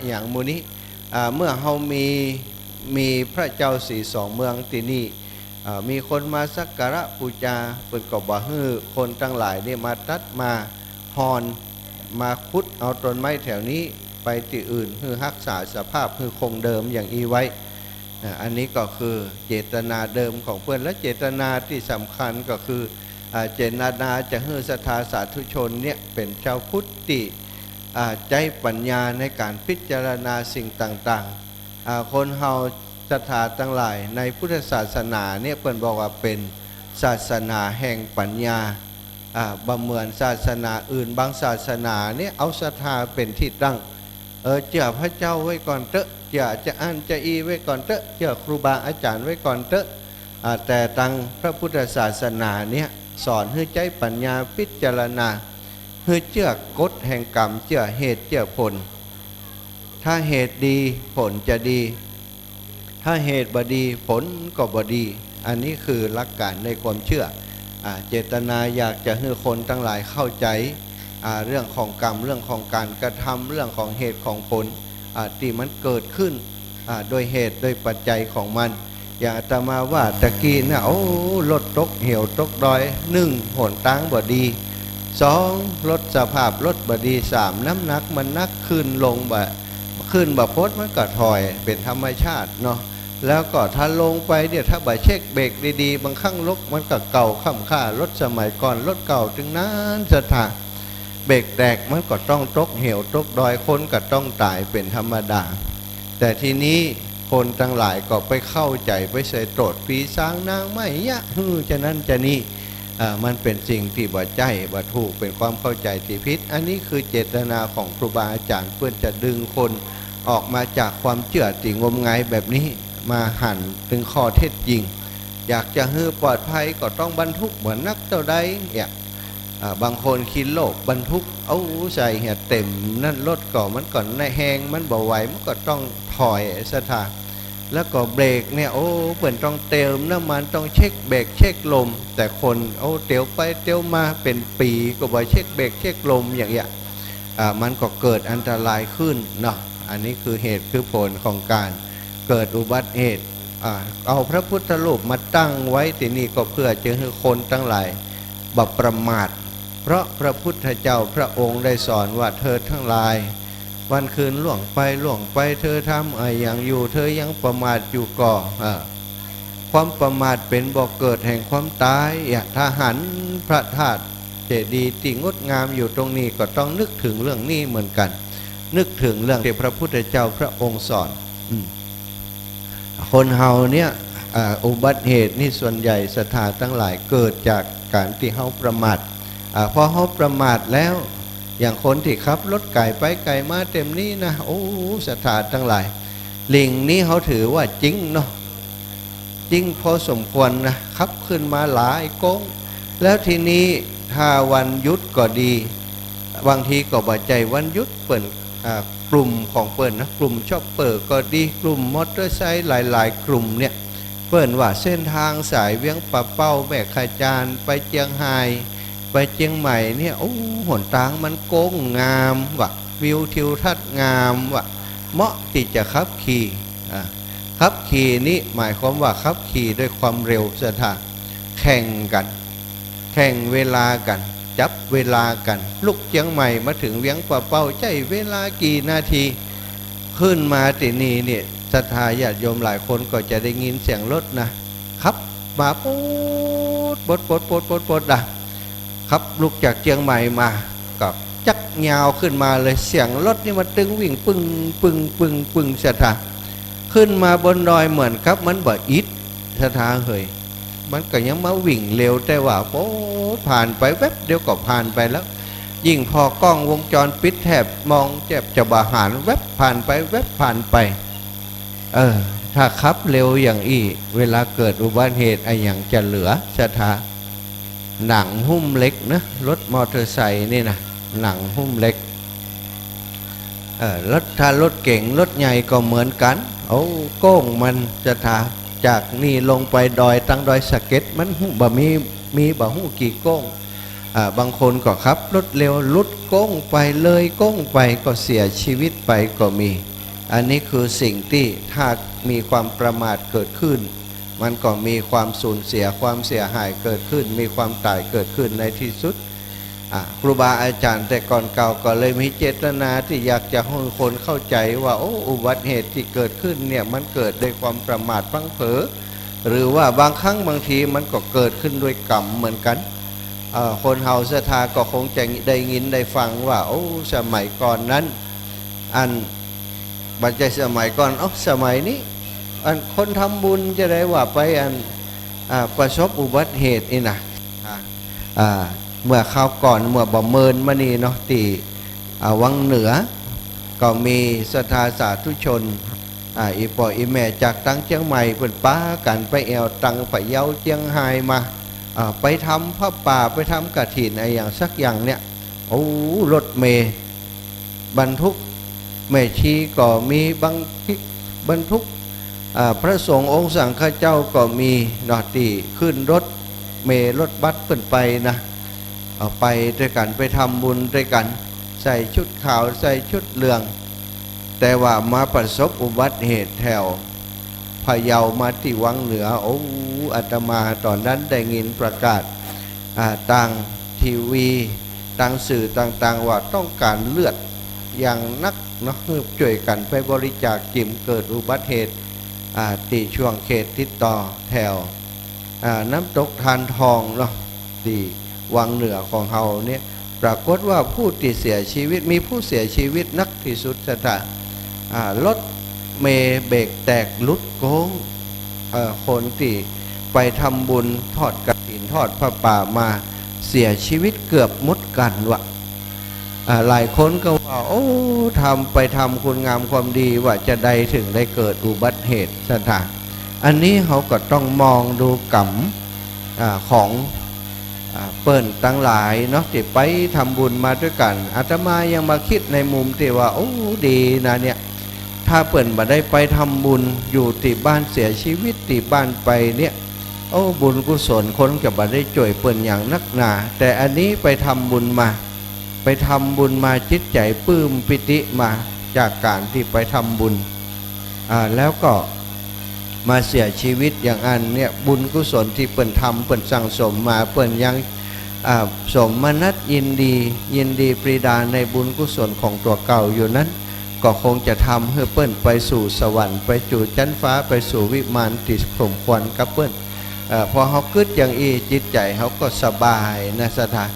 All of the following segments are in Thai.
อย่างมูนี้เมื่อเฮามีพระเจ้าสีสองเมืองที่นี่มีคนมาสักการะบูชาเปิดกบ่ฮื้อคนทั้งหลายนี่มาตัดมาหอนมาขุดเอาต้นไม้แถวนี้ไปที่อื่นเพื่อรักษาสภาพเพื่อคงเดิมอย่างอีไว้อันนี้ก็คือเจตนาเดิมของเพื่อนและเจตนาที่สำคัญก็คือเจตนาจะให้ศรัทธาสาธุชนเนี่ยเป็นเจ้าพุทธิใจปัญญาในการพิจารณาสิ่งต่างๆคนเฮาศรัทธาทั้งหลายในพุทธศาสนาเนี่ยเพิ่นบอกว่าเป็นศาสนาแห่งปัญญาบ่เหมือนศาสนาอื่นบางศาสนาเนี่ยเอาศรัทธาเป็นที่ตั้งเจ้าพระเจ้าไว้ก่อนเถอะจะอันจะอีไว้ก่อนเถอะเจ้าครูบาอาจารย์ไว้ก่อนเถอะแต่ทางพระพุทธศาสนาเนี่ยสอนให้ใจปัญญาพิจารณาให้เชื่อกฎแห่งกรรมเชื่อเหตุเชื่อผลถ้าเหตุดีผลจะดีถ้าเหตุบดีผลก็บดีอันนี้คือหลักการในความเชื่อเจตนาอยากจะให้คนทั้งหลายเข้าใจเรื่องของกรรมเรื่องของการกระทำเรื่องของเหตุของผลที่มันเกิดขึ้นโดยเหตุโดยปัจจัยของมันอย่างอาตมาว่าตะกี้นะรถตกเหวตกดอย1หนทางบ่ดี2รถสภาพรถบ่ดี3น้ำหนักมันนักขึ้นลงขึ้นบ่พดมันก็ถอยเป็นธรรมชาติเนาะแล้วก็ถ้าลงไปเดี๋ยวถ้าบ่เช็คเบรกดีๆบางครั้งรถมันก็เก่าค่ำค่ารถสมัยก่อนรถเก่าถึงนั้นจะถ่าเบรกแตกมันก็ต้องตกเหวตกดอยคนก็ต้องตายเป็นธรรมดาแต่ทีนี้คนทั้งหลายก็ไปเข้าใจไปใส่โตดปีสร้างนางไม่ยะจะนั้นจะนี่มันเป็นสิ่งที่บ่ใจบ่ถูกเป็นความเข้าใจที่ผิดอันนี้คือเจตนาของครูบาอาจารย์เพื่อจะดึงคนออกมาจากความเชื่อที่งมงายแบบนี้มาหันถึงข้อเท็จจริงอยากจะให้ปลอดภัยก็ต้องบรรทุกเหมือนนักเท่าใดบางคนคิดโลกบรรทุกเอาใส่เหี่ยเต็มนั่นรถก่อมันก่อนในแหงมันบ่ไหวมันก็ต้องถอยสถานแล้วก็เบรกเนี่ยเปิ่นต้องเติมน้ำมันต้องเช็คเบรกเช็คลมแต่คนเตียวไปเตียวมาเป็นปีก็บ่เช็คเบรกเช็คลมอย่างเงี้ยมันก็เกิดอันตรายขึ้นเนาะอันนี้คือเหตุคือผลของการเกิดอุบัติเหตุเอาพระพุทธรูปมาตั้งไว้ที่นี่ก็เพื่อจะให้คนทั้งหลายบ่ประมาทเพราะพระพุทธเจ้าพระองค์ได้สอนว่าเธอทั้งหลายวันคืนล่วงไปเธอทำอย่างอยู่เธอยังประมาทอยู่ก่อความประมาทเป็นบ่อเกิดแห่งความตายถ้าหันพระธาตุเจดีย์ที่งดงามอยู่ตรงนี้ก็ต้องนึกถึงเรื่องนี้เหมือนกันนึกถึงเรื่องที่พระพุทธเจ้าพระองค์สอนคนเฮาเนี่ยอุบัติเหตุนี่ส่วนใหญ่ศรัทธาทั้งหลายเกิดจากการที่เฮาประมาทพอเฮาประมาทแล้วอย่างคนที่ขับรถไก่ไปไก่มาเต็มนี้นะศรัทธาทั้งหลายลิงนี้เขาถือว่าจริงเนาะจริงพอสมควรนะขับขึ้นมาหลายโค้งแล้วทีนี้ถ้าวันหยุดก็ดีบางทีก็บ่ใจวันหยุดเปิ่นกลุ่มของเปิ่นนะกลุ่มชอบเปิดก็ดีกลุ่มมอเตอร์ไซค์หลายๆกลุ่มเนี่ยเปิ่นว่าเส้นทางสายเวียงป่าเป้าแม่ขจานไปเจียงไฮ้ไปเชียงใหม่เนี่ยหนทางมันโค้งงามว่ะวิวทิวทัศน์งามว่ะเหมาะที่จะขับขี่ขับขี่นี้หมายความว่าขับขี่ด้วยความเร็วสถานแข่งกันแข่งเวลากันจับเวลากันลุกเชียงใหม่มาถึงเวียงป่าเป้าใช้เวลากี่นาทีขึ้นมาที่นี่เนี่ยศรัทธาญาติโยมหลายคนก็จะได้ยินเสียงรถนะขับมาปุ๊บดังครับลุกจากเชียงใหม่มากับจักยาวขึ้นมาเลยเสียงรถนี่มันตึงวิ่งปึ้งสถาขึ้นมาบนดอยเหมือนครับมันบ่อิดสถาเฮยมันก็ยังมาวิ่งเร็วแต่ว่าโอ้ผ่านไปแวบเดียวก็ผ่านไปแล้วยิ่งพอกล้องวงจรปิดแทบมองแทบจะบาหารแวบผ่านไปแวบผ่านไปถ้าขับเร็วอย่างเวลาเกิดอุบัติเหตุอย่างจะเหลือสถาหนังหุ้มเล็กนะรถมอเตอร์ไซค์นี่นะหนังหุ้มเล็กรถถ้ารถเก่งรถใหญ่ก็เหมือนกันโก้งมันจะทาจากนี่ลงไปดอยตั้งดอยสะเก็ดมันบ่มีบ่หูกี่โก้งบางคนก็ขับรถเร็วลุดโก้งไปเลยโก้งไปก็เสียชีวิตไปก็มี อันนี้คือสิ่งที่ถ้ามีความประมาทเกิดขึ้นมันก็มีความสูญเสียความเสียหายเกิดขึ้นมีความตายเกิดขึ้นในที่สุดครูบาอาจารย์แต่ก่อนเก่าก็เลยมีเจตนาที่อยากจะให้คนเข้าใจว่าโอ้อุบัติเหตุที่เกิดขึ้นเนี่ยมันเกิดด้วยความประมาทพลั้งเผลอหรือว่าบางครั้งบางทีมันก็เกิดขึ้นด้วยกรรมเหมือนกันคนเฮาศรัทธาก็คงจะได้ยินได้ฟังว่าโอ้สมัยก่อนนั้นอันบัจจัยสมัยก่อนสมัยนี้อันคนทำบุญจะได้ว่าไปประสบอุบัติเหตุนี่นะเมื่อคราวก่อนเมื่อบ่เมินมานี่เนาะที่วังเหนือก็มีศรัทธาสาธุชนอีปออีแม่จากตั้งเชียงใหม่เพิ่นป้ากันไปแอวตังไปเยาเชียงไฮ้มาไปทำผ้าป่าไปทำกฐินอะไรอย่างสักอย่างเนี่ยโอ้รถเมย์บรรทุกแม่ชีก็มีบรรทุกพระสงฆ์องค์สังฆเจ้าก็มีนอตีขึ้นรถเมล์รถบัสเปิ่นไปนะไปด้วยกันไปทำบุญด้วยกันใส่ชุดขาวใส่ชุดเหลืองแต่ว่ามาประสบอุบัติเหตุแถวพะเยามาที่วังเหนือโอ้อาตมาตอนนั้นได้ยินประกาศต่างทีวีต่างสื่อต่างๆว่าต้องการเลือดอย่างนักเนาะช่วยกันไปบริจาคจิมเกิดอุบัติเหตุที่ช่วงเขตติดต่อแถวน้ำตกทานทองเนาะที่วังเหนือของเฮาเนี่ยปรากฏว่าผู้ที่เสียชีวิตมีผู้เสียชีวิตนักที่สุดสถารถเมล์เบรกแตกลุดโค้งคนที่ไปทำบุญทอดกฐินทอดพระป่ามาเสียชีวิตเกือบหมดกันวะหลายคนก็ว่าโอ้ไปทำคุณงามความดีว่าจะได้ถึงได้เกิดอุบัติเหตุสถานอันนี้เขาก็ต้องมองดูกรรมของเปิ้นตั้งหลายเนาะที่ไปทำบุญมาด้วยกันอาตมายังมาคิดในมุมที่ว่าโอ้ดีนะเนี่ยถ้าเปิ้นมาได้ไปทำบุญอยู่ที่บ้านเสียชีวิตที่บ้านไปเนี่ยโอ้บุญกุศลคนจะมาได้จ่วยเปิ้นอย่างนักหนาแต่อันนี้ไปทำบุญมาจิตใจปลื้มปิติมาจากการที่ไปทำบุญแล้วก็มาเสียชีวิตอย่างอันเนี่ยบุญกุศลที่เปิ้นทำเปิ้นสั่งสมมาเปิ้นยังสมนัตยินดีปรีดาในบุญกุศลของตัวเก่าอยู่นั้นก็คงจะทำให้เปิ้นไปสู่สวรรค์ไปจู่ชั้นฟ้าไปสู่วิมานที่สมควรกับเปิ้นพอเขาคิดอย่างอีจิตใจเขาก็สบายนะสถาน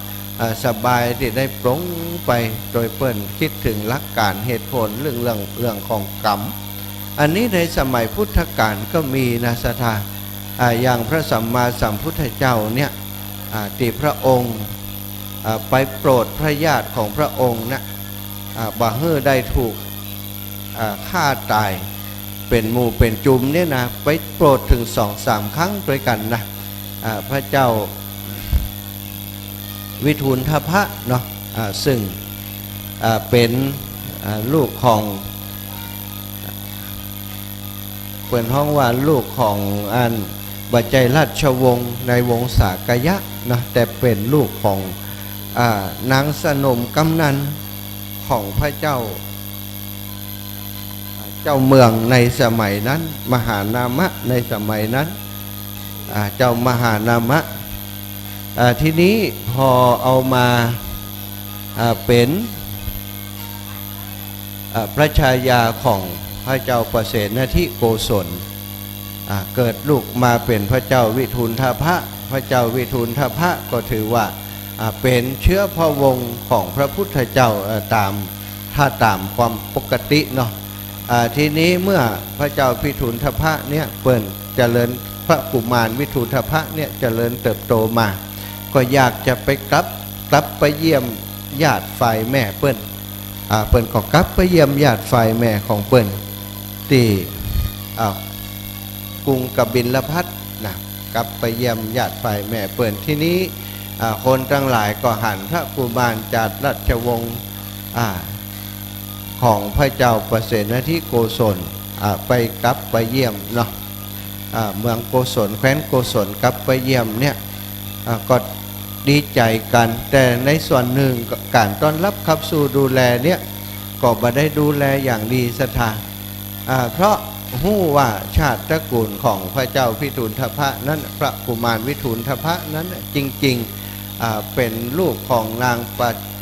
สบายที่ได้ปรงไปโดยเปิ้นคิดถึงหลักการเหตุผลเรื่องของกรรมอันนี้ในสมัยพุทธกาลก็มีนะสถานอย่างพระสัมมาสัมพุทธเจ้าเนี่ยที่พระองค์ไปโปรดพระญาติของพระองค์นะบ่เฮือได้ถูกฆ่าตายเป็นหมู่เป็นจุมเนี่ยนะไปโปรดถึง 2-3 ครั้งด้วยกันนะพระเจ้าวิทูลทพะเนาะซึ่งเป็นลูกของเปิดห้องว่าลูกของบัจจัยราชวงศ์ในวงศากยะนะแต่เป็นลูกของนางสนมกำนันของพระเจ้าเมืองในสมัยนั้นมหานามะในสมัยนั้นเจ้ามหานามะทีนี้พอเอามาเป็นพระชายาของพระเจ้าประเสนทิโกศลเกิดลูกมาเป็นพระเจ้าวิทูลทพะพระเจ้าวิทูลทพะก็ถือว่าเป็นเชื้อพระวงศ์ของพระพุทธเจ้าตามความปกติเนาะทีนี้เมื่อพระเจ้าวิทูลทพะเนี่ยเปิ่นเจริญพระกุมารวิทูลทพะเนี่ยเจริญเติบโตมาก็อยากจะไปกลับไปเยี่ยมญาติฝ่ายแม่เปิ้นก็กลับไปเยี่ยมญาติฝ่ายแม่ของเปิ้นที่กรุงกบิลพัสนะกลับไปเยี่ยมญาติฝ่ายแม่เปิ้นที่นี้คนทั้งหลายก็หันพระกุมารจากราชวงศ์ของพระเจ้าประเสนทิโกศลไปกลับไปเยี่ยมเนาะเมืองโกศลแคว้นโกศลกลับไปเยี่ยมเนี่ยก็ดีใจกันแต่ในส่วนหนึ่งการต้อนรับขับสู่ดูแลเนี่ยก็บ่ได้ดูแลอย่างดีสถาน เพราะหู้ว่าชาติตระกูลของพระเจ้าวิทูลทพะนั้นพระกุมารวิทูลทพะนั้นจริงๆเป็นลูกของนาง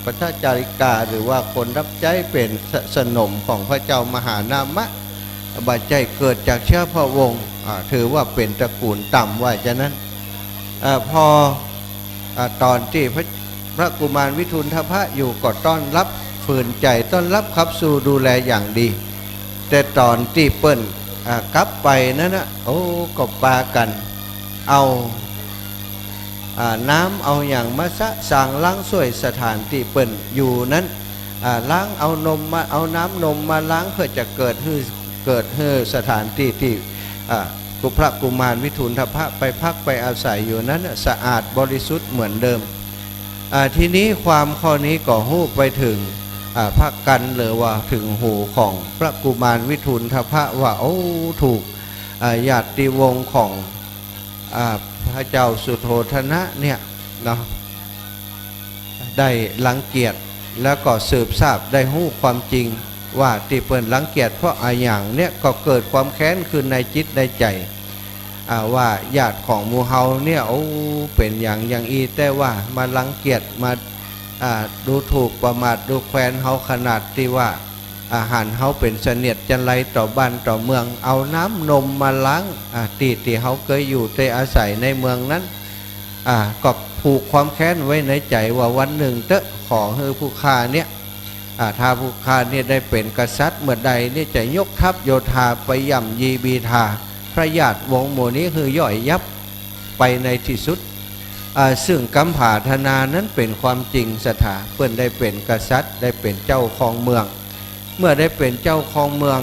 ปัทจาริกาหรือว่าคนรับใช้เป็นสนมของพระเจ้ามหานามะบัจจัยเกิดจากเชื้อพระวงศ์ถือว่าเป็นตระกูลต่ำว่าฉะนั้นพอตอนที่พระกุมารวิทูลทพะอยู่ก็ต้อนรับฝืนใจต้อนรับขับสู่ดูแลอย่างดีแต่ตอนที่เปิ้นกลับไปนั่นนะโอ้ก็ปากันเอาน้ำเอาอย่างมาสะสางล้างส่วยสถานที่เปิ้นอยู่นั้นล้างเอานมมาเอาน้ำนมมาล้างเพื่อจะเกิดฮือสถานที่ที่พระกุมารวิทูลทพะไปพักไปอาศัยอยู่นั้นสะอาดบริสุทธิ์เหมือนเดิมทีนี้ความข้อนี้ก็หู้ไปถึงพระกันหรือว่าถึงหูของพระกุมารวิทูลทพะว่าโอ้ถูกญาติวงศ์ของพระเจ้าสุโธทนะเนี่ยเนาะได้รังเกียจแล้วก็สืบทราบได้หู้ความจริงว่าที่เปิ้นรังเกียจเพราะอย่างเนี่ยก็เกิดความแค้นขึ้นในจิตในใจว่าญาติของมูเฮาเนี่ยโอ้เป็นอย่างอีแต่ว่ามารังเกียจมาดูถูกประมาทดูแควนเฮาขนาดที่ว่าอาหารเฮาเป็นเสนียดจันไรต่อบ้านต่อเมืองเอาน้ำนมมาล้างที่เฮาเคยอยู่ได้อาศัยในเมืองนั้นก็ผูกความแค้นไว้ในใจว่าวันหนึ่งขอให้ผู้ฆ่าเนี่ยถ้าผู้ฆ่าเนี่ยได้เป็นกษัตริย์เมื่อใดเนี่ยจะยกทัพโยธาไปย่ำยีบีทาพระญาติวงศ์หมู่นี้คือย่อยยับไปในที่สุดซึ่งกำผาธนานั้นเป็นความจริงสถาเพื่อนได้เป็นกษัตริย์ได้เป็นเจ้าครองเมืองเมื่อได้เป็นเจ้าครองเมือง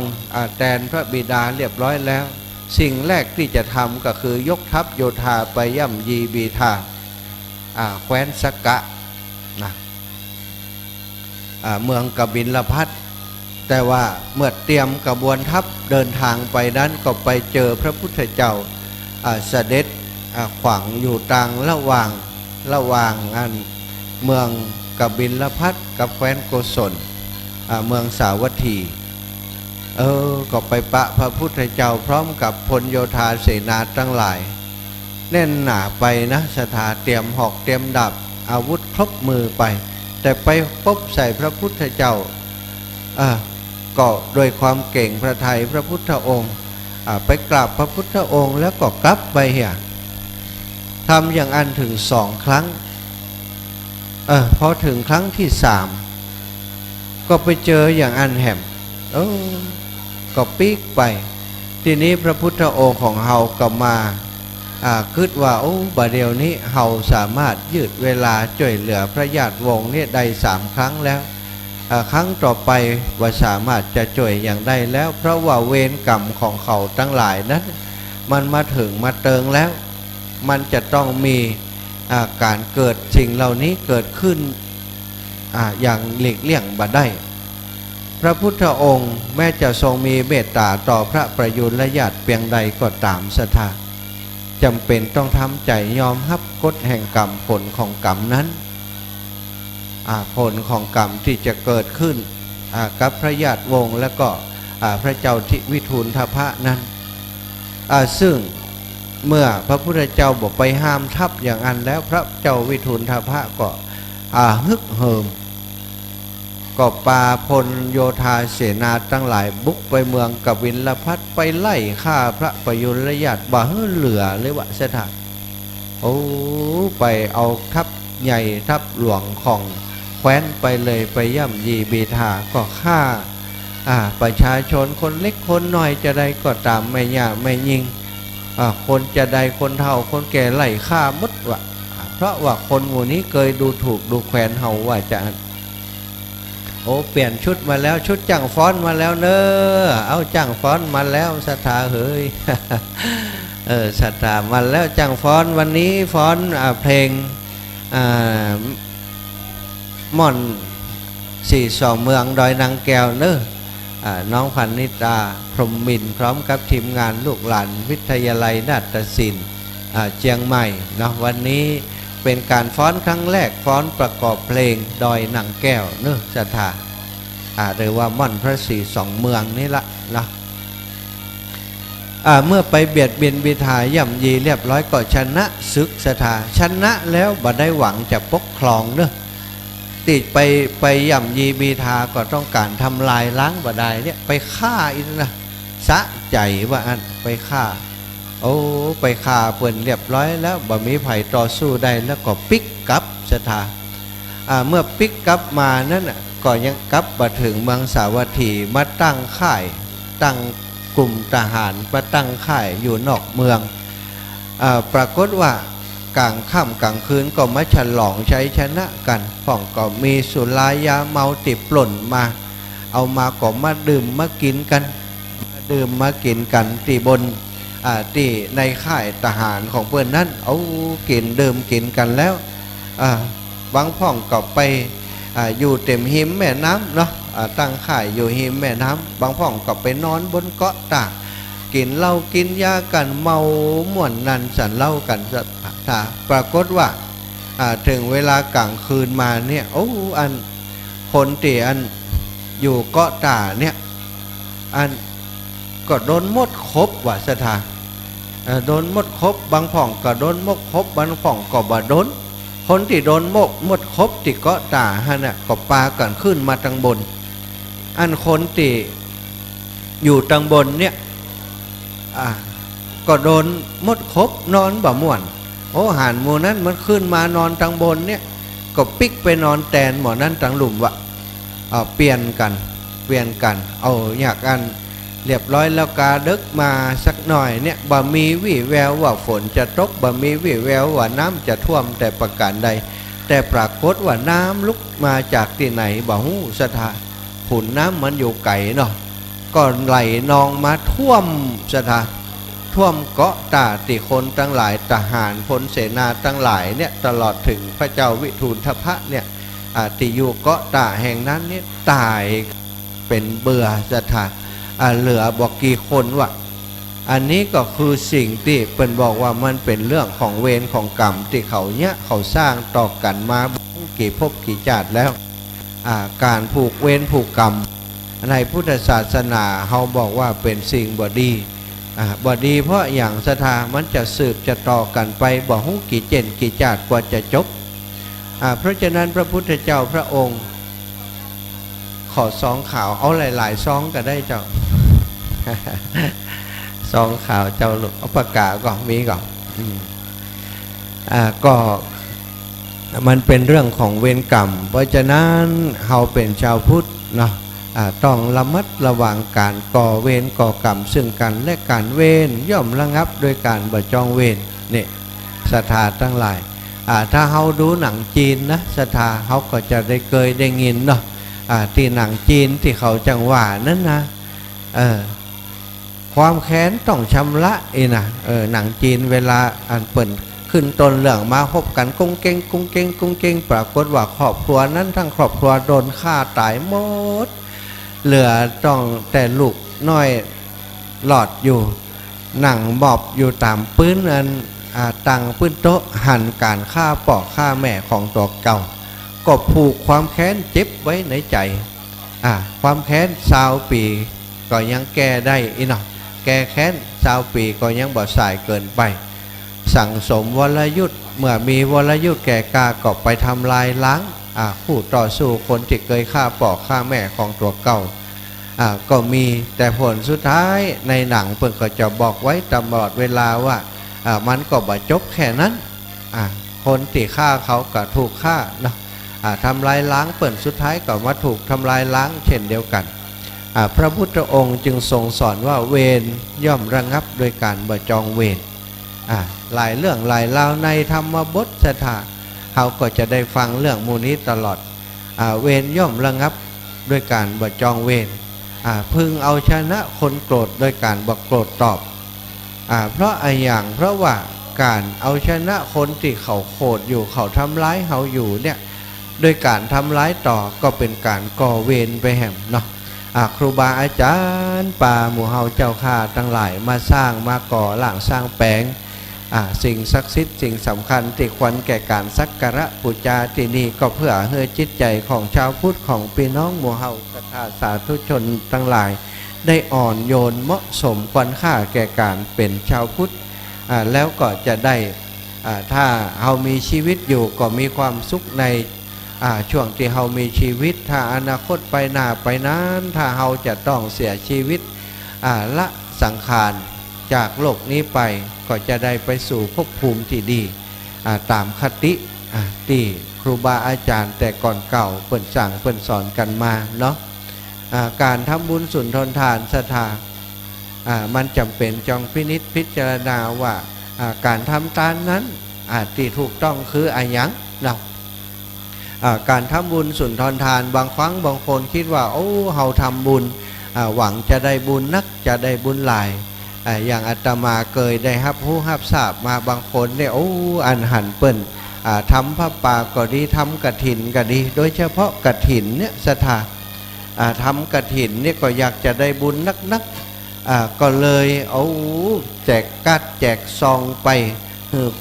แทนพระบิดาเรียบร้อยแล้วสิ่งแรกที่จะทำก็คือยกทัพโยธาไปย่ำยีบีทาแคว้นสกะนะเมืองกบิลพัสแต่ว่าเมื่อเตรียมกระบวนทัพเดินทางไปนั้นก็ไปเจอพระพุทธเจ้าเสด็จขวางอยู่กลางระหว่างเมืองกบิลพัสกับแคว้นโกศลเมืองสาวัตถีก็ไปปะพระพุทธเจ้าพร้อมกับพลโยธาเสนาทั้งหลายแน่นหนาไปนะสถาเตรียมหอกเตรียมดาบอาวุธครบมือไปแต่ไปพบใส่พระพุทธเจ้าก็โดยความเก่งพระทัยพระพุทธองค์ไปกราบพระพุทธองค์แล้วก็กลับไปเหียทำอย่างอันถึง2 ครั้งพอถึงครั้งที่3ก็ไปเจออย่างอันแหมก็ปีกไปทีนี้พระพุทธองค์ของเฮาก็มาคิดว่าบัดเดี๋ยวนี้เฮาสามารถยืดเวลาช่วยเหลือพระญาติวงศ์เนี่ยได้3 ครั้งแล้วครั้งต่อไปว่าสามารถจะช่วยอย่างได้แล้วเพราะว่าเวรกรรมของเขาทั้งหลายนั้นมันมาถึงมาเติงแล้วมันจะต้องมีการเกิดสิ่งเหล่านี้เกิดขึ้นอย่างหลีกเลี่ยงบ่ได้พระพุทธองค์แม้จะทรงมีเมตตาต่อพระประยุรและญาติเพียงใดก็ตามศรัทธาจำเป็นต้องทำใจยอมรับกฎแห่งกรรมผลของกรรมนั้นผลของกรรมที่จะเกิดขึ้นกับพระญาติวงศ์และก็พระเจ้าวิทูลทพะนั้นซึ่งเมื่อพระพุทธเจ้าบอกไปห้ามทัพอย่างนั้นแล้วพระเจ้าวิทูลทพะก็ฮึกเหิมก็ปาพลโยธาเสนาทั้งหลายบุกไปเมืองกบิลพัสไปไล่ฆ่าพระประยุรและญาติบ่เหลือเลยว่าสถานไปเอาทัพใหญ่ทัพหลวงของแคว้นไปเลยไปย่ำยีบีทาก็ฆ่าประชาชนคนเล็กคนน้อยจะได้ก็ตามไม่ยากไม่ยิงคนจะได้คนเฒ่าคนแก่ไล่ฆ่าหมดว่ะเพราะว่าคนหมู่นี้เคยดูถูกดูแคว้นเฮาว่าจะเปลี่ยนชุดมาแล้วชุดจังฟ้อนมาแล้วเนอะเอาจังฟ้อนมาแล้วศรัทธาเฮ้ยศรัทธามาแล้วจังฟ้อนวันนี้ฟ้อนเพลงม่อน42เมืองดอยนางแก้วเนอะน้องพันนิตาพรหมมินพร้อมกับทีมงานลูกหลานวิทยาลัยนาฏศิลป์เชียงใหม่เนาะวันนี้เป็นการฟ้อนครั้งแรกฟ้อนประกอบเพลงดอยนางแก้วเนอะศรัทธาหรือว่าม่อนพระ42เมืองนี่ละนะ เมื่อไปเบียดเบียนบิทาย่ำยีเรียบร้อยก็ชนะศึกสถาชนะแล้วบ่ได้หวังจะปกครองเนอะติดไปย่ำยีบิทาก็ต้องการทำลายล้างบ่ได้เนี่ยไปฆ่าอีกนะสะใจว่าอันไปฆ่าโอ้ไปฆ่าเปิ่นเรียบร้อยแล้วบ่มีไผต่อสู้ได้แล้วก็ปิกกลับสถาเมื่อปิกกลับมานั่นก็ยังกลับมาถึงเมืองสาวัตถีมาตั้งค่ายตั้งกลุ่มทหารมาตั้งค่ายอยู่นอกเมืองปรากฏว่ากลางค่ำกลางคืนก็มาฉลองชัยชนะกันพ่องก็มีสุรายาเมาติปล่นมาเอามาก็มาดื่มมากินกันดื่มมากินกันที่บนที่ในค่ายทหารของเพื่อนนั้นเอากินดื่มกินกันแล้วบางพ่องก็ไปอยู่เต็มหิมแม่น้ำเนาะตั้งค่ายอยู่หิมแม่น้ำบางพ่องก็ไปนอนบนเกาะตากกินเหล้ากินยากันเมาม่วนนันสันเล่ากันปรากฏว่าถึงเวลากลางคืนมาเนี่ยโอ้อันคนที่อันอยู่เกาะตาเนี่ยอันก็โดนมดคบว่าสถาโดนมดคบบางพ่องก็โดนมดคบบางพ่องก็บ่โดนคนที่โดนมดคบที่เกาะตาฮะน่ะก็ปากันขึ้นมาทางบนอันคนที่อยู่ทางบนเนี่ยก็โดนมดคบนอนบ่ม่วนโอ้หานหมู่นั้นมันขึ้นมานอนทางบนเนี่ยก็ปิกไปนอนแตนหมอนั้นทางหลุมวะเปลี่ยนกันเอาอยากกันเรียบร้อยแล้วกาดึกมาสักหน่อยเนี่ยบ่มีวี่แววว่าฝนจะตกบ่มีวี่แววว่าน้ำจะท่วมแต่ประการใดแต่ปรากฏว่าน้ำลุกมาจากที่ไหนบ่ฮู้สถาผุนน้ำมันอยู่ไกลเนาะก็ไหลนองมาท่วมสถาท่วมเกาะตาติคนทั้งหลายทหารพลเสนาทั้งหลายเนี่ยตลอดถึงพระเจ้าวิทูลทพะเนี่ยที่อยู่เกาะตาแห่งนั้นเนี่ยตายเป็นเบื่อสถาเหลือบอกกี่คนวะอันนี้ก็คือสิ่งที่เป็นบอกว่ามันเป็นเรื่องของเวรของกรรมที่เขาเนี่ยเขาสร้างต่อกันมากี่ภพกี่ชาติแล้วการผูกเวรผูกกรรมในพุทธศาสนาเขาบอกว่าเป็นสิ่งบดีเพราะอย่างศรัทธามันจะสืบจะต่อกันไปบอกหูกี่เจนกี่ชาติกว่าจะจบเพราะฉะนั้นพระพุทธเจ้าพระองค์ขอซองข่าวเอาหลายๆซองก็ได้เจ้า ซองข่าวเจ้าลูกเอาปากกาก่อนมีก่อนก็มันเป็นเรื่องของเวรกรรมเพราะฉะนั้นเราเป็นชาวพุทธเนาะต้องระมัดระวังการก่อเวรก่อกรรมซึ่งกันและการเวรย่อมระงับโดยการบ่จองเวรเนี่ยศรัทธาทั้งหลายถ้าเราดูหนังจีนนะศรัทธาเขาก็จะได้เคยได้ยินเนาะที่หนังจีนที่เขาจังหวะนั้นนะความแค้นต้องชำระนะหนังจีนเวลาอันเปิ่นขึ้นต้นเรื่องมาพบกันกุ้งเก่งปรากฏว่าครอบครัวนั้นทั้งครอบครัวโดนฆ่าตายหมดเหลือต้องแต่ลูกน้อยหลอดอยู่หนังบอบอยู่ตามปื้นอันตังปื้นโต๊ะหั่นการฆ่าปอกฆ่าแม่ของตัวเก่าก็ผูกความแค้นเจ็บไว้ในใจความแค้น20 ปีก็ยังแก้ได้อีเนาะแก้แค้น20 ปีก็ยังบ่สายเกินไปสั่งสมวรยุทธ์เมื่อมีวรยุทธ์แก่กล้าก็ไปทำลายล้างคู่ต่อสู้คนที่เคยฆ่าปอกฆ่าแม่ของตัวเก่าก็มีแต่ผลสุดท้ายในหนังเพิ่นก็จะบอกไว้ตลอดเวลาว่ามันก็บ่จบแค่นั้นคนที่ฆ่าเขาก็ถูกฆ่าเนาะทำลายล้างเปิ่นสุดท้ายก็มาถูกทำลายล้างเช่นเดียวกันพระพุทธองค์จึงทรงสอนว่าเวรย่อมระงับโดยการบ่จองเวรหลายเรื่องหลายราวในธรรมบทศรัทธาเขาก็จะได้ฟังเรื่องมูนี้ตลอดเวรย่อมระงับด้วยการบ่จองเวรพึงเอาชนะคนโกรธด้วยการบ่โกรธตอบเพราะเพราะว่าการเอาชนะคนที่เขาโกรธอยู่เขาทำร้ายเขาอยู่เนี่ยโดยการทำร้ายต่อก็เป็นการก่อเวรไปแห่งเนาะครูบาอาจารย์ป่าหมู่เฮาเจ้าข้าทั้งหลายมาสร้างมาก่อหลังสร้างแปลงสิ่งศักดิ์สิทธิ์สิ่งสำคัญที่ควรแก่การสักการะบูชาที่นี่ก็เพื่อให้จิตใจของชาวพุทธของพี่น้องหมู่เฮาศรัทธาสาธุชนทั้งหลาย ได้อ่อนโยนเหมาะสมควรค่าแก่การเป็นชาวพุทธแล้วก็จะได้ถ้าเฮามีชีวิตอยู่ก็มีความสุขในช่วงที่เฮามีชีวิตถ้าอนาคตไปหน้าไปนั้นถ้าเฮาจะต้องเสียชีวิตละสังขารจากโลกนี้ไปก็จะได้ไปสู่ภพภูมิที่ดีตามคติที่ครูบาอาจารย์แต่ก่อนเก่าเพิ่นสั่งเพิ่นสอนกันมาเนาะการทำบุญสุนทรทานศรัทธามันจำเป็นจองพินิจพิจารณาว่าการทำทานนั้นที่ถูกต้องคืออะไรยังเนาะการทำบุญสุนทรทานบางครั้งบางคนคิดว่าโอ้เฮาทำบุญหวังจะได้บุญนักจะได้บุญหลายอย่างอาตมาเคยได้รับรู้รับทราบมาบางคนเนี่ยโอ้อันหันเปิ้นทำพระป่าก็ดีทำกฐินก็ดีโดยเฉพาะกฐินเนี่ยศรัทธาทำกฐินเนี่ยก็อยากจะได้บุญนักก็เลยเอาแจกกัดแจกซองไป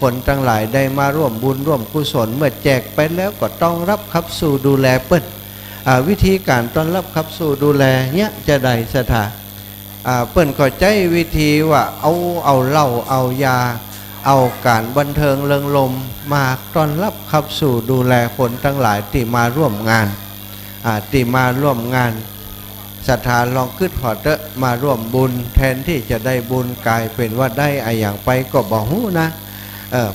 คนทั้งหลายได้มาร่วมบุญร่วมกุศลเมื่อแจกไปแล้วก็ต้องรับขับสู่ดูแลเปิ้นวิธีการต้อนรับขับสู่ดูแลเนี่ยจะได้ศรัทธาเปิ้นก็ใจวิธีว่าเอาเหล้าเอายาเอาการบันเทิงเริงรมมาต้อนรับขับสู่ดูแลคนทั้งหลายที่มาร่วมงานที่มาร่วมงานศรัทธาลองขึ้นหอเตะมาร่วมบุญแทนที่จะได้บุญกลายเป็นว่าได้อย่างไปก็บอกหูนะ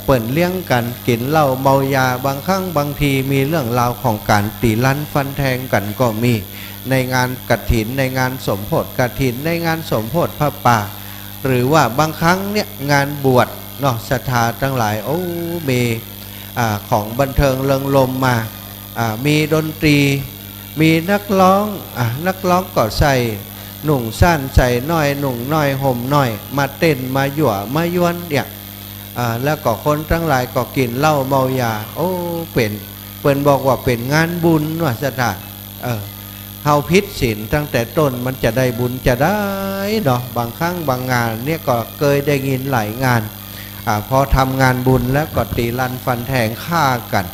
เปิ่นเลี้ยงกันกินเหล้าเมายาบางครั้งบางทีมีเรื่องราวของการตีลันฟันแทงกันก็มีในงานกฐินในงานสมโภชกฐินในงานสมโภชพระป่าหรือว่าบางครั้งเนี่ยงานบวชเนาะศรัทธาทั้งหลายมีของบันเทิงเริงรมมามีดนตรีมีนักร้องก็ใส่หนุ่งสั้นใส่น้อยหนุ่งน้อยห่มน้อยมาเต้นมาหยั่วมาย้วนเนี่ยแล้วก็คนทั้งหลายก็กินเหล้าเมายาเปิ้นบอกว่าเป็นงานบุญว่าศรัทธาเฮาพิษศีลตั้งแต่ต้นมันจะได้บุญจะได้เนาะบางครั้งบางงานเนี่ยก็เคยได้ยินหลายงานพอทำงานบุญแล้วก็ตีลันฟันแทงฆ่ากัน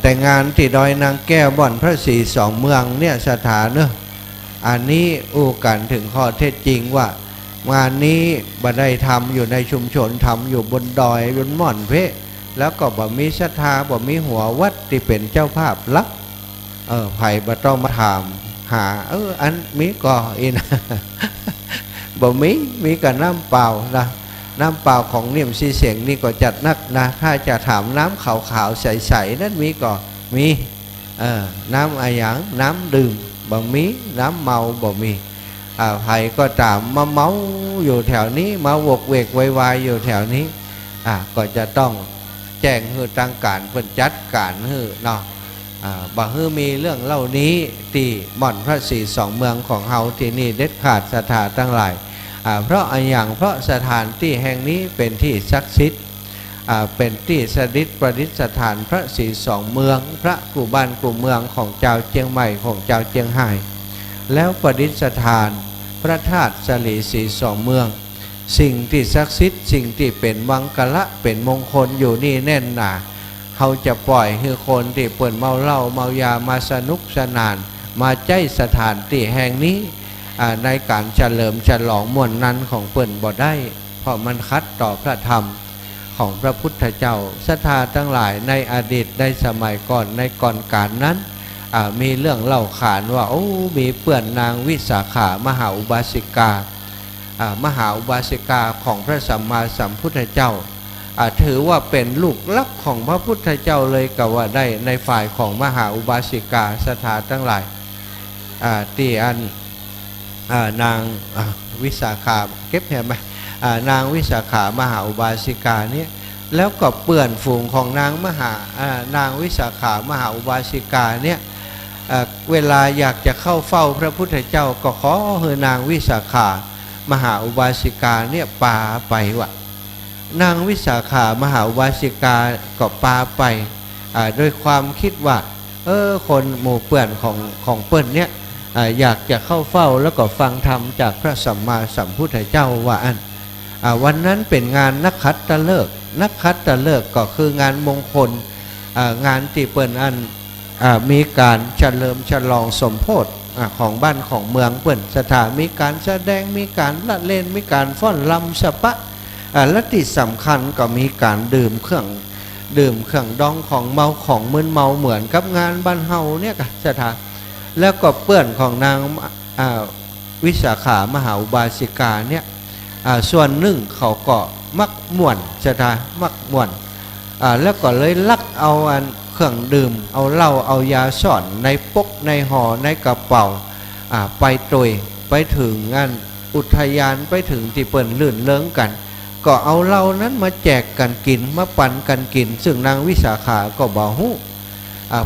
แต่งานที่ดอยนางแก้วบ่อนพระศรีสองเมืองเนี่ยสถานเนอะอันนี้อู้กันถึงข้อเท็จจริงว่างานนี้บ่ได้ทำอยู่ในชุมชนทำอยู่บนดอยบนม่อนเพะแล้วก็บ่มีศรัทธาบ่มีหัววัดที่เป็นเจ้าภาพลักไผ่บ่ต้องมาถามหาอันมีก่ออีนะ บ่มีกับน้ำเปล่านะน้ำเปล่าของนิ่มซีเสียงนี่ก็จัดนักนะถ้าจะถามน้ำขาวๆใสๆนั่นมีก็มีน้ำอะไรอย่างน้ำดื่มบ่มีน้ำเมาบ่มีไผ่ก็ตามมาเมาอยู่แถวนี้มาวกเวกวายอยู่แถวนี้ก็จะต้องแจ้งให้ตั้งการเพิ่นจัดการให้เนาะบ่ฮือมีเรื่องเล่านี้ที่บ่อนพระศรีสองเมืองของเฮาที่นี่เด็ดขาดศรัทธาทั้งหลายเพราะเพราะสถานที่แห่งนี้เป็นที่ศักดิ์สิทธิ์เป็นที่สถิตประดิษฐานพระศรีสองเมืองพระกู่บ้านกู่เมืองของเจ้าเชียงใหม่ของเจ้าเชียงไฮ้แล้วประดิษฐานพระธาตุสลีศรีสองเมืองสิ่งที่ศักดิ์สิทธิ์สิ่งที่เป็นมังกรเป็นมงคลอยู่นี่แน่นหนาเขาจะปล่อยให้คนที่เปิ่นเมาเหล้าเมายามาสนุกสนานมาใจสถานที่แห่งนี้ในการเฉลิมฉลองม่วนนั้นของเปิ่นบ่ได้เพราะมันคัดต่อพระธรรมของพระพุทธเจ้าศรัทธาทั้งหลายในอดีตในสมัยก่อนในก่อนการนั้นมีเรื่องเล่าขานว่ามีเปื่อนนางวิสาขามหาอุบาสิกามหาอุบาสิกาของพระสัมมาสัมพุทธเจ้าถือว่าเป็นลูกลักของพระพุทธเจ้าเลยก็ว่าได้ในฝ่ายของมหาอุบาสิกาศรัทธาทั้งหลายที่อันนางวิสาขาเก็บเห็นไหมนางวิสาขามหาอุบาสิกาเนี่ยแล้วก็เปื่อนฝูงของนางวิสาขามหาอุบาสิกาเนี่ยเวลาอยากจะเข้าเฝ้าพระพุทธเจ้าก็ขอให้นางวิสาขามหาอุบาสิกาเนี่ยปาไปว่านางวิสาขามหาอุบาสิกาก็ปาไปด้วยความคิดว่าคนหมู่เปื่อนของเปิ้นเนี่ยอยากจะเข้าเฝ้าแล้วก็ฟังธรรมจากพระสัมมาสัมพุทธเจ้าว่าวันนั้นเป็นงานนักขัตฤกษ์นักขัตฤกษ์ก็คืองานมงคลงานที่เปิ้นมีการเฉลิมฉลองสมโภช ของบ้านของเมืองเปิ่นสถานมีการแสดงมีการละเล่นมีการฟ้อนลำสะปะและที่สำคัญก็มีการดื่มเครื่องดองของเมาของมึนเมาเหมือนกับงานบ้านเฮาเนี่ยกันสถานแล้วก็เปื้อนของนางวิสาขามหาอุบาสิกาเนี่ยส่วนหนึ่งเขาก็มักม่วนสถานมักม่วนแล้วก็เลยลักเอาเครื่องดื่มเอาเหล้าเอายาซ่อนในปกในห่อในกระเป๋าไปตุยไปถึงงานอุทยานไปถึงที่เปิ่นลื่นเลิ้งกันก็เอาเหล้านั้นมาแจกกันกินมาปั่นกันกินซึ่งนางวิสาขาก็บ่ฮู้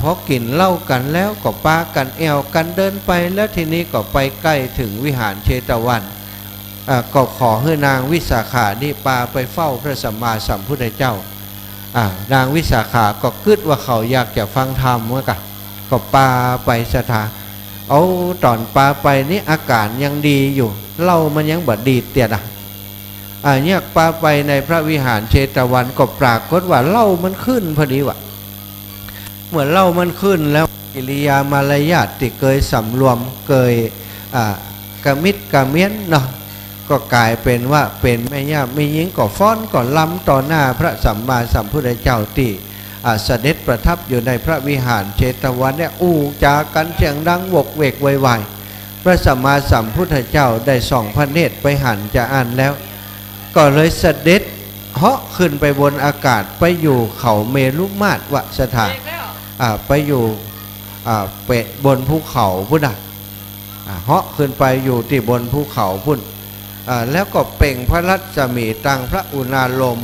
พอกินเหล้ากันแล้วก็ปากันแอวกันเดินไปแล้วทีนี้ก็ไปใกล้ถึงวิหารเชตวันก็ขอให้นางวิสาขานี่ปาไปเฝ้าพระสัมมาสัมพุทธเจ้านางวิสาขาก็คิดว่าเขาอยากจะฟังธรรมว่าก็ปาไปสถานเอาตอนปาไปนี่อากาศยังดีอยู่เหล้ามันยังบดดีเตียดเนี่ยปาไปในพระวิหารเชตวันก็ปรากฏว่าเหล้ามันขึ้นพอดีว่ะเหมือนเหล้ามันขึ้นแล้วกิริยามารยาทที่เคยสำรวมเคยกระมิดกระเมียนเนาะก็กลายเป็นว่าเป็นแม่ย่าไม่ยิงก็ฟ้อนก็ล้ำต่อหน้าพระสัมมาสัมพุทธเจ้าที่เสด็จประทับอยู่ในพระวิหารเชตวันเนี่ยจากันเสียงดังวกเวกไวๆพระสัมมาสัมพุทธเจ้าได้ส่องพระเนตรไปหันจะอ่านแล้วก็เลยเสด็จเหาะขึ้นไปบนอากาศไปอยู่เขาเมรุมาตรวสถานไปอยู่เปะบนภูเขาพุ่นเหาะขึ้นไปอยู่ที่บนภูเขาพุ่นแล้วก็เปล่งพระรัศมีตังพระอุณาโลม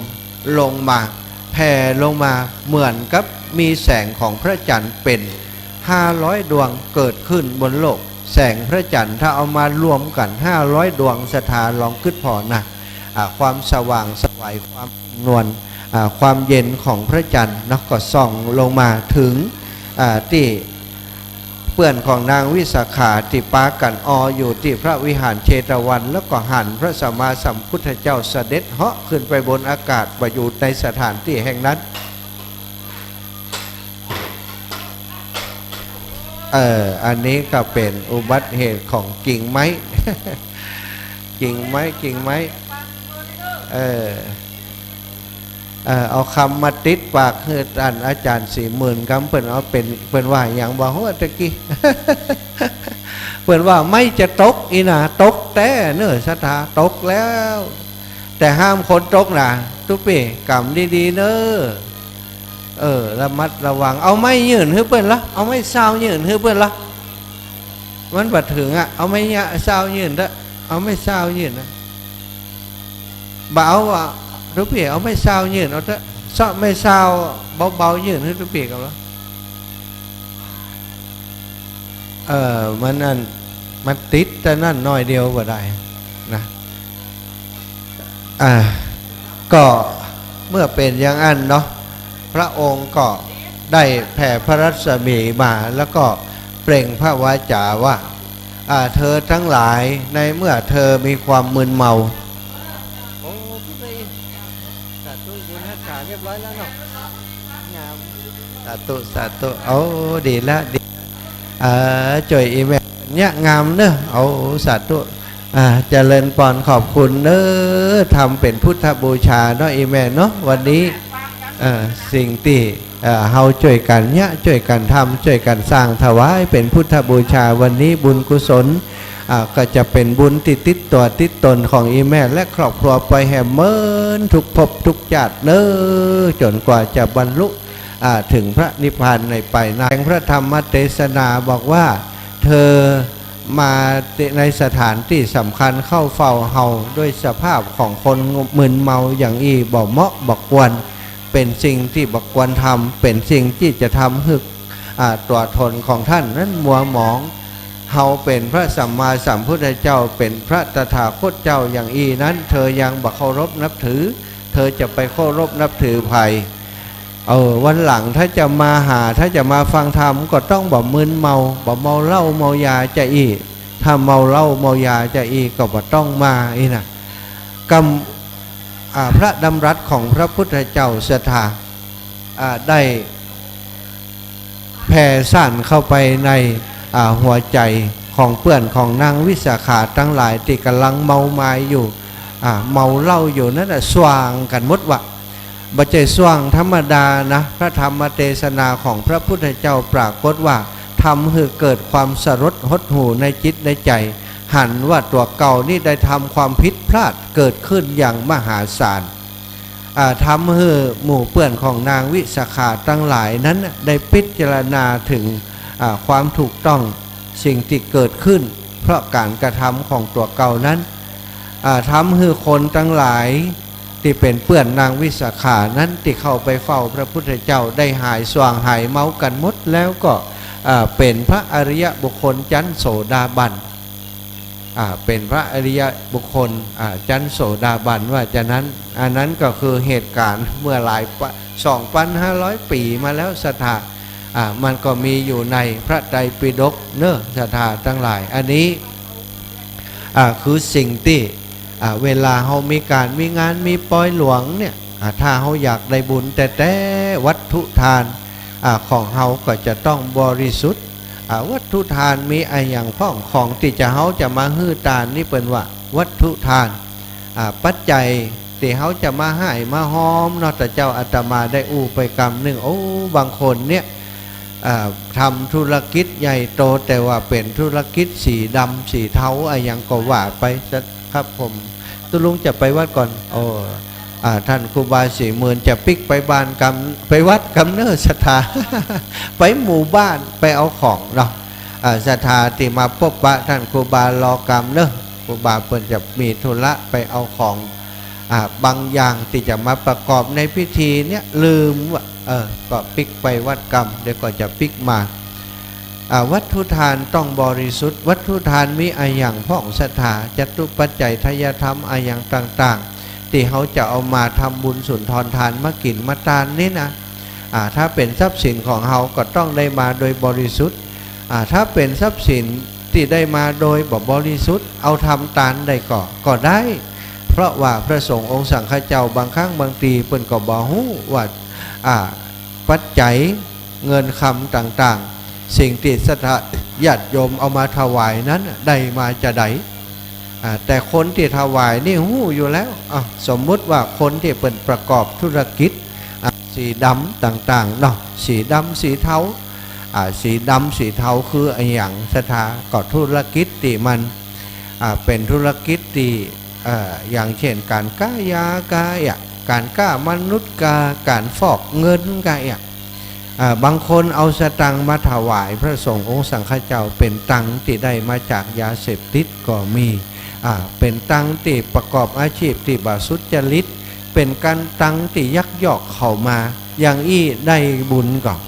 ลงมาแผ่ลงมาเหมือนกับมีแสงของพระจันทร์เป็น500ดวงเกิดขึ้นบนโลกแสงพระจันทร์ถ้าเอามารวมกัน500ดวงสถานลองคิดพอนะความสว่างสวัยความนวลความเย็นของพระจันทร์นะก็ส่องลงมาถึงที่เพื่อนของนางวิสาขาที่ปากันอยู่ที่พระวิหารเชตวันแล้วก็หันพระสัมมาสัมพุทธเจ้าเสด็จเหาะขึ้นไปบนอากาศไปอยู่ในสถานที่แห่งนั้นอันนี้ก็เป็นอุบัติเหตุของกิ่งไม้ กิ่งไม้เอาคำมาติดปากคืออาจารย์40,000คำเปิ่นเอาเป็นว่าอย่างว่าหัวตะกี้ เปิ่นว่าไม่จะตกอีนะตกแต่เนื้อสถาตกแล้วแต่ห้ามคนตกนะทุกปีกำดีๆเน้อระมัดระวังเอาไม่ยืนให้เปิ่นละเอาไม่เศร้ายืนให้เปิ่นละมันบัดถึงเอาไม่เศร้ายืนละเอาไม่เศร้ายืนนะบ่าวว่าทุกปีเอาไม่เศร้ายืนเอาเถอะไม่เศร้าเบาๆยืนให้ทุกปีกันแล้วมันนั่นมันติดแต่นั่นน้อยเดียวก็ได้นะก็เมื่อเป็นอย่างนั้นเนาะพระองค์ก็ได้แผ่พระรัศมีมาแล้วก็เปล่งพระวาจาว่าเธอทั้งหลายในเมื่อเธอมีความมึนเมาเรียบร้อยแล้วเนาะงามสาธุเอาดีละดีจ่อยอีเมลเนี่ยงามเนอะเอาสาธุเจริญปอนขอบคุณเนอะทำเป็นพุทธบูชาเนาะอีเมลเนาะวันนี้สิ่งที่เฮาช่วยกันเนี่ยช่วยกันทำช่วยกันสร้างถวายเป็นพุทธบูชาวันนี้บุญกุศลก็จะเป็นบุญติดตัวติดตนของอีแม่และครอบครัวไปแห่เมินทุกภพทุกชาติเนอจนกว่าจะบรรลุถึงพระนิพพานในไปนาพระธรรมเทศนาบอกว่าเธอมาในสถานที่สำคัญเข้าเฝ้าเฮาด้วยสภาพของคนมึนเมาอย่างอีบอกเหมาะบอกควรเป็นสิ่งที่บอกควรทำเป็นสิ่งที่จะทำให้ตัวตนของท่านนั้นมัวหมองเฮาเป็นพระสัมมาสัมพุทธเจ้าเป็นพระตถาคตเจ้าอย่างอีนั้นเธอยังบักเคารพนับถือเธอจะไปเคารพนับถือภัยวันหลังถ้าจะมาหาถ้าจะมาฟังธรรมก็ต้องบ่มึนเมาบ่เมาเหล้าเมายาจะอีถ้าเมาเหล้าเมายาจะอีก็บ่ต้องมาอีนะพระดำรัสของพระพุทธเจ้าสถาได้แผ่ซ่านเข้าไปในหัวใจ ของเปื่อนของนางวิสาขาทั้งหลายที่กำลังเมาไม้อยู่เมาเหล้าอยู่นั่นสว่างกันหมดวะบัจเจสว่างธรรมดานะพระธรรมเทศนาของพระพุทธเจ้าปรากฏว่าทำให้เกิดความสลดหดหู่ในจิตในใจหันว่าตัวเก่านี่ได้ทำความผิดพลาดเกิดขึ้นอย่างมหาศาลทำให้หมู่เปื่อนของนางวิสาขาทั้งหลายนั้นได้พิจารณาถึงความถูกต้องสิ่งที่เกิดขึ้นเพราะการกระทำของตัวเก่านั้นทำให้คนทั้งหลายที่เป็นเปื่อนนางวิสาขานั้นที่เข้าไปเฝ้าพระพุทธเจ้าได้หายสว่างหายเมากันหมดแล้วก็เป็นพระอริยบุคคลชั้นโสดาบันเป็นพระอริยบุคคลชั้นโสดาบันว่าจะนั้นอันนั้นก็คือเหตุการณ์เมื่อหลาย 2,500 ปีมาแล้วศรัทธามันก็มีอยู่ในพระไตรปิฎกเนอะศรัทธาทั้งหลายอันนี้คือสิ่งที่เวลาเขามีการมีงานมีปอยหลวงเนี่ยถ้าเขาอยากได้บุญแต่วัตถุทานของเขาก็จะต้องบริสุทธิ์วัตถุทานมีอย่างพ้องของที่จะเขาจะมาฮื้อทานนี่เป็นว่าวัตถุทานปัจจัยที่เขาจะมาให้มาหอมนอกจากเจ้าอาตมาได้ไปกรรมหนึ่งบางคนเนี่ยทำธุรกิจใหญ่โตแต่ว่าเป็นธุรกิจสีดำสีเทาอย่างก็ว่าไปครับผมตุลุงจะไปวัดก่อนท่านครูบาสีหมื่นจะปิกไปบ้านกำไปวัดกำเนิดศรัทธา ไปหมู่บ้านไปเอาของเนาะศรัทธาที่มาพบปะท่านครูบารอกรรมเนอะครูบาเพิ่นจะมีธุระไปเอาของบางอย่างที่จะมาประกอบในพิธีเนี้ยลืมว่าก็ปิกไปวัดกรรมเดี๋ยวก็จะปิกมาวัตถุทานต้องบริสุทธิ์วัตถุทานมีอย่างพ้องศรัทธาจตุปัจจัยทายธรรมอย่างต่างๆที่เขาจะเอามาทำบุญสุนทรทานมากินมาทานนี่นะถ้าเป็นทรัพย์สินของเขาก็ต้องได้มาโดยบริสุทธิ์ถ้าเป็นทรัพย์สินที่ได้มาโดยบริสุทธิ์เอาทำทานได้ก็ได้เพราะว่าพระสงฆ์องค์สังฆเจ้าบางครั้งบางทีเพิ่นก็บอกฮู้ว่าปัจจัยเงินคำต่างๆสิ่งที่ศรัทธาญาติโยมเอามาถวายนั้นได้มาจะไดแต่คนที่ถวายนี่ฮู้อยู่แล้วสมมุติว่าคนที่เป็นประกอบธุรกิจสีดำต่างๆเนาะสีดำสีเทาสีดำสีเทาคืออย่างศรัทธาก็ธุรกิจที่มันเป็นธุรกิจที่อย่างเช่นการค้ายากายการฆ่ามนุษย์การฟอกเงินบางคนเอาสตังมาถวายพระสงฆ์องค์สังฆเจ้าเป็นตังที่ได้มาจากยาเสพติดก็มีเป็นตังที่ประกอบอาชีพที่บาสุจริตเป็นการตังที่ยักยอกเข้ามาอย่างได้บุญก่อน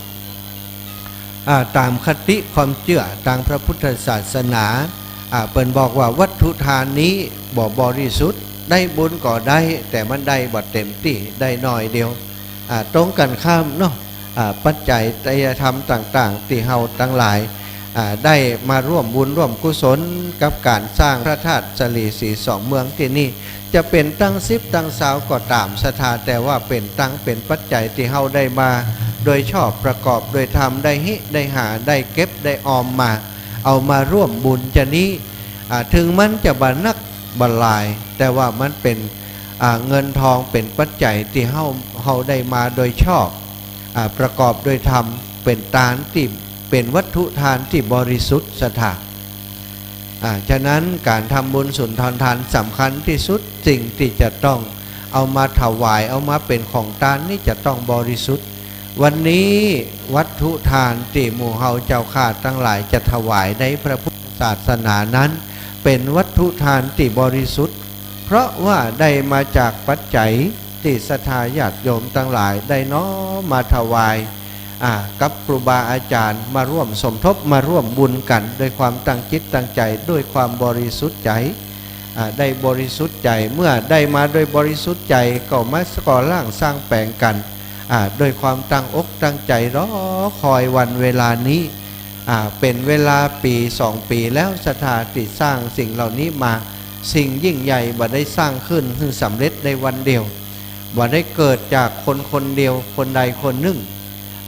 ตามคติความเชื่อทางพระพุทธศาสนาเป็นบอกว่าวัตถุทานนี้บริสุทธิ์ได้บุญก็ได้แต่มันได้บ่เต็มที่ได้น้อยเดียวตรงกันข้ามเนาะปัจจัยไตรธรรมต่างๆที่เฮาทั้งหลายได้มาร่วมบุญร่วมกุศลกับการสร้างพระธาตุสลีสีสองเมืองที่นี่จะเป็นตั้ง10ตั้ง20ก็ตามศรัทธาแต่ว่าเป็นตั้งเป็นปัจจัยที่เฮาได้มาโดยชอบประกอบโดยธรรมได้ได้หาได้เก็บได้ออมมาเอามาร่วมบุญจะนี้ถึงมันจะบรรนักบรรลายแต่ว่ามันเป็นเงินทองเป็นปัจจัยที่เฮาได้มาโดยชอบประกอบโดยธรรมเป็นทานที่เป็นวัตถุทานที่บริสุทธิ์ศรัทธาฉะนั้นการทำบุญสุนทรทานสำคัญที่สุดสิ่งที่จะต้องเอามาถวายเอามาเป็นของทานนี่จะต้องบริสุทธิ์วันนี้วัตถุทานที่หมู่เฮาเจ้าข้าทั้งหลายจะถวายในพระพุทธศาสนานั้นเป็นวัตถุทานที่บริสุทธิ์เพราะว่าได้มาจากปัจจัยที่ศรัทธาญาติโยมทั้งหลายได้น้อมมาถวายกับครูบาอาจารย์มาร่วมสมทบมาร่วมบุญกันด้วยความตั้งจิตตั้งใจด้วยความบริสุทธิ์ใจได้บริสุทธิ์ใจเมื่อได้มาโดยบริสุทธิ์ใจก็มาก่อร่างสร้างแปลงกันด้วยความตั้งอกตั้งใจรอคอยวันเวลานี้เป็นเวลาปี2 ปีแล้วศรัทธาที่สร้างสิ่งเหล่านี้มาสิ่งยิ่งใหญ่บ่ได้สร้างขึ้นถึงสำเร็จในวันเดียวบ่ได้เกิดจากคนเดียวคนใดคนหนึ่ง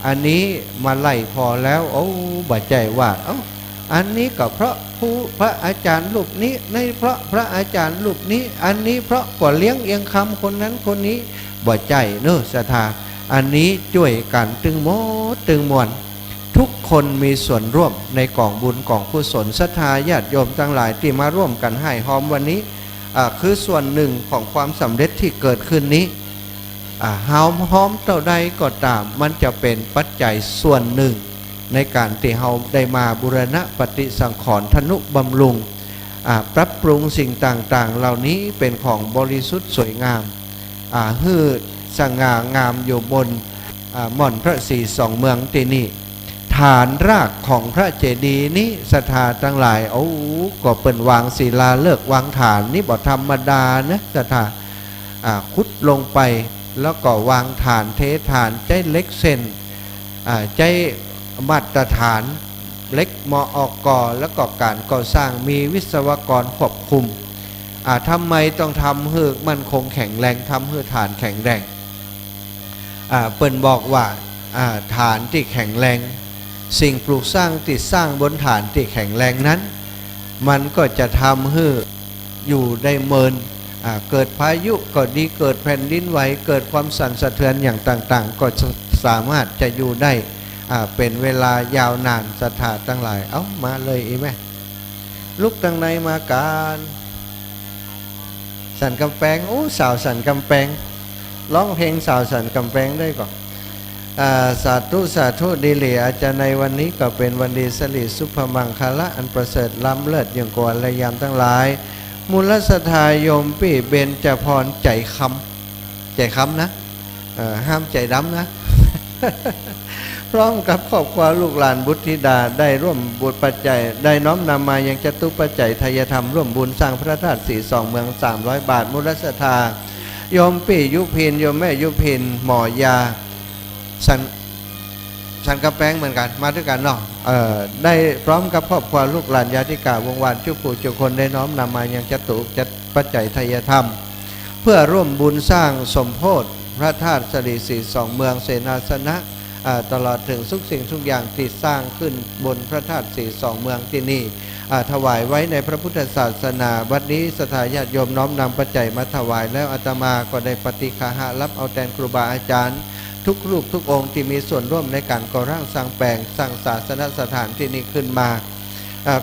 อันนี้มาไล่พอแล้วบ่ใจว่า อันนี้ก็เพราะพระอาจารย์รูปนี้ในเพราะพระอาจารย์รูปนี้อันนี้เพราะก่อเลี้ยงเอียงคำคนนั้นคนนี้บ่ใจเนอะศรัทธาอันนี้ช่วยกันตึงโมตึงมวลทุกคนมีส่วนร่วมในกองบุญกองกุศลศรัทธาญาติโยมทั้งหลายที่มาร่วมกันให้หอมวันนี้คือส่วนหนึ่งของความสำเร็จที่เกิดขึ้นนี้หอมเท่าใดก็ตามมันจะเป็นปัจจัยส่วนหนึ่งในการที่เราได้มาบูรณะปฏิสังขรณ์ทนุบำรุงปรับปรุงสิ่งต่างๆเหล่านี้เป็นของบริสุทธิ์สวยงามฮือสง่างามอยู่บนม่อนพระศรีสองเมืองที่นี่ฐานรากของพระเจดีย์นี้ศรัทธาทั้งหลายก็เป็นวางศิลาฤกษ์วางฐานนี่บ่ธรรมดานะศรัทธาขุดลงไปแล้วก็วางฐานเทฐานใจเล็กเส้นใจมาตรฐานเล็กมออกแล้วก็การก่อสร้างมีวิศวกรควบคุมทำไมต้องทำให้มันคงแข็งแรงทำให้ฐานแข็งแรงเปิ้นบอกว่าฐานที่แข็งแรงสิ่งปลูกสร้างที่สร้างบนฐานที่แข็งแรงนั้นมันก็จะทำให้อยู่ได้เมินเกิดพายุก็ดีเกิดแผ่นดินไหวเกิดความสั่นสะเทือนอย่างต่างๆก็สามารถจะอยู่ได้เป็นเวลายาวนานศรัทธาทั้งหลายมาเลยอีแม่ลุกตั้งในมาการสันกำแพงสาวสันกำแพงร้องเพลงสาวสันกำแพงได้ก่อนสาธุสาธุดีเหลียจะในวันนี้ก็เป็นวันดีสลิสุภมังคละอันประเสริฐล้ำเลิศอย่างกว่าระยำทั้งหลายมูลสถายมปี่เบญจพรใจคำนะห้ามใจดำนะ พร้อมกับครอบครัวลูกหลานบุตรธิดาได้ร่วมบุญปัจจัยได้น้อมนำมายังจตุปัจจัยทายธรรมร่วมบุญสร้างพระธาตุสี่สองเมือง300 บาทมูลสถายมปี่ยุพินโยมแม่ยุพินหมอยาสันกระแป้งเหมือนกันมาด้วยกันเนาะได้พร้อมกับครอบครัวลูกหลานญาติกาวงวานจุผู้จุคนได้น้อมนำมายังจตุปัจจัยทายธรรมเพื่อร่วมบุญสร้างสมโภชพระธาตุสรีสีสองเมืองเสนาสนะตลอดถึงทุกสิ่งทุกอย่างที่สร้างขึ้นบนพระธาตุสีสองเมืองที่นี่ถวายไว้ในพระพุทธศาสนาบัดนี้สถาญาติโยมน้อมนำปัจจัยมาถวายแล้วอาตมาก็ได้ปฏิฆาหะรับเอาแทนครูบาอาจารย์ทุกรูปทุกองค์ที่มีส่วนร่วมในการก่อร่างสร้างแปลงสร้างศาสนสถานที่นี้ขึ้นมา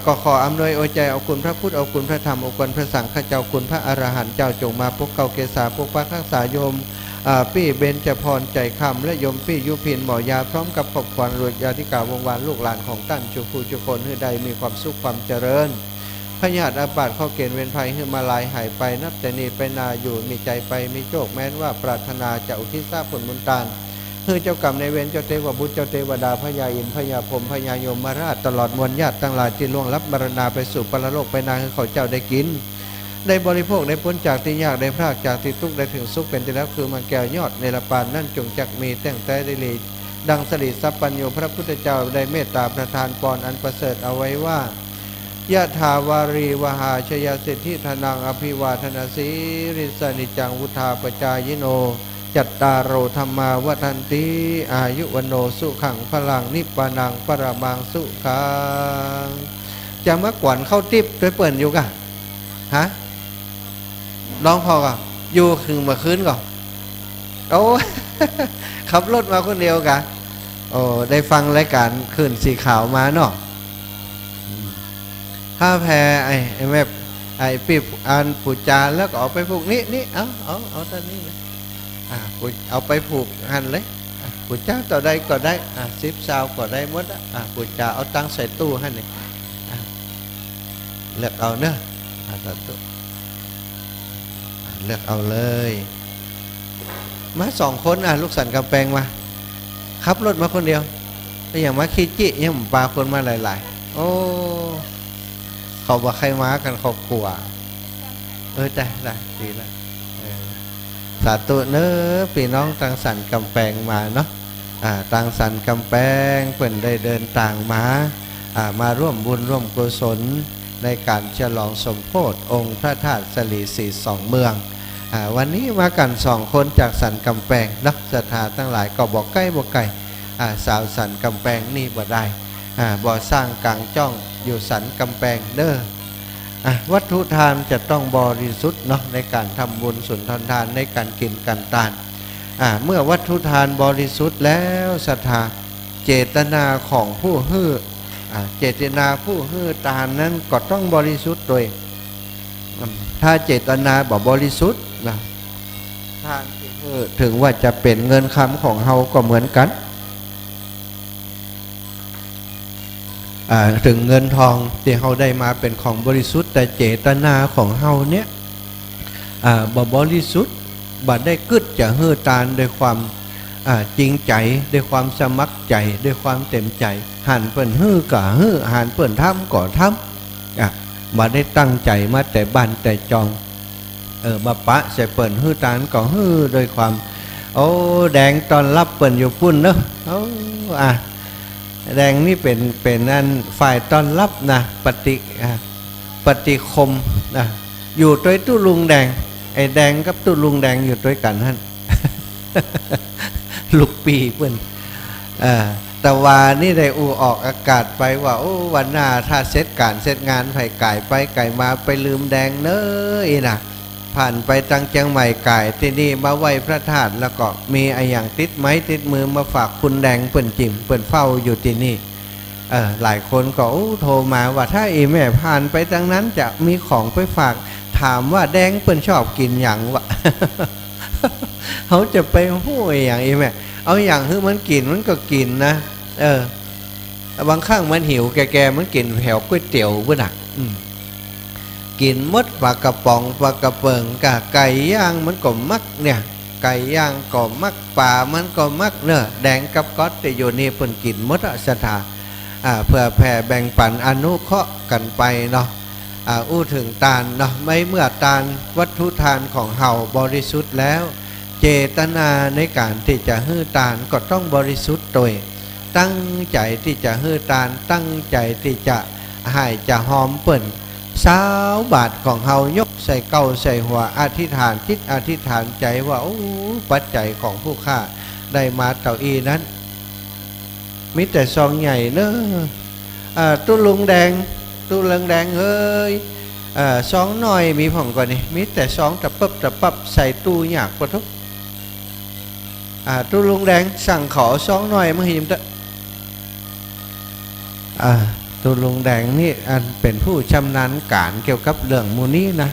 ก็ขออำนวยอวยใจเอาคุณพระพุทธเอาคุณพระธรรมเอาคุณพระสังฆเจ้าคุณพระอรหันต์เจ้าจงมาปกเกาเกษาปกปักรักษาโยมพี่เบญจพรใจคำและโยมพี่ยุพินหมอยาพร้อมกับขอบควรรวดญาติกาวงวานลูกหลานของท่านจุผู้จุคนให้ใดมีความสุขความเจริญพญาติอาบาตข้อเกณฑ์เวรภัยให้มาลายหายไปนับแต่นี้ไปนาอยู่มีใจไปมีโชคแม้นว่าปรารถนาจะอุทิศทราบผลบุญตานเพื่อเจ้ากรรมในเวรเจ้าเทวบุตรเจ้าเทวดาพญาอินทร์พญาพรหมพญายมราชตลอดมวลญาติทั้งหลายที่ล่วงลับมรณาไปสู่ปรโลกไปนาให้เขาเจ้าได้กินได้บริโภคได้พ้นจากที่ยากได้พรากจากที่ทุกข์ได้ถึงสุขเป็นที่แล้วคือมันแก้วยอดในละปานนั่นจงจักมีแต่งแต่ได้ลีดังสลิสัพปัญโยพระพุทธเจ้าได้เมตตาประทานพรอันประเสริฐเอาไว้ว่ายะถาวารีวหาชยสิทธิธนังอภิวาทนาสีริสนิจังวุธาปจายโนจัตตารโอธรรมาวัฏันติอายุวโนสุขังพลังนิพพานังปรมังสุขังจะมากวนเข้าทิพย์ด้วยเปิ่นอยู่กะฮะร้องพอก่อนอยู่คืนมาคืนก่อนโอ้ขับรถมาคนเดียวกะโอ้ได้ฟังรายการคืนสีขาวมาเนาะถ้าแพ้ไอ้แม่ปีอันปูจาแล้วก็เอาไปผูกนี่เอาตอนนี้เลยเอาไปผูกหันเลยปูจาต่อใดก็ได้10 ซาวก็ได้หมดปูจาเอาตังใส่ตู้ให้นี่เลือกเอาเนอะเลือกเอาเลยมา2 คนลูกสันกำแพงมาขับรถมาคนเดียวแต่อย่างมาขี้จิยังปลาคนมาหลายๆโอ้เขาบอกใครมากันเขากลัวได้ดีแล้วสาธุเนื้อพี่น้องตังสันกำแพงมาเนาะตังสันกำแพงเพิ่นได้เดินต่างมาร่วมบุญร่วมกุศลในการฉลองสมโภชองค์พระธาตุสรีสีสองเมืองวันนี้มากัน2 คนจากสันกำแพงนักศรัทธาทั้งหลายก็บอกใกล้สาวสันกำแพงนี่บ่ได้ บ่อสร้างกลางจ้องอยู่สันกำแพงเด้อวัตถุทานจะต้องบริสุทธิ์เนาะในการทำบุญสุนทรทานในการกินการทานเมื่อวัตถุทานบริสุทธิ์แล้วศรัทธาเจตนาของผู้ฮื้อเจตนาผู้ฮื้อทานนั้นก็ต้องบริสุทธิ์โดยถ้าเจตนาบ่บริสุทธิ์นะทานที่ฮื้อถึงว่าจะเป็นเงินคำของเฮาก็เหมือนกันถึงเงินทองที่เฮาได้มาเป็นของบริสุทธิ์แต่เจตนาของเฮาเนี่ยบ่บริสุทธิ์บ่ได้กึศจะฮื้อทานด้วยความจริงใจด้วยความสมัครใจด้วยความเต็มใจหันเปิ่นฮื้อก็ฮื้อหันเปิ่นทำก็ทำบ่ได้ตั้งใจมาแต่บ้านแต่จองบ่ปะใส่เปิ่นฮื้อทานก็ฮื้อด้วยความโอ้แดงตอนรับเปิ่นอยู่พุ่นเนาะแดงนี่เป็นนั่นฝ่ายต้อนรับนะปฏิคมนะอยู่ด้วยตู้ลุงแดงไอ้แดงกับตู้ลุงแดงอยู่ด้วยกันท่าน ลูกปีเพื่อนแต่ว่านี่ได้ออกอากาศไปว่าโอ้วันหน้าถ้าเสร็จการเสร็จงานไผ่ไก่ไปไก่มาไปลืมแดงเนยนะผ่านไปตังเชียงใหม่ไก่ที่นี่มาไหว้พระธาตุแล้วก็มีไอ้อย่างติดไม้ติดมือมาฝากคุณแดงเปิ่นจิ๋มเปิ่นเฝ้าอยู่ที่นี่หลายคนก็โทรมาว่าถ้าอีแม่ผ่านไปตังนั้นจะมีของไปฝากถามว่าแดงเปิ่นชอบกินอย่างวะ เขาจะไปห้วยอย่างอีแม่เอาอย่างคือมันกินมันก็กินนะบางครั้งมันหิวแก่ๆมันกินแถวก๋วยเตี๋ยวเพื่อนกินมดปลากระป๋องปลากระเปิงกะไก่ย่างมันก็มักเนี่ยไก่ย่างก็มักปลามันก็มักเนื้อแดงกับก๊อตแต่อยู่นี่เพิ่นกินมดสถาเพื่อแผ่แบ่งปันอนุเคราะห์กันไปเนาะอู้ถึงทานเนาะไม่เมื่อทานวัตถุทานของเฮาบริสุทธิ์แล้วเจตนาในการที่จะฮื้อทานก็ต้องบริสุทธิ์โดยตั้งใจที่จะฮื้อทานตั้งใจที่จะให้จะหอมเปิ่น20 บาทของเฮายกใส่เก้าใส่หัวอธิษฐานจิตอธิษฐานใจว่าโอ้ปัจจัยของผู้ข้าได้มาเต่าอีนั้นมิแต่ซองใหญ่เนอะตู้ลุงแดงตู้ลุงแดงเฮ้ยซองน้อยมีผ่องก่อนนี่มิแต่ซองตะปับใส่ตู้หยากปะทุกตู้ลุงแดงสั่งขอซองน้อยเมื่อหิมตะตัวลุงแดงนี่อันเป็นผู้ชำนาญการเกี่ยวกับเรื่องมูนี้นะ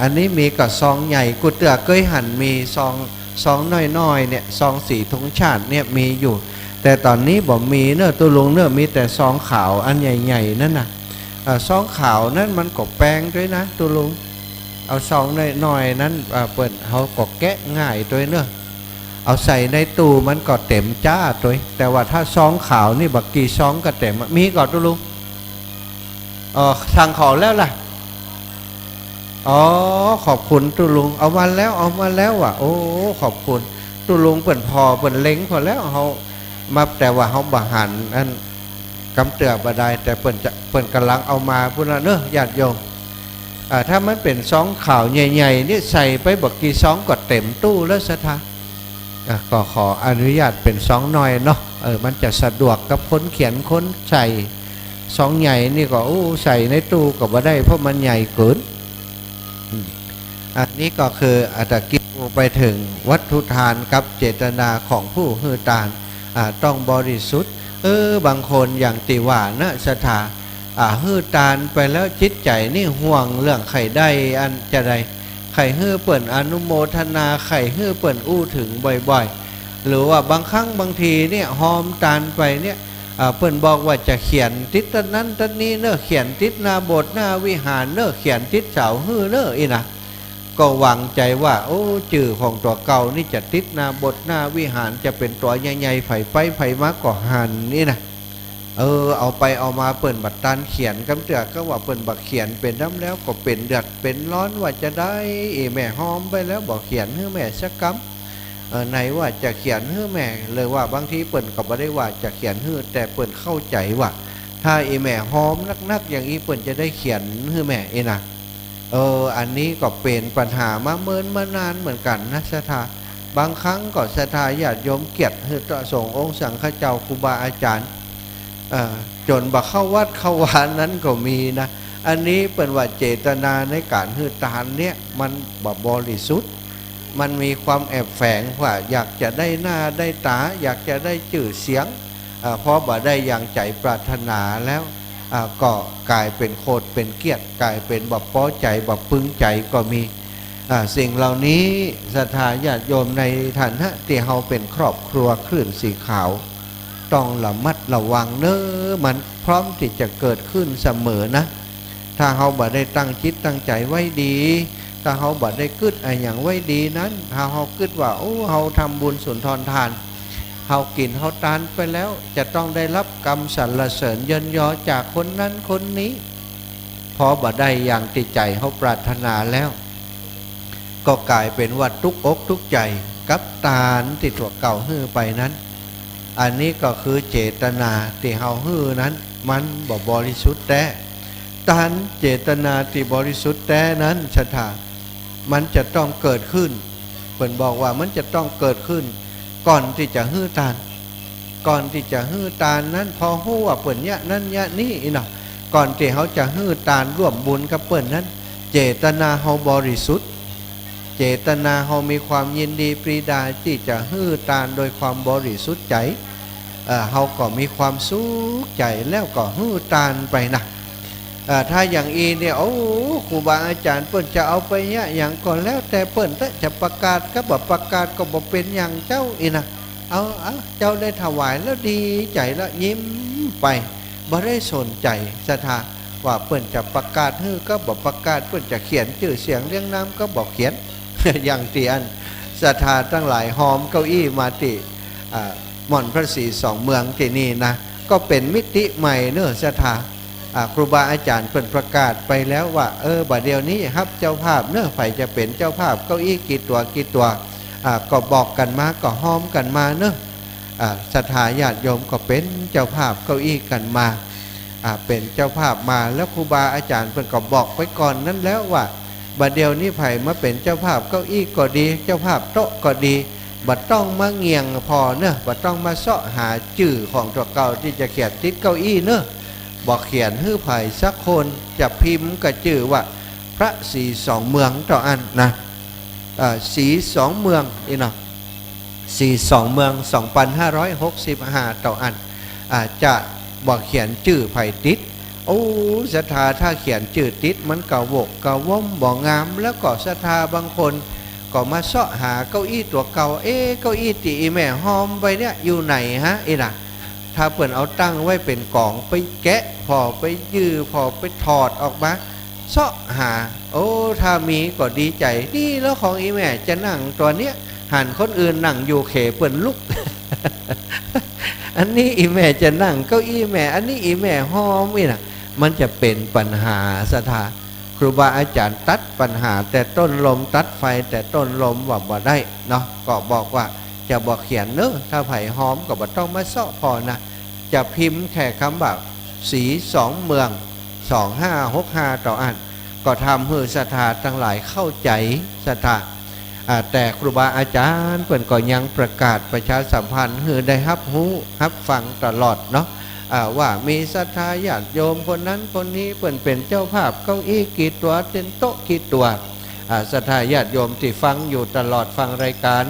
อันนี้มีกับซองใหญ่กุเตือเคยหันมีซองน้อยๆเนี่ยซองสีธงชาติเนี่ยมีอยู่แต่ตอนนี้บอกมีเนอะตัวลุงเนอะมีแต่ซองขาวอันใหญ่ๆนั่นนะซองขาวนั้นมันก็แปลงด้วยนะตัวลุงเอาซองน้อยๆนั้นเปิดเขาก็แกะง่ายด้วยเนอะเอาใส่ในตู้มันก็เต็มจ้าตัวแต่ว่าถ้าซองขาวนี่บักกี่ซองก็เต็มมีก่อนตุลุงสั่งขอแล้วล่ะขอบคุณตุลุงเอามาแล้วว่ะโอ้ขอบคุณตุลุงเปิ่นพอเปิ่นเล้งพอแล้วเขามาแต่ว่าเขาบาหันอันกำเตือบได้แต่เปิ่นกำลังเอามาพุ่นละเนอะญาติโยมถ้ามันเป็นซองขาวใหญ่ๆนี่ใส่ไปบักกี่ซองก็เต็มตู้แล้วสถาก็ขออนุญาตเป็นซองน้อยเนาะมันจะสะดวกกับคนเขียนคนใส่ซองใหญ่นี่ก็ใส่ในตู้ก็บ่ได้เพราะมันใหญ่เกินอันนี้ก็คืออาตกิไปถึงวัตถุทานกับเจตนาของผู้ฮื้อทานต้องบริสุทธิ์บางคนอย่างติว่านะสถาฮื้อทานไปแล้วจิตใจนี่ห่วงเรื่องไข่ได้อันจะใดไข่ฮื้อเปิ่นอนุโมทนาไข่ฮื้อเปิ่นอู้ถึงบ่อยๆหรือว่าบางครั้งบางทีเนี่ยหอมตานไปเนี่ยเปิ่นบอกว่าจะเขียนติดต้นนั้นต้นนี้เนอะเขียนติดหน้าโบสถ์หน้าวิหารเนอะเขียนติดเสาฮื้อเนอะอีนะก็หวังใจว่าโอ้จื่อของตัวเก่านี่จะติดหน้าโบสถ์หน้าวิหารจะเป็นตัวใหญ่ๆไผ่ไปไผ่มาก่อหันนี่นะเอาไปเอามาเปิ่นบัดตันเขียนกำเตือก็ว่าเปิ่นบักเขียนเป็นน้ำแล้วก็เป็นเดือดเป็นร้อนว่าจะได้แม่หอมไปแล้วบอกเขียนให้แม่สักคำไหนว่าจะเขียนให้แม่เลยว่าบางทีเปิ่นก็ไม่ได้ว่าจะเขียนให้แต่เปิ่นเข้าใจว่าถ้าแม่หอมนักๆอย่างนี้เปิ่นจะได้เขียนให้แม่นะอันนี้ก็เป็นปัญหามาเมินมานานเหมือนกันนะสถา บางครั้งก็ศรัทธาญาติโยมเกียรติให้พระสงฆ์องค์สังฆเจ้าครูบาอาจารย์จนบ่เข้าวัดเข้าวานั้นก็มีนะอันนี้เป็นว่าเจตนาในการฮือทานเนี่ยมันบริสุทธิ์มันมีความแอบแฝงว่าอยากจะได้หน้าได้ตาอยากจะได้ชื่อเสียงเพราะบ่ได้อย่างใจปรารถนาแล้วก็กลายเป็นโคตรเป็นเกียรติกลายเป็นบ่พอใจบ่พึงใจก็มีสิ่งเหล่านี้ศรัทธาญาติโยมในฐานะที่เฮาเป็นครอบครัวคลื่นสีขาวต้องระมัดระวังเน้อมันพร้อมที่จะเกิดขึ้นเสมอนะถ้าเฮาบ่ได้ตั้งจิตตั้งใจไว้ดีถ้าเฮาบ่ได้กึดอย่างไว้ดีนั้นถ้าเฮากึดว่าโอ้เฮาทำบุญสุนทรทานเฮากินเฮาทานไปแล้วจะต้องได้รับกรรมสรรเสริญเยินยอจากคนนั้นคนนี้พอบ่ได้อย่างที่ใจเฮาปรารถนาแล้วก็กลายเป็นว่าทุกอกทุกใจกับทานที่ถั่วเก่าฮื้อไปนั้นอันนี้ก็คือเจตนาที่เฮาฮื้อนั้นมันบ่บริสุทธิ์แต่ทานเจตนาที่บริสุทธิ์แต่นั้นศรัทธามันจะต้องเกิดขึ้นเพิ่นบอกว่ามันจะต้องเกิดขึ้นก่อนที่จะฮื้อทานก่อนที่จะฮื้อทานนั้นพอฮู้ว่าเปิ้นยะนั้นยะนี้เนาะก่อนที่เฮาจะฮื้อทานร่วมบุญกับเปิ้นนั้นเจตนาเฮาบริสุทธิ์เจตนาเฮามีความยินดีปรีดาที่จะฮื้อทานโดยความบริสุทธิ์ใจเฮาก็มีความสุขใจแล้วก็ฮื้อทานไปนะถ้าอย่างอีเนี่ยโอ้ครูบาอาจารย์เปิ้นจะเอาไปเนี่ยอย่างก่อนแล้วแต่เปิ้นจะประกาศก็บ่ประกาศก็บ่เป็นอย่างเจ้าอีนะเอาเจ้าได้ถวายแล้วดีใจแล้วยิ้มไปบ่ได้สนใจศรัทธาว่าเปิ้นจะประกาศฮื้อก็บ่ประกาศเปิ้นจะเขียนชื่อเสียงเรียงนามก็บ่เขียน อย่างที่อันศรัทธาทั้งหลายหอมเก้าอี้มาที่ม่อนพระศรีสองเมืองที่นี่นะก็เป็นมิติใหม่เนื้อศรัทธาครูบาอาจารย์เปิดประกาศไปแล้วว่าบัดเดี๋ยวนี้ครับเจ้าภาพเนื้อไฟจะเป็นเจ้าภาพเก้าอี้กี่ตัวก็บอกกันมาก็ห้อมกันมาเนื้อศรัทธาญาติโยมก็เป็นเจ้าภาพเก้าอี้กันมาเป็นเจ้าภาพมาแล้วครูบาอาจารย์เปิดก็บอกไว้ก่อนนั้นแล้วว่าบัดเดี๋ยวนี้ไผ่มาเป็นเจ้าภาพเก้าอี้ก็ดีเจ้าภาพโต๊ะก็ดีบัดต้องมาเงียงพอเนอะบัดต้องมาเสาะหาชื่อของตัวเก่าที่จะเขียนติดเก้าอี้เนอะบอกเขียนฮื้อไผ่สักคนจะพิมพ์ก็ชื่อว่าพระศรีสองเมืองต่ออันนะศรีสองเมืองนี่เนาะศรีสองเมือง 2565 ต่ออันจะบอกเขียนชื่อไผ่ติดโอ้ศรัทธาถ้าเขียนชื่อติดมันก็วกก็ว่มบ่งามแล้วก็ศรัทธาบางคนก็มาเสาะหาเก้าอี้ตัวเก่าเก้าอี้ตีแม่หอมไปเนี่ยอยู่ไหนฮะน่ะถ้าเปิ่นเอาตั้งไว้เป็นกล่องไปแกะพอไปยื้อพอไปถอดออกมาเสาะหาโอ้ถ้ามีก็ดีใจนี่แล้วของอีแม่จะนั่งตัวเนี้ยหันคนอื่นนั่งอยู่เขเปิ่นลุก อันนี้อีแม่จะนั่งเก้าอี้แม่อันนี้อีแม่หอมน่ะมันจะเป็นปัญหาศรัทธาครูบาอาจารย์ตัดปัญหาแต่ต้นลมตัดไฟแต่ต้นลมว่าบ่ได้เนาะก็บอกว่าจะบอกเขียนเนอะถ้าไผ่หอมก็บ่ต้องมาเสาะพอนะจะพิมพ์แค่คำแบบสีสองเมือง 2565 ต่ออันก็ทำให้ศรัทธาทั้งหลายเข้าใจศรัทธาแต่ครูบาอาจารย์เพิ่นก็ยังประกาศประชาสัมพันธ์ให้ได้รับรู้รับฟังตลอดเนาะว่ามีศรัทธาญาติโยมคนนั้นคนนี้เปิ่นเป็นเจ้าภาพเก้าอี้กี่ตัวเป็นโต๊ะกี่ตัวศรัทธาญาติโยมที่ฟังอยู่ตลอดฟังรายการ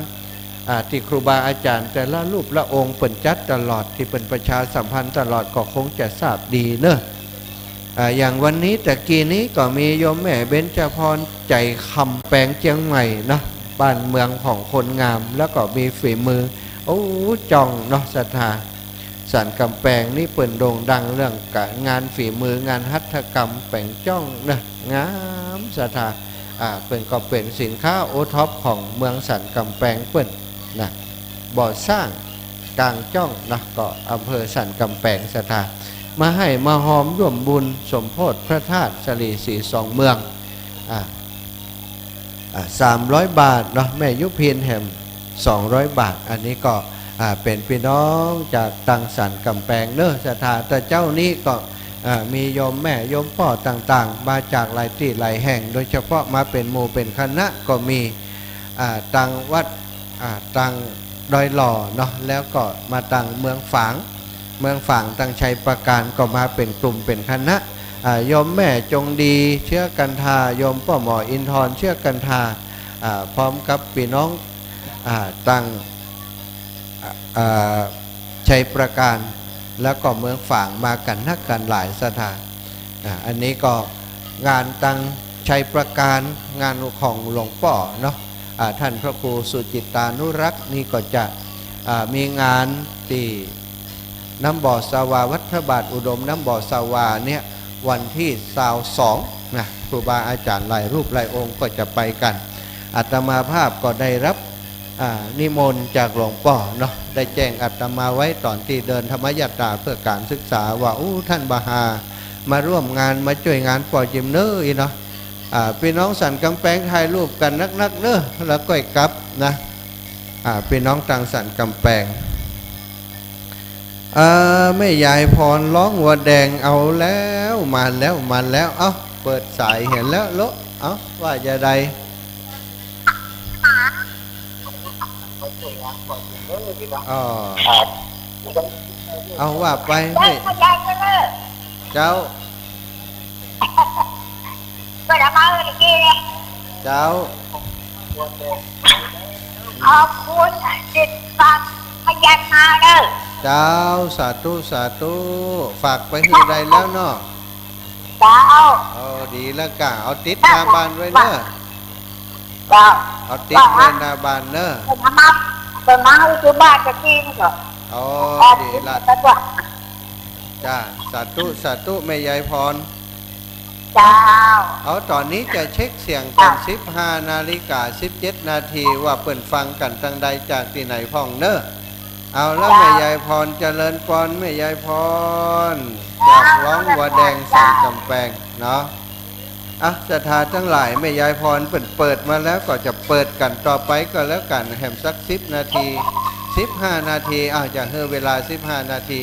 ที่ครูบาอาจารย์แต่ละรูปละองค์เปิ่นจัดตลอดที่เป็นประชาสัมพันธ์ตลอดก็คงจะทราบดีเนอะอย่างวันนี้แต่กี้นี้ก็มีโยมแม่เบญจพรใจคำแปลงเชียงใหม่เนาะบ้านเมืองของคนงามแล้วก็มีฝีมือโอ้จ่องเนาะศรัทธาสันกำแพงนี่เปิ่นโด่งดังเรื่องงานฝีมืองานหัตถกรรมแปลงจ้องนะงามศรัทธาเปิ่นก็เป็นสินค้าโอท็อปของเมืองสันกำแพงเปิ่นนะบ่อสร้างกลางจ้องนะก็อำเภอสันกำแพงศรัทธามาให้มาหอมร่วมบุญสมโภชพระธาตุสรีศรีสองเมือง300 บาทเนาะแม่ยุพินแหม200 บาทอันนี้ก็เป็นพี่น้องจากตังสันกำแพงเนอะศรัทธาแต่เจ้านี้ก็มีโยมแม่โยมพ่อต่างๆมาจากหลายที่หลายแห่งโดยเฉพาะมาเป็นหมู่เป็นคณะก็มีตังวัด ตั้งดอยหล่อเนาะแล้วก็มาตั้งเมืองฝางตั้งชัยประการก็มาเป็นกลุ่มเป็นคณะโยมแม่จงดีเชื่อกันทาโยมพ่อหมออินทร์เชื่อกันทาพร้อมกับพี่น้องตั้งชัยประการแล้วก็เมืองฝางมากันนักกันหลายสถานอันนี้ก็งานตั้งชัยประการงานของหลวงพ่อเนาะท่านพระครูสุจิตานุรักษ์นี่ก็จะมีงานที่น้ำบ่อสาวาวัดพระบาทอุดมน้ำบ่อสาวาเนี่ยวันที่22นะครูบาอาจารย์หลายรูปหลายองค์ก็จะไปกันอาตมาภาพก็ได้รับนิมนต์จากหลวงพ่อเนาะได้แจ้งอาตมาไว้ตอนที่เดินธรรมยตราเพื่อการศึกษาว่าท่านบาฮามาร่วมงานมาช่วยงานปล่อยจิมเนอร์เนาะพี่น้องสันกำแพงถ่ายรูปกันนักเนอะแล้วก็กลับนะพี่น้องต่างสันกำแพงแม่ยายพรร้องวัวแดงเอาแล้วมาแล้วเอ้าเปิดสายเห็นแล้วโลเอ้าว่าจะใดเอาว่าไปให้เจ้าเจ้าขอบคุณจิตฟังพยัญมาเด้อเจ้าสาธุฝากไปให้ได้แล้วเนาะเจ้าดีแล้วกะเอาติดหน้าบ้านไว้เนอะเจ้าเอาติดไว้หน้าบ้านเนอะเป็นมาให้ที่บ้านจะกินเหรอดีละจ้าสาธุแม่ยายพรเจ้าเอาตอนนี้จะเช็คเสียงกัน15 นาฬิกา 17 นาทีว่าเปิ่นฟังกันทางใดจากที่ไหนพ่องเนอะเอาแล้วแม่ยายพรเจริญพรแม่ยายพรจากร้องวัวแดงสันกำแพงเนาะศรัทธาทั้งหลายแม่ยายพรเปิดมาแล้วก็จะเปิดกันต่อไปก็แล้วกันแหมสัก10 นาที15 นาทีจะให้เวลา15 นาที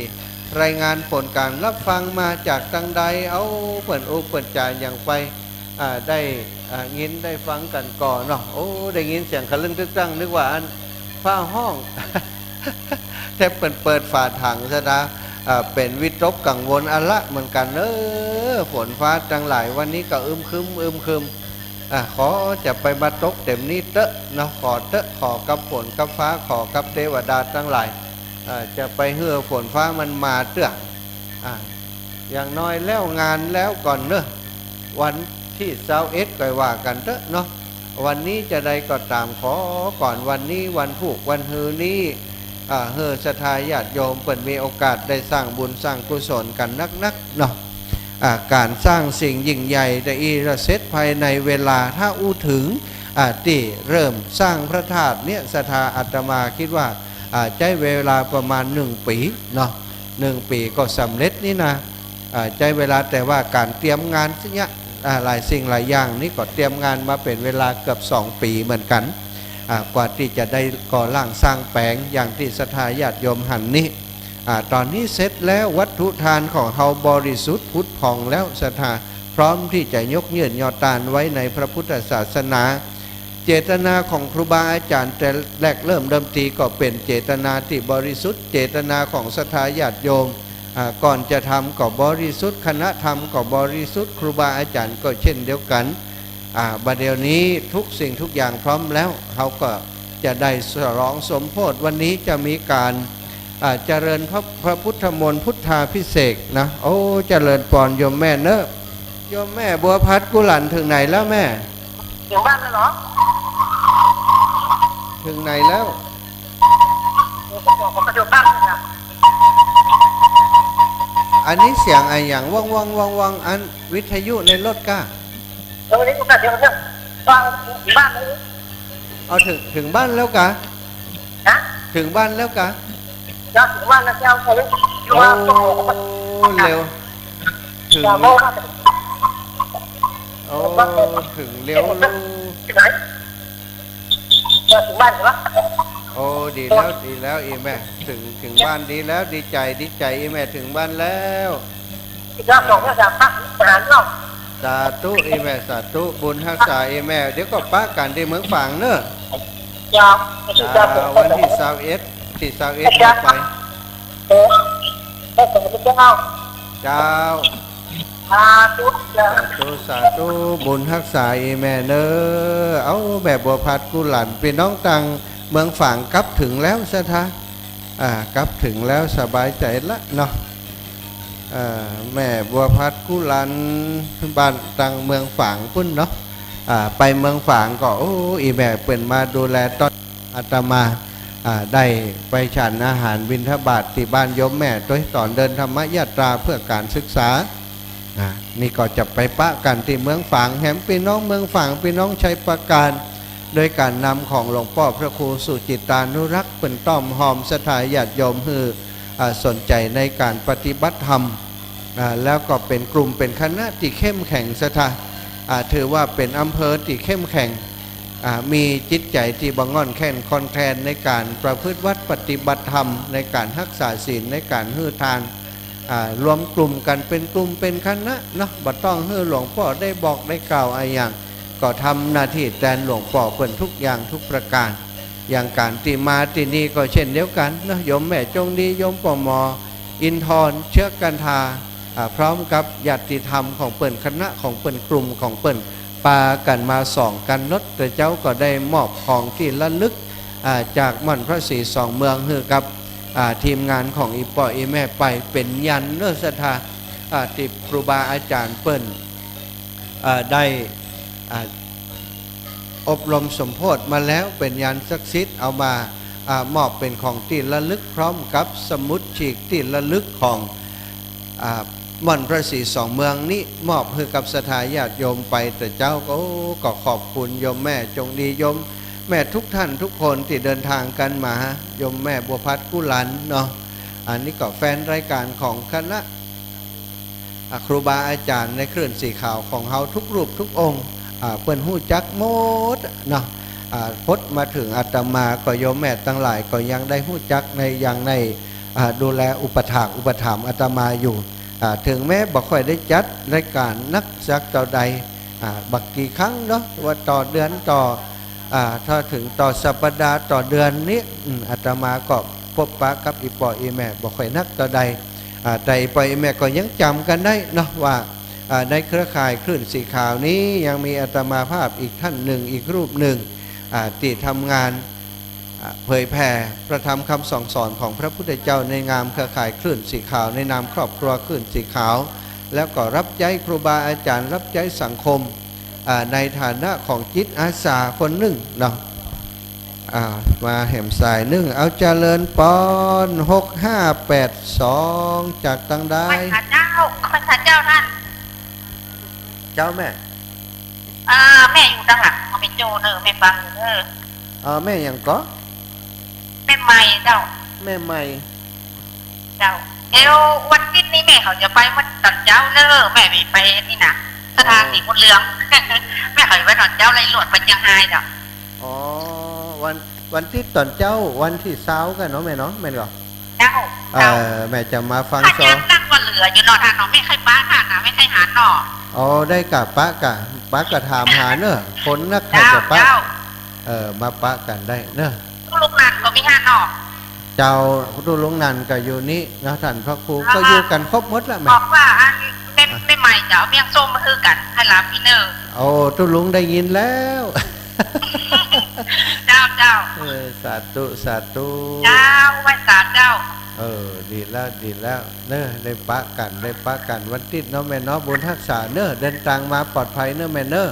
รายงานผลการรับฟังมาจากทางใดเอาเปิดจ่ายอย่างไปได้ยินได้ฟังกันก่อนเนาะได้ยินเสียงคลึงตึกตั้งนึกว่าอันฟ้าห้องแทบเปิดฝาถังซะนะเป็นวิตกกังวลอะละเหมือนกันฝนฟ้าจังหลายวันนี้ก็อึมครึมขอจะไปมาตกเต็มนี้เตอะเนาะขอกับฝนกับฟ้าขอกับเทวดาทั้งหลายจะไปเหือฝนฟ้ามันมาเตื้ออย่างน้อยแล้วงานแล้วก่อนเนอะวันที่21ก็ว่ากันเตอะเนาะวันนี้จะได้ก็ตามขอก่อนวันนี้วันผูกวันฮือนี้เฮือศรัทธาญาติโยมเปิดมีโอกาสได้สร้างบุญสร้างกุศลกันนักเนาะการสร้างสิ่งยิ่งใหญ่ได้ระเสร็จภายในเวลาถ้าอู้ถึงที่เริ่มสร้างพระธาตุเนี่ยศรัทธาอาตมาคิดว่าใช้เวลาประมาณ1 ปีเนาะ1 ปีก็สำเร็จนี่นะใช้เวลาแต่ว่าการเตรียมงานเนี่ยหลายสิ่งหลายอย่างนี่ก็เตรียมงานมาเป็นเวลาเกือบ2 ปีเหมือนกันกว่าที่จะได้ก่อร่างสร้างแปลงอย่างที่ศรัทธาญาติโยมหันนี้ตอนนี้เสร็จแล้ววัตถุทานของเฮาบริสุทธิ์พุทธผ่องแล้วศรัทธาพร้อมที่จะยกเยื่นยอตานไว้ในพระพุทธศาสนาเจตนาของครูบาอาจารย์แต่แรกเริ่มเดิมทีก็เป็นเจตนาที่บริสุทธิ์เจตนาของศรัทธาญาติโยมก่อนจะทำก็บริสุทธิ์คณะธรรมก็บริสุทธิ์ครูบาอาจารย์ก็เช่นเดียวกันบัดเดี๋ยวนี้ทุกสิ่งทุกอย่างพร้อมแล้วเขาก็จะได้ฉลองสมโภชวันนี้จะมีการเจริญพระพุทธมนต์พุทธาภิเษกนะเจริญพรโยมแม่เนอะโยมแม่บัวพัดกุหลันถึงไหนแล้วแม่ถึงบ้านแล้วเหรอถึงไหนแล้วอันนี้เสียงอะไรอย่างว่างอันวิทยุในรถก้านี่กูเดี๋ยวฟังถึงบ้านเลยเอาถึงบ้านแล้วกะถึงบ้านแล้วกะจะถึงบ้านแล้วเจ้าเลยเร็วถึงถึงเร็วลูกจะถึงบ้านเหรอดีแล้วอีแม่ถึงบ้านดีแล้วดีใจอีแม่ถึงบ้านแล้วจะส่งให้จากพักอาหารเนาะสาธุอีแม่สาธุบุญรักษาอีแม่เดี๋ยวก็ป้ากันที่เมืองฝางเนอะ ยอมไม่ใช่ยอมเป็น วันที่21ที่21นี้ไป ได้สมมติเจ้า เจ้า ทุกเจ้า สาธุบุญรักษาอีแม่เนอเอาแบบบัวพัดกุหลันพี่น้องตังเมืองฝั่งกลับถึงแล้วสะทะกลับถึงแล้วสบายใจละเนาะแม่บัวพัดกุหลันบ้านตังเมืองฝั่งพุ่นเนาะไปเมืองฝั่งก็โอ้อีแม่เปิ่นมาดูแลตอนอาตมาได้ไปฉันอาหารบิณฑบาตที่บ้านโยมแม่โดยตอนเดินธรรมยาตราเพื่อการศึกษานี่ก็จะไปปะกันที่เมืองฝางแหมพี่น้องเมืองฝางพี่น้องชัยประการโดยการนำของหลวงพ่อพระครูสุจิตานุรักษ์เป็นต้อมหอมสถายญาติโยมฮือสนใจในการปฏิบัติธรรมแล้วก็เป็นกลุ่มเป็นคณะที่เข้มแข็งสถาถือว่าเป็นอำเภอที่เข้มแข็งมีจิตใจที่บังงอนแค้นคอนแทนในการประพฤติวัดปฏิบัติธรรมในการรักษาศีลในการฮือทานรวมกลุ่มกันเป็นกลุ่มเป็นคณะเนาะบ่ต้องให้หลวงพ่อได้บอกได้กล่าวอะไรอย่างก็ทำหน้าที่แทนหลวงพ่อเป็นทุกอย่างทุกประการอย่างการที่มาที่นี่ก็เช่นเดียวกันเนาะโยมแม่จงดีโยมปมอินทรเชื้อกันทาพร้อมกับญาติธรรมของเปิ่นคณะของเปิ่นกลุ่มของเปิ่นปากันมาส่องกันนดแต่เจ้าก็ได้มอบของที่ระลึกจากม่อนพระศรีสองเมืองฮือกับทีมงานของอีป่ออีแม่ไปเป็นยันเนื้อศรัทธาที่ครูบาอาจารย์เปิ้นได้อบรมสมโพธิมาแล้วเป็นยันศักดิ์สิทธิ์เอามามอบเป็นของที่ระลึกพร้อมกับสมุดฉีกที่ระลึกของม่อนพระศรีสองเมืองนี้มอบให้กับศรัทธาญาติโยมไปแต่เจ้าก็ขอบคุณโยมแม่จงดีโยมแม่ทุกท่านทุกคนที่เดินทางกันมาโยมแม่บัวพัดกุหลันเนาะอันนี้ก็แฟนรายการของคณะครูบาอาจารย์ในคลื่นสีขาวของเฮาทุกรูปทุกองค์เปิ้นหู้จักหมดเนาะพดมาถึงอาตมาก็โยมแม่ทั้งหลายก็ยังได้หู้จักในอย่างในดูแลอุปถากอุปถัมภ์อาตมาอยู่ถึงแม้บ่ค่อยได้จัดรายการนักสักต่อใดบักกี่ครั้งเนาะว่าต่อเดือนต่อถ้าถึงต่อสัปดาห์ต่อเดือนนี้อาตมาก็พบปะกับอีปออีแม่บ่ค่อยนักต่อใดแต่อีปออีแม่ก็ยังจำกันได้เนาะว่าในเครือข่ายคลื่นสีขาวนี้ยังมีอาตมาภาพอีกท่านหนึ่งอีกรูปหนึ่งที่ทำงานเผยแผ่ประธรรมคำสอนของพระพุทธเจ้าในงามเครือข่ายคลื่นสีขาวในนามครอบครัวคลื่นสีขาวแล้วก็รับใช้ครูบาอาจารย์รับใช้สังคมในฐานะของจิตอาสาคนหนึ่งเนาะมาแหมสายหนึ่งเอาเจริญปอน6582จากตังได้พระเจ้าท่าน เจ้าแม่แม่อยู่ด้านหลังเขาเป็นโจเนอแม่ฟังเนอแม่ยังก็ แม่ใหม่เจ้าแม่ใหม่เจ้าวันที่นี้แม่เขาจะไปมันตอนเจ้าเนอแม่ไปนี่นะสถานสีมดเหลืองแม่เขาไปตอนเจ้าไรหลวดไปเชียงรายเจ้าวันที่ตอนเจ้าวันที่เช้ากันเนาะแม่เนาะแม่ก็เจ้าแม่จะมาฟังสอนนั่งว่าเหลืออยู่นอนทานเนาะไม่ใครป้าค่ะนะไม่ใครหาหน่อได้กับป้ากะถามหาเนอะคนนักใครจะป้ามาปะกันได้เนอะลูกนันก็ไม่หาหน่อเจ้าดูลุงนันก็อยู่นี่นะท่านพระครูก็อยู่กันครบหมดละแม่บอกว่าไม่ใหม่เจ้าเมียงส้มมาคือกันให้รับพี่เนอตุลุงได้ยินแล้วเจ้าสาธุเจ้าไว้สาเจ้าดีแล้วเนอะได้ปะกันวันติดเนาะแม่เนาะบุญรักษาเนอะเดินทางมาปลอดภัยเนอะแม่เนอะ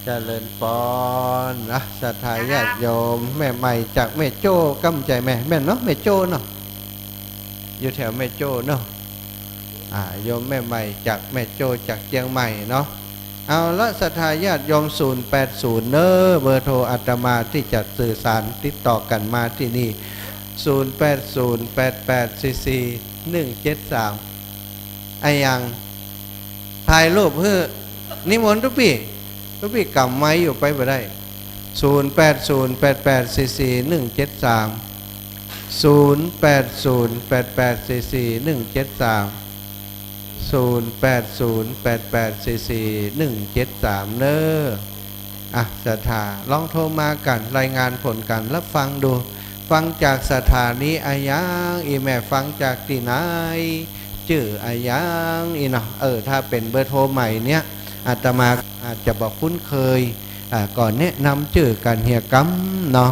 เจริญปอนนะศรัทธาญาติโยมแม่ใหม่จากแม่โจ้กำใจแม่เนาะแม่โจ้เนาะอยู่แถวแม่โจ้เนาะโยมแม่ใหม่จากแม่โจ้จากเชียงใหม่เนาะเอาละศรัทธาญาติโยม080เนอะเบอร์โทรอาตมาที่จะสื่อสารติดต่อกันมาที่นี่0808844173ยังถ่ายรูปเพื่อนิมนต์ทุกปีกำไม้อยู่ไปบ่ได้0808844173 0808844173เนอะ ศรัทธาลองโทรมากันรายงานผลกันรับฟังดูฟังจากสถานีอายังอีแม่ฟังจากที่ไหนชื่ออายังอีเนาะถ้าเป็นเบอร์โทรใหม่เนี้ยอาตมาอาจจะบอกคุ้นเคยก่อนแนะนำชื่อกันเฮียกัมเนาะ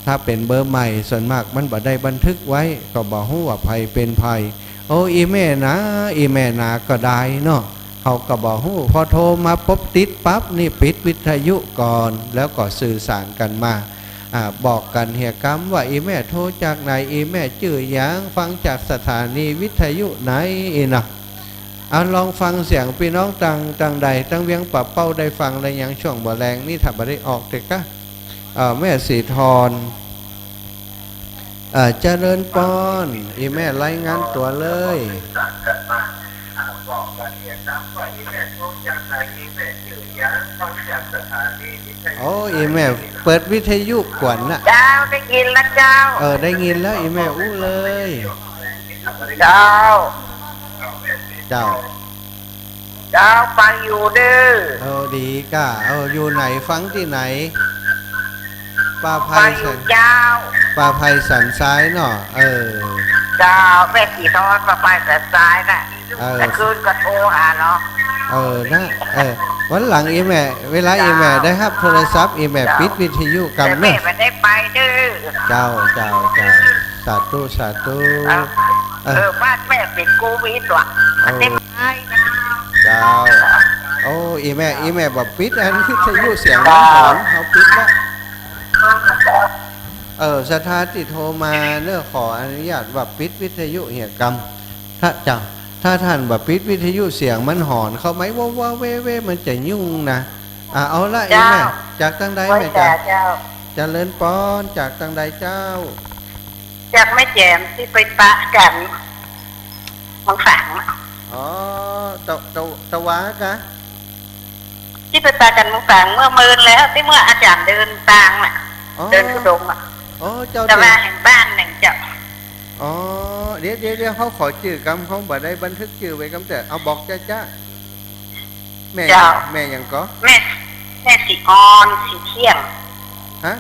ถ้าเป็นเบอร์ใหม่ส่วนมากมันบ่ได้บันทึกไว้ก็บอกฮู้ว่าภัยเป็นภัยโอ้อีแม่นะก็ได้เนาะเขาก็บอกฮู้พอโทรมาปุ๊บติดปั๊บนี่ปิดวิทยุก่อนแล้วก็สื่อสารกันมาบอกกันเฮียกัมว่าอีแม่โทรจากไหนอีแม่ชื่อหยังฟังจากสถานีวิทยุไหนเนาะเอาลองฟังเสียงพี่น้องตังใดตั้งเวียงปะเป้าได้ฟังอะไรยังช่วงบ่แรงนี่ถ้าบ่ได้ออกเด็กก็แม่สีทรเจริญปอนอีแม่รายงานตัวเลยโอ้อีแม่เปิดวิทยุกวนนะเจ้าได้ยินแล้วเจ้าได้ยินแล้วอีแม่อู้เลยเจ้าฟังอยู่เด้อดีก้าอยู่ไหนฟังที่ไหนป้าไพสันป้าไพสันซ้ายเนาะเจ้าแม่สีทอนป้าไพสันซ้ายน่ะแต่คืนก็โทรหาเนาะนะวันหลังอีแม่เวลาอีแม่ได้รับโทรศัพท์อีแม่ปิดวิทยุกันเนาะแม่ไม่ได้ไปเด้อเจ้าสาธุบ้านแม่เป็นโควิดว่ะไม่ได้ไปเจ้าอีแม่บอกปิดอันวิทยุเสียงมันหอนเขาปิดแล้วสถานที่โทรมาเนื้อขออนุญาตว่าปิดวิทยุเหี่ยกรรมถ้าท่านแบบปิดวิทยุเสียงมันหอนเขาไหมว่าเว่มันจะยุ่งนะเอาละอีแม่จากตั้งใดแม่จ๋าเจริญปอนจากตั้งใดเจ้าจากไม่แจ่มที่ไปปะกันบางฝังตะวากะที่ไปปะกันบางฝังเมื่อเมินแล้วที่เมื่ออาจารย์เดินทางน่ะเดินทุดงจะมาแห่งบ้านหนึ่งเจ้าเดี๋ยวเขาขอจื่อกำเขาบ่ได้บันทึกจื่อไว้กำแต่เอาบอกจ้าแม่ยังก็แม่สีออนสีเที่ยง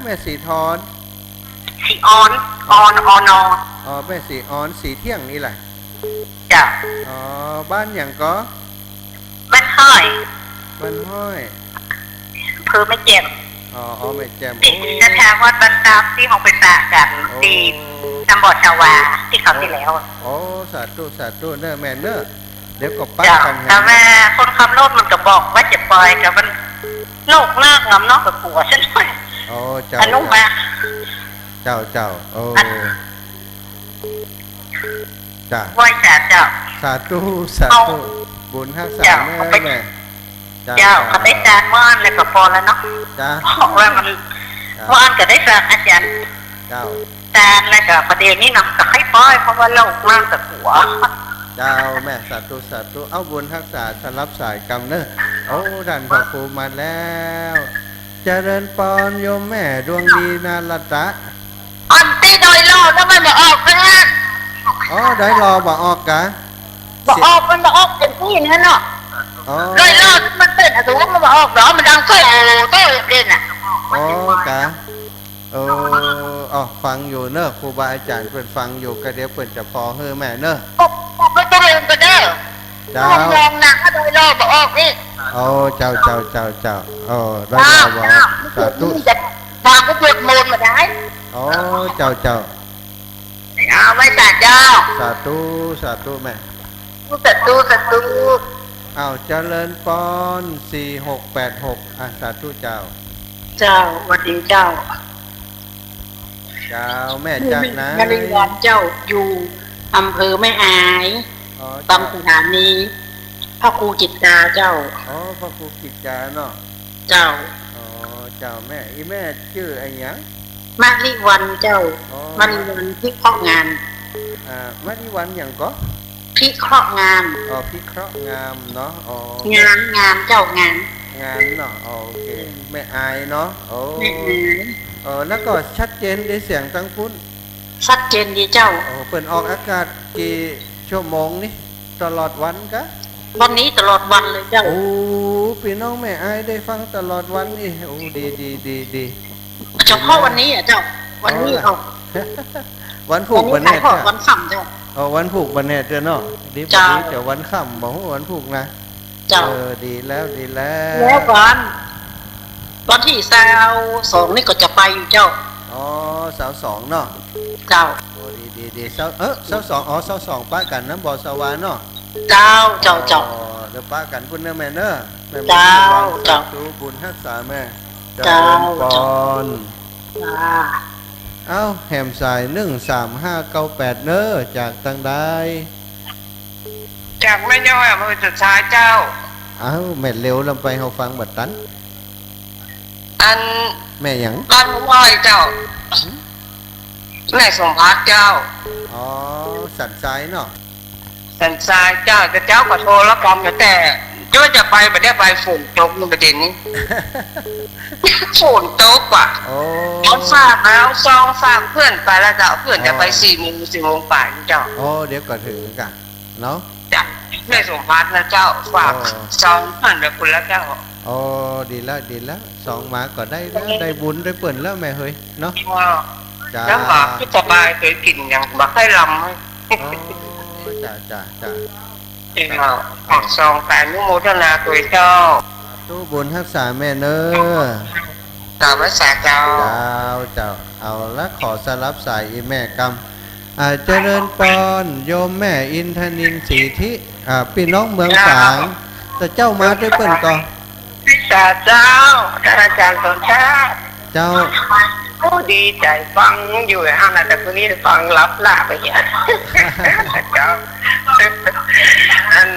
แม่สีทอนสีออนแม่สีออนสีเที่ยงนี่แหละจ้าบ้านยังก็บ้านห้อยคือไม่เจ็บไม่แจ่มจะถามว่าบรรดาที่เขาไปปะกันดีตำบลชาวาที่เขาที่แล้วสาธุเนอะแม่เนอะเดี๋ยวก็ป้ากันแต่แม่คนขับรถมันก็บอกว่าจะปล่อยกับมันโลกเลิกงำนอกกับผัวฉันด้วยเจ้านุ่มมาเจ้าจ้าไหว้เจ้าสาธุบุญฮักษาแม่เจ้าเขาได้จานว่านแล้วก็พอแล้วเนาะบอกว่ามันว่านก็ได้ฝากอาจารย์จานแล้วก็ประเดี๋ยวนี้เนาะก็ให้ป้อยเพราะว่าโลกมากกับหัวเจ้าแม่สาธุเอาบุญฮักษาสำรับสายกรรมเนอะดันพระครูมาแล้วเจริญปอนโยมแม่ดวงดีนาลัตตะอันที่โดยรอแล้วมันมาออกนะได้รอบ่ออกกะบ่ออกมันมาออกเป็นที่นั่นเนาะโดยรอมันเป็นอะไรว่ามันมาออกหรอมันดังเต้เด่นอ่ะกะฟังอยู่เนอะครูบาอาจารย์เปิดฟังอยู่ก็เดี๋ยวเปิดจะพอเฮ้อแม่เนอะไม่ต้องเรียนไปเด้อมองหนักก็โดยรอบ่ออกนี่เจ้าได้รอบ่สาธุทางก็เปิดมูลมาได้เจ้าเอาไว้เจ้าสาธุแม่สาธุเจริญปอน4686สาธุเจ้าสวัสดีเจ้าแม่จากไหนนรินทร์เจ้าอยู่อำเภอแม่อายตำสถานีพระครูจิตตาเจ้าพระครูจิตตาเนาะเจ้าแม่แม่ชื่ออะไรยังมาริวันเจ้ามาริวันพิเคราะห์งานมาริวันอย่างก็พิเคราะห์งานพิเคราะห์งามเนาะงานเจ้างานเนาะโอเคแม่อายเนาะแล้วก็ชัดเจนได้เสียงตั้งพุ่นชัดเจนดีเจ้าเปิดออกอากาศกี่ชั่วโมงนี่ตลอดวันกะ วันนี้ตลอดวันเลยเจ้าโอ้พี่น้องแม่อายได้ฟังตลอดวันนี่โอ้ดีเฉพาะวันนี้อ่ะเจ้าวันนี้เอาวันผูกวัน แน่ แน่ วันค่ำเจ้าวันผูกวันแน่เจ้าเนาะดีพอดีเจ้าวันค่ำบอกว่าวันผูกนะดีแล้วแล้ววันที่22นี่ก็จะไปอยู่เจ้า22เนาะเจ้าโอ้ดี22ป้ากันน้ำบ่อสวาเนาะเจ้าเดี๋ยวป้ากันพุ่นเนื้อแม่เนอะเจ้าดูบุญรักษาแม่เจ้าปอนเอ้าแหมสาย13598เนอะจากตังได้จากแม่ย่อยมือสุดท้ายเจ้าเอ้าแม่เร็วลำไปเฮาฟังบัดตันอันแม่หยังบ้านว่อยเจ้าแม่สมพัฒน์เจ้าสันทรายเนาะสันทรายเจ้าแต่เจ้าก็โทรแล้วกรรมแต่จะไปไม่ได้ไปฝนตกในประเด็นนี้ฝนตกว่ะฝากแล้วฝากเพื่อนไปแล้วเจ้าเพื่อนจะไป4 โมงป่ายเจ้าเดี๋ยวก็ถึงกันเนาะจ้ะแม่สมพัฒน์นะเจ้าฝากเพื่อนกับคุณแล้วเจ้าดีแล้ว2มาก็ได้บุญได้เปิ่นแล้วแม่เฮ้ยเนาะแล้วหมาที่สบายเคยกินอย่างมาให้ลำให้จ้าเจ้าซองแปดนุโมทนาตัวเจ้าตู้บุญรักษาแม่เนอตามรักษาเจ้าเอาละขอสลับสายอีแม่กำเจริญปอนโยมแม่อินทนินสีทิพี่น้องเมืองฝางแต่เจ้ามาด้วยเปิ่นก่อนเจ้าอาจารย์สมชาติเจ้าดีใจฟังอยู่ห้างแต่คนนี้ฟังรับลาไปอย่างเจ้าอัน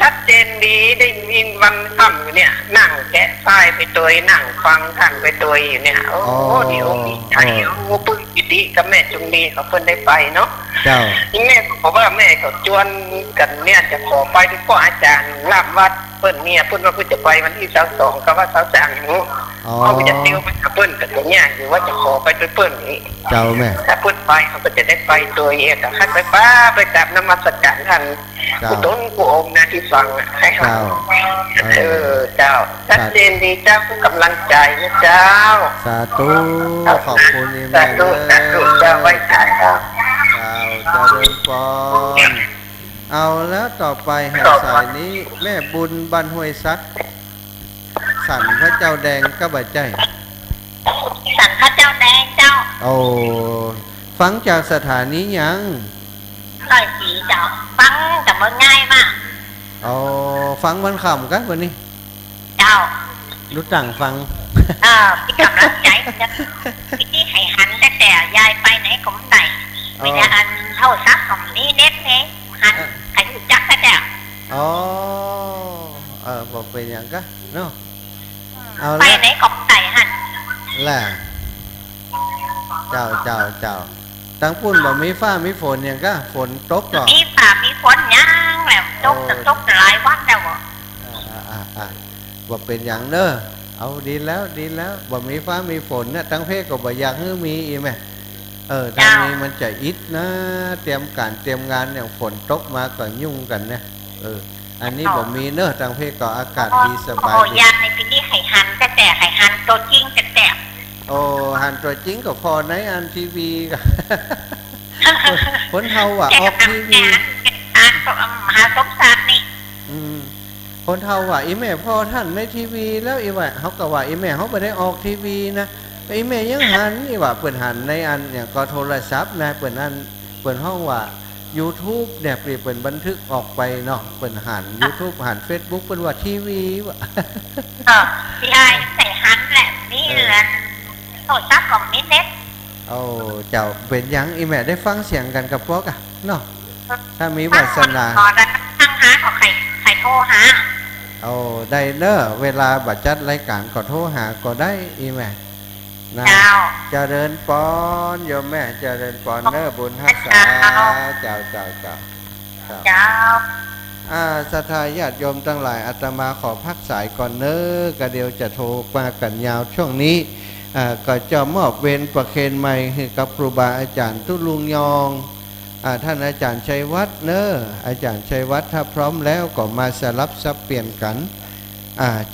ชัดเจนดีได้ยินวันค่ำเนี่ยนั่งแกะทรายไปตัวนั่งฟังท่านไปตัวอยู่เนี่ยโอ้ดีโอ้ดีใจโอ้ปื้มปิติกับแม่จงดีเขาเพิ่นได้ไปเนาะเจ้าแม่บอกว่าแม่เขาจวนกันเนี่ยจะขอไปที่พ่ออาจารย์ลาบวัดเพิ่นเนี่ยเพิ่นว่าเพิ่นจะไปวันที่22กับว่า23อยู่เขาจะเที่ยวไปกับเพิ่นกับตัวเนี่ยอยู่ว่าจะขอไปด้วยเพิ่นนี่เจ้าแม่ถ้าเพิ่นไปเขาก็จะได้ไปตัวเองกับขั้นไปป้าไปกราบนมัสการท่านผู้ต้นผู้องค์นะที่ฟังให้เขาเจ้าชัดเจนดีเจ้าผู้กำลังใจนะเจ้าสาธุขอบคุณนี่แม่สาธุเจ้าไว้ใจเจ้าเดินปอนเอาแล้วต่อไปแห่งสายนี้แม่บุญบันห้วยซักสันพระเจ้าแดงก็บ่ใจสันพระเจ้าแดงเจ้าฟังจากสถานียังร้อยปีเจ้าฟังแต่เมื่อง่ายมากฟังมันขำกันวันนี้เจ้ารู้จังฟังพี่กำลังใจพี่ที่ให้หันแต่ยายไปไหนก็ไม่ได้ไม่ได้อันเท่าซักของนี้เน็ตเนี่ยหันใครรู้จักก็เจ้าบอกเป็นอย่างก็เนาะไปไหนก็ไม่ได้หันแหละเจ้าตั้งปุ่นบอกมีฟ้ามีฝนอย่างก็ฝนตกหรอมีฟ้ามีฝนยังแบบตกหลายวันแล้วบอกเป็นอย่างเนอะเอาดีแล้วบอกมีฟ้ามีฝนเนี่ยตั้งเพศก็บอกอยากให้มีอีไหมทางนี้มันจะอิดนะเตรียมงานอย่างฝนตกมาก็ยุ่งกันเนี่ยอันนี้บอกมีเนอะตั้งเพศก็อากาศดีสบายยามในปีนี้ไข่หันแต่ไข่หันตัวจริงแต่หันตัวจริงก็พอในอันทีวีก็คนเฮาออกทีวีมหาสมศักดิ์นี่คนเฮาอีแม่พ่อท่านในทีวีแล้วอีว่าเขาก็ว่าอีแม่เขาไปได้ออกทีวีนะอีแม่ยังหันอีว่าเปิดหันในอันอย่างก็โทรศัพท์นะเปิดอันเปิดห้องว่า YouTube เนี่ยเปลี่ยนเป็นบันทึกออกไปเนาะเปิดหัน YouTube หัน Facebook เป็นว่าทีวีว่ะพี่ไอ้ใส่หันแหละนี่แหละโทรศัพท์ของนิดเน็ตเจ้าเป็นยังอีแม่ได้ฟังเสียงกันกับพวกอะเนาะถ้ามีวาสนาตั้งหาของใครโทรหาได้เนอะเวลาบัดจัดรายการก็โทรหาก็ได้อีแม่นะเจริญปอนโยมแม่เจริญปอนเนอะบุญรักษาเจ้าศรัทธาญาติโยมทั้งหลายอาตมาขอพักสายก่อนเนอะกระเดียวจะโทรมากันยาวช่วงนี้ก็จะมอบเวรประเคนใหม่ให้กับครูบาอาจารย์ตุลุงยอง ท่านอาจารย์ชัยวัฒน์เนอะอาจารย์ชัยวัฒน์ถ้าพร้อมแล้วก็มาสลับซับเปลี่ยนกัน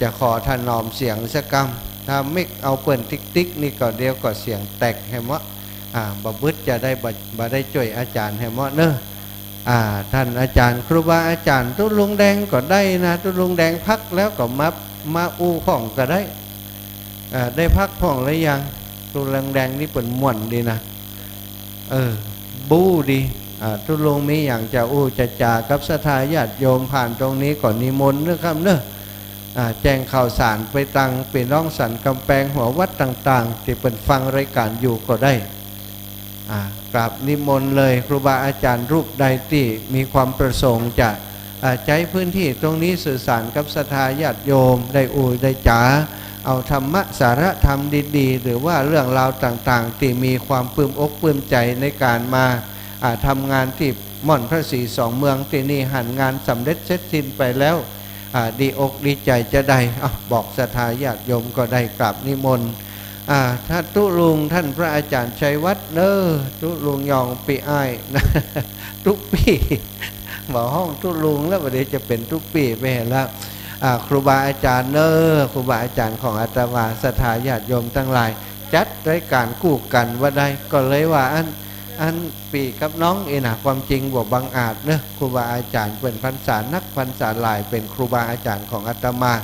จะขอท่านนอมเสียงสักกำถ้าไม่เอาเปิ่นติ๊กนี่ก็เดียวก็เสียงแตกแฮมะบะบึดจะได้บะได้ช่วยอาจารย์แฮมะเนอะท่านอาจารย์ครูบาอาจารย์ตุลุงแดงก็ได้นะตุลุงแดงพักแล้วก็มาอู้พ่องก็ได้ได้พักพ่องแล้วยังตุลุงแดงนี่เป็นม่วนดีนะบู้ดีตุลุงมีอย่างจะอู้จะจากับศรัทธาญาติโยมผ่านตรงนี้ก่อนนิมนต์นะครับเนอะแจ้งข่าวสารไปตังเป็นร่องสันกำแพงหัววัดต่างๆที่เป็นฟังรายการอยู่ก็ได้กราบนิมนต์เลยครูบาอาจารย์รูปใดที่มีความประสงค์จะใช้พื้นที่ตรงนี้สื่อสารกับศรัทธาญาติโยมได้ได้จ๋าเอาธรรมะสาระธรรมดีๆหรือว่าเรื่องราวต่างๆที่มีความปลื้มอกปลื้มใจในการมาทำงานที่ม่อนพระศรีสองเมืองที่นี่หันงานสำเร็จเสร็จสิ้นไปแล้วดีอกดีใจจะได้บอกศรัทธาญาติโยมก็ได้กราบนิมนต์ถ้าตุลุงท่านพระอาจารย์ชัยวัฒน์เนอตุลุงยองปีอ้ายนะทุกปีบอกห้องตุลุงแล้ววันนี้จะเป็นทุกปีไปเห็นแล้วครูบาอาจารย์เนอครูบาอาจารย์ของอาตมาศรัทธาญาติโยมทั้งหลายจัดรายการคู่กันว่าได้ก็เลยว่าอันปีกับน้องความจริงบอกบังอาจเนอะครูบาอาจารย์เป็นพรรษานักพรรษาหลายเป็นครูบาอาจารย์ของอาตมา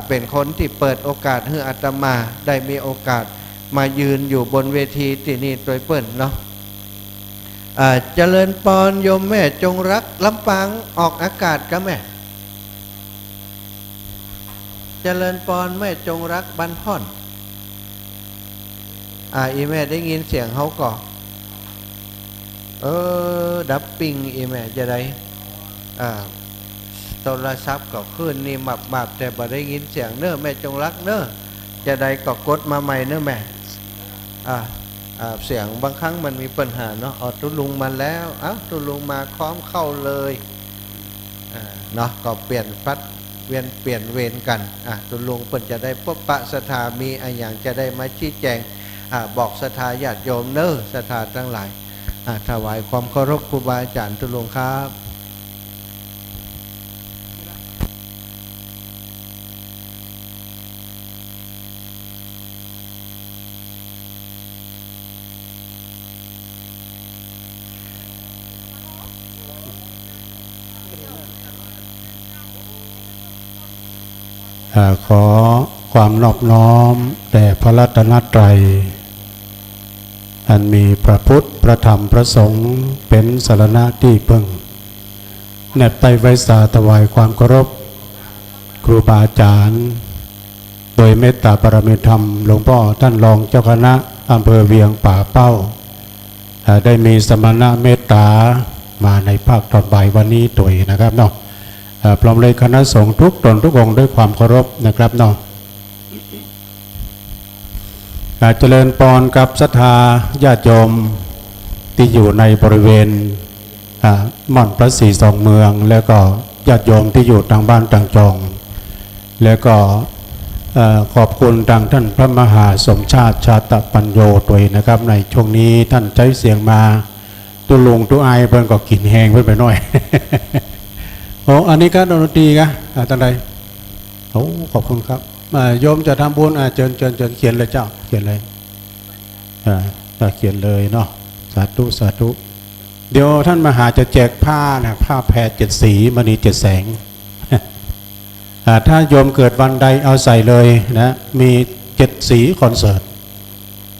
เป็นคนที่เปิดโอกาสให้อาตมาได้มีโอกาสมายืนอยู่บนเวทีที่นี่โดยเปิ่นเนาะเจริญปอนโยมแม่จงรักลำปางออกอากาศกับแม่เจริญปอนแม่จงรักบันพ่อนอีแม่ได้ยินเสียงเขาก่อดับปิงอีแม่จะได้โทรศัพท์ก็ขึ้นนี่มับแต่บ่ได้ยินเสียงเนอะแม่จงรักเนอะจะได้ก็กดมาใหม่เนอะแม่เสียงบางครั้งมันมีปัญหาเนาะตุลุงมาแล้วตุลุงมาพร้อมเข้าเลยเนาะก็เปลี่ยนพัดเปลี่ยนเวรกันตุลุงเพิ่นจะได้พบปะศรัทธามีอย่างจะได้มาชี้แจงบอกศรัทธาญาติโยมเนอะศรัทธาทั้งหลายถวายความเคารพครูบาอาจารย์ตุลุงครับขอความนอบน้อมแด่พระรัตนตรัยอันมีพระพุทธพระธรรมพระสงฆ์เป็นสรณะที่พึ่งแนบไตรไวสาถวายความเคารพครูบาอาจารย์โดยเมตตาปรมิธรรมหลวงพ่อท่านรองเจ้าคณะอำเภอเวียงป่าเป้าได้มีสมณะเมตตามาในภาคตอนบ่ายวันนี้ตัวนะครับเนาะพร้อมเลยคณะสงฆ์ทุกตนทุกองค์ด้วยความเคารพนะครับเนาะเจริญปอนกับศรัทธาญาติโยมที่อยู่ในบริเวณม่อนพระศรีสองเมืองแล้วก็ญาติโยมที่อยู่ทางบ้านต่างจองแล้วก็ขอบคุณทางท่านพระมหาสมชาติชาตปัญโยตัวนะครับในช่วงนี้ท่านใช้เสียงมาตุลุงตุไอเพิ่นก็กินแห้งเพิ่นไปหน่อย อันนี้ก็ดนตรีกันท่านใดขอบคุณครับโยมจะทำบุญเชิญเขียนเลยเจ้าเขียนเลยเขียนเลยเนาะสาธุสาธุเดี๋ยวท่านมหาจะแจกผ้านะผ้าแพร7 สีมณี7 แสง ถ้าโยมเกิดวันใดเอาใส่เลยนะมี7 สีคอนเสิร์ต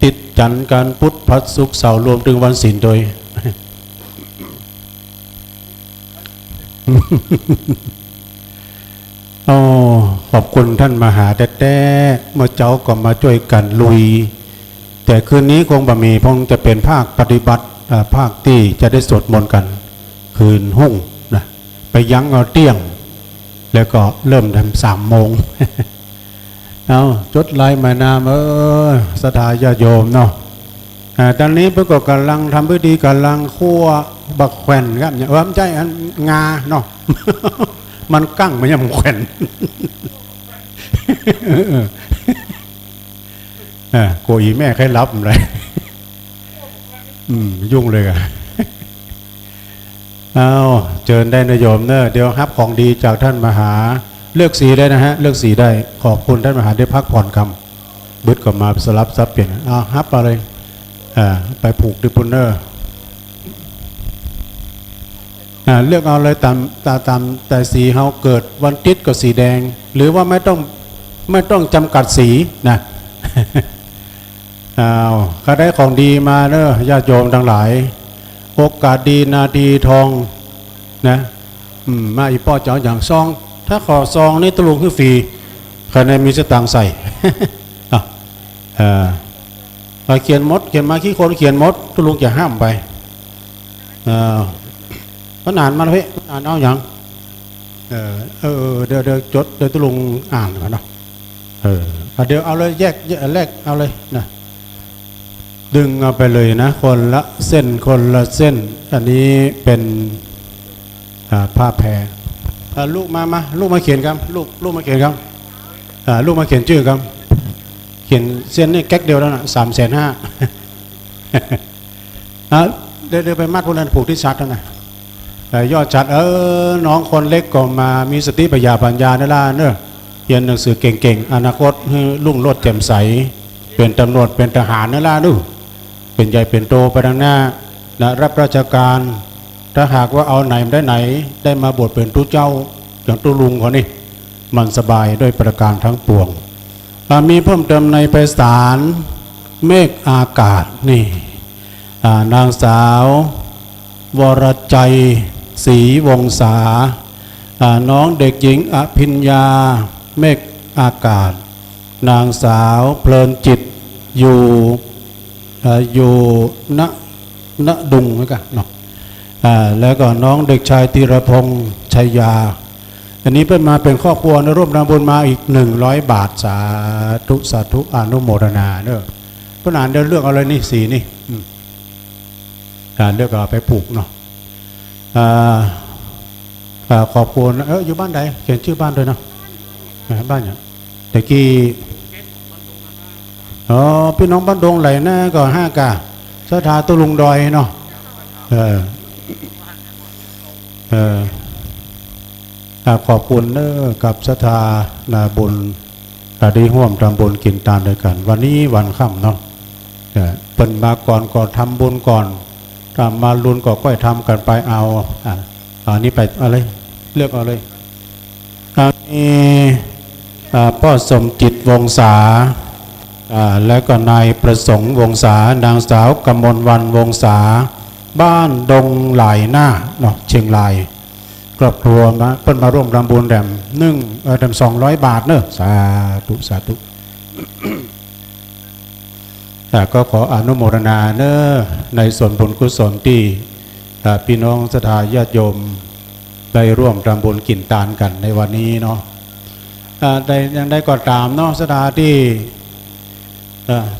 ติดจันทร์การพุธพฤหัสศุกร์เสาร์รวมถึงวันศีลโดย ขอบคุณท่านมหาแต่เมื่อเจ้าก็มาช่วยกันลุยแต่คืนนี้คงบะมีพงจะเป็นภาคปฏิบัติภาคที่จะได้สวดมนต์กันคืนหุ่งนะไปยั้งเอาเตี้ยงแล้วก็เริ่มทำ3 โมง จดไลน์มานามศรัทธาญาติโยมเนาะตอนนี้พวกก็กำลังทำพิธีกำลังคั่วบักแขวนครับเนี่ยไม่ใช่งาเนาะ มันกั้งมันยังแขวนโกอีแม่ใครรับอะไรยุ่งเลยอะ เอาเชิญได้นะโยมเนอะเดี๋ยวรับของดีจากท่านมหาเลือกสีได้นะฮะเลือกสีได้ขอบคุณท่านมหาได้พักผ่อนคำบึดก็มาสลับซับเปลี่ยนเอาฮับมาเลยไปผูกดิปุนเนอร์เลือกเอาเลยตามแต่สีเขาเกิดวันติดก็สีแดงหรือว่าไม่ต้องจำกัดสีนะก็ได้ของดีมาเนอะญาติโยมทั้งหลายโอกาสดีนาทีทองนะมาอีป้อเจ้าอย่างซองถ้าขอซองนี่ตะลุงคือฟรีใครในมีสตางค์ใส่เขียนมดเขียนมาขี้คนเขียนมดตะลุงจะห้ามไปมันอ่านมาแล้วพี่อ่านเอาอย่างเดี๋ยวจดเดี๋ยวตะลุงอ่านก่อนเนาะเดี๋ยวเอาเลยแยกเอาเลยนะดึงเอาไปเลยนะคนละเส้นอันนี้เป็นผ้าแพรลูกมาเขียนครับลูกมาเขียนครับลูกมาเขียนชื่อครับเขียนเส้นนี่แก๊กเดียวแล้วนะ350,000เดี๋ยวไปมัดพวกนั้นผูกที่ชัดแล้วนะยอดชัดน้องคนเล็กก็มามีสติปัญญาได้ล่ะเนอะเรียนหนังสือเก่งๆอนาคตรุ่งโรจน์แจ่มใสเป็นตำรวจเป็นทหารนั่นล่ะดูเป็นใหญ่เป็นโตไปดังหน้านะรับราชการถ้าหากว่าเอาไหนได้มาบวชเป็นตู้เจ้าอย่างตู้ลุงเขานี่มันสบายด้วยประการทั้งปวงมีเพิ่มเติมในไพศาลเมฆอากาศนี่นางสาววรใจศรีวงศาน้องเด็กหญิงอภิญญาเมฆอากาศนางสาวเพลินจิตอยู่ณดุงนะกันเนาะแล้วก็น้องเด็กชายธีรพงษ์ชัยยาอันนี้เป็นมาเป็นครอบครัวนะร่วมนำบุญมาอีก100 บาทสาธุอนุโมทนาเนอะเพื่อนอ่านเดี๋ยวเลือกเอาเลยนี่สีนี่เลือกเอาไปปลูกเนาะขอบคุณอยู่บ้านใดเขียนชื่อบ้านด้วยเนาะบ้านเนี่ยตะกี้พี่น้องบ้านดงไหลนะก็5 กาสถาตุลุงดอยเนาะขอบคุณเนอะกับสถานาบุญได้ร่วมทำบุญกินตานด้วยกันวันนี้วันค่ำเนาะเป็นมาก่อนทำบุญก่อนทำมาลุนก็ค่อยทำกันไปเอาอันนี้ไปอะไรเลือกเอาเลยพ่อสมจิตวงศาแล้วก็นายประสงค์วงศานางสาวกมลวรรณวงศาบ้านดงหลายหน้าเนาะเชียงรายครอบครัวมาเพิ่นมาร่วมรำบุญแดม200 บาทเนอะสาธุ ก็ขออนุโมทนาเนอะในส่วนบุญกุศลที่พี่น้องศรัทธาญาติโยมได้ร่วมรำบุญกินตานกันในวันนี้เนาะยังได้ก็ตามเนาะศรัทธาที่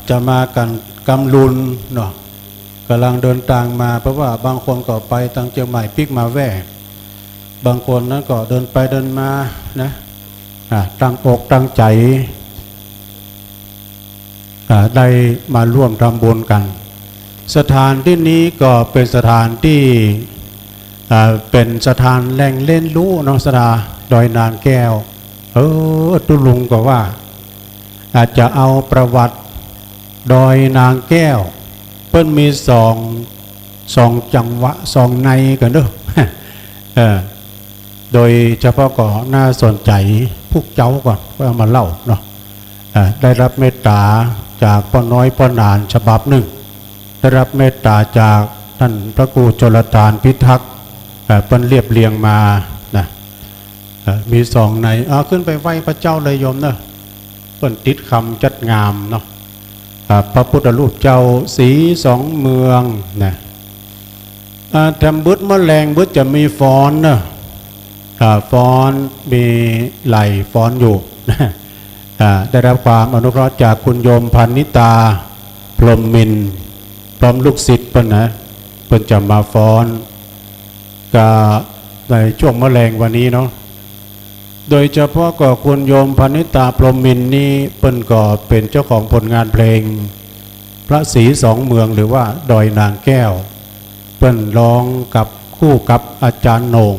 จะมากันกำลุนเนาะกำลังเดินทางมาเพราะว่าบางคนก็ไปทางเชียงใหม่ปิกมาแว่บางคนนั้นก็เดินไปเดินมานะตั้งอกตั้งใจได้มาร่วมทำบุญกันสถานที่นี้ก็เป็นสถานที่เป็นสถานแหล่งเล่นรู้น้องสดาดอยนางแก้วตุลุงก็ว่าอาจจะเอาประวัติดอยนางแก้วเพิ่นมีสองจังหวะ2 ในกันเด้อโดยเฉพาะก็น่าสนใจพวกเจ้าก่อนก็เอามาเล่าเนาะได้รับเมตตาจากพ่อน้อยพ่อนานฉบับหนึ่งได้รับเมตตาจากท่านพระครูชลทานพิทักษ์เพิ่นเรียบเรียงมานะมี2 ในขึ้นไปไหว้พระเจ้าเลยโยมเนาะเพิ่นติดคำจัดงามเนาะพระพุทธรูปเจ้าสี2 เมืองนะทำบึดมะแรงบึดจะมีฟ้อนเนาะฟ้อนมีไหลฟ้อนอยู่ได้รับความอนุเคราะห์จากคุณโยมพันนิตาพรหมมินทร์พร้อมลูกศิษย์เพิ่นนะเพิ่นจะมาฟ้อนก็ในช่วงมะแรงวันนี้เนาะโดยเฉพาะก็คุณโยมพันนิตาพรหมมินทร์นี่เพิ่นก็เป็นเจ้าของผลงานเพลงพระศรี2 เมืองหรือว่าดอยนางแก้วเพิ่นร้องกับค คู่กับอาจารย์โหน่ง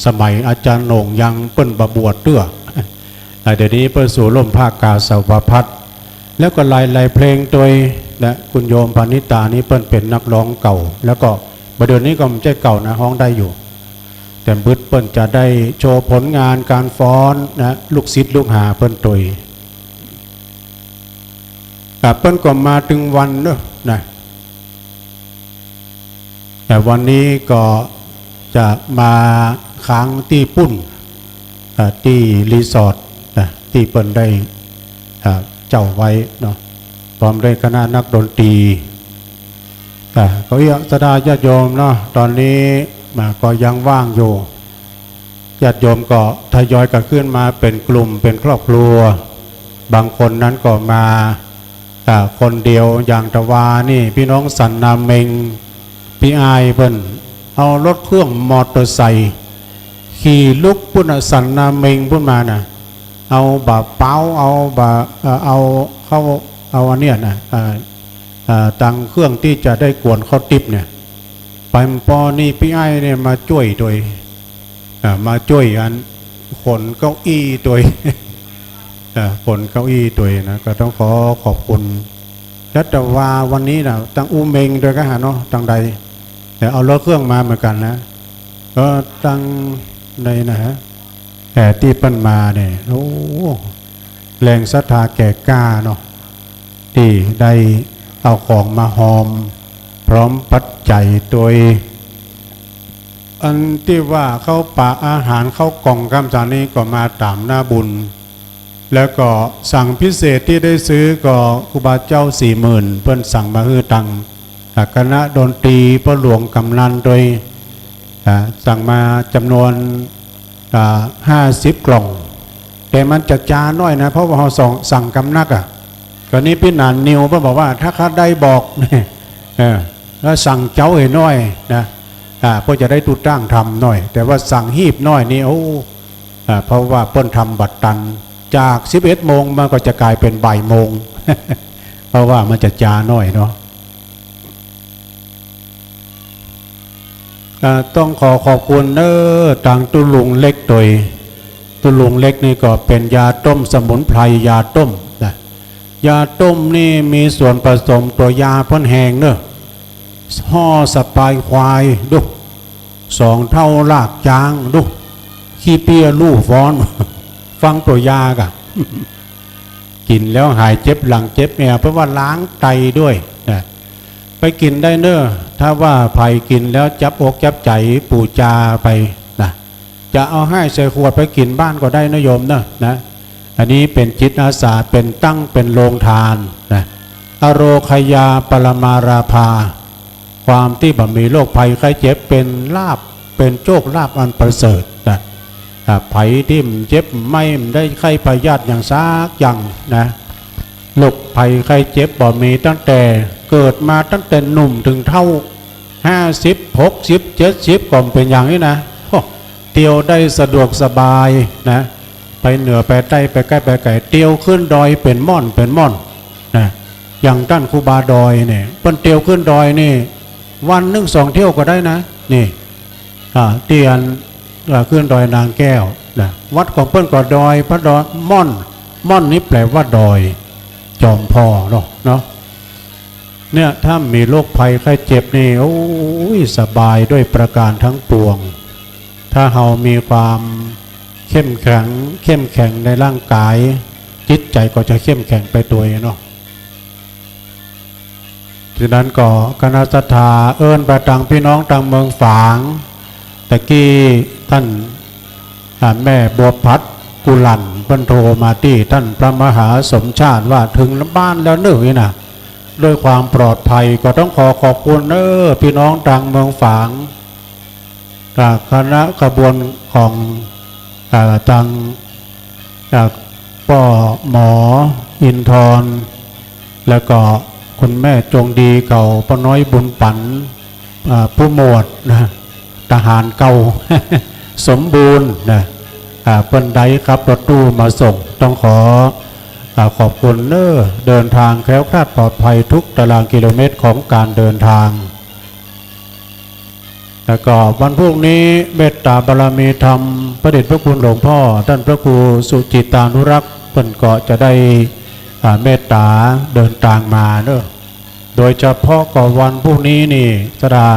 สมัยอาจารย์โหน่งยังเปิ้นบวชเตื้อเดี๋ยวนี้เปิ้นสู่ร่มภาคกาสาวพัฒน์แล้วก็หลายเพลงโดยและคุณโยมพานิตานี้เปิ้นเป็นนักร้องเก่าแล้วก็ประเดี๋ยวนี้ก็ไม่ใช่เก่านะร้องได้อยู่แต่บึดเปิ้นจะได้โชว์ผลงานการฟ้อนนะลูกศิษย์ลูกหาเปิ้นตัวเปิ้นก็มาถึงวันเนอะนะแต่วันนี้ก็จะมาค้างที่ปุ่นที่รีสอร์ทนะที่เปิ้นได้เจ้าไว้เนาะพร้อมด้วยคณะนักดนตรีก็ศรัทธาญาติโยมเนาะตอนนี้ก็ยังว่างอยู่ญาติโยมก็ทยอยกันขึ้นมาเป็นกลุ่มเป็นครอบครัวบางคนนั้นก็มาคนเดียวอย่างตะวานี่พี่น้องสันนาเมงพี่อายเพิ่นเอารถเครื่องมอเตอร์ไซค์ขี่ลุกพุ่นสันนาเมงพุ่นมาน่ะเอาบะเป้าเอาบะเอาเข้าเอาอันเนี้ยนะตังเครื่องที่จะได้กวนข้าวติบเนี่ยไปปอนี่พี่ไอ้เนี่ยมาช่วยโดยมาช่วยอันขนเก้าอี้โดยขนเก้าอี้โดยนะก็ต้องขอบคุณยัตวาวันนี้นะตั้งอุ้มเมงโดยก็หาเนาะตั้งใดแต่เอารถเครื่องมาเหมือนกันนะก็ตั้งในนะฮะแต่ที่ปั้นมาเนี่ยโอ้แรงศรัทธาแก่กล้าเนาะที่ได้เอาของมาหอมพร้อมปัจจัยโดยอันที่ว่าเข้าป่าอาหารเข้ากล่องคำสานี้ก็มาตามหน้าบุญแล้วก็สั่งพิเศษที่ได้ซื้อก็ครูบาเจ้า40,000เพิ่นสั่งมาฮือตังคณะดนตรีพระหลวงกำนันโดยสั่งมาจำนวน50 กล่องแต่มันจะจาน้อยนะเพราะว่าเราสั่งกำนักก็นี้พี่นานนิวเพิ่นบอกว่าถ้าเขาได้บอกเนี่ยแล้วสั่งเจ้าให้น้อยนะเพื่อจะได้ตุตั้งทำหน่อยแต่ว่าสั่งฮีบน้อยนี่โอ้เพราะว่าเปิ้นทำบัตรตันจาก11 โมงมันก็จะกลายเป็นบ่ายโมง เพราะว่ามันจะจาน้อยเนาะต้องขอบคุณต่างตุลุงเล็กโดยตุลุงเล็กนี่ก็เป็นยาต้มสมุนไพรยาต้มนะยาต้มนี่มีส่วนผสมตัวยาพ่นแห้งเนอะห่อสปายควายดู2 เท่าลากจางดูขี้เปียลู่ฟ้อน ฟังตัวยากะ กินแล้วหายเจ็บหลังเจ็บเนี่ยเพราะว่าล้างไตด้วยนะไปกินได้เนอะถ้าว่าไผ่กินแล้วจับอกจับใจปูจาไปนะจะเอาให้ใส่ขวดไปกินบ้านก็ได้นะโยมนะอันนี้เป็นจิตอาสาเป็นตั้งเป็นโรงทานนะอโรคยาปรมาราภาความที่บ่มีโรคภัยไข้เจ็บเป็นลาภเป็นโชคลาภอันประเสริฐนะไผ่ที่เจ็บไม่ได้ไข้พยาธิอย่างซากอย่างนะโรคภัยไข้เจ็บบ่มีตั้งแต่เกิดมาตั้งแต่หนุ่มถึงเท่า50 60 70ก็เป็นอย่างนี้นะเที่ยวได้สะดวกสบายนะไปเหนือไปใต้ไปใกล้ไปไกลเที่ยวขึ้นดอยเป็นม่อนนะอย่างด้านครูบาดอยเนี่ยเปิ้นเที่ยวขึ้นดอยนี่วันนึง2 เที่ยวก็ได้นะนี่เตียนขึ้นดอยนางแก้วนะวัดของเปิ้นก็ดอยพระดอยม่อนนี่แปลว่าดอยจอมพ่อเนาะเนี่ยถ้ามีโรคภัยไข้เจ็บนี่โอ้ยสบายด้วยประการทั้งปวงถ้าเรามีความเข้มแข็งในร่างกายจิตใจก็จะเข้มแข็งไปตัวเนาะฉะนั้นก็คณะศรัทธาเอิ้นไปต่างพี่น้องต่างเมืองฝางตะกี้ท่านแม่บัวพัดกุลันเพิ่นโทรมาที่ท่านพระมหาสมชาติว่าถึงบ้านแล้วนี่นะด้วยความปลอดภัยก็ต้องขอบคุณพี่น้องต่างเมืองฝางคณะขบวนของทางป้อหมออินทรแล้วก็คุณแม่จงดีเก่าป้าน้อยบุญปันผู้หมวดนะทหารเก่า สมบูรณ์นะเปิ้นได้ครับรถตู้มาส่งต้องขอบคุณเดินทางแคล้วคลาดปลอดภัยทุกตารางกิโลเมตรของการเดินทาง แล้วก็วันพรุ่งนี้เมตตาบารมีธรรมพระเดชพระคุณหลวงพ่อท่านพระครูสุจิตานุรักษ์เพิ่นก็จะได้เมตตาเดินทางมาเนอะโดยเฉพาะก่อนวันพรุ่งนี้นี่สดา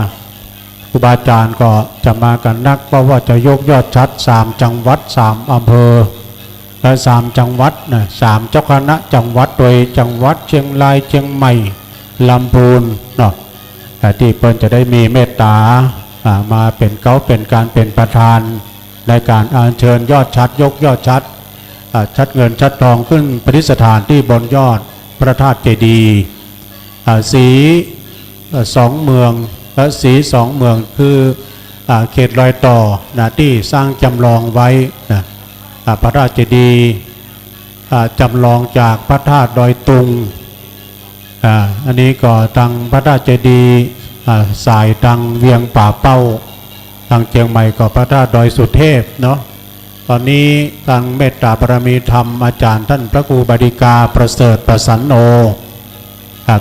ครูบาอาจารย์ก็จะมากันนักเพราะว่าจะยกยอดชัด3จังหวัด3อำเภอและ3จังหวัดนะ3เจ้าคณะจังหวัดโดยจังหวัดเชียงรายเชียงใหม่ลำพูนเนาะที่เพิ่นจะได้มีเมตตามาเป็นการเป็นประธานในการอัญเชิญยอดชัดยกยอดชัดชัดเงินชัดทองขึ้นประดิษฐานที่บนยอดพระธาตุเจดีย์สีสองเมืองและสีสองเมืองคือเขตรอยต่อนะที่สร้างจำลองไว้นะพระธาตุเจดีย์จำลองจากพระธาตุดอยตุงอันนี้ก็ทางพระธาตุเจดีย์สายทางเวียงป่าเป้าทางเชียงใหม่ก็พระธาตุดอยสุเทพเนาะตอนนี้ทางเมตตาบารมีธรรมอาจารย์ท่านพระครูบดิกาประเสริฐประสันโน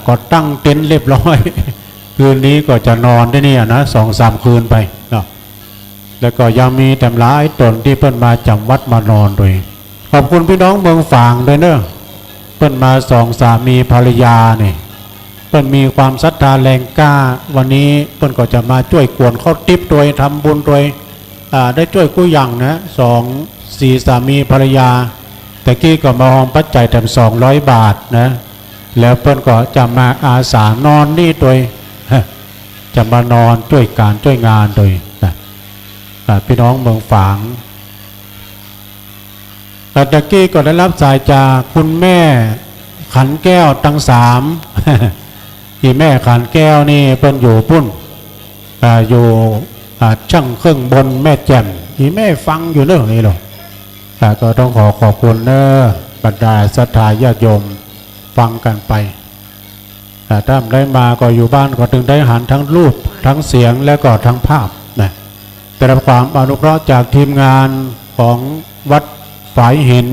ก็ตั้งเต็นท์เรียบร้อยคืนนี้ก็จะนอนได้เนี่ยนะ2-3 คืนไปเนาะแล้วก็ยังมีแต่หลายตนที่เพิ่นมาจำวัดมานอนด้วยขอบคุณพี่น้องเมืองฝางด้วยเนอะเพิ่นมา2 สามีภรรยาเนี่ยเพิ่นมีความศรัทธาแรงกล้าวันนี้เพิ่นก็จะมาช่วยกวนข้าวติ๊บโดยทำบุญโดยได้ช่วยกู้ยังนะ4 สามีภรรยาแต่กี้ก็มาหอมปัจจัยแถม200 บาทนะแล้วเพิ่นก็จะมาอาสานอนนี่โดยจะมานอนช่วยการช่วยงานโดยพี่น้องเมืองฝางตะกี้ก็ได้รับสายจากคุณแม่ขันแก้วทั้ง3ที่แม่ขันแก้วนี่เพิ่นอยู่พุ่นอยู่ช่างเครื่องบนแม่แจ่มที่แม่ฟังอยู่เนอะนี่หรอก็ต้องขอบคุณเนอะบรรดาศรัทธาญาติโยมฟังกันไปถ้าได้มาก็อยู่บ้านก็ถึงได้หันทั้งรูปทั้งเสียงและก็ทั้งภาพนะแต่รับความอนุเคราะห์จากทีมงานของวัดฝายหิน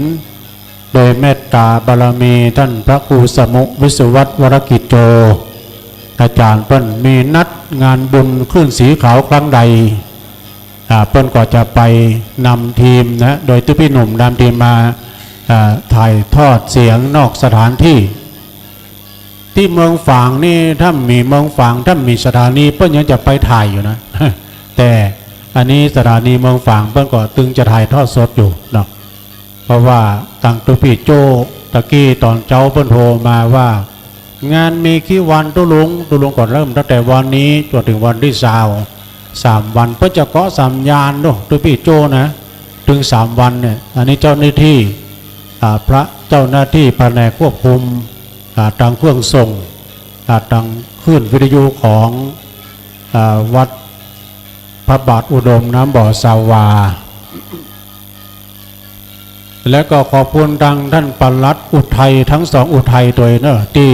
โดยเมตตาบารมีท่านพระครูสมุวิสุวัตวรกิจโจอาจารย์เปิ้นมีนัดงานบุญขึ้นสีขาวครั้งใดเปิ้นก็จะไปนำทีมนะโดยที่พี่หนุ่มนำทีมมาถ่ายทอดเสียงนอกสถานที่เมืองฝางนี่ถ้ามีเมืองฝางถ้ามีสถานีเปิ้นยังจะไปถ่ายอยู่นะ แต่อันนี้สถานีเมืองฝางเปิ้นก็ตึงจะถ่ายทอดสดอยู่เนาะเพราะว่าตังตุพี่โจตะกี้ตอนเจ้าเปิ้นโทรมาว่างานมีกี่วันตุลุงก่อนเริ่มตั้งแต่วันนี้จนถึงวันที่3 วันเพื่อจะเกาะ3 ยานเนาะตุพี่โจนะถึง3 วันเนี่ยอันนี้เจ้าหน้าที่พระเจ้าหน้าที่แผนกควบคุมทางเครื่องส่งทางคลื่นวิทยุของวัดพระบาทอุดมน้ำบ่อสาวาและก็ขอบคุณทางท่านปลัดอุทัยทั้ง2 อุทัยโดยเนอะที่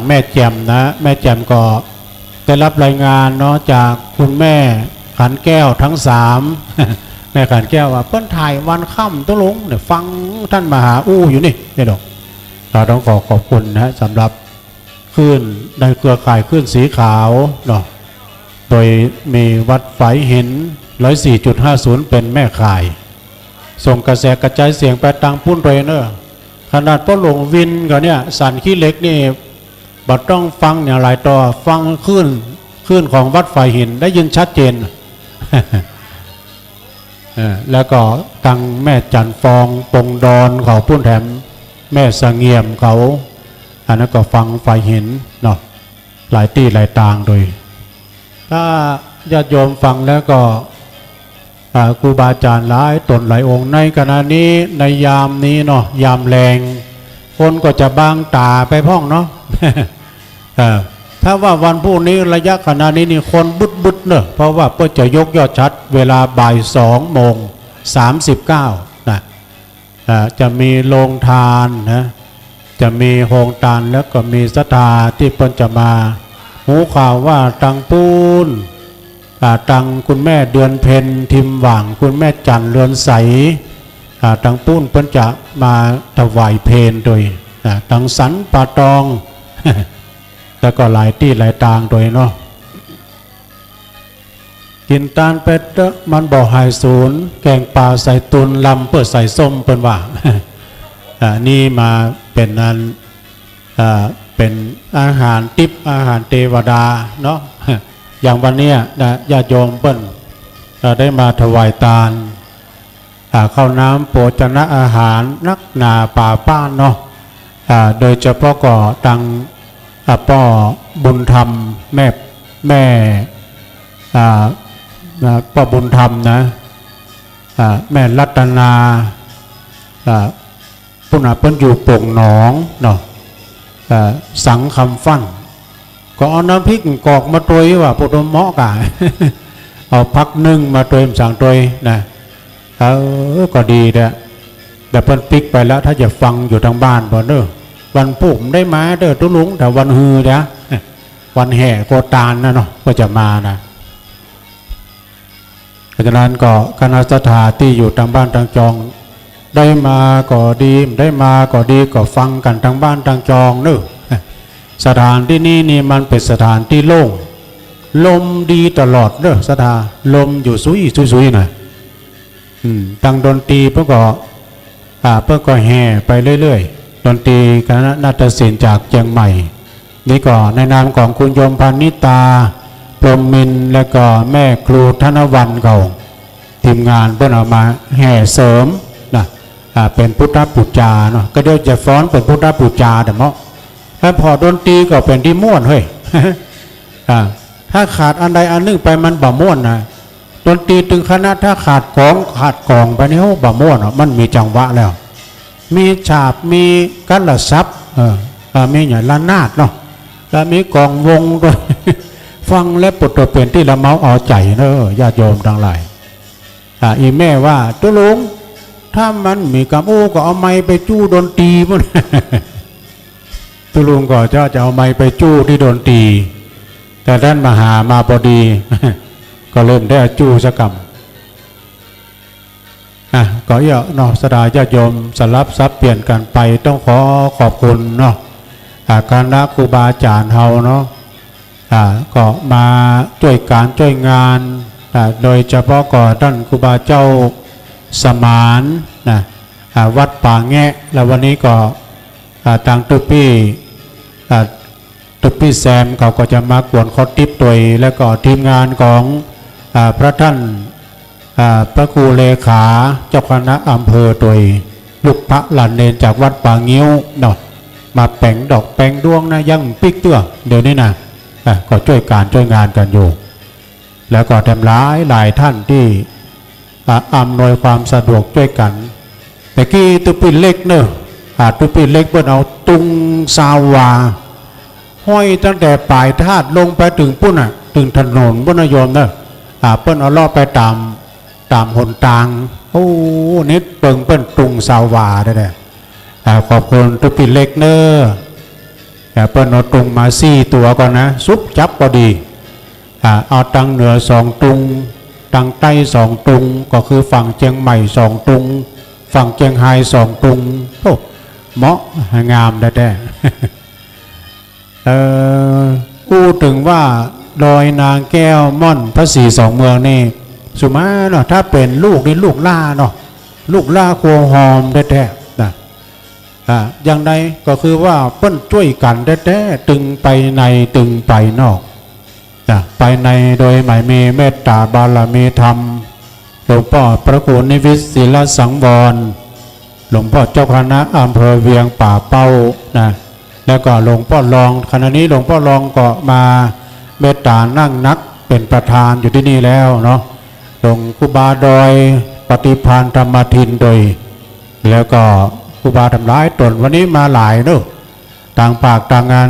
แม่แจ่มนะแม่แจ่มก็ได้รับรายงานเนาะจากคุณแม่ขันแก้วทั้ง3 แม่ขันแก้วว่าเพิ่นถ่ายวันค่ำต้องลงเนี่ยฟังท่านมหาอู้อยู่นี่เนี่ยดอกเราต้องขอบคุณนะสำหรับคลื่นในเครือข่ายคลื่นสีขาวเนาะโดยมีวัดฝายหิน 104.50 เป็นแม่ข่ายส่งกระแสกระจายเสียงไปทางพุ่นเรเนอร์ขนาดพ่อหลวงวินก็เนี่ยสันขี้เล็กนี่บัดต้องฟังเนี่ยหลายต่อฟังคลื่นของวัดฝายหินได้ยินชัดเจน แล้วก็ทางแม่จันฟองปงดอนเขาพุ่นแถมแม่สงเงียมเขาอันนั้นก็ฟังฝายหินเนาะหลายที่หลายทางโดยถ้าญาติโยมฟังแล้วก็ครูบาอาจารย์หลายตนหลายองค์ในขณะนี้ในยามนี้เนาะยามแรงคนก็จะบางตาไปพ้องเนาะ ถ้าว่าวันพรุ่งนี้ระยะขณะนี้นี่คนบุดเนอะเพราะว่าเพื่อจะยกยอดชัดเวลาบ่าย 2:39 นะจะมีโรงทานนะจะมีโฮงทานแล้วก็มีศรัทธาที่เพิ่นจะมาหูข่าวว่าตังปูนตังคุณแม่เดือนเพ็ญทิมหว่างคุณแม่จันเรือนใสตังปูนเพิ่นจะมาถวายเพลโดยตังสันป่าตอง แล้วก็หลายที่หลายทางโดยเนาะ กินตาลเป็ดมันบ่หายศูนย์แกงปลาใส่ตุนลำเพื่อใส่ส้มเปิ้นว่า นี่มาเป็นนั้นเป็นอาหารทิพย์อาหารเทวดาเนาะ อย่างวันนี้ญาติโยมเปิ้นได้มาถวายทานข้าวน้ำโภชนะอาหารนักหนาป่าป้านเนาะโดยเฉพาะก็ตังพ่อบุญธรรมแม่พ่อบุญธรรมนะแม่รัตนาผู้น่ะเพิ่นอยู่โป่งหนองเนาะสังคำฟั่นก็เอาน้ำพริกกอกมาตวยว่าปุถุเหมาะกะ เอาพักนึ่งมาตวยสั่งตวยนะก็ดีเด้อแต่เพิ่นปิกไปแล้วถ้าจะฟังอยู่ทางบ้านบ่เด้อวันพุ่มได้มาเด้อตุลุงแต่วันฮือเด้อวันแห่โกตานนะเนาะก็จะมานะเพราะฉะนั้นก็คณะสัทธาที่อยู่ทางบ้านทางจองได้มาก็ดีได้มาก็ดีก็ฟังกันทางบ้านทางจองเนอะสถานที่นี่มันเป็นสถานที่โล่งลมดีตลอดเนอะสถานลมอยู่ซุยๆหน่อยทางดนตรีเพื่อก็แห่ไปเรื่อยๆดนตรีคณะนาฏศิลป์จากเชียงใหม่นี่ก็ในนามของคุณโยมพานิตาพรหมมินทร์และก็แม่ครูธนวรรณเขาทีมงานเพื่อนเอามาแห่เสริมนะเป็นพุทธปูจาเนาะก็เดี๋ยวจะฟ้อนเป็นพุทธปูจาเดี๋ยวมั้งแล้วพอดนตรีก็เป็นที่ม่วนเฮ้ย ถ้าขาดอันใดอันหนึ่งไปมันบ่ม่วนนะดนตรีถึงคณะถ้าขาดกองไปนี่โอ้บ่ม่วนมันมีจังหวะแล้วมีฉาบมีกัลซับมีอย่างละนาดเนาะแล้วมีกองวงด้วย ฟังและปุตตะเป็นที่ละเมาเอาใจเนอะญาติโยมทั้งหลายอีแม่ว่าตุลุงถ้ามันมีกำอู้ก็เอาไม้ไปจู้ดนตรีมั้ง ตุลุงก็จะเอาไม้ไปจู้ที่ดนตรีแต่ท่านมหามาพอดี ก็เริ่มได้จู้สักกรรมก็เยอะเนาะสดาญาติโยมสลับซับเปลี่ยนกันไปต้องขอขอบคุณเนาะคณะครูบาอาจารย์เฮาเนาะก็มาช่วยการช่วยงานโดยเฉพาะก็ท่านครูบาเจ้าสมานนะวัดป่าแงะแล้ววันนี้ก็ทางตุปี้แซมเขาก็จะมากวนคอติปตัวแล้วก็ทีมงานของพระท่านพระครูเลขาเจ้าคณะอำเภอตัวลูกพระหลานเนนจากวัดป่างิ้วเนาะมาแป่งดอกแป่งดวงนะยังปิ๊กเตื้อเดี๋ยวนี้นะก็ช่วยการช่วยงานกันอยู่แล้วก็ทำหลายท่านที่อำนวยความสะดวกช่วยกันแต่กี้ตุปิเล็กเนอะตุปิเล็กเพิ่นเอาตุงซาวาห้อยตั้งแต่ปลายธาตุลงไปถึงปุ้นถึงถนนปุ้นโยมเนอะเปิ้นเอาล่อไปตามหนทางโอ้นิดเปิ้นตุงซาวาได้ขอบคุณตุปิเล็กเนอะเปิ้นเอาตุงมา4 ตัวก่อนนะซุปจับก็ดีเอาตังเหนือ2 ตุงตังใต้2 ตุงก็คือฝั่งเชียงใหม่2 ตุงฝั่งเชียงไฮ้2 ตุงโอ้เหมาะงามได้พูดถึงว่าดอยนางแก้วม่อนพระศรีสองเมืองนี่สุมาเนาะถ้าเป็นลูกนี่ลูกล่าเนาะลูกล่าโคหอมแท้ๆนะอย่างใดก็คือว่าเปิ้นช่วยกันแท้ๆตึงไปในตึงไปนอกไปในโดยหมายมีเมตตาบารมีธรรมหลวงพ่อพระครูนิวิตศิลสังวรหลวงพ่อเจ้าคณะอำเภอเวียงป่าเป้านะแล้วก็หลวงพ่อรองขณะนี้หลวงพ่อรองก็มาเมตตานั่งนักเป็นประธานอยู่ที่นี่แล้วเนาะหลวงครูบาดอยปฏิภาณธรรมทินโดยแล้วก็ครูบาทำร้ายตนวันนี้มาหลายเนาะต่างปากต่างงาน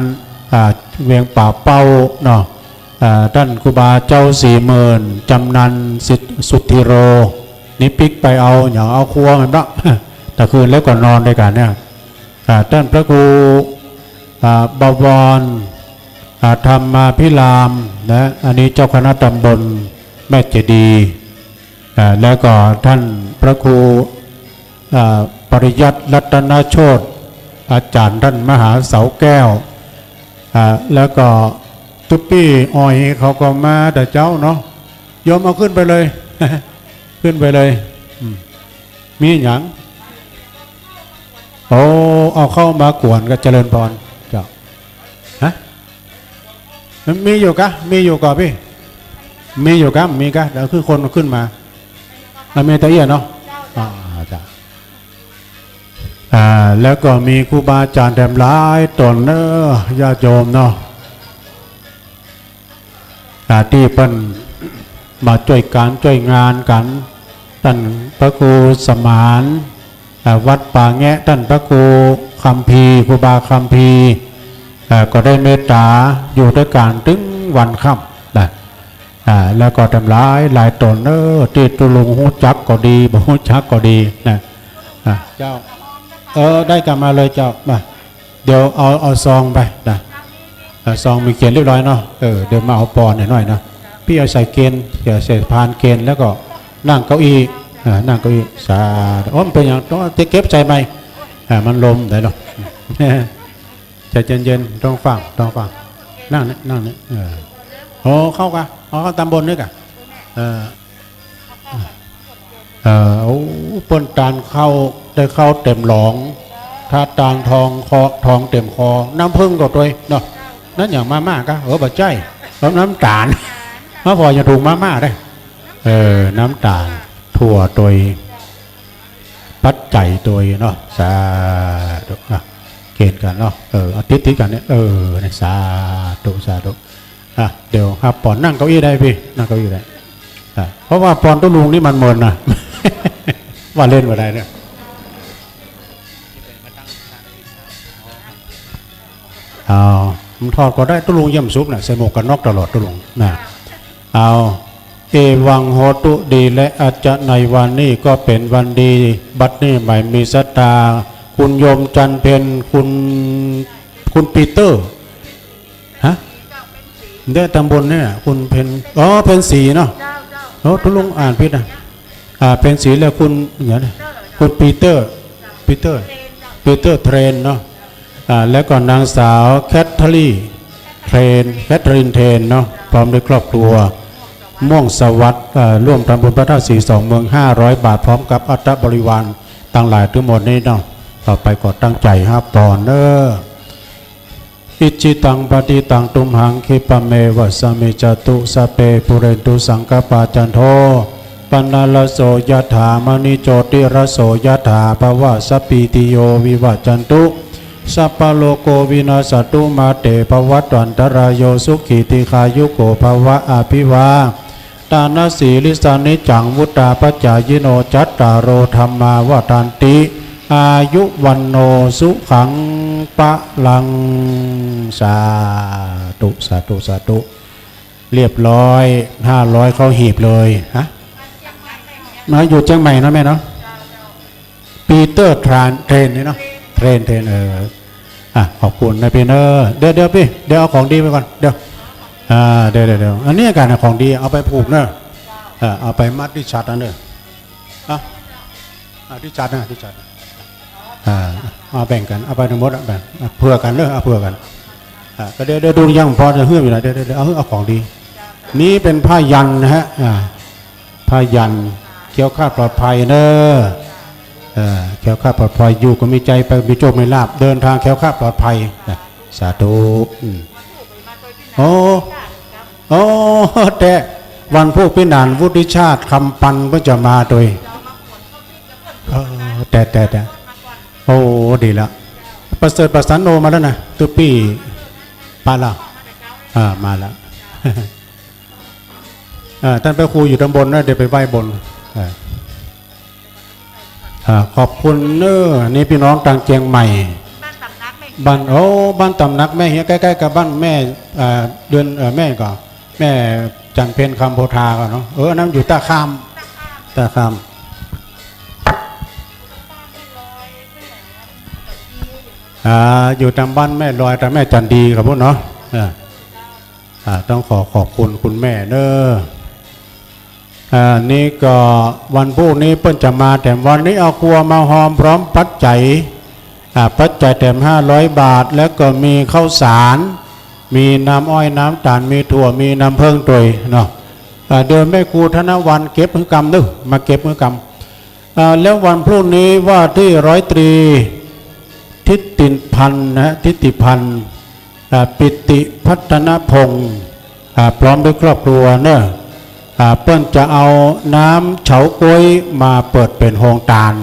เวียงป่าเป้าเนาะท่านครูบาเจ้า40,000จำนันสุทธิโรนิปิกไปเอาอย่างเอาครัวมันบ้างแต่คืนแล้วก็นอนด้วยกันเนี่ยท่านพระครูบวรธรรมาพิรามนะอันนี้เจ้าคณะตำบลแม่เจดีแล้วก็ท่านพระครูปริยัติรัตนโชติอาจารย์ท่านมหาเสาแก้วแล้วก็ตุ๊ปี้อ้อยเขาก็มาแต่เจ้าเนาะ โยมเอาขึ้นไปเลย ขึ้นไปเลยมีหยังโอ้เอาเข้ามากวนกับเจริญพรเจ้าฮะมีอยู่กะมีอยู่ก่อนพี่มีอยู่กะมีกะเดี๋ยวคือคนขึ้นมาเมตตาเอียเนาะจ้ะแล้วก็มีครูบาอาจารย์แถมหลายตนเนอะญาติโยมเนาะที่เพิ่นมาช่วยการช่วยงานกันท่านพระครูสมานวัดป่าแงะท่านพระครูคัมภีร์ครูบาคัมภีร์ก็ได้เมตตาอยู่ด้วยกันถึงวันค่ำนะแล้วก็ทำร้ายหลายตนที่ตุลุงหูจักก็ดีบ่หูจักก็ดีนะเจ้าได้กลับมาเลยเจ้ามาเดี๋ยวเอาซองไปนะซองมีเขียนเรียบร้อยเนาะเดี๋ยวมาเอาปอนหน่อยนะพี่เอาใส่เกณฑ์เดี๋ยวใส่พานเกณฑ์แล้วก็นั่งเก้าอี้นั่งเก้าอี้สาธุมันเป็นอย่างต้องเก็บใจไหมมันลมได้หรอใจเย็นๆต้องฟังนั่งนี่โอ้เข้ากันเข้าตามบนด้วยกันโอ้ปนตาลเข้าได้เข้าเต็มหลองถ้าตาลทองคอทองเต็มคอน้ำผึ้งก็ตัวเนาะนั่นอย่างมาม่าก็บะใจน้ำตาลมาพอจะถูกมาม่าได้น้ำตาลถั่วตัวปัดใจตัวเนาะสาธุเกณฑ์กันเนาะอาทิตย์กันเนี่ยในสาธุเดี๋ยวครับปอนนั่งเก้าอี้ได้พี่นั่งเก้าอี้ได้เพราะว่าปอนตุลุงนี่มันเมินนะ ว่าเล่นมาได้เนี่ยมันทอดก็ได้ตุลุงย่ำซุปนะใส่หมวกกันน็อกตลอดตุลุงนะเอวังโหตุดีและอาจจะในวันนี้ก็เป็นวันดีบัดนี้ใหม่มีศรัทธาคุณโยมจันเพนคุณปีเตอร์ฮะได้ตำบลเนี่ยคุณเพนเพนสีเนาะตุลุงอ่านผิดนะเพนสีแล้วคุณอย่างนี้คุณปีเตอร์เทรนเนาะแล้วก็นางสาวแคทเธอรีนเทรนเนาะพร้อมด้วยครอบครัวม่วงสวัสดิ์ร่วมทำบุญพระธาตุสี2 เมือง500 บาทพร้อมกับอัฐบริวารต่างหลายทั้งหมดนี้เนาะต่อไปก็ตั้งใจครับตอนอิจิตังปฏิตังตุมหังคิปะเมวัสมิจตุสเปปุเรนตุสังกปาจันโทปันนาลโสยถามณิโจติรโสยถาภวะสปีติโยวิวัจจันตุสัพพโลโกวินาสตุมาเตภวัตวันตรายโยสุขีติขายุโกภวะอภิวาตานาสีลิสานิจังวุตาปัจจายโนจัตตารโรธรรมาวทันติอายุวันโนสุขังปะลังสาธุเรียบร้อย500เข้าหีบเลยฮะมาอยู่เชียงใหม่นะแม่เนาะปีเตอร์เทรนนี่เนาะเทรนขอบคุณนะพี่เนอเดี๋ยวพี่เดี๋ยวเอาของดีไปก่อนเดี๋ยวอันนี้การของดีเอาไปผูกเนอะเอาไปมัดที่ชัดนั่นเนอะที่ชัดเอาแบ่งกันเอาไปทั้งหมดแบ่งเพื่อกันเนอะเอาเพื่อกันก็เดี๋ยวดูยังพอจะเฮื่ออยู่นะเดี๋ยวเอาของดีนี้เป็นผ้ายันนะฮะผ้ายันเกี่ยวข้าปลอดภัยเนอะแคล้วคลาดปลอดภัยอยู่ก็มีใจไปมีโชคไม่ลาบเดินทางแคล้วคลาดปลอดภัยสาธุโอ้แต่วันพวกพินานวุฒิชาติคำปันก็จะมาโดยแต่โอ้ดีละประเสริฐประสันโนมาแล้วนะตุปี้ปาละมาแล้วท่านพระครูอยู่ตำบลนะเดี๋ยวไปไหว้บนขอบคุณนี่พี่น้องต่างเชียงใหม่บ้านตำนักแม่เฮียใกล้ๆกับบ้านแม่เดือนแม่ก่อนแม่จันเพนคำโพธาก่อนเนาะน้ำอยู่ตาคามอยู่ตามบ้านแม่ลอยแต่แม่จันดีครับพวกเนาะต้องขอบคุณคุณแม่เด้อนี่ก็วันพรุ่งนี้เพิ่นจะมาแต่วันนี้เอาครัวมาหอมพร้อมปัจจัยแถม500 บาทแล้วก็มีข้าวสารมีน้ำอ้อยน้ำตาลมีถั่วมีน้ำผึ้งตัวเนาะ เดินแม่ครูธนวันเก็บมือกรรมนึกมาเก็บมือกรรมแล้ววันพรุ่งนี้ว่าที่ร้อยตรีทิติพันธ์นะทิติพันธ์ปิติพัฒนพงศ์พร้อมด้วยครอบครัวเนอะเปิ้นจะเอาน้ำเฉาก๊วยมาเปิดเป็นโฮงตาล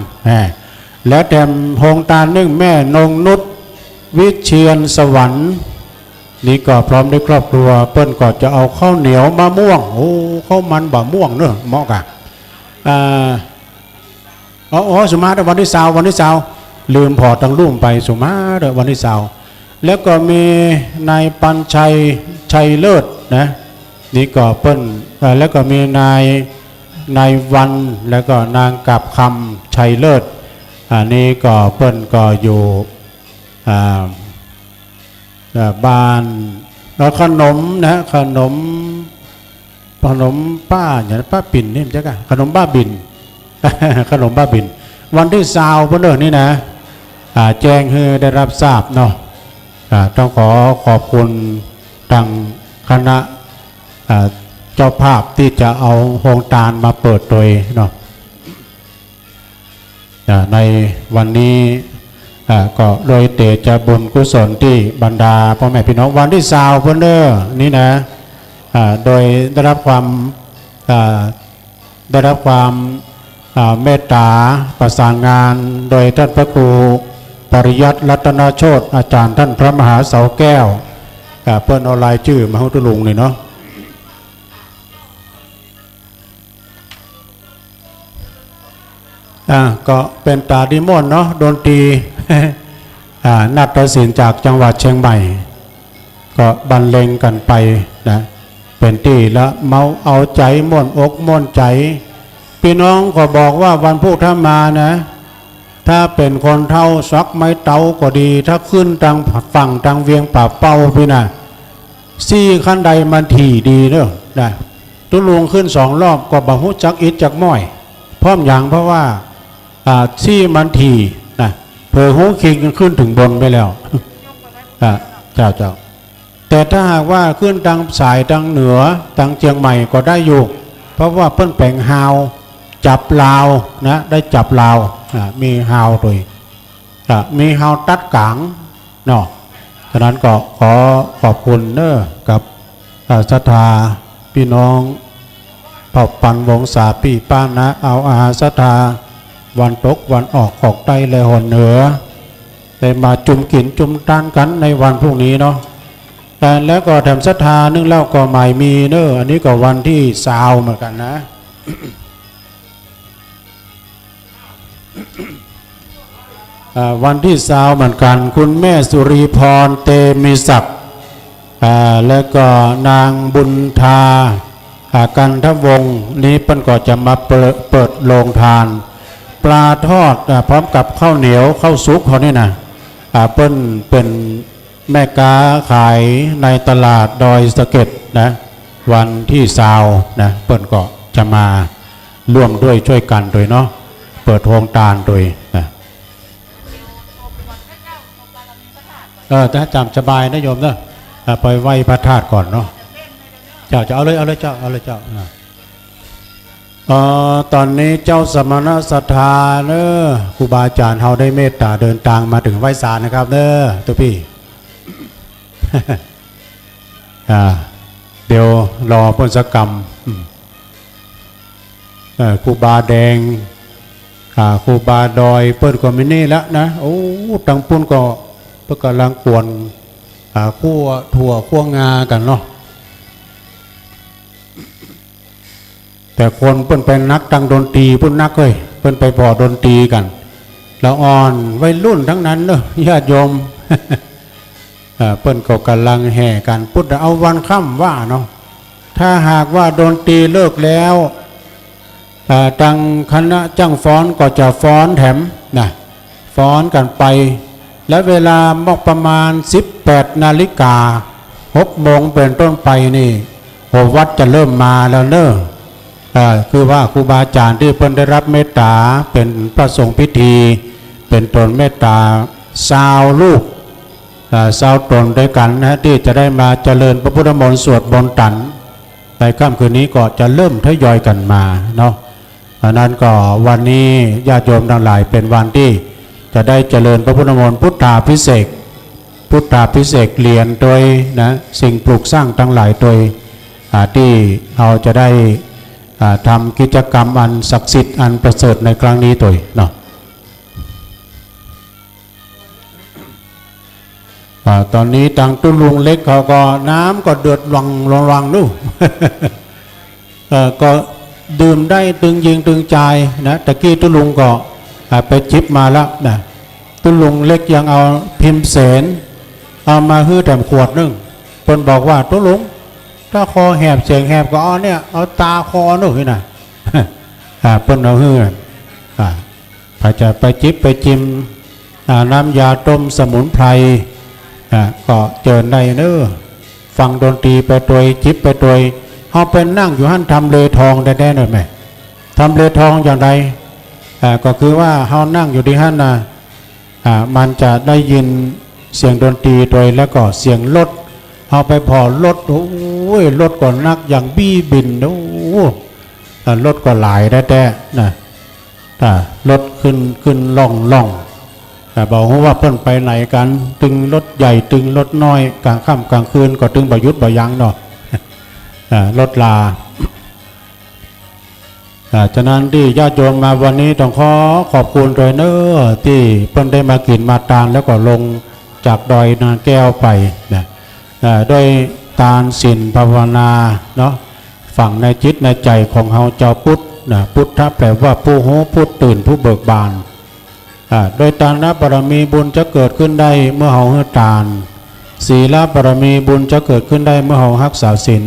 และแถมโฮงตาลนึ่งแม่นงนุชวิเชียรสวรรค์นี่ก็พร้อมด้วยครอบครัวเปิ้นก็จะเอาข้าวเหนียวมะม่วงโอ้ข้าวมันบะม่วงเนอะเหมาะกะสุมาเดี๋ยววันที่สาวลืมพอตังรุ่มไปสุมาเดี๋ยววันที่สาวแล้วก็มีนายปัญชัยชัยเลิศนะนี่ก็เปิ้นแล้วก็มีนายวันแล้วก็นางกับคำชัยเลิศนี่ก็เปิ้นก็อยู่บ้านแล้วขนมนะขนมป้าอย่างป้าปิ่นนี่มันจะกันขนมบ้าบิน ขนมบ้าบินวันที่สาวเพื่อนนี่นะแจ้งให้ได้รับทราบเนาะต้องขอบคุณทางคณะเจ้าภาพที่จะเอาโฮงตาลมาเปิดโดยเนาะในวันนี้ก็โดยเตจบุญกุศลที่บรรดาพ่อแม่พี่น้องวันที่สาวเพื่อนนี่นะโดยได้รับความเมตตาประสานงานโดยท่านพระครูปริยัติรัตนโชติอาจารย์ท่านพระมหาเสาแก้วเปิ้นเอาลายชื่อมาให้ทุลุงเลยเนาะก็เป็นตาดิมอนเนาะดนตรี นาฏศิลป์จากจังหวัดเชียงใหม่ก็บรรเลงกันไปนะเป็นที่ละเมาเอาใจม่วนอกม่วนใจพี่น้องก็บอกว่าวันพุธถ้ามานะถ้าเป็นคนเท่าซักไม้เตาก็ดีถ้าขึ้นทางฝั่งทางเวียงป่าเป้าพี่นะซี่ขั้นใดมันถี่ดีเนอะได้ตุลุงขึ้น2 รอบก็บ่ฮู้จักอิดจักม้อยพร้อมอย่างเพราะว่าซี่มันถี่นะเผื่อหูคิงขึ้นถึงบนไปแล้วเจ้าแต่ถ้าหากว่าขึ้นทางสายทางเหนือทางเชียงใหม่ก็ได้อยู่เพราะว่าเพิ่นแปลงฮาวจับลาวนะได้จับลาวมีฮาวด้วยมีฮาวตัดกลางเนาะฉะนั้นก็ขอขอบคุณเนอะกับศรัทธาพี่น้องเผ่าปันวงศาพี่ป้านะเอาอาหารศรัทธาวันตกวันออกของใต้และหอนเหนือได้มาจุ่มกินจุ่มทานกันในวันพรุ่งนี้เนาะแล้วก็แถมศรัทธานึ่งเล่าก็ใหม่มีเนอะอันนี้ก็วันที่สาวเหมือนกันนะ วันที่สาวเหมือนกันคุณแม่สุริพรเตมีศักดิ์แล้วก็นางบุญทากันทวงศ์นี้เปิ้นก็จะมาเปิดโรงทานปลาทอดพร้อมกับข้าวเหนียวข้าวสุกเขานี่นะเปิ้นเป็นแม่ค้าขายในตลาดดอยสะเก็ดนะวันที่สาวนะเปิ้นก็จะมาร่วมด้วยช่วยกันโดยเนาะเปิดโรงทานโดยนะถ้าจำสบายนะโยมเนาะไปไหว้พระธาตุก่อนเนาะเจ้าจะเอาเลยเจ้าตอนนี้เจ้าสมณศรัทธาเนอะครูบาอาจารย์เฮาได้เมตตาเดินทางมาถึงไหว้ศาลนะครับเนอะตัวพี่ เดี๋ยวรอพ้นสกรรมครูบาแดงครูบาดอยเปิ้นก็ไม่นี่แล้วนะโอ้ตังปุ่นก็เพิ่นกำลังกวนคั่วถั่วคั่วงากันเนาะแต่คนเปิ้นเป็นนักดังดนตรีเปิ้นนักเลยเปิ้นไปพอดนตรีกันแล้วอ่อนวัยรุ่นทั้งนั้นเนอะญาติโยม เปิ้นก็กำลังแห่กันพุทธเอาวันค่ำว่าเนาะถ้าหากว่าดนตรีเลิกแล้วทางคณะจ้างฟ้อนก็จะฟ้อนแถมนะฟ้อนกันไปและเวลามอกประมาณ18 นาฬิกา6 โมงเป็นต้นไปนี่โหวัดจะเริ่มมาแล้วเนอะคือว่าครูบาอาจารย์ที่เพิ่นได้รับเมตตาเป็นพระสงฆ์พิธีเป็นตนเมตตา20 ลูก20 ตนด้วยกันนะที่จะได้มาเจริญพระพุทธมนต์สวดบนตัน ในค่ำคืนนี้ก็จะเริ่มทยอยกันมาเนาะเพราะนั้นก็วันนี้ญาติโยมทั้งหลายเป็นวันที่จะได้เจริญพระพุทธมนต์พุทธาภิเษกพุทธาภิเษกเรียนโดยนะสิ่งปลูกสร้างทั้งหลายโดยที่เราจะได้ทำกิจกรรมอันศักดิ์สิทธิ์อันประเสริฐในครั้งนี้ตัวเนาะตอนนี้ทางตุ้ลุงเล็กเขาก็น้ำก็เดือดรังนู่น ก็ดื่มได้ตึงยิงตึงใจนะตะกี้ตุ้ลุงก็ไปจิบมาแล้วนะตุ้ลุงเล็กยังเอาพิมพ์เสนเอามาฮื้อแต่ขวดนึงเพิ่นบอกว่าตุ้ลุงถ้าคอแหบเสียงแหบก็เอาเนี่ยเอาตาคอนู่นนะ เพิ่นเอาฮื้อพอจะไปจิบไปจิ้มน้ำยาต้มสมุนไพรก็เจอในเนื้อฟังดนตรีไปตัวจิบไปตัวเขาเป็นนั่งอยู่หั่นทำเลทองได้หน่อยไหมทำเลทองอย่างไรก็คือว่าเขานั่งอยู่ที่หั่นนะมันจะได้ยินเสียงดนตรีตัวแล้วก็เสียงรถเขาไปพอรถโอ้ยรถก็นักอย่างบี้บินโอ้รถก็หลายได้นะรถขึ้นล่องบอกว่าเพิ่นไปไหนกันตึงรถใหญ่ตึงรถน้อยกลางค่ำกลางคืนก็ตึงบ่หยุดบ่ยั้งเนาะรถลาฉะนั้นที่ญาติโยมมาวันนี้ต้องขอบคุณโดยเนอที่เพิ่นได้มากินมาทานแล้วก็ลงจากดอยนาแก้วไปนะด้วยทานศีลภาวนาเนาะฝังในจิตในใจของเฮาเจ้าพุทธนะพุทธะแปลว่าผู้รู้ผู้ตื่นผู้เบิกบานโดยทานบารมีบุญจะเกิดขึ้นได้เมื่อเฮาให้ทานศีลบารมีบุญจะเกิดขึ้นได้เมื่อเฮารักษาศีล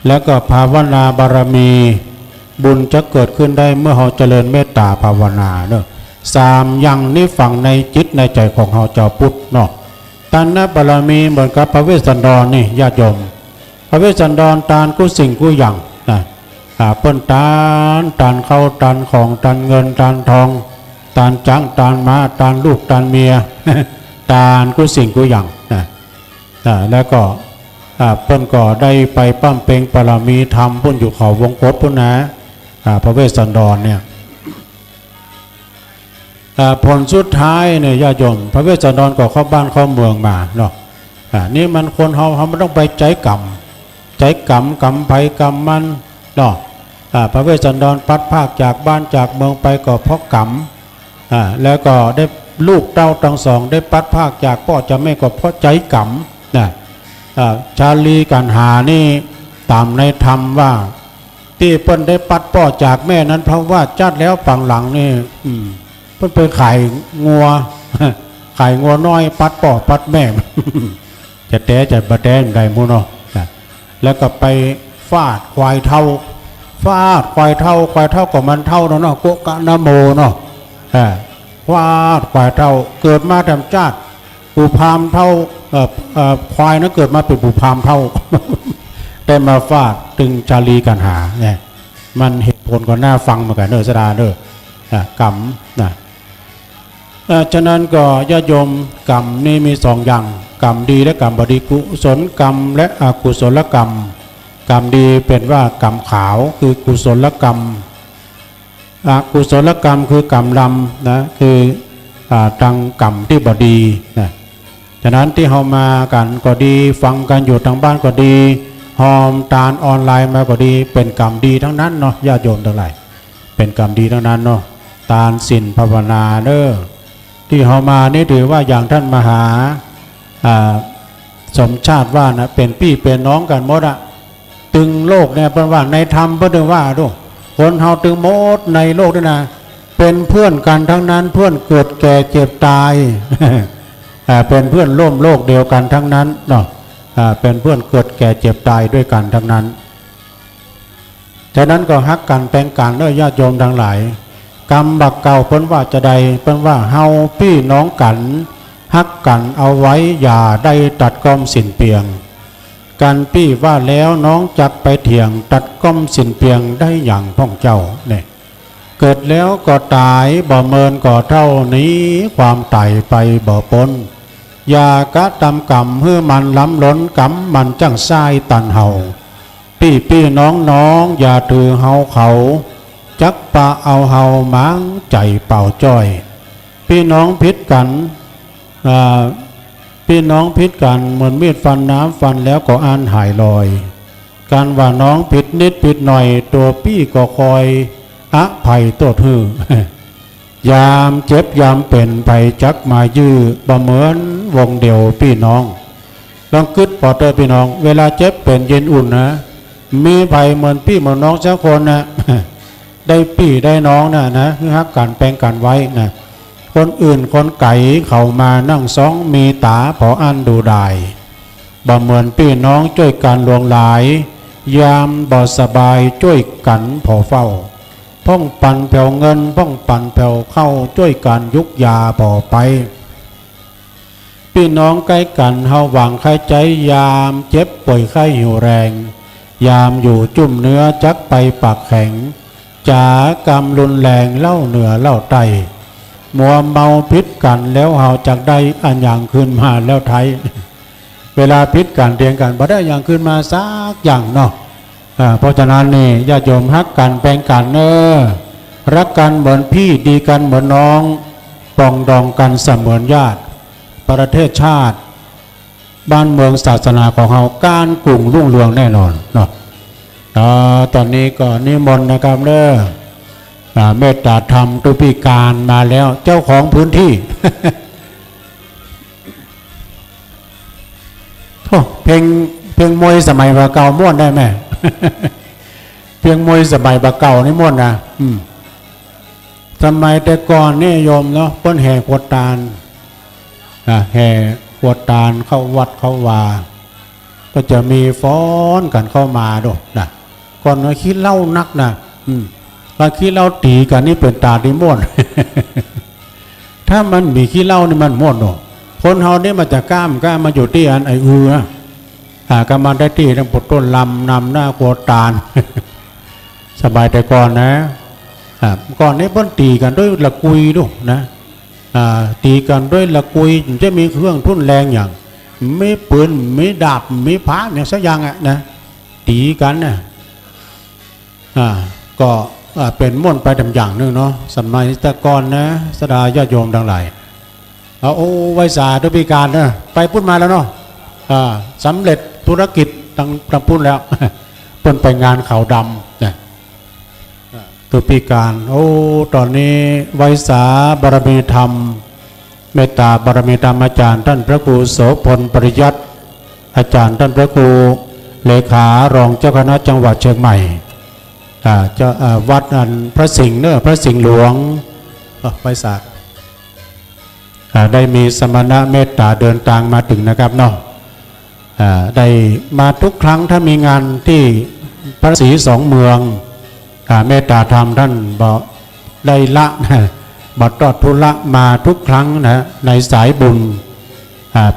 แล้วก็ภาวนาบารมีบุญจะเกิดขึ้นได้เมื่อเฮาเจริญเมตตาภาวนาเนาะสามอย่างนี้ฝังในจิตในใจของเฮาเจ้าพุทธเนาะทานบารมีเหมือนกับพระเวสสันดรนี่ญาติโยมพระเวสสันดรทานกู้สิ่งกู้อย่างนะเปิ้นทานเข้าทานของทานเงินทานทองทานจังทานม้าทานลูกทานเมีย ทานกู้สิ่งกู้อย่างนะแล้วก็เพิ่นก็ได้ไปปั้มเพ็งบารมีธรรมพุ่นอยู่เขาวงกฏพุ่นนะพระเวสสันดรเนี่ยผลสุดท้ายเนี่ยญาติโยมพระเวสสันดรก็เข้าบ้านเข้าเมืองมาเนาะนี่มันคนเขาไม่ต้องไปใจกรรมกรรมภัยกรรมมันเนาะพระเวสสันดรพัดภาคจากบ้านจากเมืองไปก็เพราะกรรมแล้วก็ได้ลูกเต้าทั้งสองได้พัดภาคจากพ่อจะแม่ก็เพราะใจกรรมนะชาลีกันหานี่ตามในธรรมว่าที่เปิ้นได้ปัดพ่อจากแม่นั้นเพราะว่าจัดแล้วฝั่งหลังนี่เปิ้นไปขายงัว ขายงัวน้อยปัดพ่อปัดแม่ จะแต้จะบะแต้ได้มูเนาะแล้วก็ไปฟาดควายเท่าควายเท่าก็มันเท่าเนาะโกกะนะโมเนาะฟาดควายเท่าเกิดมาทำจัดปูพามเท่าควายนั้นเกิดมาเป็นปูพามเท่า แต่มาฟาดตึงชาลีกันหาเนี่ยมันเหตุผลก็น่าฟังเหมือนกันเนอสดาเนอกรรมนะฉะนั้นก็ญาติโยมกรรมนี่มีสองอย่างกรรมดีและกรรมบดีกุศลกรรมและอกุศลกรรมกรรมดีเป็นว่ากรรมขาวคือกุศลกรรมอกุศลกรรมคือกรรมดำนะคือทางกรรมที่บดีนะฉะนั้นที่เรามากันก็ดีฟังกันอยู่ทางบ้านก็ดีหอมตาลออนไลน์มาก็ดีเป็นกรรมดีทั้งนั้นเนาะญาติโยมทั้งหลายเป็นกรรมดีทั้งนั้นเนาะทานศีลภาวนาเด้อที่เรามานี่ถือว่าอย่างท่านมหาสมชาติว่านะเป็นพี่เป็นน้องกันหมดอะตึงโลกเนี่ยเป็นว่าในธรรมเพื่อว่าดูคนเฮาตึงหมดในโลกด้วยนะเป็นเพื่อนกันทั้งนั้นเพื่อนเกิดแก่เจ็บตาย เป็นเพื่อนร่วมโลกเดียวกันทั้งนั้นเนาะเป็นเพื่อนเกิดแก่เจ็บตายด้วยกันทั้งนั้นฉะนั้นก็ฮักกันแปลงกันเด้อญาติโยมทั้งหลายกรรมบักเก่าเพิ่นว่าจะใดเพิ่นว่าเฮาพี่น้องกันฮักกันเอาไว้อย่าได้ตัดก้อมสิ้นเปียงกันพี่ว่าแล้วน้องจักไปเถียงตัดก้อมสิ้นเปียงได้อย่างพ่องเจ้าเนี่ยเกิดแล้วก็ตายบ่เมินก็เท่านี้ความตายไปบ่พ้นอย่ากะตำกรรมเพื่อมันล้ำล้นกรรมมันจังไส้ตันเห่า พี่น้องน้องอย่าถือเฮาเขาจักปะเอาเฮาหมางใจเป่าจ้อยพี่น้องพิษกันพี่น้องพิษกันเหมือนมีดฟันน้ำฟันแล้วก็อ่านหายลอยการว่าน้องผิดนิดผิดหน่อยตัวพี่ก็คอยอภัยตัวทื่อยามเจ็บยามเป็นไปจักมายื้อบ่เหมือนวงเดียวพี่น้องลองคิดพอเตอพี่น้องเวลาเจ็บเป็นเย็นอุ่นนะมีภัยเหมือนพี่เหมือนน้องสักคนนะ ได้พี่ได้น้องนะคือฮักกันแปลงกันไว้นะคนอื่นคนไก่เข้ามานั่งสองมีตาพออันดูได้บ่เหมือนพี่น้องช่วยกันลวงหลายยามบ่สบายช่วยกันพอเฝ้าป้องปันแผ่วเงินป้องปันแผ่วเข้าช่วยกันยุกยาบ่อไปพี่น้องใกล้กันเฮาหวังใครใจยามเจ็บป่วยไข้หิวแรงยามอยู่จุ่มเนื้อจักไปปากแข็งจากรรมรุนแรงเล่าเหนือเล่าไตมัวเมาพิษกันแล้วเฮาจักได้อันอย่างขึ้นมาแล้วไทย เวลาพิษกันเรียงกันบ่ได้อย่างขึ้นมาสักอย่างเนาะเพราะฉะนั้นนี่ญาติโยมฮักกันแบ่งกันรักกันเหมือนพี่ดีกันเหมือนน้องปรองดองกันเสมือนญาติประเทศชาติบ้านเมืองศาสนาของเราการกลุ่งรุ่งเรืองแน่นอนเนาะตอนนี้ก็นิมนต์นะครับเมตตาธรรมตุปิการมาแล้วเจ้าของพื้นที่ เพลงมวยสมัยบะเก่าม่วนได้ไหม เพลงมวยสมัยบะเก่านี่ม่วนนะสมัยแต่ก่อนนี่โยมเนาะเปิ้นแห่ขวดตาลแห่ขวดตาลเข้าวัดเข้าวาก็จะมีฟ้อนกันเข้ามาด้วยนะก่อนคิดเล่านักนะบางขี้เล่าตีกันนี่เป็นตาดิม่วน ถ้ามันมีขี้เล่านี่มันม่วนเนาะคนเฮาเนี่ยมันจะกล้ามมาอยู่ที่อันไอก็มาได้ที่ทั้งปดต้นลำนำหน้าขวดตาล สบายแต่ก่อนนะก่อนนี้เพิ่นตีกันด้วยละกุยด้วยนะตีกันด้วยละกุยจะมีเครื่องทุ่นแรงอย่างไม่ปืนไม่ดาบไม่พระอย่างสักอย่างนะตีกันนะก็เป็นม่วนไปทำอย่างนึงเนาะสมัยแต่ก่อนนะสดาญาติโยมทั้งหลายโอ้ไวสาธุพิการนะไปพูดมาแล้วเนาะสำเร็จธุรกิจตั้งพูดแล้ว เพิ่นไปงานขาวดำนะตุพิการโอ้ตอนนี้ไวสาบารมีธรรมเมตตาบารมีธรรมอาจารย์ท่านพระครูโสพลปริยัติอาจารย์ท่านพระครูเลขารองเจ้าคณะจังหวัดเชียงใหม่จะวัดอันพระสิงห์พระสิงห์หลวงไวสาได้มีสมณะเมตตาเดินทางมาถึงนะครับเนาะได้มาทุกครั้งถ้ามีงานที่พระศรีสองเมืองเมตตาธรรมท่านบอกได้ละบัตรทุละมาทุกครั้งนะในสายบุญ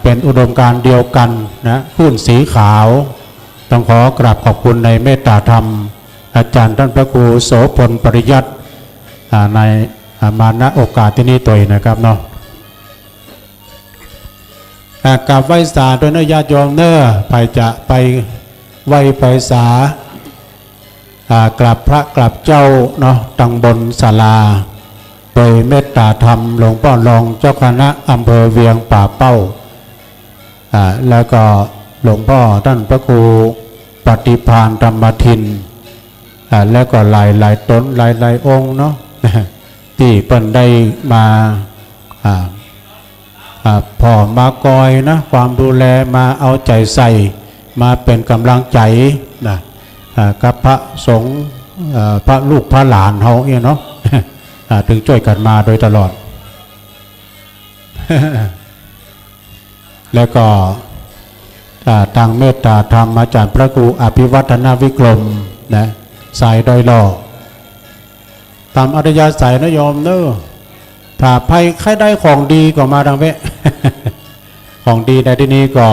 เป็นอุดมการณ์เดียวกันนะขึ้นสีขาวต้องขอกราบขอบคุณในเมตตาธรรมอาจารย์ท่านพระครูโสพลปริยัติในมาณโอกาสที่นี้ตัวเองนะครับเนาะกราบไหว้สาด้วยญาติโยมไปจะไปไหว้ไปสากราบพระกราบเจ้าเนาะตังบนศาลาโดยเมตตาธรรมหลวงพ่อรองเจ้าคณะอำเภอเวียงป่าเป้าแล้วก็หลวงพ่อท่านพระครูปฏิภาณธรรมทินแล้วก็หลายตนหลายองค์เนาะที่เปิ้นได้มาพ่อมากอยนะความดูแลมาเอาใจใส่มาเป็นกำลังใจนะกับพระสงฆ์พระลูกพระหลานเฮาเนี่ยเนาะถึงช่วยกันมาโดยตลอด แล้วก็ทางเมตตาธรรมอาจารย์พระครูอภิวัฒนาวิกรมนะสายดอยหล่อตามอัธยาศัยนะโยมถ้าใครได้ของดีก็มาดังเวะ ของดีในที่นี้ก็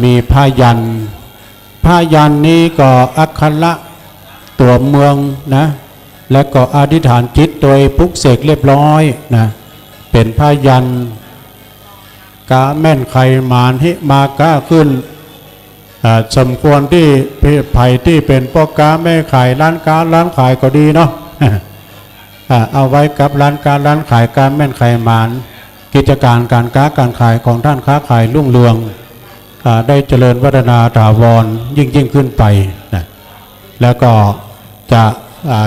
มีผ้ายันนี้ก็อักขระตัวเมืองนะและก็อธิษฐานจิตโดยปลุกเสกเรียบร้อยนะเป็นผ้ายันกาแม่นไข่หมานหิมากาขึ้น สมควรที่ไผ่ที่เป็นพ่อค้าแม่ขายร้านค้าร้านขายก็ดีเนาะ เอาไว้กับร้านค้าร้านขายการแม่นขายหมานกิจการการค้าการขายของท่านค้าขายรุ่งเรืองได้เจริญวัฒนาถาวรยิ่งขึ้นไปนะแล้วก็จะ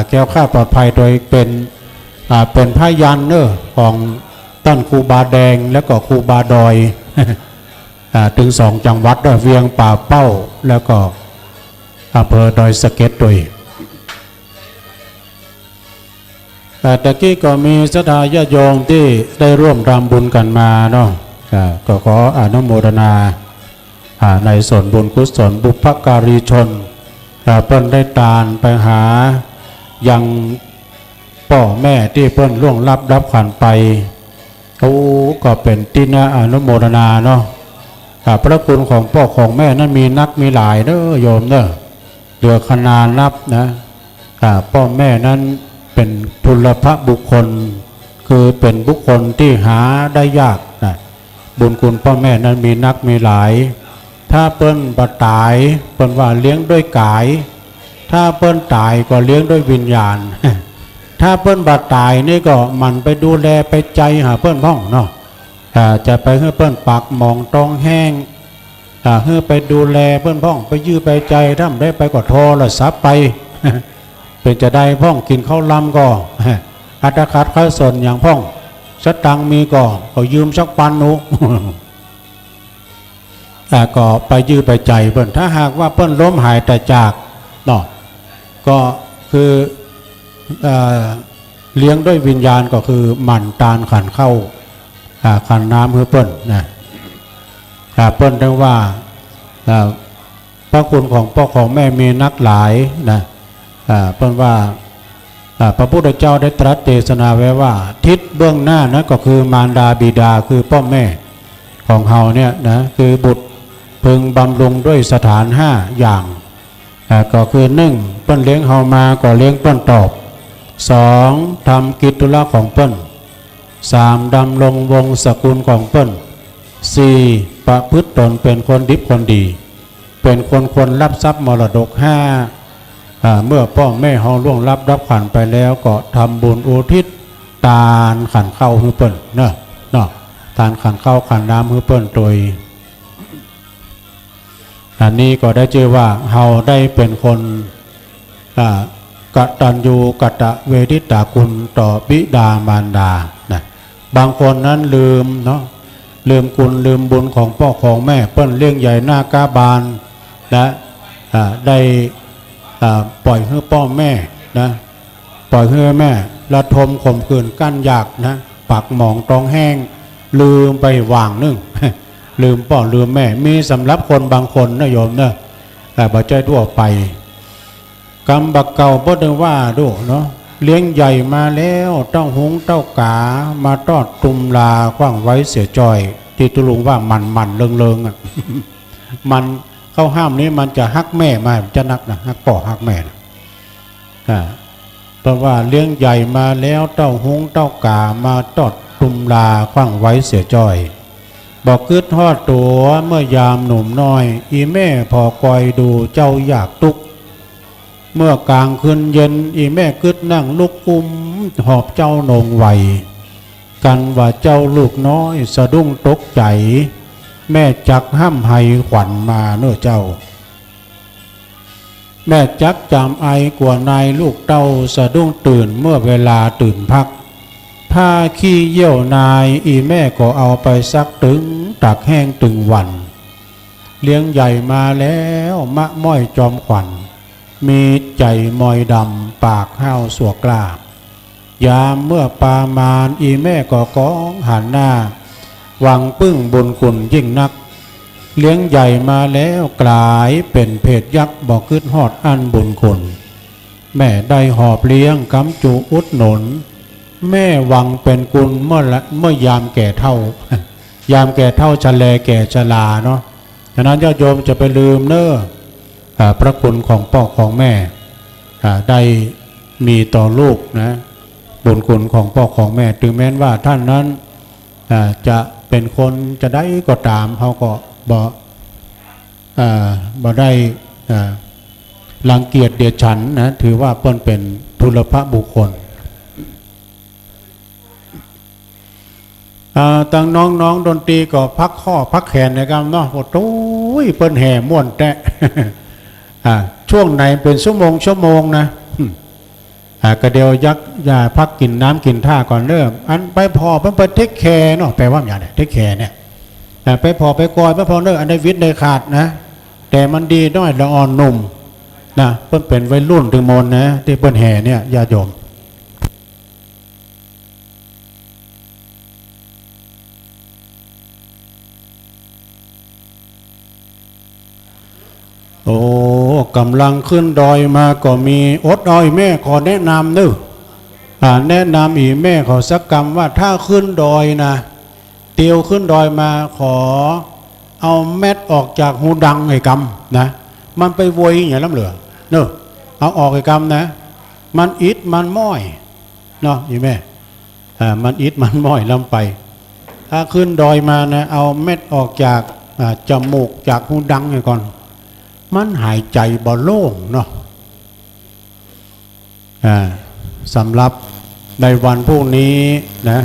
แก้วข้าปลอดภัยโดยเป็นพยัญชนะของท่านครูบาแดงแล้วก็ครูบาดอย ถึง2 จังหวัดด้วยเวียงป่าเป้าแล้วก็อำเภอดอยสะเก็ดด้วยแต่กี้ก็มีศรัทธาญาติโยมที่ได้ร่วมทำบุญกันมาเนาะก็ขออนุโมทนาในส่วนบุญกุศลบุพการีชนเพิ่นได้ตานไปหายังพ่อแม่ที่เพิ่นล่วงลับขันไปเขาก็เป็นที่น่าอนุโมทนาเนาะพระคุณของพ่อของแม่นั้นมีนักมีหลายเด้อโยมเด้อเหลือขนาดนับนะพ่อแม่นั้นเป็นทุลภบุคคลคือเป็นบุคคลที่หาได้ยากนะบุญคุณพ่อแม่นั้นมีนักมีหลายถ้าเปิ้นบ่ตายเปิ้นว่าเลี้ยงด้วยกายถ้าเปิ้นตายก็เลี้ยงด้วยวิญญาณ ถ้าเปิ้นบ่ตายนี่ก็มันไปดูแลไปใจหาเปิ้นพ้องเนาะจะไปให้เปิ้นปากหมองตองแห้งให้ไปดูแลเปิ้นพ้องไปยื้อไปใจทำได้ไปก็โทรศัพท์ไป เป็นจะได้พ้องกินข้าวลำก็อัตคัดข้าวสนอย่างพ้องสตังมีก็ยืมสักปันหนู ก็ไปยื้อไปใจเปิ้นถ้าหากว่าเปิ้นล้มหายแต่จากเนาะก็คือเลี้ยงด้วยวิญญาณก็คือหมั่นตาลขันเข้าขันน้ำคือเปิ้นนะเปิ้นเรียกว่าพระคุณของพ่อของแม่มีนักหลายนะเปิ้นว่าพระพุทธเจ้าได้ตรัสเทศนาไว้ว่าทิศเบื้องหน้านะก็คือมารดาบิดาคือพ่อแม่ของเฮาเนี่ยนะคือบุตรพึงบำรุงด้วยสถาน5อย่างก็คือ1เปิ้นเลี้ยงเฮามาก็เลี้ยงเปิ้นตอบ2ทำกิจธุระของเปิ้น3ดำรงวงศกุลของเปิ้น4ประพฤติตนเป็นคนดิบคนดีเป็นคนควรรับทรัพย์มรดก5เมื่อพ่อแม่เฮาล่วงรับขันไปแล้วก็ทำบุญอุทิศทานขันเข้าให้เปิ้นเนาะทานขันเข้าขันน้ำให้เปิ้นโดยอันนี้ก็ได้ชื่อว่าเฮาได้เป็นคนกตัญญูกตเวทิตาคุณต่อบิดามารดานะบางคนนั้นลืมเนาะลืมคุณลืมบุญของพ่อของแม่เปิ้นเลี้ยงใหญ่หน้ากาบานนะได้ปล่อยให้พ่อแม่นะปล่อยให้แม่ระทมข่มขืนกั้นยากนะปากหมองตองแห้งลืมไปวางนึง ลืมพ่อลืมแม่มีสำหรับคนบางคนนะโยมเนอะแต่บ่ใจทั่วไปกำบักเก่าบ่ได้ว่าดูเนาะเลี้ยงใหญ่มาแล้วเต้าหงเต้ากามาทอดตุมลาขว้างไว้เสียจอยที่ตุลุงว่ามันเลิงๆอ่ะ มันเข้าห้ามนี้มันจะฮักแม่มาจะนักนะฮักพ่อฮักแม่นะเพราะว่าเลี้ยงใหญ่มาแล้วเต้าหงเต้ากามาทอดตุมลาขว้างไว้เสียจอยบอกกึดทอดตัวเมื่อยามหนุ่มน้อยอีแม่พอคอยดูเจ้าอยากตุกเมื่อกลางคืนเย็นอีแม่กึดนั่งลุกกุมหอบเจ้านงไหวกันว่าเจ้าลูกน้อยสะดุ้งตกใจแม่จักห้ำไห้ขวัญมาเน้อเจ้าแม่จักจำไอกว่านายลูกเต้าสะดุ้งตื่นเมื่อเวลาตื่นพักถ้าขี้เยี่ยวนายอีแม่ก็เอาไปซักตึงตักแห้งตึงวันเลี้ยงใหญ่มาแล้วมะม้อยจอมขวัญมีใจมอยดำปากห้าวสวกกล้ายามเมื่อปามานอีแม่ก็ก้องหันหน้าหวังพึ่งบุญคุณยิ่งนักเลี้ยงใหญ่มาแล้วกลายเป็นเพศยักษ์บอกขึ้นฮอดอันบุญคุณแม่ได้หอบเลี้ยงกำจูอุดหนุนแม่หวังเป็นกุลเมื่อยามแก่เท่า ยามแก่เท่าชะแลแก่ชราเนาะฉะนั้นญาติโยมจะไปลืมเน้อพระคุณของพ่อของแม่ได้มีต่อลูกนะบุญคุณของพ่อของแม่ถึงแม้ว่าท่านนั้นจะเป็นคนจะได้ก็ตามเขาก็บอก บ่ได้รังเกียจเดียดฉันนะถือว่าเปิ้นเป็นทุลภบุคคลตั้งน้องดนตรีก็พักข้อพักแขนนะครับเนาะโอ้ยเปิ้นแห่ม่วนแตะ ช่วงไหนเป็นชั่วโมงนะก็เดียวยักยาพักกินน้ำกินท่าก่อนเริ่มอันไปพอไปเทคแคร์เนาะแปลว่าอย่างไรเทคแคร์เนี่ยไปพอไปกอยไปพอเนออันได้วิทย์ได้ขาดนะแต่มันดีน้อยละอ่อนหนุ่มนะเพิ่นเป็นวัยรุ่นถึงมนนะที่เปิ้นแห่เนี่ยญาติโยมโอ้กำลังขึ้นดอยมาก็มีอดอ้อยแม่ขอแนะนำนึแนะนำอีแม่ขอสักกรรมว่าถ้าขึ้นดอยนะเตียวขึ้นดอยมาขอเอาเม็ดออกจากหูดังไอ้กำนะมันไปโวยอย่างล้ำเหลือเนอะเอาออกไอ้กำนะมันอิดมันม้อยเนาะอีแม่มันอิดมันม้อยลำไปถ้าขึ้นดอยมานะเอาเม็ดออกจากจมูกจากหูดังไอ้ก่อนมันหายใจบ่โล่งเนาะสำหรับในวันพรุ่งนี้นะ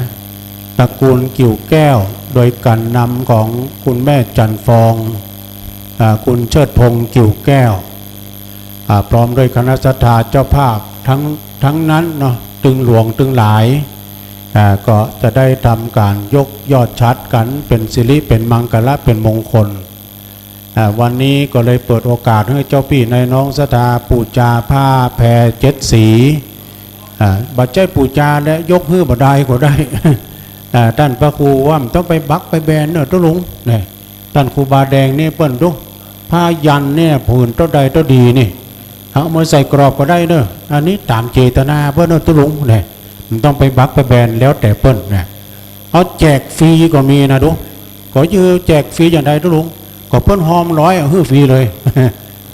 ตระกูลกิ่วแก้วโดยการนำของคุณแม่จันฟองคุณเชิดพงษ์กิ่วแก้วพร้อมด้วยคณะศรัทธาเจ้าภาพทั้งนั้นเนาะตึงหลวงตึงหลายก็จะได้ทำการยกยอดชัดกันเป็นสิริเป็นมังกรเป็นมงคลวันนี้ก็เลยเปิดโอกาสให้เจ้าพี่ในน้องศรัทธาปูจาผ้าแพร7 สีบัดใจปูจาและยกฮื้อบ่ได้ก็ได้ ท่านพระครูว่ามันต้องไปบักไปแบนเนอะตุลุงเนี่ยท่านครูบาแดงนี่เปิ้นดูผ้ายันเนี่ยผืนต้นใดต้นดีนี่เอามาใส่กรอบก็ได้เนอะอันนี้ตามเจตนาเปิ้นเนอะตุลุงเนี่ยมันต้องไปบักไปแบนแล้วแต่เปิ้นเนี่ยเอาแจกฟรีก็มีนะดูก็ยือแจกฟรีอย่างใดตุลุงก็เปิ้นหอมร้อยเอาฮื้อฟรีเลย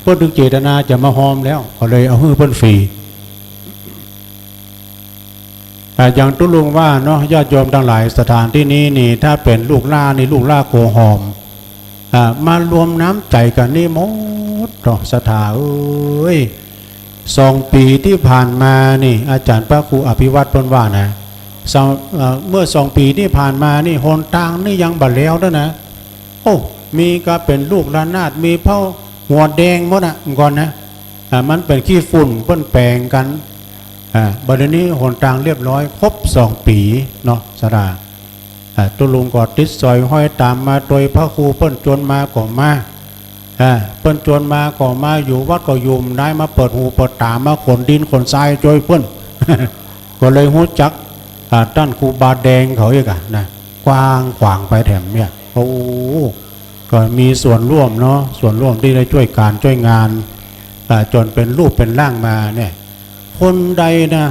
เปิ้นถึงเจตนาจะมาหอมแล้วก็เลยเอาฮื้อเปิ้นฟรีอย่างตุลุงว่าเนาะญาติโยมทั้งหลายสถานที่นี้นี่ถ้าเป็นลูกล่านี่ลูกล่าโกหอมมารวมน้ำใจกันนี่หมดเนาะสถาเอ้ย2 ปีที่ผ่านมานี่อาจารย์พระครูอภิวัตรเพิ่นว่านะเมื่อ2 ปีที่ผ่านมานี่หนทางนี่ยังบัดแล้วนะโอ้มีก็เป็นลูกระนาดมีเผาหัวแดงหมดอ่ะก่อนนะมันเป็นขี้ฝุ่นเพิ่นแปลงกันบัดนี้หนทางเรียบร้อยครบ2 ปีเนาะสดาตุลุงก็ติดซอยห้อยตามมาโดยพระครูเปิ้นจวนมาก็มาเปิ้นจวนมาก็มาอยู่วัดก็ยุ่มได้มาเปิดหูเปิดตามาขนดินขนทรายจอยเปิ้น ก็เลยหูจักท่านครูบาแดงเขาอีกนะกว้างขวางไปแถมเนี่ยโอ้ก็มีส่วนร่วมเนาะส่วนร่วมที่ได้ช่วยการช่วยงานจนเป็นรูปเป็นร่างมาเนี่ยคนใดนะ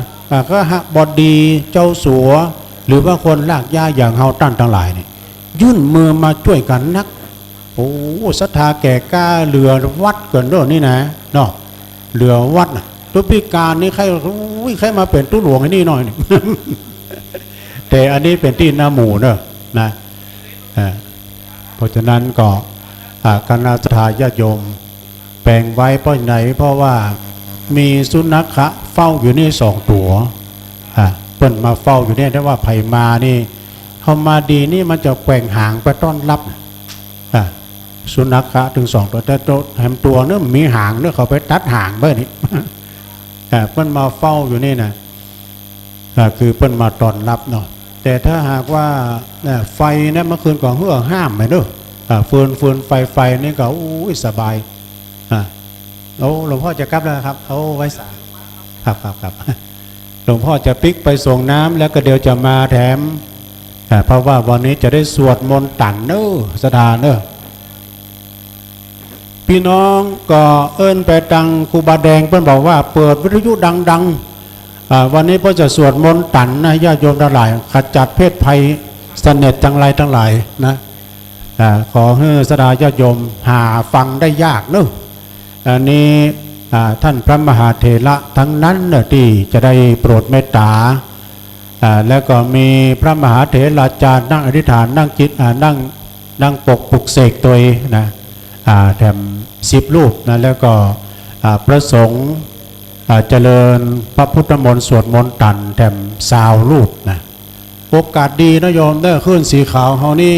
ก็ฮะบดีเจ้าสัวหรือว่าคนลากย่าอย่างเฮาตั้นทั้งหลายนี่ยื่นมือมาช่วยกันนักโอ้ศรัทธาแก่กล้าเรือวัดเกินด้วยนี่นะเนาะเรือวัดนะตัวพิการนี่ใครมาเป็นตู้หลวงไอ้นี่หน่อย แต่อันนี้เป็นที่หน้าหมู่เนอะนะเพราะฉะนั้นก็คณะศรัทธาญาติโยมแปลงไว้เพราะไหนเพราะว่ามีสุนัขะเฝ้าอยู่นี่2 ตัวเปิ้นมาเฝ้าอยู่เนี่ยได้ว่าไผมานี่เขามาดีนี่มันจะแกว่งหางไปต้อนรับสุนัขะถึง2 ตัวแต่ตัวแถมตัวเนื้อมีหางเนื้อเขาไปตัดหางเบ้อนี่ เปิ้นมาเฝ้าอยู่นี่นะคือเปิ้นมาต้อนรับเนาะแต่ถ้าหากว่าไฟนะเมื่อคืนก่อนเฮือห้ามไปเด้อฟืนไฟนี่ก็อุ้ยสบายโอ้หลวงพ่อจะกลับแล้วครับเอาไว้สายครับหลวงพ่อจะปิกไปส่งน้ำแล้วก็เดี๋ยวจะมาแถมเพราะว่าวันนี้จะได้สวดมนต์ตันเนอสถานเนอพี่น้องก็เอิ้นไปตังครูบาแดงเพิ่นบอกว่าเปิดวิทยุดังวันนี้พ่อจะสวดมนต์ตันนะญาติโยมทั้งหลายขจัดเพศภัยเสน่ห์ทั้งหลายนะขอให้สดาญาติโยมหาฟังได้ยากเนอะอันนี้ท่านพระมหาเถระทั้งนั้นที่จะได้โปรดเมตตาแล้วก็มีพระมหาเถราจารย์นั่งอธิษฐานนั่งจิตนั่งปกปุกเสกตัวนะ แถม10 รูปนะแล้วก็ประสงค์เจริญพระพุทธมนต์สวดมนต์ตันแถม20 รูปนะโอกาสดีนะโยมได้ขึ้นสีขาวเฮานี่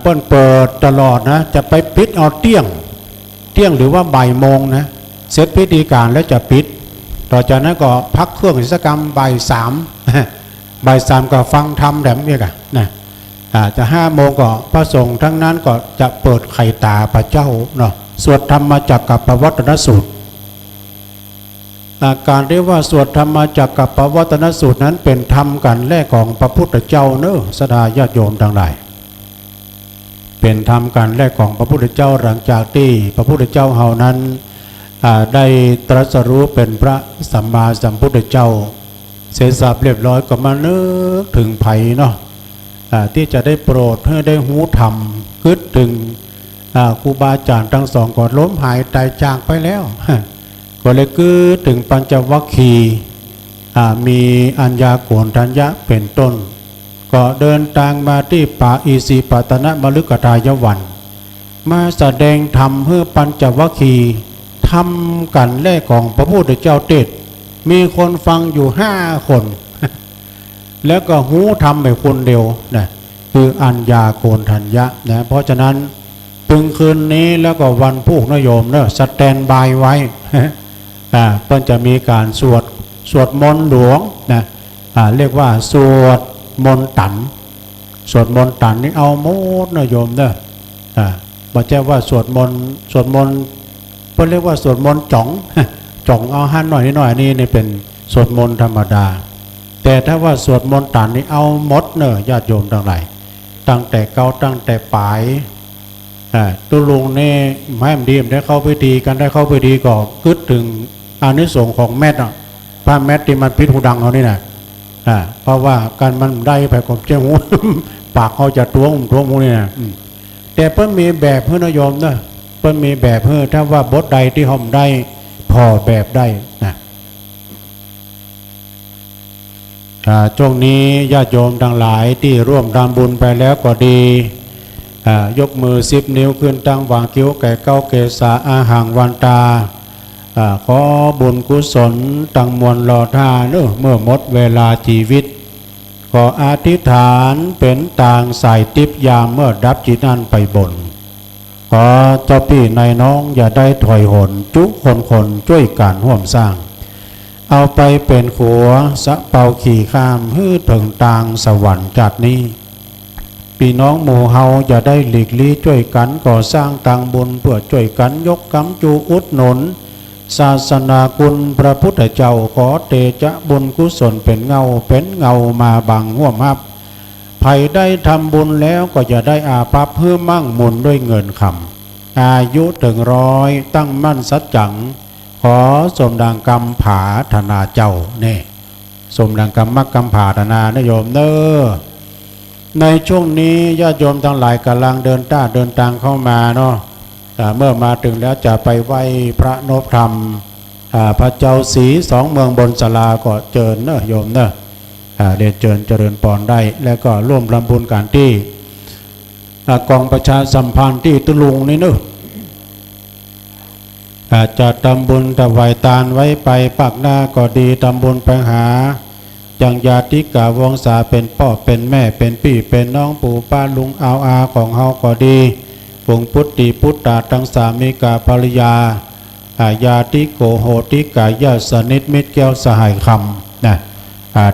เปิ้นเปิดตลอดนะจะไปปิดเอาเที่ยงหรือว่าบ่ายโมงนะเสร็จพิธีการแล้วจะปิดต่อจากนั้นก็พักเครื่องกิจกรรมบ่าย 3 บ่าย 3ก็ฟังธรรมแถมเนี่ยกันนะจะ5 โมงก็พระสงฆ์ทั้งนั้นก็จะเปิดไข่ตาพระเจ้าเนาะสวดธรรมจักรกับปวัตตนสูตรการเรียกว่าสวดธรรมจักรกับปวัตตนสูตรนั้นเป็นธรรมกันแรกของพระพุทธเจ้าเนอะสดาญาติโยมทั้งหลายเป็นธรรมกันแรกของพระพุทธเจ้าหลังจากที่พระพุทธเจ้าเฮานั้นได้ตรัสรู้เป็นพระสัมมาสัมพุทธเจ้าเสร็จสับเรียบร้อยก็มานึกถึงไผ่เนาะที่จะได้โปรดให้ได้หูธรรมคิดถึงครูบาอาจารย์ทั้งสองก็ล้มหายตายจากไปแล้วก็เลยคิดถึงปัญจวัคคีย์มีอัญญาโกณทัญญะเป็นต้นก็เดินทางมาที่ป่าอิสิปตนมฤคทายวันมาแสดงธรรมให้ปัญจวัคคีย์ทำกันแรกของพระพุทธเจ้าเทศมีคนฟังอยู่5 คนแล้วก็หูทำไปคนเดียวนะคืออัญญาโกณทัญญะนะเพราะฉะนั้นตึงคืนนี้แล้วก็วันพุธนะโยมเนอะสแตนบายไว้เพิ่นจะมีการสวดมนต์หลวงนะเรียกว่าสวดมนต์ตันสวดมนต์ตันนี่เอาหมดนะโยมเนอะบอกแจ้ว่าสวดมนต์เพิ่นเรียกว่าสวดมนต์จ่องเอาหันหน่อยนิดหน่อยนี่เป็นสวดมนต์ธรรมดาแต่ถ้าว่าสวดมนต์ตันนี่เอาหมดเนอะญาติโยมทั้งหลายตั้งแต่เก่าตั้งแต่ปลายตุลุงนี่แม่ดีได้เข้าพิธีกันได้เข้าพิธีก็คิดถึงอานิสงส์ของแมทพระแมทที่มันพิษหูดังเขานี่นะเพราะว่าการมันได้ไปกับเจ้าหู ปากเขาจะท้วงหูนี่นะแต่เพิ่นมีแบบเพื่อนโยมนะเพิ่นมีแบบเพื่อถ้าว่าบทใดที่ห่มได้พอแบบได้นะช่วงนี้ญาติโยมทั้งหลายที่ร่วมทำบุญไปแล้วก็ดียกมือ10 นิ้วขึ้นตั้งวางคิ้วแก่เก้าเกษาอาหังวันตาขอบุญกุศลตั้งมวลรอท่าเมื่อหมดเวลาชีวิตขออธิษฐานเป็นต่างใส่ทิพยามเมื่อดับจิตนั้นไปบนขอเจ้าพี่นายน้องอย่าได้ถอยหนจุคนช่วยกันร่วมสร้างเอาไปเป็นขัวสะเป่าขี่ข้ามฮื้อถึงต่างสวรรค์จัดนี้พี่น้องหมู่เฮาอย่าได้หลีกลี่ช่วยกันก่อสร้างต่างบุญเพื่อช่วยกันยกกำจูอุดหนุนศาสนาคุณพระพุทธเจ้าขอเตจะบุญกุศลเป็นเงามาบังห่วมฮับไผได้ทำบุญแล้วก็อย่าได้อาภัพเพื่อมั่งมุนด้วยเงินคำอายุถึง100ตั้งมั่นสัจจังขอสมดังกรรมผาธนาเจ้าเนี่ยสมดังกรรมกรรมผาธนานะโยมเนอในช่วงนี้ญาติโยมทั้งหลายกำลังเดินทางเข้ามาเนาะเมื่อมาถึงแล้วจะไปไหว้พระนพธรรมพระเจ้าศรี2 เมืองบนศาลาก็เจิญเนอะโยมเนอะเรียนเจิญเจริญปอนได้แล้วก็ร่วมรำบุญกันที่กองประชาสัมพันธ์ที่ตุลุงนี่เนอะจะทำบุญถวายทานไว้ไปปากหน้าก็ดีทำบุญไปหาอย่างญาติกาวงศาเป็นพ่อเป็นแม่เป็นพี่เป็นน้องปู่ป้าลุงอาของเฮาก็ดีวงพุทธิพุทธาทั้งสามีกาภริยาญาติโกโหติกายาสนิทมิตรแก้วสหายคำนะ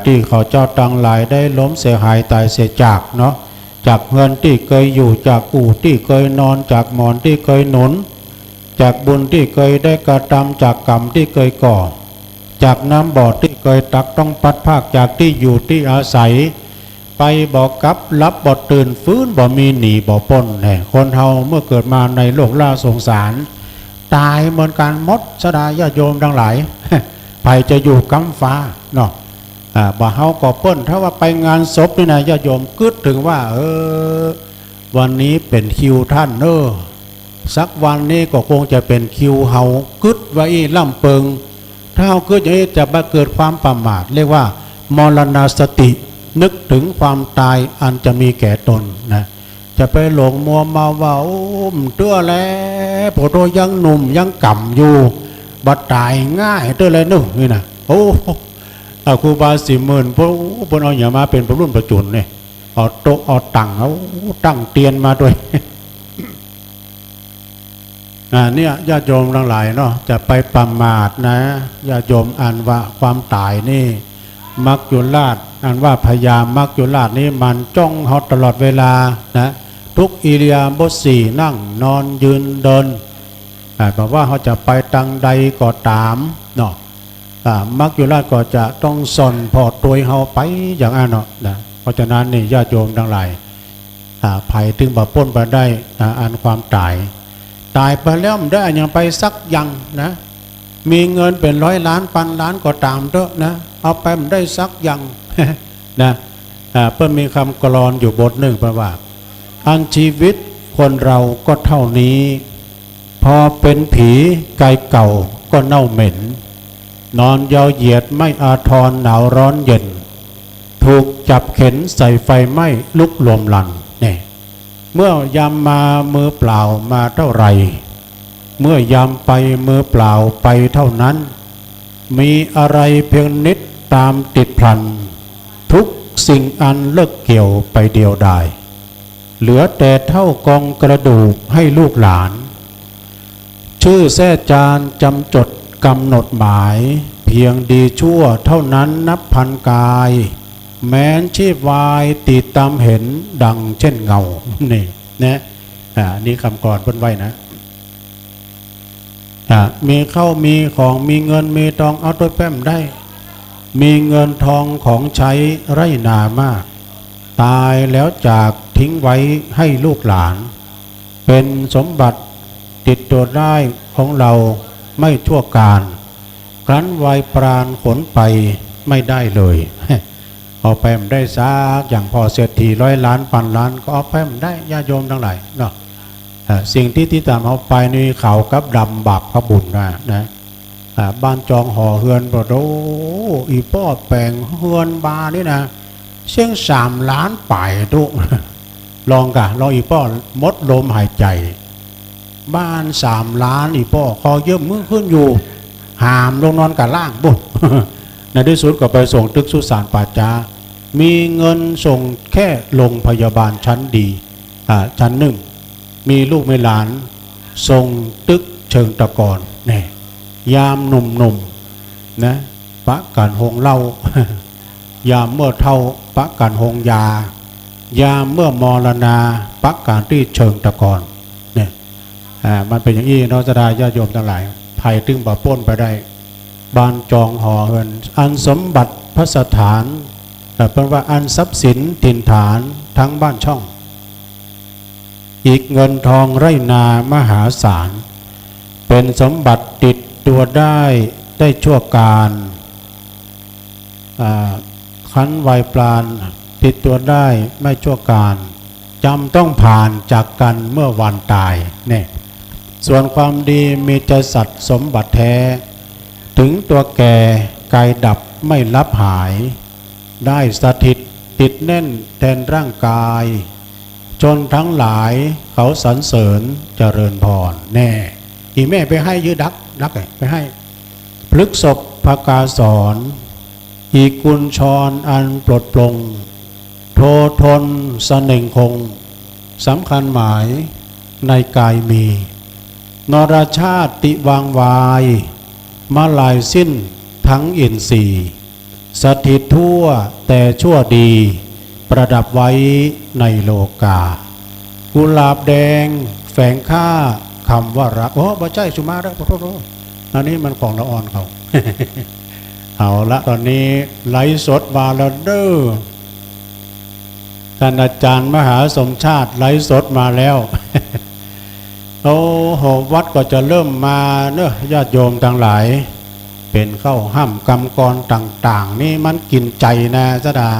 ที่เขาเจ้าตั้งหลายได้ล้มเสียหายตายเสียจากเนาะจากเงินที่เคยอยู่จากอู่ที่เคยนอนจากหมอนที่เคยหนุนจากบุญที่เคยได้กระทำจากกรรมที่เคยก่อจากน้ำบ่อที่เคยตักต้องพัดภาคจากที่อยู่ที่อาศัยไปบอกกับรับบ่ตื่นฟื้นบ่มีหนีบ่พ้นแห่คนเฮาเมื่อเกิดมาในโลกล่าสงสารตายเหมือนกันมดสดาญาติโยมทั้งหลาย ไปจะอยู่กำฟ้าเนาะบ่เฮาก็เปิ้นถ้าว่าไปงานศพนี่นะญาติโยมกึดถึงว่าวันนี้เป็นคิวท่านเนอะสักวันนี้ก็คงจะเป็นคิวเฮากึดไว้ล่ำเปิงถ้าเฮากึดอย่างนี้จะเกิดความประมาทเรียกว่ามรณสตินึกถึงความตายอันจะมีแก่ตนนะ จะไปหลงมัวมาว่าเตื้อแล้วพอโตยังหนุ่มยังกำอยู่บัดตายง่ายเตื้อแล้วนึกนี่นะโอ้ครูบา40,000พวกเอาอย่ามาเป็นประรุ่นประจุนเนี่ยเอาโต๊ะเอาตังเอาตั้งเตียนมาด้วยเนี่ยญาติโยมทั้งหลายเนาะจะไปประมาทนะญาติโยมอ่านว่าความตายนี่มักจุราชอ่านว่าพยามักจุราชนี่มันจ้องเขาตลอดเวลานะทุกอิริยาบถ4นั่งนอนยืนเดินบอกว่าเขาจะไปทางใดก็ตามเนาะมักจุราชก็จะต้องส่อนพอตัวเขาไปอย่างนั้นเนาะนะเพราะฉะนั้นนี่ญาติโยมทั้งหลายภัยถึงบ่พ้นไปได้อันความตายไปแล้วมันได้ยังไปสักยังนะมีเงินเป็น100 ล้านพันล้านก็ตามเถอะนะเอาไปมันได้สักยัง นะเพิ่มมีคำกลอนอยู่บทหนึ่งแปลว่าอันชีวิตคนเราก็เท่านี้พอเป็นผีไก่เก่าก็เน่าเหม็นนอนยาวเหยียดไม่อาทรหนาวร้อนเย็นถูกจับเข็นใส่ไฟไหม้ลุกลวมลันเนี่ยเมื่อยามมามือเปล่ามาเท่าไรเมื่อยามไปมือเปล่าไปเท่านั้นมีอะไรเพียงนิดตามติดพลันทุกสิ่งอันเลิกเกี่ยวไปเดียวดายเหลือแต่เท่ากองกระดูกให้ลูกหลานชื่อแท้จานจำจดกำหนดหมายเพียงดีชั่วเท่านั้นนับพันกายแม้นชีพวายติดตามเห็นดังเช่นเงานี่นะนี่คำกลอนเพิ่นไว้นะมีเข้ามีของมีเงินมีทองเอาตัวแป้มได้มีเงินทองของใช้ไร่นามากตายแล้วจากทิ้งไว้ให้ลูกหลานเป็นสมบัติติดตัวได้ของเราไม่ชั่วการครั้นวัยปราณขนไปไม่ได้เลยเอาไปมันได้ซักอย่างพอเศรษฐี100 ล้านพันล้านก็เอาไปมันได้ญาติโยมทั้งหลายเนาะสิ่งที่ตามเอาไปนี่เขากับดำบาปพระบุญนะบ้านจองห่อเฮือนปะโดอีป้อแปลงเฮือนบานี่นะเชี่ยง3 ล้านป่ายตุลองอีป้อมดลมหายใจบ้าน3 ล้านอีป้อคอเยิ่มมือขึ้นอยู่หามลงนอนกับล่างบุในที่สุดก็ไปส่งตึกสุสานป่าช้ามีเงินส่งแค่โรงพยาบาลชั้นดีชั้น1มีลูกมีหลานส่งตึกเชิงตะกอนเนี่ยยามหนุ่มนะปะกันหงเหล้ายามเมื่อเท่าปะกันหงยายามเมื่อมรณาปะกันที่เชิงตะกอนเนี่ยมันเป็นอย่างนี้เนาะจะได้ญาติโยมทั้งหลายภัยตึงบ่พ้นไปได้บ้านจองห่อเหินอันสมบัติพระสถานเป็นว่าอันทรัพย์สินถิ่นฐานทั้งบ้านช่องอีกเงินทองไร่นามหาศาลเป็นสมบัติติดตัวได้ชั่วการคั้นวัยปราณติดตัวได้ไม่ชั่วการจำต้องผ่านจากกันเมื่อวันตายเนี่ยส่วนความดีมีใจสัตย์สมบัติแท้ถึงตัวแก่กายดับไม่ลับหายได้สถิตติดแน่นแทนร่างกายจนทั้งหลายเขาสรรเสริญเจริญพรแน่อีแม่ไปให้ยืดดักไปให้พฤกษบภากาสอนอีกุลชรอันปลดปลงโททนเสน่งคงสำคัญหมายในกายมีนรชาติวางวายมาลายสิ้นทั้งอินทรีย์สถิตทั่วแต่ชั่วดีประดับไว้ในโลกากุหลาบแดงแฝงค่าคำว่ารักบ่ใจสุมาแล้วโทษอันนี้มันของละอ่อนเขา เอาละตอนนี้ไลฟ์สดมาแล้วเด้อท่านอาจารย์มหาสมชาติไลฟ์สดมาแล้ว โอ้โหวัดก็จะเริ่มมาเนอะญาติโยมทั้งหลายเป็นเข้าห้ำกรรมกรต่างๆนี่มันกินใจนะซะดา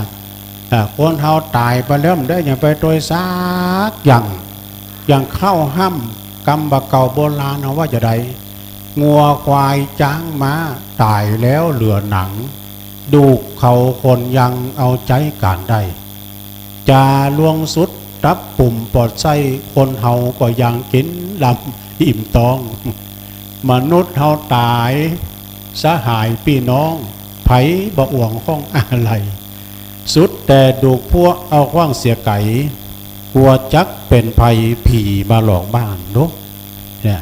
คนเฮาตายไปแล้วมันได้อย่างไปโดยซักอย่างเข้าห้ำกรรมบะเก่าโบราณเอาว่าจะได้งัวควายจ้างม้าตายแล้วเหลือหนังดูเขาคนยังเอาใจการได้จาลวงสุด ตับปุ่มปอดไส้คนเฮาก็ยังกินลำอิ่มท้อง มนุษย์เฮาตายสหายพี่น้องไผบ่อ่วงห้องอะไรสุดแต่ดูพวกเอาขว้างเสียไก่กลัวจักเป็นภัยผีมาหลอกบ้านเนาะเนี่ย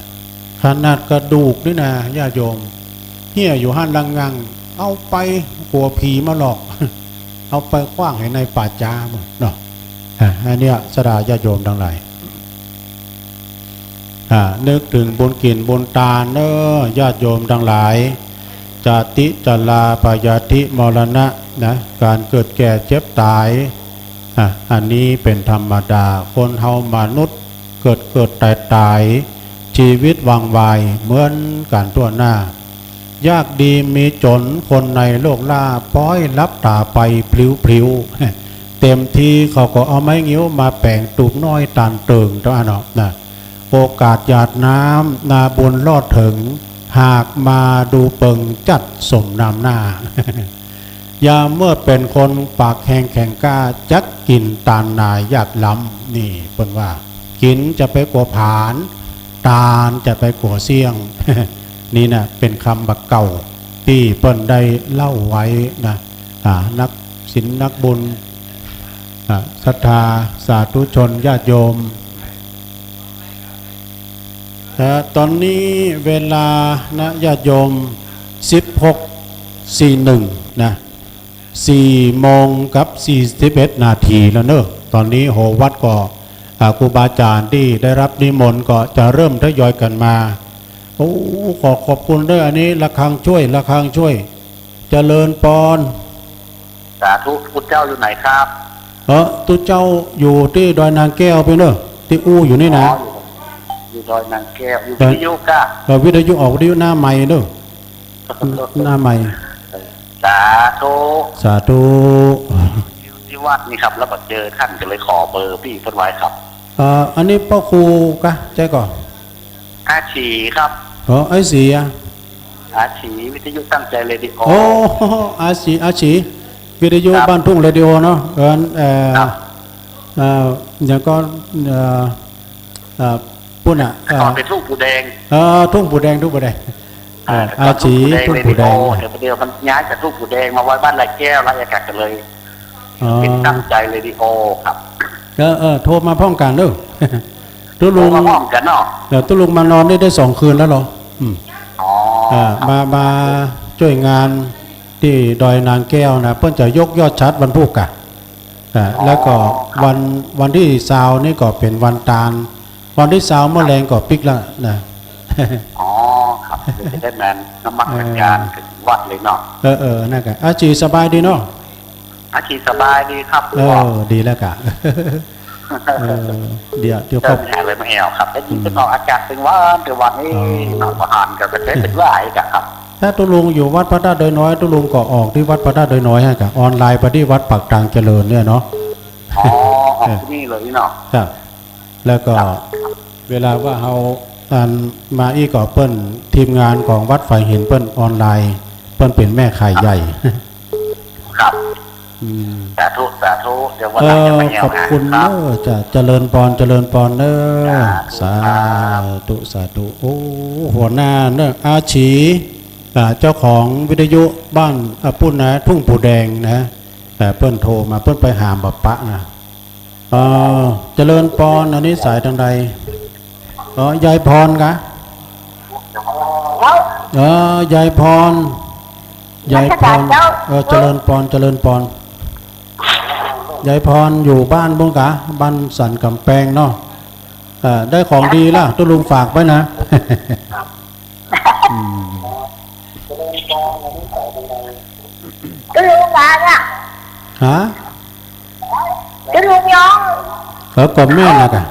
ขนาดกระดูกนี่นะญาติโยมเหี้ยอยู่ห้านลังงังเอาไปกลัวผีมาหลอก เอาไปขว้างให้ในป่าจ้าหมดเนาะอันเนี้ยสดาญาติโยมทั้งหลายนึกถึงบุญกินบุญตาเนอญาติโยมทั้งหลายจติจลาปยาธิมรณะนะการเกิดแก่เจ็บตายอันนี้เป็นธรรมดาคนเฮามนุษย์เกิดตายชีวิตวังวายเหมือนกันทั่วหน้ายากดีมีจนคนในโลกล่าป้อยรับตาไปพลิ้วเต็มที่เขาก็เอาไม้งิ้วมาแป่งตูบน้อยตานเติงตัวเนาะนะโอกาสหยาดน้ำนาบุญรอดถึงหากมาดูเปิงจัดสมนำหน้า ยามเมื่อเป็นคนปากแห้งแข็งกล้าจักกินตาลนายยากล้ำนี่เปิ้นว่ากินจะไปกลัวผานตาลจะไปกลัวเสี่ยง นี่นะเป็นคำบักเก่าที่เปิ้นได้เล่าไว้นะนักศีลนักบุญศรัทธาสาธุชนญาติโยมตอนนี้เวลานะญาติโยม16:41นะ4 โมงกับ41 นาทีแล้วเนอะตอนนี้โหวัดก็ครูบาอาจารย์ที่ได้รับนิมนต์ก็จะเริ่มทยอยกันมาโอ้ขอบคุณด้วยอันนี้ระฆังช่วยเจริญปอนสาธุพุทธเจ้าอยู่ไหนครับตุเจ้าอยู่ที่ดอยนางแก้วไปเนอะที่อู้อยู่นี่นะอยู่ดอยนางแก้วอยู่วิทยุก้าวิทยุออกวิทยุหน้าใหม่เนอะหน้าใหม่สาธุที่วัดนี่ครับแล้วก็เจอท่านก็เลยขอเบอร์พี่เพิ่นไว้ครับอันนี้พ่อครูกะใจก่อนอาชีครับไอ้สีอาชีวิทยุตั้งใจเรดิโออาชีวิทยุบ้านทุ่งเรดิโอเนาะอย่างก็ปุ่นก่อนเป็นทุ่งปูแดงทุ่งปูแดงอาชีทุ่งปูแดงเดี๋ยวมันย้ายจากทุ่งปูแดงมาไว้บ้านไรแก้วไรอากาศกันเลยเป็นตั้งใจเรดิโอครับโทรมาพร้อมกันเด้อตุลุงมาพร้อมกันเนาะเดี๋ยวตุลุงมานอนได้2 คืนแล้วเหรอมาช่วยงานที่ดอยนางแก้วนะเพื่อจะยกยอดชัดวันพุธกะแล้วก็วันที่20นี่ก็เป็นวันตาลวันที่20เมื่อแรงก็ปิกแล้วนะครับจะได้แมนน้ำมันการถึงวัดเลยเนาะนั่นกะอาชีสบายดีเนาะอาชีสบายดีครับดีแล้วกะเดี๋ยวก็แหเลยมาแอวครับแต่ยิ่งเป็นออกอากาศเป็นวันนี้หนาวหานกับกระเทเป็นว่าไอ้กะครับถ้าตุลุงอยู่วัดพระธาตุดอยน้อยตุลุงก็ออกที่วัดพระธาตุดอยน้อยฮะกะออนไลน์ไปที่วัดปากกลางเจริญเนี่ยเนาะออกที่นี่เลยเนาะครับแล้วก็เวลาว่าเฮามาอีกก็เปิ้นทีมงานของวัดฝ่ายหินเปิ้นออนไลน์เปิ้นเป็นแม่ขายใหญ่ครับสาธุเดี๋ยววันหลังจะไปแอวขอบคุณเนอะจะเจริญปอนเนอะสาธุโอ้หัวหน้าเนอะอาชีเจ้าของวิทยุบ้านปุ่นนะทุ่งปูแดงนะเปิ้นโทรมาเปิ้นไปหามบัปปะนะเจริญปอนอันนี้สายทางใดยายพรกะยายพรเจริญปอนยายพรอยู่บ้านบุ้งกะบ้านสันกำแพงเนาะได้ของดีล่ะตุลุงฝากไว้นะตุลุงมาอ่ะตุลุงยองกับแม่นะกะ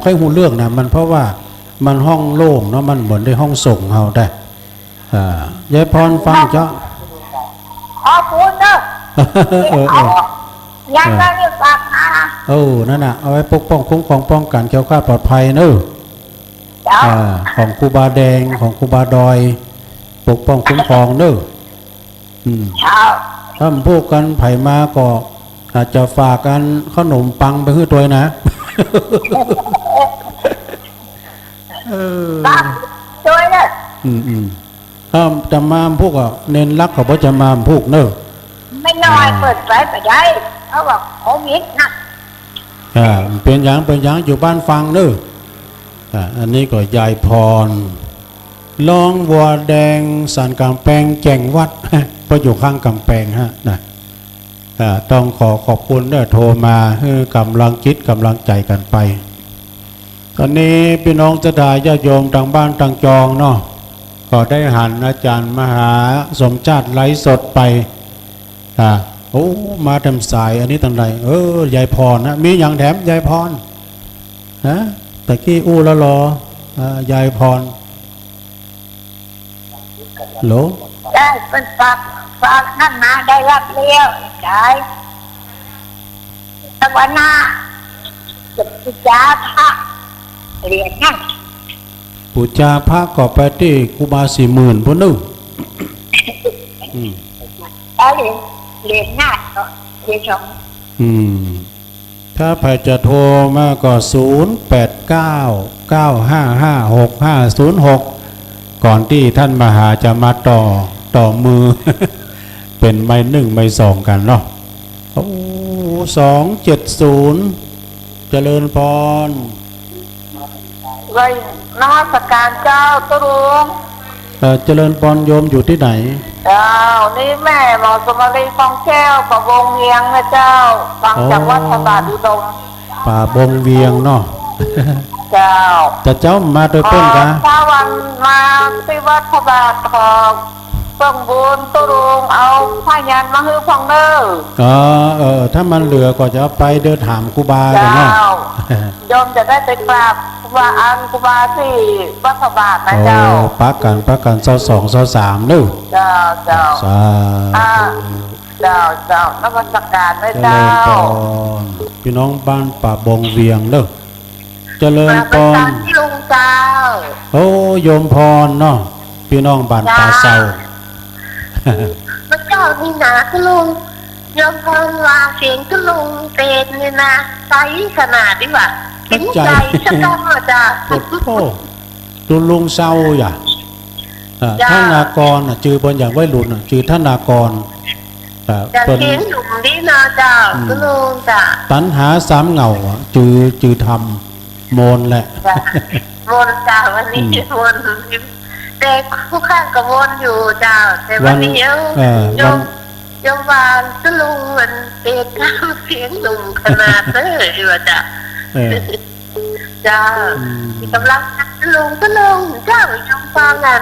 ใครหูเรื่องนะมันเพราะว่ามันห้องโล่งเนาะมันเหมือนได้ห้องส่งเอาได้ยายพรฟังเจ้าพูดเนอะยังไงฝากนะนั่นน่ะเอาไว้ปกป้องคุ้มครองป้องกันแคล้วคลาดปลอดภัยเนอะของครูบาแดงของครูบาดอยปกป้องคุ้มครองเนอะถ้าพูดกันไผ่มาก็ อาจจะฝากกันขนมปังไปให้ตัวนะ ช่วยเนี่ยถ้าจะมาพวกเน้นรักเขาจะมาพวกเนอะไม่น้อยเปิดไฟไปได้เขาบอกโควิดนะเป็นอย่างอยู่บ้านฟังเนอะอันนี้ก็ยายพรลองวัวแดงสันกำแพงแก่งวัดเพราะอยู่ข้างกำแพงฮะนะต้องขอบคุณได้โทรมาให้กำลังคิดกำลังใจกันไปตอนนี้พี่น้องจะได้ญาติโยมทางบ้านทางจองเนาะก็ได้หันอาจารย์มหาสมชาติไลฟ์สดไปโอ้มาทำสายอันนี้ตั้งไรยายพรนะมีอย่างแถมยายพรนะตะกี้อู้แล้วรอยายพรโหลได้เป็นฝากนั่นมาได้รับเลี้ยวได้ตะวันหน้าจะปิจาพระเรียนนั่นปูจาพระก็ไปที่กูบา40,000พุ่นนึงได้เรียนหน้าก็เรียนสองถ้าใครจะโทรมาก็0899556506ก่อนที่ท่านมหาจะมาต่อมือ เป็นไม้1ไม้2กันเนาะ270เจริญพรไว้นมัสการเจ้าตุลุงเจริญพรโยมอยู่ที่ไหนเจ้านี่แม่หมอสมรีฟองแก้วป่าบงเวียงนะเจ้าฟังจากวัดพระบาทอุดมป่าบงเวียงเนาะเจ้าแต่เจ้ามาโดยเพิ่นกะถ้าวันมาที่วัดพระบาทของเพิ่งบุญตุลุงเอาผ้ายันมาให้ฟังเด้อถ้ามันเหลือก็จะไปเดินถามครูบากันเนาะโยมจะได้ไปกราบว่าอันครูบาที่วัดพระบาทนะเจ้าปักกัน22 23นึเจ้าเจ้าเจ้านมัสการนะเจ้าพี่น้องบ้านป่าบงเวียงเด้อเจริญพรที่ลุงเจ้าโยมพรเนาะพี่น้องบ้านป่าเซาพระเจ้านี่นะคุณลุงโยมพรวางเสียงคุณลุงเป็นนี่นะใสขนาดนี้ว่ะเห็นใจสักครั้งจ้ะตุลุงเศร้าอย่าท่านนากรจือบนอย่างไว้หลุดจือท่านนากรเป็นเสียงหนุ่มดีนะจ้ะคุณลุงจ้ะตัณหา3เงาจือทำโมนแหละโมนจ้ะวันนี้โมนแต่คู่ข้างกับวนอยู่จ้าแต่วันนี้ยมวานสลุงมันเด็กข้าวเสียงหนุ่มขนาดเลยว่าจ้าจ้ากำลังสลุงเจ้ายมฟังกัน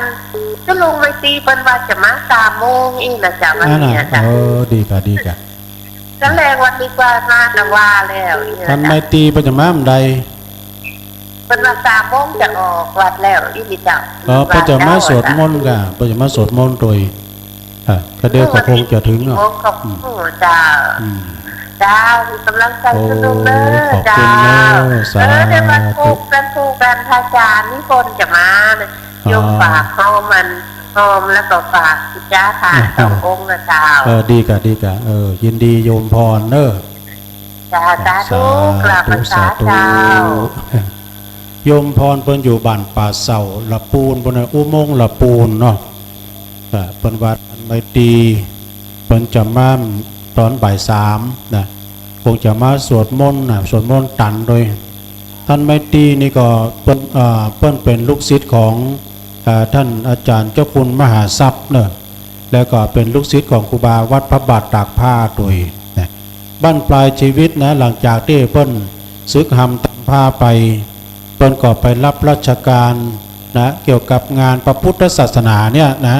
สลุงไม่ตีเป็นว่าจะมา3 โมงอีกนะจ้าวันนี้จ้าดีกะก็แรงวันนี้ว่ามาแต่ว่าแล้วท่านไม่ตีเป็นจะมาอันใดเป็นว่า3 โมงจะออกวัดแล้วอีนี่จ้ะเพิ่นจะมาสวดมนต์กะเพิ่นจะมาสวดมนต์โดยก็เดี๋ยวก็คงจะถึงเนาะจ้ากำลังใจสนุกเด้อจ้าเดี๋ยวมันผูกกันพระอาจารย์นิพนธ์จะมาโยมฝากหอมแล้วก็ฝากพิจาทาน2 องค์นะเจ้าดีกะยินดีโยมพรเด้อสาธุกราบพระเจ้าโยมพรเพิ่นอยู่บ้านป่าเสาละปูนบนอุโมงค์ละปูนเนาะเพิ่นวัดไม่ตีเพิ่นจะมาตอนบ่าย3นะคงจะมาสวดมนต์สวดมนต์ตันโดยท่านไม่ตีนี่ก็เพิ่นเป็นลูกศิษย์ของท่านอาจารย์เจ้าคุณมหาทรัพย์เนาะแล้วก็เป็นลูกศิษย์ของครูบาวัดพระบาทตากผ้าโดยนะบ้านปลายชีวิตนะหลังจากที่เพิ่นศึกหำตากผ้าไปเพิ่นก็ไปรับราชการนะเกี่ยวกับงานพระพุทธศาสนาเนี่ยนะ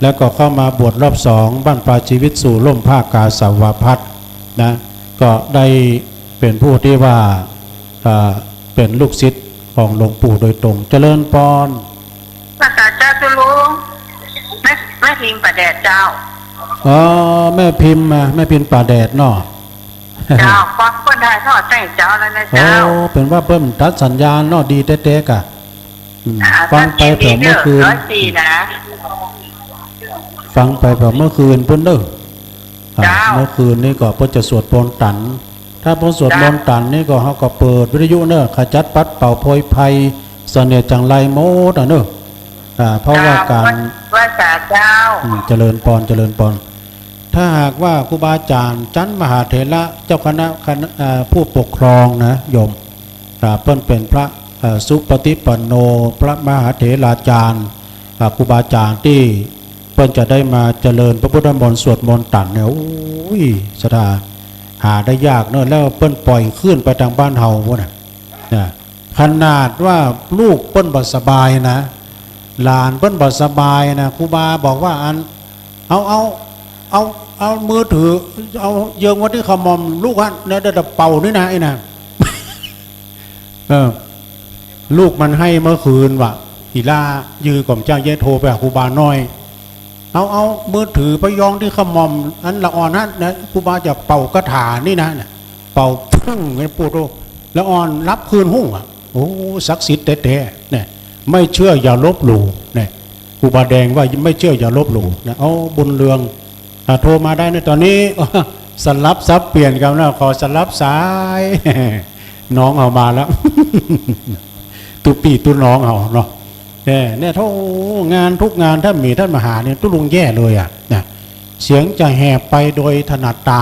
แล้วก็เข้ามาบวชรอบ2บ้านปลายชีวิตสู่ร่มผ้ากาสาวพัฒนะก็ได้เป็นผู้ที่ว่าเป็นลูกศิษย์ของหลวงปู่โดยตรงเจริญพรพระเจ้าตุลุงแม่พิมพ์ป่าแดดเจ้าแม่พิมพ์ป่าแดดเนาะเจ้าฟังเพิ่นได้ทอดแต่เจ้าแล้วนะเจ้าเป็นว่าเพิ่มตัดสัญญาณเนาะดีเต๊ะๆกะฟังไปเผื่อเมื่อคืน104นะฟังไปเผื่อเมื่อคืนเพิ่นเด้อ เมื่อคืนนี้ก็เพื่อจะสวดมนต์ตันถ้าพอสวดมนต์ตันนี่ก็เขาก็เปิดวิทยุเนอะขจัดปัดเป่าโพยภัยเสน่ห์จังไรโมดเนอะเพราะว่าการว่าเจ้าเจริญพรถ้าหากว่าครูบาอาจารย์จันมหาเถระเจ้าคณะผู้ปกครองนะโยมเพิ่นเป็นพระสุปฏิปันโนพระมหาเถราจารย์ครูบาอาจารย์ที่เพิ่นจะได้มาเจริญพระพุทธมนต์สวดมนต์ตันเนี่ยโอ้ยสดาหาได้ยากเนอะแล้วเพิ่นปล่อยขึ้นไปทางบ้านเฮาพวกน่ะขนาดว่าลูกเพิ่นบ่สบายนะหลานเพิ่นบ่สบายนะครูบาบอกว่าเอามือถือเอาเยิงไว้ที่ขมอมลูกฮะเนี่ยเดี๋ยวเป่านี่นะไอ้น่ะลูกมันให้เมื่อคืนว่ะอีล่ายือก่อมจ้างเยโทรไปหาครูบาน้อยเอามือถือไปยองที่ขมอมอันละอ่อนนะเนี่ยครูบาจะเป่ากระถานี่นะเนี่ยเป่าพึ่งไอ้ปูโตละอ่อนรับคืนหุ้งอ่ะโอ้ศักดิ์สิทธิ์แท้ๆเนี่ยไม่เชื่ออย่าลบหลู่เนี่ยครูบาแดงว่าไม่เชื่ออย่าลบหลู่เนี่ยเอาบุญเรืองโทรมาได้ในตอนนี้สลับซับเปลี่ยนกันนะขอสลับสายน้องเอามาแล้วตุปีตุน้องเอาเนาะเนี่ยทุกงานทุกงานถ้ามีท่านมหาเนี่ยตุลุงแย่เลยอ่ะนะเสียงจะแหบไปโดยถนัดตา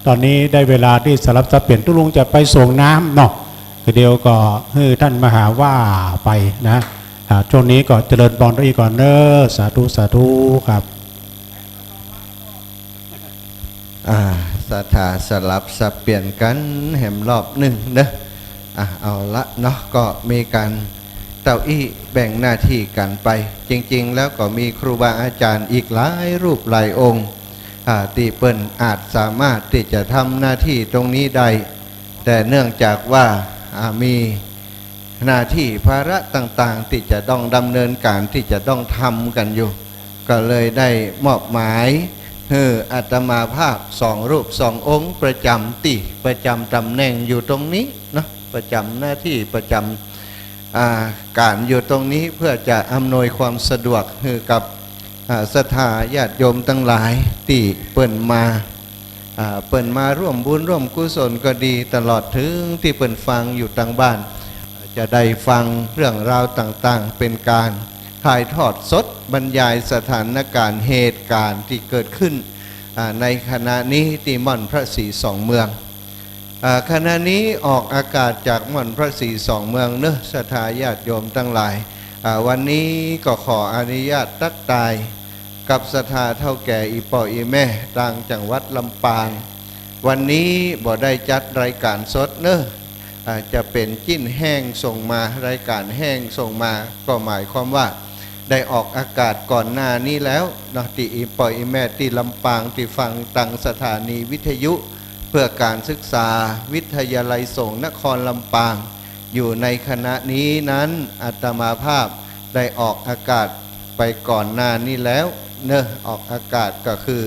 ตอนนี้ได้เวลาที่สลับซับเปลี่ยนตุลุงจะไปส่งน้ำเนาะเดียวก็ให้ท่านมหาว่าไปนะช่วงนี้ก็เจริญพรอีกก่อนเนอะสาธุครับสถาสลับสับเปลี่ยนกันแหมรอบหนึ่งเนอะเอาละเนาะก็มีการเต้าอี้แบ่งหน้าที่กันไปจริงๆแล้วก็มีครูบาอาจารย์อีกหลายรูปหลายองค์ที่เปิ้นอาจสามารถที่จะทำหน้าที่ตรงนี้ได้แต่เนื่องจากว่ามีหน้าที่ภาระต่างๆที่จะต้องดำเนินการที่จะต้องทำกันอยู่ก็เลยได้มอบหมายอาตมาภาพ2 รูป 2 องค์ประจำตำแหน่งอยู่ตรงนี้เนาะประจำหน้าที่ประจำการอยู่ตรงนี้เพื่อจะอำนวยความสะดวกให้กับศรัทธาญาติโยมทั้งหลายที่เปิ่นมาร่วมบุญร่วมกุศลก็ดีตลอดถึงที่เปิ่นฟังอยู่ทางบ้านจะได้ฟังเรื่องราวต่างๆเป็นการถ่ายทอดสดบรรยายสถานการณ์เหตุการณ์ที่เกิดขึ้นในขณะนี้ที่ม่อนพระศรีสองเมืองขณะนี้ออกอากาศจากม่อนพระศรีสองเมืองเนอะศรัทธาญาติโยมทั้งหลายวันนี้ก็ขออนุญาตตักตายกับศรัทธาเท่าแก่อีป่ออีแม่ต่างจังหวัดลำปางวันนี้บ่ได้จัดรายการสดเนอะจะเป็นจิ้นแห้งส่งมารายการแห้งส่งมาก็หมายความว่าได้ออกอากาศก่อนหน้านี้แล้วเนาะที่อีป่ออีแม่ที่ลำปางที่ฟังตังสถานีวิทยุเพื่อการศึกษาวิทยาลัยสงฆ์นครลำปางอยู่ในคณะนี้นั้นอาตมาภาพได้ออกอากาศไปก่อนหน้านี้แล้วเนอะออกอากาศก็คือ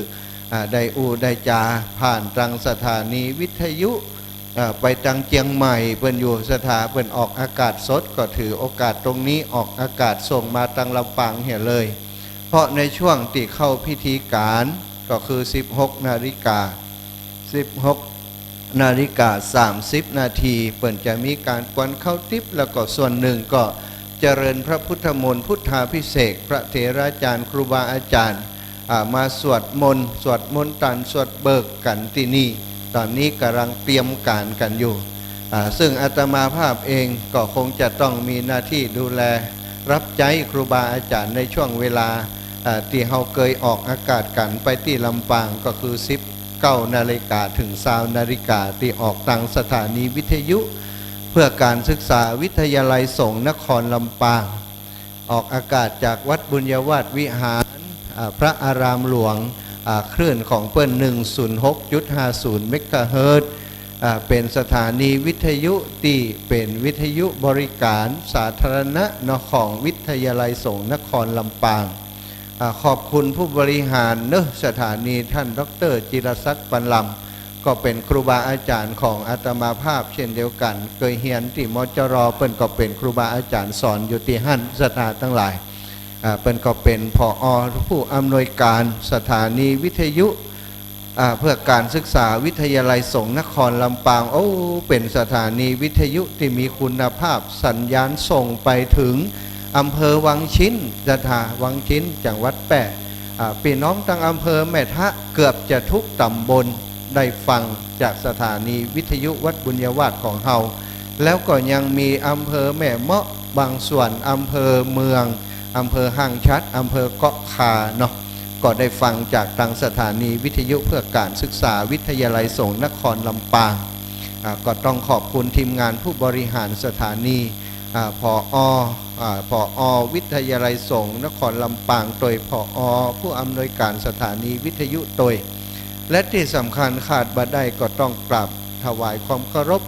ได้ได้จาผ่านตังสถานีวิทยุไปตังเจียงใหม่เปิ้นอยู่สถาเปิ้นออกอากาศสดก็ถือโอกาสตรงนี้ออกอากาศส่งมาตังลำปางเหี่ยเลยเพราะในช่วงที่เข้าพิธีการก็คือ 16 นาฬิกา 30 นาทีเปิ้นจะมีการกวนเข้าทิพย์แล้วก็ส่วนหนึ่งก็เจริญพระพุทธมนต์พุทธาภิเษกพระเถราจารย์ครูบาอาจารย์มาสวดมนต์ตันสวดเบิกกันที่นี่ตอนนี้กำลังเตรียมการกันอยู่ซึ่งอาตมาภาพเองก็คงจะต้องมีหน้าที่ดูแลรับใช้ครูบาอาจารย์ในช่วงเวลาที่เราเคยออกอากาศกันไปที่ลำปางก็คือ19 นาฬิกาถึง20 นาฬิกาที่ออกทางสถานีวิทยุเพื่อการศึกษาวิทยาลัยสงฆ์นครลำปางออกอากาศจากวัดบุญยวาสวิหารพระอารามหลวงคลื่นของเปิ้ล 106.50 เมกะเฮิรตซ์เป็นสถานีวิทยุที่เป็นวิทยุบริการสาธารณะของวิทยาลัยสงฆ์นครลำปางขอบคุณผู้บริหารสถานีท่านดร.จิรศักดิ์ปันลำก็เป็นครูบาอาจารย์ของอาตมาภาพเช่นเดียวกันเคยเรียนที่มจร.เปิ้นก็เป็นครูบาอาจารย์สอนอยู่ที่หั่นสถานทั้งหลายเปิ้นก็เป็นผอ.ผู้อำนวยการสถานีวิทยุ เพื่อการศึกษาวิทยาลัยสงฆ์นครลำปางโอ้เป็นสถานีวิทยุที่มีคุณภาพสัญญาณส่งไปถึงอำเภอวังชิ้นสถาวังชิ้นจังหวัดแปะพี่น้องตั้งอำเภอแม่ทะเกือบจะทุกตำบลได้ฟังจากสถานีวิทยุวัดบุญยวาสของเฮาแล้วก็ยังมีอำเภอแม่เมาะบางส่วนอำเภอเมืองอำเภอห้างชัดอำเภอเกาะคาเนาะก็ได้ฟังจากทางสถานีวิทยุเพื่อการศึกษาวิทยาลัยสงฆ์นครลำปางก็ต้องขอบคุณทีมงานผู้บริหารสถานีผอ.วิทยาลัยสงฆ์นครลำปางโดยผอ.ผู้อำนวยการสถานีวิทยุโดยและที่สำคัญขาดบ่ได้ก็ต้องกราบถวายความเคารพ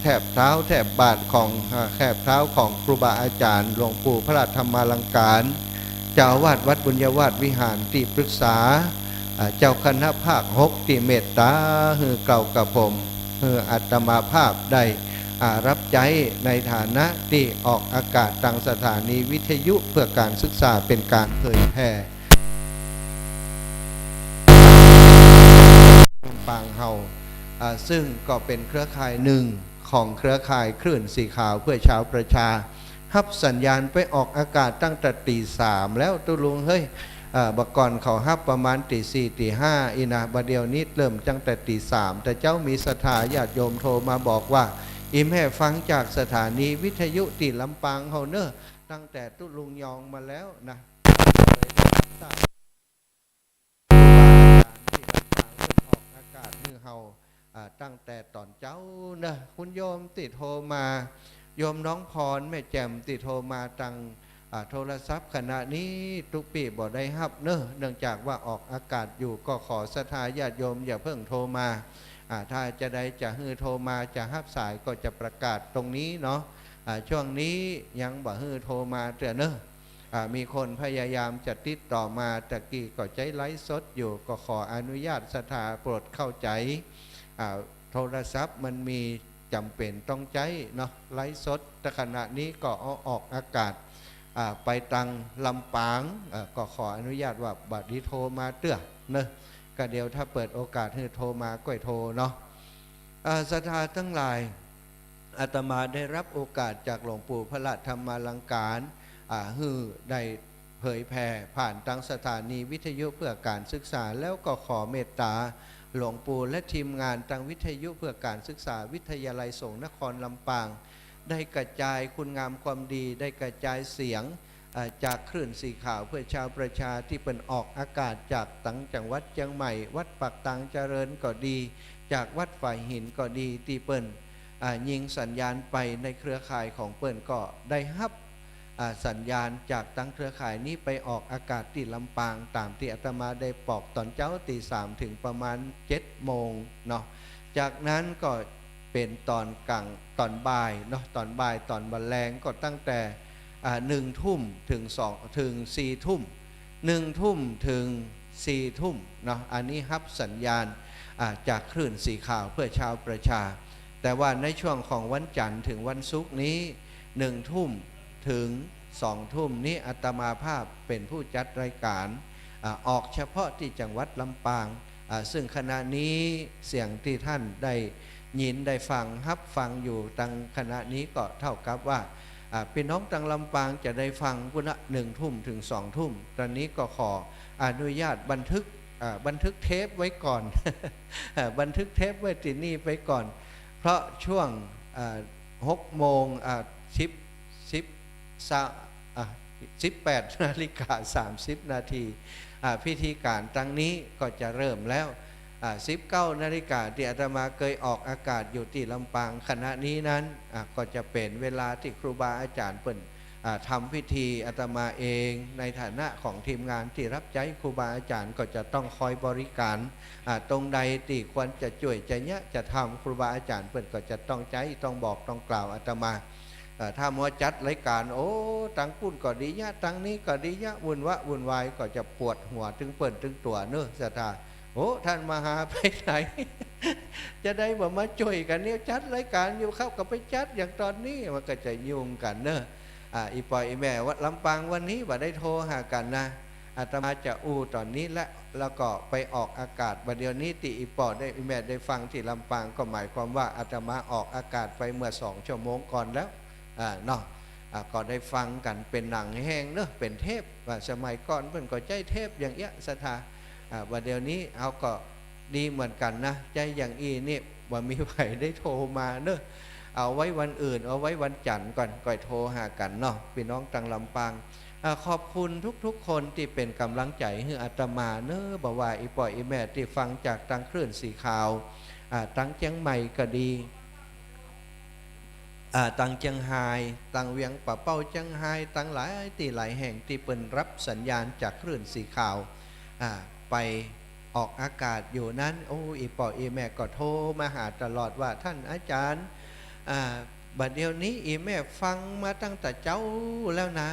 แทบเท้าแทบบาทของแทบเท้าของครูบาอาจารย์หลวงปู่พระธรรมาลังการเจ้าอาวาสวัดบุญยวาสวิหารที่ปรึกษาเจ้าคณะภาค6ที่เมตตาฮือเก่ากับผมฮืออัตมาภาพได้รับใจในฐานะที่ออกอากาศทางสถานีวิทยุเพื่อการศึกษาเป็นการเผยแพร่ปางเฮาซึ่งก็เป็นเครือข่ายหนึ่งของเครือข่ายคลื่นสีขาวเพื่อชาวประชาฮับสัญญาณไปออกอากาศตั้งแต่ตี 3แล้วตุลุงเฮ้ยบักก่อนเขาฮับประมาณตี 4ตี 5อีนะบัดเดียวนี้เริ่มตั้งแต่ตี 3แต่เจ้ามีศรัทธาญาติโยมโทรมาบอกว่าอิมแห่ฟังจากสถานีวิทยุตีลำปางเฮาเนอตั้งแต่ตุลุงยองมาแล้วนะตั้งแต่ตอนเจ้านะคุณโยมติดโทรมาโยมน้องพรแม่แจ่มติดโทรมาตังโทรศัพท์ขณะนี้ทุกปีบ่ได้ฮับเนื่องจากว่าออกอากาศอยู่ก็ขอศรัทธาญาติโยมอย่าเพิ่งโทรมาถ้าจะได้จะฮือโทรมาจะฮับสายก็จะประกาศตรงนี้เนาะช่วงนี้ยังบ่ฮือโทรมาเตือนมีคนพยายามจะติดต่อมาตะกี้ก็ใจไลฟ์สดอยู่ก็ขออนุญาตศรัทธาโปรดเข้าใจโทรศัพท์มันมีจำเป็นต้องใจเนาะไลฟ์สดแต่ขณะนี้ก็ออกอากาศไปตังลำปางก็ขออนุญาตว่าบัดนี้โทรมาเตื้อเนอะก็เดี๋ยวถ้าเปิดโอกาสให้โทรมาก็โทรเนาะศรัทธาทั้งหลายอาตมาได้รับโอกาสจากหลวงปู่พระธรรมาลังการฮือได้เผยแผ่ผ่านทางสถานีวิทยุเพื่อการศึกษาแล้วก็ขอเมตตาหลวงปู่และทีมงานทางวิทยุเพื่อการศึกษาวิทยาลัยสงฆ์นครลำปางได้กระจายคุณงามความดีได้กระจายเสียงจากคลื่นสีขาวเพื่อชาวประชาที่เป็นออกอากาศจากตั้งจังหวัดเชียงใหม่วัดปักตังเจริญก็ดีจากวัดฝ่ายหินก็ดีที่เปิ้นยิงสัญญาณไปในเครือข่ายของเปิ้นก็ได้ฮับสัญญาณจากตั้งเครือข่ายนี้ไปออกอากาศที่ลำปางตามที่อาตมาได้บอกตอนเจ้าตี 3ถึงประมาณ 7 โมงเนาะจากนั้นก็เป็นตอนกลางตอนบ่ายเนาะตอนบ่ายตอนบันแรงก็ตั้งแต่1 ทุ่มถึง4 ทุ่ม1 ทุ่มถึง4 ทุ่มเนาะอันนี้ฮับสัญญาณจากคลื่นสีขาวเพื่อชาวประชาแต่ว่าในช่วงของวันจันทร์ถึงวันศุกร์นี้1 ทุ่มถึง2 ทุ่มนี้อาตมาภาพเป็นผู้จัดรายการออกเฉพาะที่จังหวัดลำปางซึ่งขณะนี้เสียงที่ท่านได้ยินได้ฟังฮับฟังอยู่ตั้งขณะนี้ก็เท่ากับว่าพี่น้องตังลำปางจะได้ฟังกุณะ1 ทุ่มถึง2 ทุ่มตอนนี้ก็ขออนุญาตบันทึกเทปไว้ก่อน บันทึกเทปไว้ที่นี่ไปก่อนเพราะช่วง6 โมง18:30 นาทีพิธีการตั้งนี้ก็จะเริ่มแล้ว19 นาฬิกาที่อาตมาเคยออกอากาศอยู่ที่ลำปางขณะนี้นั้นก็จะเป็นเวลาที่ครูบาอาจารย์เปิ่นทำพิธีอาตมาเองในฐานะของทีมงานที่รับใช้ครูบาอาจารย์ก็จะต้องคอยบริการตรงใดที่ควรจะช่วยจะเนี่ยจะทำครูบาอาจารย์เปิ่นก็จะต้องใจต้องบอกต้องกล่าวอาตมาถ้ามัวจัดรายการโอ้ตังปุ้นก็ดียะตังนี้ก็ดียะวุ่นวายก็จะปวดหัวถึงเปิ่นถึงตัวเนื้อศรัทธาโอ้ท่านมาหาไปไหน จะได้บ่มาช่วยกันเนี่ยจัดรายการอยู่เข้ากับไปจัดอย่างตอนนี้มันก็จะยุ่งกันเนอะอีปอยอีแม่วัดลำปางวันนี้บ่ได้โทรหากันนะ อาตมาจะอู้ตอนนี้แล้วก็ไปออกอากาศบัดเดี๋ยวนี้ติอีปอได้แม่ได้ฟังที่ลำปางก็หมายความว่าอาตมาออกอากาศไปเมื่อ2 ชั่วโมงก่อนแล้วเนาะก็ได้ฟังกันเป็นหนังแห้งเนอะเป็นเทพว่าสมัยก่อนเพิ่นก็ใจเทพอย่างเงี้ยศรัทธาบัดเดี๋ยวนี้เขาก็ดีเหมือนกันนะใจอย่างอีนี่ว่ามีใครได้โทรมาเนอะเอาไว้วันอื่นเอาไว้วันจันทร์ก่อนก่อยโทรหากันเนาะพี่น้องตังลำปางขอบคุณทุกๆคนที่เป็นกำลังใจให้อาตมาเนอะบอกว่าอีปอยอีแม่ที่ฟังจากตังคลื่นสีขาวตังเชียงใหม่ก็ดีตังเชียงไฮ้ตังเวียงป่าเป้าเชียงไฮ้ตังหลายที่หลายแห่งที่เป็นรับสัญญาณจากคลื่นสีขาวไปออกอากาศอยู่นั้นโอ้อีปอยอีแม่ก็โทรมาหาตลอดว่าท่านอาจารย์บัดเดี๋ยวนี้อีแม่ฟังมาตั้งแต่เจ้าแล้วนะ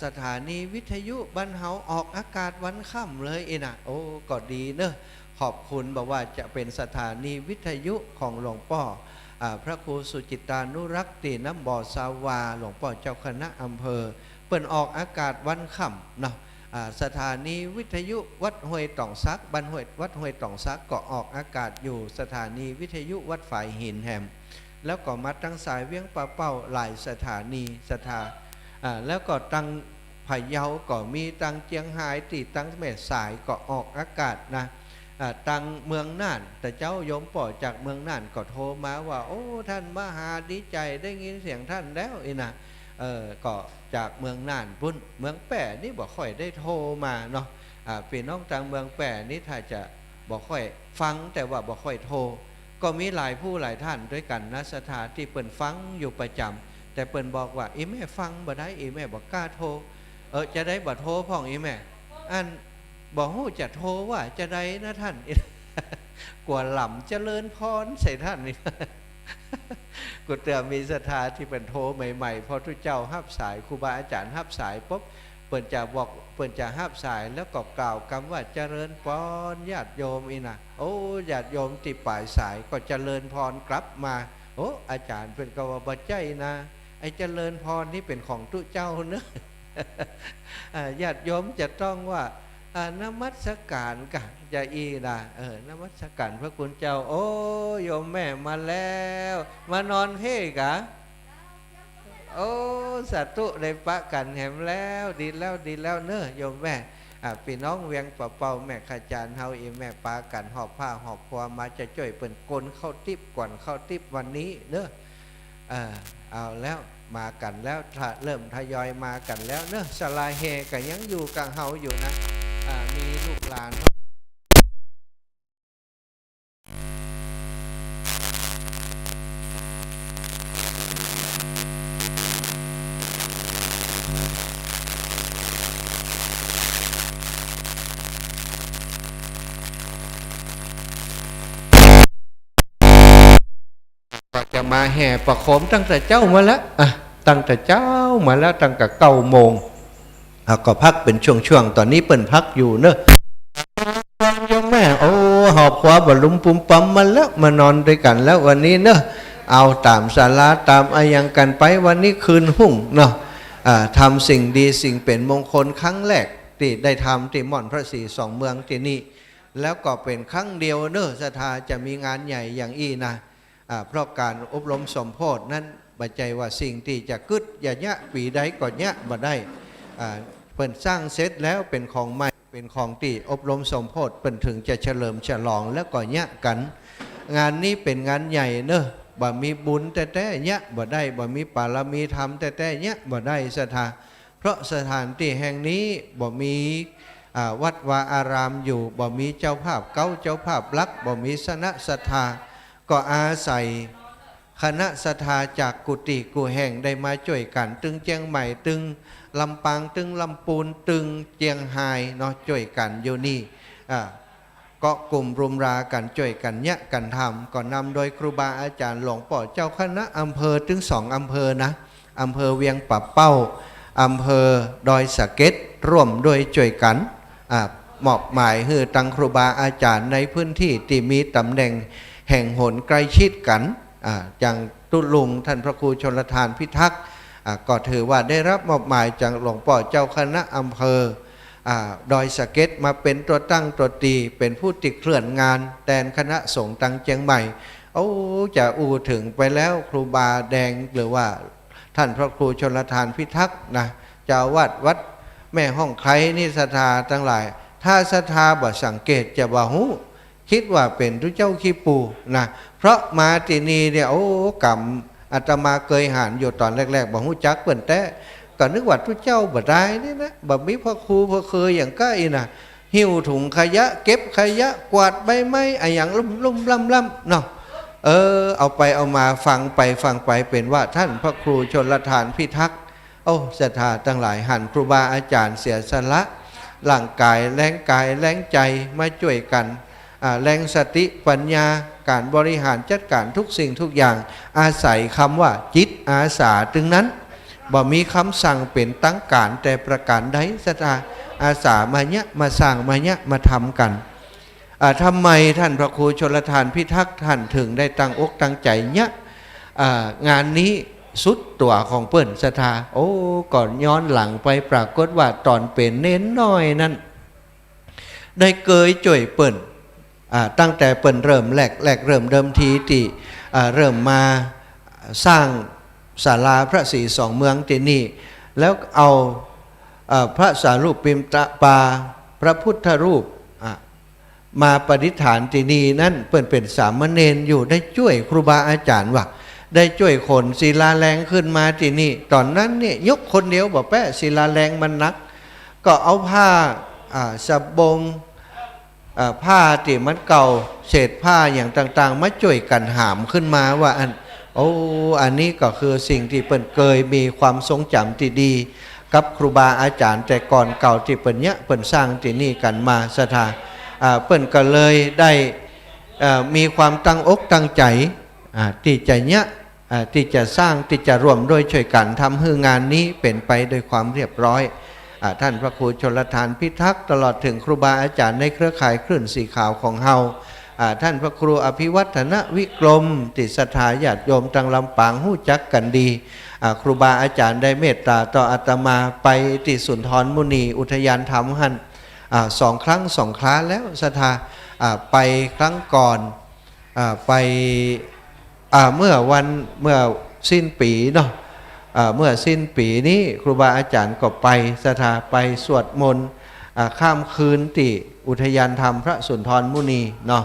สถานีวิทยุบ้านเฮาออกอากาศวันค่ำเลยนะโอ้ก็ดีเนอะขอบคุณบอกว่าจะเป็นสถานีวิทยุของหลวงพ่อพระครูสุจิตานุรักษ์ตีน้ำบ่อสาวาหลวงพ่อเจ้าคณะอำเภอเปิดออกอากาศวันค่ำเนาะสถานีวิทยุวัดห้วยต่องซักบ้านห้วยวัดห้วยต่องซักก็ออกอากาศอยู่สถานีวิทยุวัดฝ่ายหินแหมแล้วก็มาตั้งสายเวียงป่าเป้าหลายสถานีแล้วก็ตั้งพะเยาก็มีตั้งเจียงไฮ้ตีตั้งแม่สายก็ออกอากาศนะตั้งเมืองน่านแต่เจ้าโยมป่อจากเมืองน่านก็โทรมาว่าโอ้ท่านมหาดีใจได้ยินเสียงท่านแล้วนะก็จากเมืองน่านพุ่นเมืองแป่นี่บ่ค่อยได้โทรมาเนาะพี่น้องทางเมืองแป่นี่ถ้าจะบ่ค่อยฟังแต่ว่าบ่ค่อยโทรก็มีหลายผู้หลายท่านด้วยกันนะสถานที่เปิ่นฟังอยู่ประจำแต่เปิ่นบอกว่าอีแม่ฟังบ่ได้อีแม่บ่กล้าโทรจะได้บ่โทรพ่องอีแม่อันบ่ฮู้จะโทรว่าจะได้นะท่าน กว่าหล่ำเจริญพรใส่ท่านนี่ กูเตือนมีศรัทธาที่เป็นโทรใหม่ๆพอทุกเจ้าฮับสายครูบาอาจารย์ฮับสายปุ๊บเปิ่นจะบอกเปิ่นจะฮับสายแล้วก็กล่าวคำว่าเจริญพรญาติโยมอีนะโอ้ญาติโยมติดปลายสายก็เจริญพรกลับมาโอ้อาจารย์เป็นกว่าบ่ใจนะไอ้เจริญพรนี่เป็นของทุกเจ้าเนอะ ญาติโยมจะต้องว่านมัสการกันจะอีนะนมัสการพระคุณเจ้าโอ้โยมแม่มาแล้วมานอนเพ่กะโอ้สัตว์ได้ปะกันแหมแล้วดีแล้วดีแล้วเนอะโยมแม่พี่น้องเวียงป่าเป่าแม่ขจารเฮาอีแม่ปากันหอบผ้าหอบครัวมาจะจ่วยเปิ่นกลเข้าทิพย์ก่อนเข้าทิพย์วันนี้เนอะเอาแล้วมากันแล้วเริ่มทยอยมากันแล้วเนอะสลาเฮก็ยังอยู่กลางเฮาอยู่นะมีลูกหลานก็จะมาแห่ประโคมตั้งแต่เจ้ามาแล้วตั้งแต่เจ้ามาแล้วตั้งแต่9 โมงก็พักเป็นช่วงๆตอนนี้เปิ่นพักอยู่เนอะโยมแม่โอ้หอบขวาบลุมปุ่มปั๊มมาแล้วมานอนด้วยกันแล้ววันนี้เนอะเอาตามศาลาตามอายังกันไปวันนี้คืนหุ่งเนาะทำสิ่งดีสิ่งเป็นมงคลครั้งแรกที่ได้ทำที่ม่อนพระศรีสองเมืองที่นี่แล้วก็เป็นครั้งเดียวเนอะศรัทธาจะมีงานใหญ่อย่างอี้นะเพราะการอบรมสมโพธินั้นบัจจัยว่าสิ่งที่จะกึดอย่าเนี้ยปีใดก็เนี้ยมาได้เปิ่นสร้างเสร็จแล้วเป็นของใหม่เป็นของที่อบรมสมโพธิเปิ่นถึงจะเฉลิมฉลองแล้วก็เนี้ยกันงานนี้เป็นงานใหญ่เนอะบ่มีบุญแต่เนี้ยบ่ได้บ่มีปารมีธรรมแต่เนี้ยบ่ได้ศรัทธาเพราะสถานที่แห่งนี้บ่มีวัดวาอารามอยู่บ่มีเจ้าภาพเก้าเจ้าภาพลักบ่มีสนะศรัทธาก็อาศัยคณะศรัทธาจากกุฏิกูแห่งได้มาช่วยกันตึงเจียงใหม่ตึงลำปางตึงลำปูนตึงเจียงไฮ้เนาะช่วยกันอยู่นี่ก็กลุ่มรุมรากันช่วยกันเนี่ยกันทำก็นำโดยครูบาอาจารย์หลวงป่อเจ้าคณะอำเภอถึง2 อำเภอนะอำเภอเวียงป่าเป้าอำเภอดอยสะเก็ดร่วมด้วยช่วยกันมอบหมายให้ตั้งครูบาอาจารย์ในพื้นที่ที่มีตำแหน่งแห่งหนใกล้ชิดกันอย่างตุลุงท่านพระครูชลทานพิทักษ์ก็ถือว่าได้รับมอบหมายจากหลวงพ่อเจ้าคณะอำเภอ ดอยสะเก็ดมาเป็นตัวตั้งตัวตีเป็นผู้ติดเคลื่อนงานแทนคณะสงฆ์ตังเชียงใหม่จะอู้ถึงไปแล้วครูบาแดงหรือว่าท่านพระครูชลทานพิทักษ์นะเจ้าวัดแม่ห้องไคร้นี่ศรัทธาทั้งหลายถ้าศรัทธาบ่สังเกตจะบ่ฮู้คิดว่าเป็นทุเจ้าขี้ปูนะเพราะมาที่นี่เนี่ยกรรมอาตมาเคยหานอยู่ตอนแรกๆบ่ฮู้จักเปิ้นแต่ก็นึกว่าทุเจ้าบ่ได้นี่นะบ่มีพ่อครูพ่อเคยอย่างใกล้น่ะหิ้วถุงขยะเก็บขยะกวาดใบไม้อะไรอย่างลุ่มล่ำๆเนาะเอาไปเอามาฟังไปเป็นว่าท่านพระครูชลทานพิทักษ์ศรัทธาทั้งหลายหันครูบาอาจารย์เสียสละร่างกายแรงใจมาช่วยกันแรงสติปัญญาการบริหารจัดการทุกสิ่งทุกอย่างอาศัยคำว่าจิตอาสาถึงนั้นบ่มีคำสั่งเป็นตั้งการแต่ประการใดศรัทธาอาสามาเนี้ยมาสร้างมาเนี้ยมาทำกันทำไมท่านพระครูชลทานพิทักษ์ท่านถึงได้ตั้งอกตั้งใจเนี้ยงานนี้สุดตัวของเปิ้นศรัทธาก่อนย้อนหลังไปปรากฏว่าตอนเป็นเน้นน้อยนั้นได้เกยจ่วยเปิ้นตั้งแต่เปิ้นเริ่มแรกเริ่มเดิมทีที่เริ่มมาสร้างศาลาพระศรีสองเมืองที่นี่แล้วเอาพระสารูปปิมตะปาพระพุทธรูปมาประดิษฐานที่นี่นั่นเปิ้นเป็นสามเณรอยู่ได้ช่วยครูบาอาจารย์ว่าได้ช่วยคนศิลาแรงขึ้นมาที่นี่ตอนนั้นเนี่ยยกคนเดียวบอกแป๊ะศิลาแรงมันนักก็เอาผ้าสบงผ้าที่มันเก่าเศษผ้าอย่างต่างๆมาช่วยกันหามขึ้นมาว่าอันนี้ก็คือสิ่งที่เปิ้นเคยมีความทรงจำที่ดีกับครูบาอาจารย์แต่ก่อนเก่าที่เปิ้นเนี้ยเปิ้นสร้างที่นี่กันมาศรัทธาเปิ้นก็เลยได้มีความตั้งอกตั้งใจที่จะเนี้ยที่จะสร้างที่จะร่วมด้วยช่วยกันทำให้งานนี้เป็นไปโดยความเรียบร้อยท่านพระครูชลทานพิทักษ์ตลอดถึงครูบาอาจารย์ในเครือข่ายคลื่นสีขาวของเฮาท่านพระครูอภิวัฒนวิกรมติศรัทธาญาติโยมตังลำปางหู้จักกันดีครูบาอาจารย์ได้เมตตาต่ออาตมาไปที่สุนทรมุนีอุทยานธรรมหัน2 ครั้ง 2 คราแล้วศรัทธาไปครั้งก่อนไปเมื่อสิ้นปีเนาะเมื่อสิ้นปีนี้ครูบาอาจารย์ก็ไปศรัทธาไปสวดมนต์ข้ามคืนที่อุทยานธรรมพระสุนทรมุนีเนาะ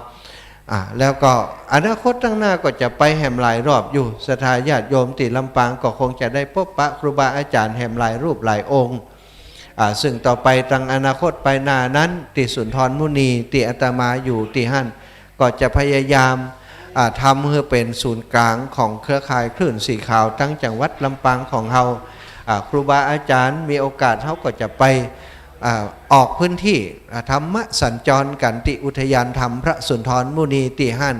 แล้วก็อนาคตตั้งหน้าก็จะไปแห่มหลายรอบอยู่ศรัทธาญาติโยมติลำปางก็คงจะได้พบปะครูบาอาจารย์แห่มหลายรูปหลายองค์ซึ่งต่อไปตั้งอนาคตไปหน้านั้นติสุนทรมุนีติอาตมาอยู่ติหั่นก็จะพยายามทำให้เป็นศูนย์กลางของเครือข่ายคลื่นสีขาวทั้งจังหวัดลำปางของเฮาครูบาอาจารย์มีโอกาสเขาก็จะไปออกพื้นที่ธรรมะสัญจรกันที่อุทยานธรรมพระสุนทรมุนีติหั่น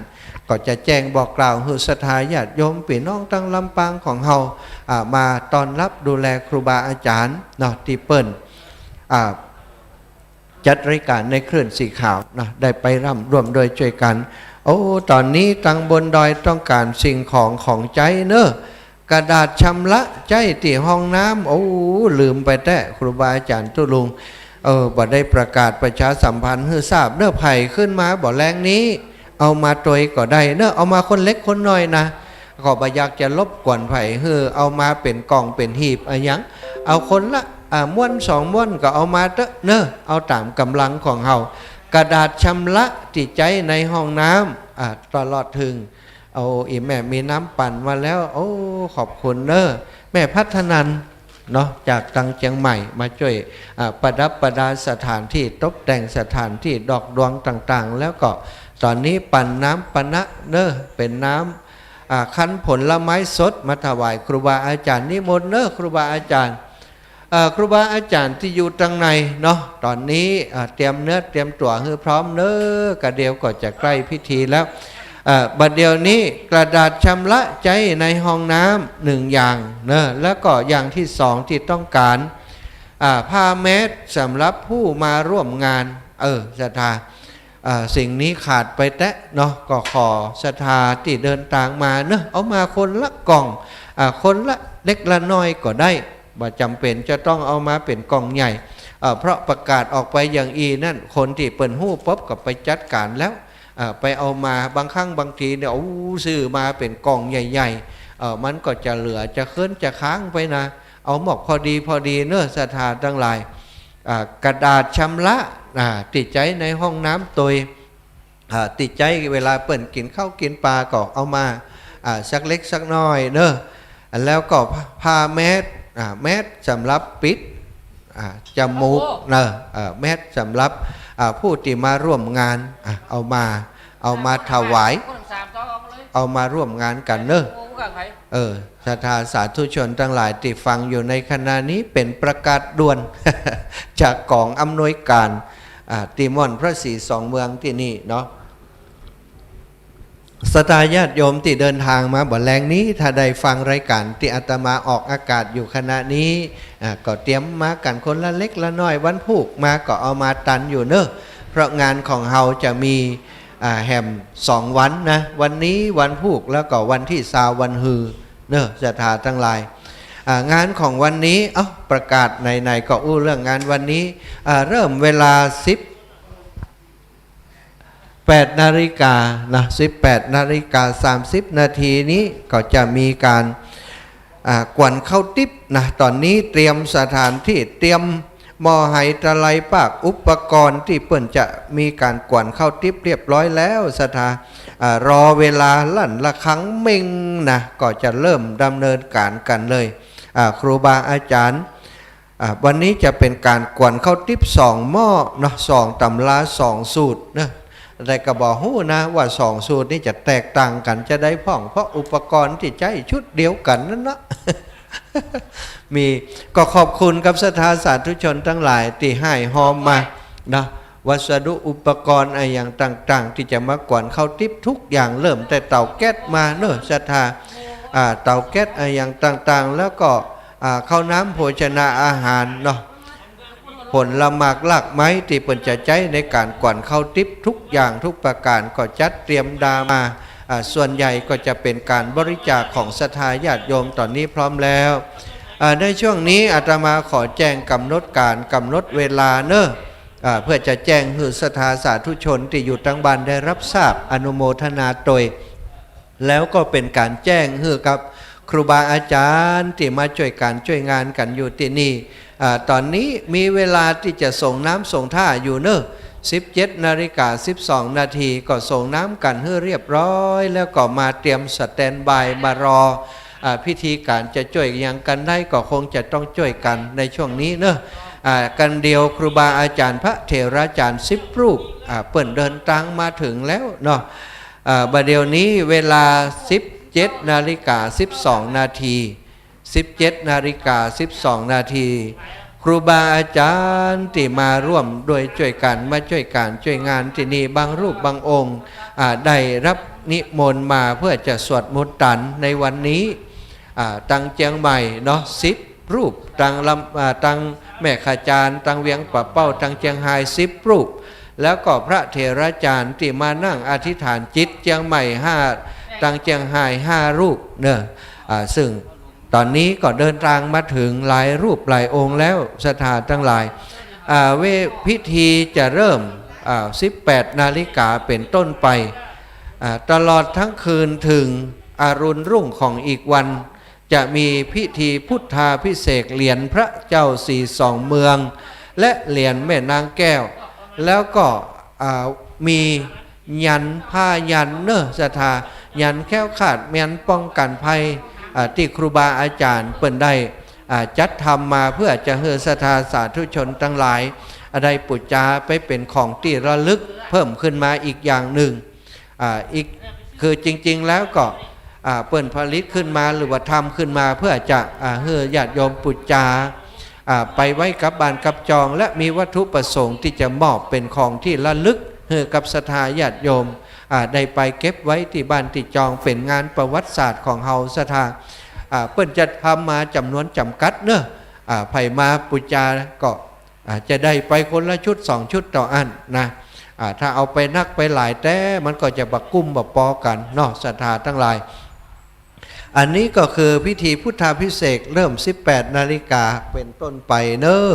ก็จะแจ้งบอกกล่าวให้ศรัทธาญาติโยมพี่น้องตั้งลำปางของเฮามาต้อนรับดูแลครูบาอาจารย์เนาะที่เปิ้นจัดรายการในคลื่นสีขาวนะได้ไปร่วมโดยช่วยกันตอนนี้ตังบนดอยต้องการสิ่งของใจเนอะกระดาษชำระใจที่ห้องน้ำลืมไปแต่ครูบาอาจารย์ตุลุงบ่ได้ประกาศประชาสัมพันธ์ให้ทราบเนอะไผ่ขึ้นมาบ่แรงนี้เอามาตัวก็ได้เนอะเอามาคนเล็กคนน้อยนะก็บ่อยากจะลบกวนไผ่เอามาเป็นกล่องเป็นหีบอะไรอย่างเอาคนละม้วน2 ม้วนก็เอามาเนอะเอาตามกำลังของเฮากระดาษชำระจิตใจในห้องน้ำตลอดถึงอีแม่มีน้ำปั่นมาแล้วขอบคุณเนอะแม่พัฒนันเนาะจากตังเชียงใหม่มาช่วยประดับประดาสถานที่ตกแต่งสถานที่ดอกดวงต่างๆแล้วก็ตอนนี้ปั่นน้ำปนะเนอะเป็นน้ำคั้นผลไม้สดมาถวายครูบาอาจารย์นิมนต์เนอะครูบาอาจารย์ครูบาอาจารย์ที่อยู่ตรงในเนาะตอนนี้เตรียมเนื้อเตรียมตัวให้พร้อมเนอะกระเดียวก็จะใกล้พิธีแล้วบัดเดียวนี้กระดาษชำระใจในห้องน้ำ1 อย่างเนอะแล้วก็อย่างที่2ที่ต้องการผ้าแมสสำหรับผู้มาร่วมงานศรัทธาสิ่งนี้ขาดไปแตะเนาะก็ขอศรัทธาที่เดินทางมาเนอะเอามาคนละกล่องคนละเล็กละน้อยก็ได้บ่จำเป็นจะต้องเอามาเป็นกล่องใหญ่ เพราะประกาศออกไปอย่างอีนั่นคนที่เปิ่นหู้ป๊บก็ไปจัดการแล้วไปเอามาบางครั้งบางทีเนี่ยซื้อมาเป็นกล่องใหญ่ๆมันก็จะเหลือจะเคลื่อนจะค้างไปนะเอาหมอกพอดีเนื้อศรัทธาทั้งหลายกระดาษชำระติดใจในห้องน้ำตัวติดใจเวลาเปิ่นกินข้าวกินปลาก็เอามาสักเล็กสักน้อยเนอะแล้วก็ผ้าแมสสำหรับปิดจมูกเนอะแมสสำหรับผู้ที่มาร่วมงานเอามาถวายเอามาร่วมงานกันเนอะศรัทธาสาธุชนทั้งหลายที่ฟังอยู่ในขณะนี้เป็นประกาศด่วน จากกองอำนวยการติมอนพระศรีสองเมืองที่นี่เนาะศรัทธาญาติโยมที่เดินทางมาบ่แรงนี้ถ้าได้ฟังรายการที่อาตมาออกอากาศอยู่ขณะนี้ก็เตรียมมากันคนละเล็กละน้อยวันพุกมาก็เอามาตันอยู่เนอะเพราะงานของเฮาจะมีแฮม2 วันนะวันนี้วันพุกแล้วก็วันที่20วันฮือเนอะศรัทธาทั้งหลายงานของวันนี้ประกาศไหนๆก็อู้เรื่องงานวันนี้เริ่มเวลา8 นาฬิกานะ 18:30 นาทีนี้ก็จะมีการกวนเข้าติ๊บนะตอนนี้เตรียมสถานที่เตรียมหม้อไหตะไลปากอุปกรณ์ที่เปิ่นจะมีการกวนเข้าติ๊บเรียบร้อยแล้วศรัทธารอเวลาลั่นละครั้งเม่งนะก็จะเริ่มดำเนินการกันเลยครูบาอาจารย์วันนี้จะเป็นการกวนเข้าติ๊บ2 หม้อเนาะ2 ตำรา2 สูตรนะแต่ก็บอกหู้นะว่า2 สูตรนี้จะแตกต่างกันจะได้พ่องเพราะอุปกรณ์ที่ใช้ชุดเดียวกันนั่นนะ มีก็ขอบคุณกับศรัทธาสาธุชนทั้งหลายที่ให้หอมมานะวัสดุอุปกรณ์อะไรอย่างต่างๆที่จะมากวนเข้าทิพทุกอย่างเริ่มแต่เตาแก๊สมาเนอะศรัทธาเตาแก๊สอะไรอย่างต่างๆแล้วก็ข้าวน้ำโภชนาอาหารเนาะผลละหมากลากไม้ที่เปิ่นจะใช้ในการกวนเข้าทิพทุกอย่างทุกประการก็จัดเตรียมดามาส่วนใหญ่ก็จะเป็นการบริจาคของศรัทธาญาติโยมตอนนี้พร้อมแล้วในช่วงนี้อาตมาขอแจ้งกำหนดการกำหนดเวลาเนอะเพื่อจะแจ้งให้ศรัทธาสาธุชนที่อยู่ทั้งบ้านได้รับทราบอนุโมทนาโดยแล้วก็เป็นการแจ้งให้กับครูบาอาจารย์ที่มาช่วยการช่วยงานกันอยู่ที่นี่ตอนนี้มีเวลาที่จะส่งน้ำส่งท่าอยู่เนอะ17:12 นาทีก็ส่งน้ำกันให้เรียบร้อยแล้วก็มาเตรียมสแตนบายมารอพิธีการจะช่วยยังกันได้ก็คงจะต้องช่วยกันในช่วงนี้เนอะกันเดียวครูบาอาจารย์พระเถราจารย์10 รูปเปิ่นเดินทางมาถึงแล้วเนาะบัดเดี๋ยวนี้เวลา17:12 นาที17:12 นาทีครูบาอาจารย์ที่มาร่วมโดยช่วยกันมาช่วยการช่วยงานที่นี่บางรูปบางองค์ได้รับนิมนต์มาเพื่อจะสวดมนต์ตันในวันนี้ตังเจียงใหม่เนาะ10 รูปตังแม่ขาจารย์ตังเวียงป่าเป้าตังเจียงไฮ้10 รูปแล้วก็พระเถราจารย์ที่มานั่งอธิษฐานจิตเจียงใหม่5ตังเจียงไฮ้5 รูปเนอะซึ่งตอนนี้ก็เดินทางมาถึงหลายรูปหลายองค์แล้วศรัทธาทั้งหลายพิธีจะเริ่ม18 นาฬิกาเป็นต้นไปตลอดทั้งคืนถึงอรุณรุ่งของอีกวันจะมีพิธีพุทธาภิเษกเหรียญพระเจ้าสี2 เมืองและเหรียญแม่นางแก้วแล้วก็มียันผ้ายันเนอะศรัทธายันแค้วขาดยันป้องกันภัยที่ครูบาอาจารย์เปิ่นได้จัดทำมาเพื่อจะให้ศรัทธาสาธุชนทั้งหลายได้ปุจจาไปเป็นของที่ระลึกเพิ่มขึ้นมาอีกอย่างหนึ่งอีกคือจริงๆแล้วก็เปิ่นผลิตขึ้นมาหรือว่าทำขึ้นมาเพื่อจะให้ญาติโยมปุจจาไปไว้กับบ้านกับจองและมีวัตถุประสงค์ที่จะมอบเป็นของที่ระลึกให้กับศรัทธาญาติโยมได้ไปเก็บไว้ที่บ้านที่จองเป็นงานประวัติศาสตร์ของเฮาศรัทธาเปิ้นจะทำมาจำนวนจำกัดเนอะไผมาปุจจาก็จะได้ไปคนละชุด2 ชุดต่ออันนะถ้าเอาไปนักไปหลายแต่มันก็จะบักกุ้มบักปอกันเนาะศรัทธาทั้งหลายอันนี้ก็คือพิธีพุทธาภิเษกเริ่ม18 นาฬิกาเป็นต้นไปเนอะ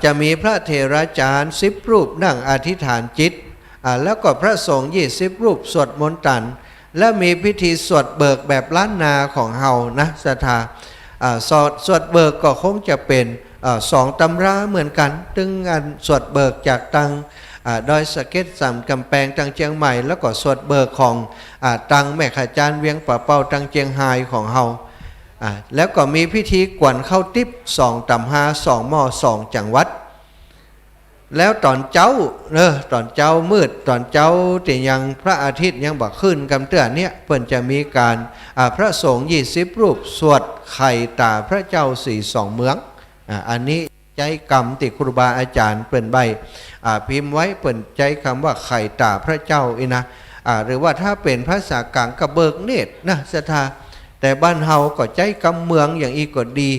จะมีพระเถราจารย์10 รูปนั่งอธิษฐานจิตแล้วก็พระสงฆ์20 รูปสวดมนต์ตันและมีพิธีสวดเบิกแบบล้านนาของเฮานะศรัทธาสวดเบิกก็คงจะเป็น2 ตำราเหมือนกันตึงอันสวดเบิกจากตังดอยสะเก็ดสามกำแพงตังเชียงใหม่แล้วก็สวดเบิกของตังแม่ขจานเวียงป่าเป้าตังเชียงไฮ้ของเฮาแล้วก็มีพิธีกวนเข้าติ๊บ2 ตำหา2 หม้อ2 จังหวัดแล้วตอนเจ้าตอนเจ้ามืดตอนเจ้าที่ยังพระอาทิตย์ยังบ่ขึ้นกำเตือนเนี่ยเพิ่นจะมีการพระสงฆ์20 รูปสวดไข่ตาพระเจ้า42 เมืองอันนี้ใจกรรมติครูบาอาจารย์เปิ่นใบพิมพ์ไว้เปิ่นใจคำว่าไข่ตาพระเจ้าอีนะหรือว่าถ้าเป็นภาษากลางกระเบิกเนตรนะศรัทธาแต่บ้านเฮาก็ใจกำเมืองอย่างอีกก็ดี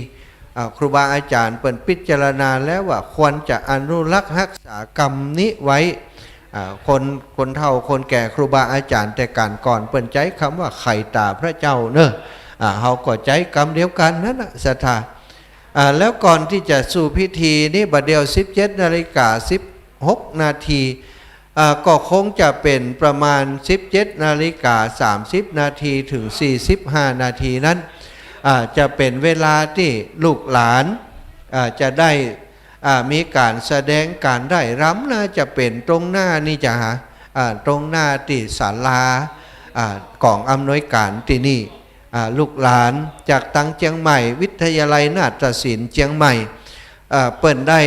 ครูบาอาจารย์เปิ่นพิจารณาแล้วว่าควรจะอนุรักษ์รักษากรรมนี้ไว้คนเฒ่าคนแก่ครูบาอาจารย์แต่การก่อนเปิ่นใจคำว่าไข่ตาพระเจ้าเนอะเฮาก็ใจกรรมเดียวกันนั่นนะศรัทธาแล้วก่อนที่จะสู่พิธีนี่บัดเดียว17:16 นาทีก็คงจะเป็นประมาณ17:30 นาทีถึง45 นาทีนั้นจะเป็นเวลาที่ลูกหลานจะได้มีการแสดงการได้รำน่าจะเป็นตรงหน้านี่จะหาตรงหน้าที่ศาลากองอำนวยการที่นี่ลูกหลานจากตังเชียงใหม่วิทยาลัยนาฏศิลป์เชียงใหม่เปิ่นได้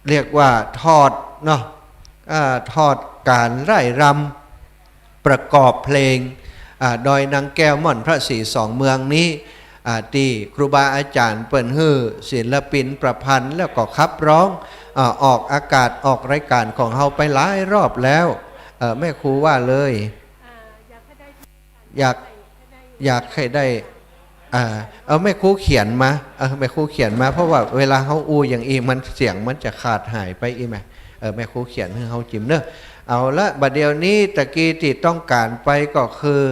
เรียกว่าทอดเนาะทอดการไร่รำประกอบเพลงดอยนางแก้วม่อนพระศรี2 เมืองนี้ที่ครูบาอาจารย์เปิ่นฮื้อศิลปินประพันธ์แล้วก็ขับร้องออกอากาศออกรายการของเฮาไปหลายรอบแล้วแม่ครูว่าเลยอยากให้ได้เอาแม่ครูเขียนมาแม่ครูเขียนมาเพราะว่าเวลาเฮาอูอย่างอีมันเสียงมันจะขาดหายไปอีแม่แม่ครูเขียนให้เฮาจิ้มเนอะเอาละบัดเดี๋ยวนี้ตะกี้ที่ต้องการไปก็คือ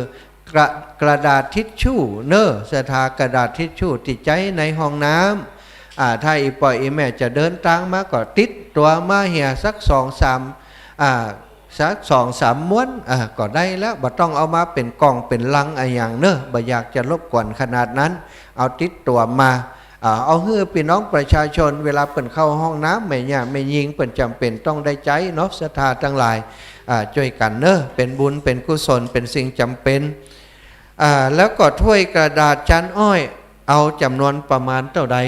กระดาษทิชชู่เนอะสถากระดาษทิชชู่ติดใจในห้องน้ำถ้าอีปอยอีแม่จะเดินทางมาก็ติดตัวมาเหียสัก2-3 ม้วนก็ได้แล้วบ่ต้องเอามาเป็นกล่องเป็นลังอย่างเนอะบ่อยากจะรบกวนขนาดนั้นเอาติดตัวมาเอาฮื้อพี่น้องประชาชนเวลาเปิ่นเข้าห้องน้ำไม่ยากไม่ยิงเปิ่นจำเป็นต้องได้ใจเนาะศรัทธาทั้งหลายช่วยกันเนอะเป็นบุญเป็นกุศลเป็นสิ่งจำเป็นแล้วก็ถ้วยกระดาษจานอ้อยเอาจำนวนประมาณเท่าใด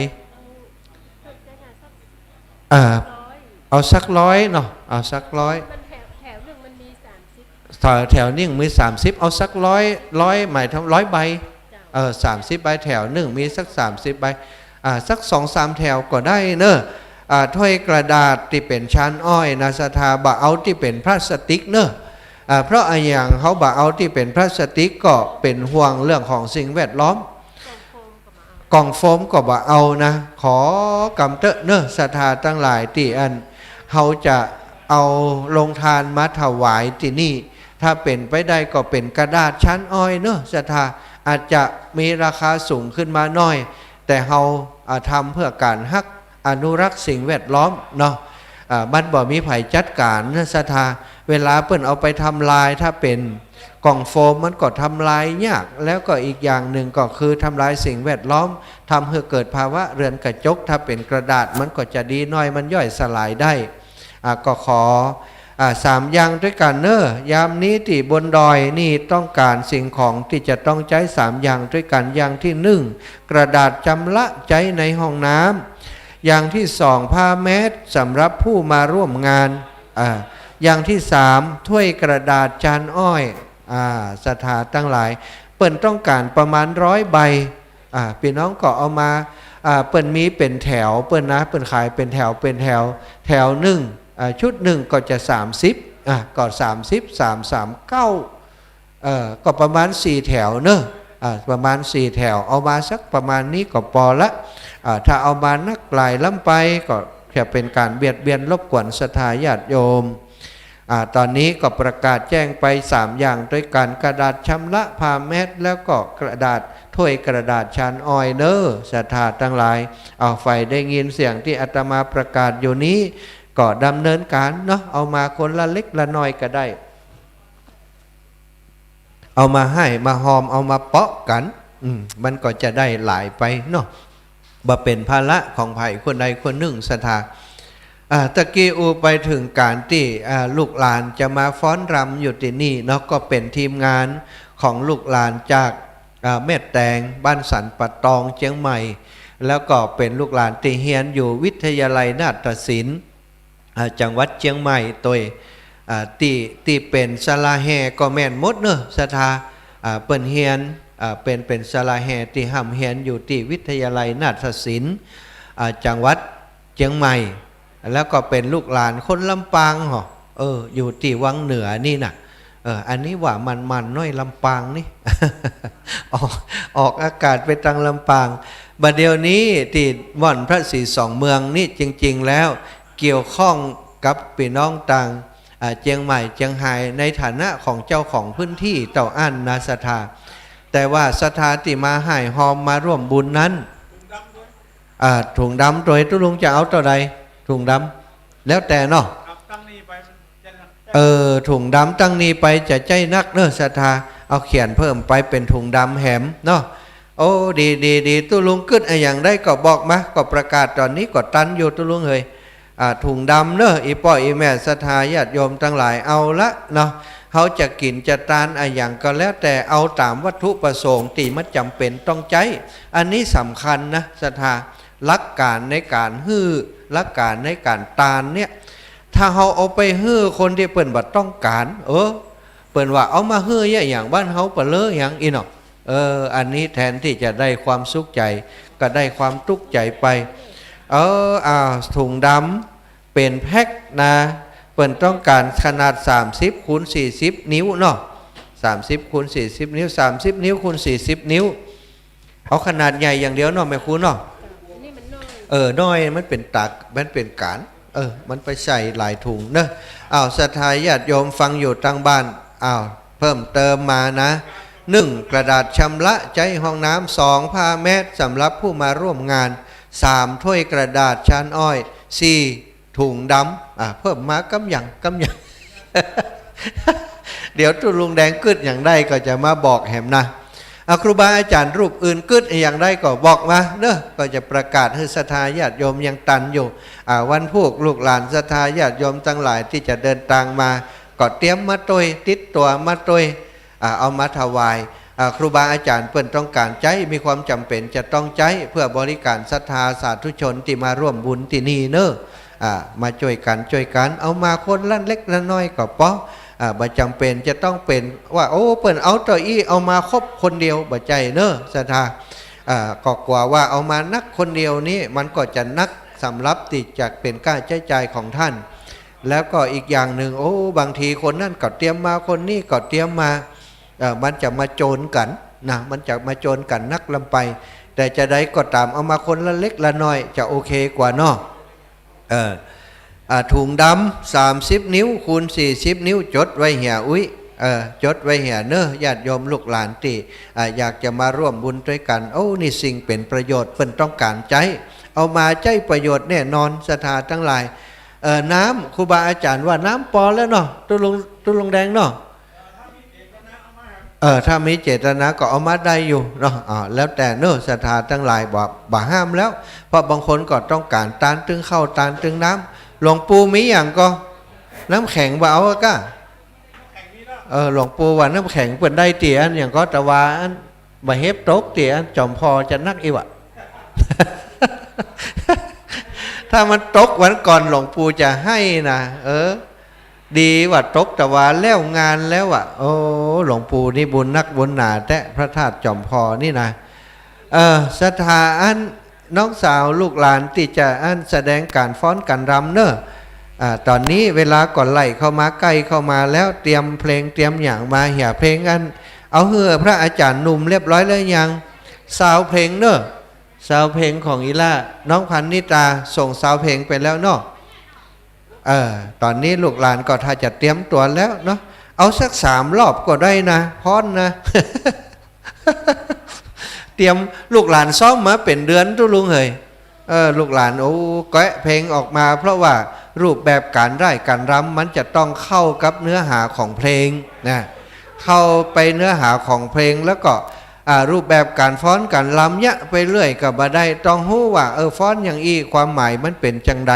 เอาสัก100เนาะเอาสัก100แถวหนึ่งมี30เอาสัก100หมายถึง100 ใบ30 ใบแถวหนึ่งมีสัก30 ใบสัก2-3 แถวก็ได้เนอะถ้วยกระดาษที่เป็นชั้นอ้อยนะศรัทธาบ่เอาที่เป็นพลาสติกเนอะเพราะอย่างเขาบ่เอาที่เป็นพลาสติกก็เป็นห่วงเรื่องของสิ่งแวดล้อมกล่องโฟมก็บ่เอานะขอกำเตอะเนอะศรัทธาทั้งหลายที่อันเขาจะเอาลงทานมาถวายที่นี่ถ้าเป็นไปได้ก็เป็นกระดาษชั้นอ้อยเนอะศรัทธาอาจจะมีราคาสูงขึ้นมาหน่อยแต่เราทำเพื่อการฮักอนุรักษ์สิ่งแวดล้อมเนาะบ้านบ่มีไผจัดการนะศรัทธาเวลาเปิ้นเอาไปทำลายถ้าเป็นกล่องโฟมมันก็ทำลายยากแล้วก็อีกอย่างหนึ่งก็คือทำลายสิ่งแวดล้อมทำให้เกิดภาวะเรือนกระจกถ้าเป็นกระดาษมันก็จะดีน้อยมันย่อยสลายได้ก็ขอ3 อย่างด้วยกันเนอะยามนี้ที่บนดอยนี่ต้องการสิ่งของที่จะต้องใช้3 อย่างด้วยกันอย่างที่1กระดาษจำละใจในห้องน้ำอย่างที่2ผ้าแมสสำหรับผู้มาร่วมงานอย่างที่3ถ้วยกระดาษจานอ้อยศรัทธาตั้งหลายเปิ้นต้องการประมาณ100 ใบพี่น้องก็เอามาเปิ้นมีเป็นแถวเปิ้นนะเปิ้นขายเป็นแถวแถวหนึ่งชุดหนึ่งก็จะ30ก็30 339ก็ประมาณ4 แถวเนอะประมาณ4 แถวเอามาสักประมาณนี้ก็พอละถ้าเอามานักหลายล้ำไปก็จะเป็นการเบียดเบียนรบกวนศรัทธาญาติโยม ตอนนี้ก็ประกาศแจ้งไป3อย่างด้วยกันกระดาษชำระผ้าแมสแล้วก็กระดาษถ้วยกระดาษชานอ้อยเนอศรัทธาทั้งหลายเอาไฟได้ยินเสียงที่อาตมาประกาศอยู่นี้ก็ดำเนินการเนาะเอามาคนละเล็กละน้อยก็ได้เอามาให้มาหอมเอามาเปาะกันมันก็จะได้หลายไปเนาะบ่เป็นภาระของไผ่คนใดคนหนึ่งศรัทธาตะกี้อูไปถึงการที่ลูกหลานจะมาฟ้อนรำอยู่ที่นี่เนาะก็เป็นทีมงานของลูกหลานจากแม่แตงบ้านสันปะตองเชียงใหม่แล้วก็เป็นลูกหลานที่เรียนอยู่วิทยาลัยนาฏศิลป์จังหวัดเชียงใหม่ตัวที่เป็นศาลาแห่ก็แม่นหมดเนอะศรัทธาเปิ้นเรียนเป็นศาลาแห่ที่ห้ำเรียนอยู่ที่วิทยาลัยนาฏศิลป์จังหวัดเชียงใหม่แล้วก็เป็นลูกหลานคนลำปางเหรออยู่ที่วังเหนือนี่นะอันนี้ว่ามันน้อยลำปางนี่ ออกอากาศไปทางลำปางบัดเดี๋ยวนี้ที่ม่อนพระศรีสองเมืองนี่จริงๆแล้วเกี่ยวข้องกับพี่น้องต่างเชียงใหม่เชียงไฮ้ในฐานะของเจ้าของพื้นที่เต่าอั้นนาศรัทธาแต่ว่าศรัทธาที่มาให้หอมมาร่วมบุญนั้นถุงดำตัวตุลุงจะเอาตัวใดถุงดำแล้วแต่เนาะถุงดำตั้งนี้ไปจะใจนักเนอะศรัทธาเอาเขียนเพิ่มไปเป็นถุงดำแหมเนาะโอ้ดีตุลุงขึ้นอย่างได้ก็บอกมาก็ประกาศตอนนี้ก็ตันอยู่ตุลุงเฮยถุงดำเนอะอีป่ออีแม่ศรัทธาญาติโยมทั้งหลายเอาละเนาะเขาจะกินจะทานอย่างก็แล้วแต่เอาตามวัตถุประสงค์ที่มันจำเป็นต้องใจอันนี้สำคัญนะศรัทธาหลักการในการฮื้อหลักการในการทานเนี่ยถ้าเขาเอาไปฮื้อคนที่เปิ่นบัดต้องการเปิ่นว่าเอามาฮื้ออย่างบ้านเขาเปลืออย่างอีเนาะอันนี้แทนที่จะได้ความสุขใจก็ได้ความทุกข์ใจไปถุงดำเป็นแพ็คนะเปิ่นต้องการขนาด30 คูณ 40 นิ้วเนาะ30 คูณ 40 นิ้ว30 นิ้วคูณ 40 นิ้วเอาขนาดใหญ่อย่างเดียวเนาะแม่ครูเนาะน้อยมันเป็นตักมันเป็นการมันไปใส่หลายถุงเนอะศรัทธาญาติโยมฟังอยู่ทางบ้านเพิ่มเติมมานะ1กระดาษชำระใจห้องน้ำ2ผ้าแมสสำหรับผู้มาร่วมงาน3ถ้วยกระดาษชานอ้อย4ถุงดำเพิ่มมากำยัง เดี๋ยวตุลุงแดงกึดอย่างได้ก็จะมาบอกแหมนะครูบาอาจารย์รูปอื่นกึดอย่างได้ก็บอกมาเนอะก็จะประกาศให้ศรัทธาญาติโยมยังตันอยู่วันพวกลูกหลานศรัทธาญาติโยมทั้งหลายที่จะเดินทางมาก็เตรียมมาตัวติดตัวมาตัวเอามาถวายครูบาอาจารย์เพิ่นต้องการใจมีความจำเป็นจะต้องใจเพื่อบริการศรัทธาสาธุชนที่มาร่วมบุญที่นี่เนอะมาช่วยกันเอามาคนละเล็กละน้อยก็พอบ่จำเป็นจะต้องเป็นว่าเปิ่นเอาตัวอี้เอามาครบคนเดียวบ่ใจเนอะศรัทธาก็กว่าว่าเอามานักคนเดียวนี้มันก็จะนักสำรับติดจากเป็นค่าใช้จ่ายของท่านแล้วก็อีกอย่างหนึ่งบางทีคนนั่นก็เตรียมมาคนนี้ก็เตรียมมามันจะมาโจรกันนะมันจะมาโจรกันนักลำไปแต่จะได้ก็ตามเอามาคนละเล็กละน้อยจะโอเคกว่าเนาะถุงดำ30 นิ้วคูณ40 นิ้วจดไว้เหี่ยจดไว้เหี่ยเนอะญาติโยมลูกหลานที่อยากจะมาร่วมบุญด้วยกันนี่สิ่งเป็นประโยชน์เพิ่นต้องการใจเอามาใจประโยชน์แน่นอนศรัทธาทั้งหลายน้ำครูบาอาจารย์ว่าน้ำปอแล้วเนาะตุลุงแดงเนาะถ้ามีเจตนาก็เอามาได้อยู่เนาะแล้วแต่เนอะศรัทธาทั้งหลายบ่ห้ามแล้วเพราะบางคนก็ต้องการตานตึงข้าวตานตึงน้ำหลวงปู่มีอย่างก็น้ำแข็งบ่เอาก็หลวงปู่ว่าน้ำแข็งเปิดได้เตี๋ยนอย่างก็ตะวาอันบ่เฮ็บตกเตี๋ยนจอมพอจะนักอีวะ ถ้ามันตกวันก่อนหลวงปู่จะให้นะดีว่าตกแต่ว่าแล้วงานแล้วหลวงปู่นี่บุญนักบุญหนาแต่พระธาตุจอมพอนี่นะศรัทธาอันน้องสาวลูกหลานที่จะอันแสดงการฟ้อนการรำเนอะตอนนี้เวลาก่อนไล่เข้ามาใกล้เข้ามาแล้วเตรียมเพลงเตรียมอย่างมาเหี่ยเพลงอันเอาเหือพระอาจารย์หนุ่มเรียบร้อยแล้วยังสาวเพลงเนอะสาวเพลงของอีล่าน้องพันนิตาส่งสาวเพลงไปแล้วเนาะ ตอนนี้ลูกหลานก็ถ้าจะเตรียมตัวแล้วเนาะเอาสัก3 รอบก็ได้นะพรนะ เตรียมลูกหลานซ้อมมาเป็นเดือนทุลุงเฮยลูกหลานโอ้แกะเพลงออกมาเพราะว่ารูปแบบการไร้การรำมันจะต้องเข้ากับเนื้อหาของเพลงนะเข้าไปเนื้อหาของเพลงแล้วก็รูปแบบการฟ้อนการรำเนี่ยไปเรื่อยกับบ่ได้ต้องรู้ว่าฟ้อนอย่างอีความหมายมันเป็นจังได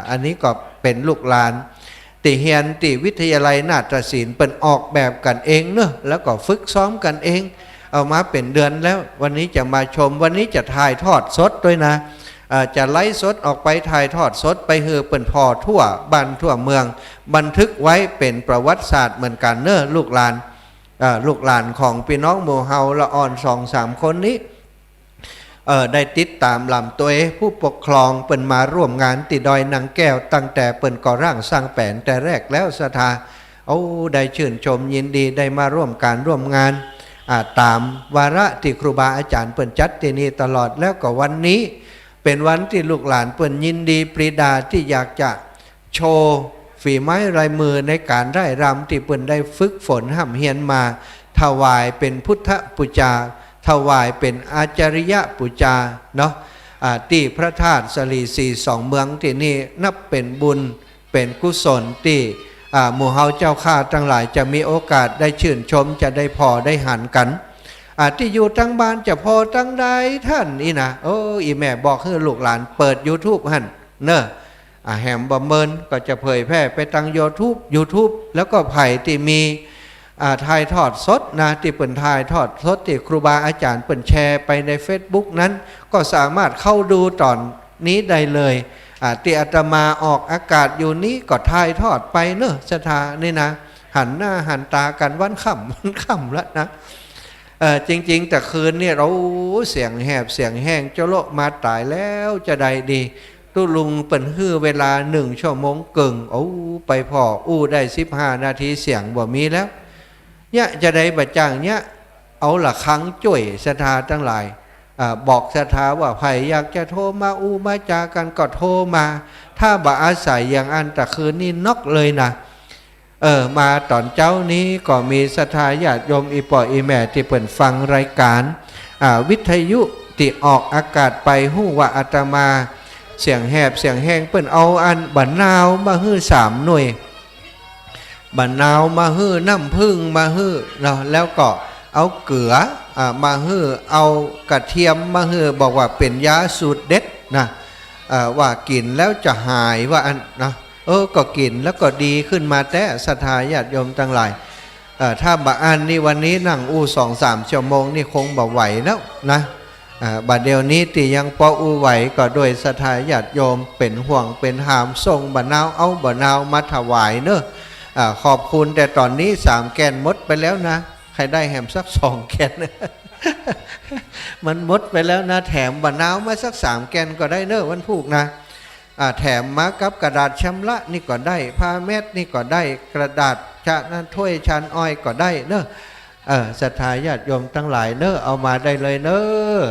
อันนี้ก็เป็นลูกหลานติเฮียนติวิทยาลัยนาฏศิลป์เป็นออกแบบกันเองเนอะแล้วก็ฝึกซ้อมกันเองเอามาเป็นเดือนแล้ววันนี้จะมาชมวันนี้จะถ่ายทอดสดด้วยนะจะไลฟ์สดออกไปถ่ายทอดสดไปเฮือเปิ่นพอทั่วบ้านทั่วเมืองบันทึกไว้เป็นประวัติศาสตร์เหมือนกันเนอะลูกหลานของพี่น้องหมู่เฮาละอ่อน2-3 คนนี้ได้ติดตามลำตัวผู้ปกครองเปิ่นมาร่วมงานติดอยนางแก้วตั้งแต่เปิ่นก่อร่างสร้างแผนแต่แรกแล้วศรัทธาได้ชื่นชมยินดีได้มาร่วมการร่วมงานตามวาระที่ครูบาอาจารย์เปิ่นจัดที่นี่ตลอดแล้วก็วันนี้เป็นวันที่ลูกหลานเปิ่นยินดีปรีดาที่อยากจะโชว์ฝีไม้ลายมือในการไร่รำที่เปิ่นได้ฝึกฝนห่ำเฮียนมาถวายเป็นพุทธปูชาถวายเป็นอาจาริยปูชาเนาะที่พระธาตุสลีสี2 เมืองที่นี่นับเป็นบุญเป็นกุศลที่หมู่เฮาเจ้าข้าทั้งหลายจะมีโอกาสได้ชื่นชมจะได้พอได้หันกันที่อยู่ตั้งบ้านจะพอตั้งใดท่านนี่นะอีแม่บอกให้ลูกหลานเปิด YouTube หันเนอะแหมบำเมินก็จะเผยแพร่ไปตั้ง YouTube แล้วก็ไผ่ที่มีถ่ายทอดสดนะที่เปิ่นถ่ายทอดสดที่ครูบาอาจารย์เปิ่นแชร์ไปใน Facebook นั้นก็สามารถเข้าดูตอนนี้ได้เลยที่อาตมาออกอากาศอยู่นี้ก็ถ่ายทอดไปเนอะสถานี่นะหันหน้าหันตากันวันค่ำแล้วนะจริงๆแต่คืนนี่เราเสียงแหบเสียงแห้งเจ้าโลกมาตายแล้วจะได้ดีตุลุงเปิ่นฮื้อเวลา1 ชั่วโมงกึ่งไปพอได้15 นาทีเสียงบ่มีแล้วเนี่ยจะได้บัดจ้างเนี่ยเอาละครั้งจ่วยศรัทธาทั้งหลายบอกศรัทธาว่าใครอยากจะโทรมามาจากันก็โทรมาถ้าบ่อาศัยอย่างอันแต่คืนนี้นอกเลยนะมาตอนเจ้านี้ก็มีศรัทธาญาติโยมอีปออีแม่ที่เปิ่นฟังรายการวิทยุที่ออกอากาศไปหู้ว่าอาตมาเสียงแหบเสียงแห้งเปิ่นเอาอันบันนาวมาฮื้อ3 หน่วยบันนาวมาฮื้อน้ำผึ้งมาฮื้อเนาะแล้วก็เอาเกลือมาฮื้อเอากระเทียมมาฮื้อบอกว่าเป็นยาสูตรเด็ดนะว่ากินแล้วจะหายว่าอันนะก็กินแล้วก็ดีขึ้นมาแต่ศรัทธาญาติโยมทั้งหลายถ้าบะอันนี่วันนี้นั่ง2-3 ชั่วโมงนี่คงบ่ไหวแล้วนะบัดเดี๋ยวนี้ที่ยังพอไหวก็โดยศรัทธาญาติโยมเป็นห่วงเป็นหามส่งบะนาวเอาบะนาวมาถวายเนอะขอบคุณแต่ตอนนี้3 แกนหมดไปแล้วนะใครได้แหมสัก2 แกน มันหมดไปแล้วนะแถมบะนาวมาสัก3 แกนก็ได้เนอะวันพุธนะแถมมากับกระดาษชำระนี่ก็ได้ผ้าเม็ดนี่ก็ได้กระดาษชาถ้วยชานอ้อยก็ได้เนอะศรัทธาญาติโยมทั้งหลายเนอะเอามาได้เลยเนอะ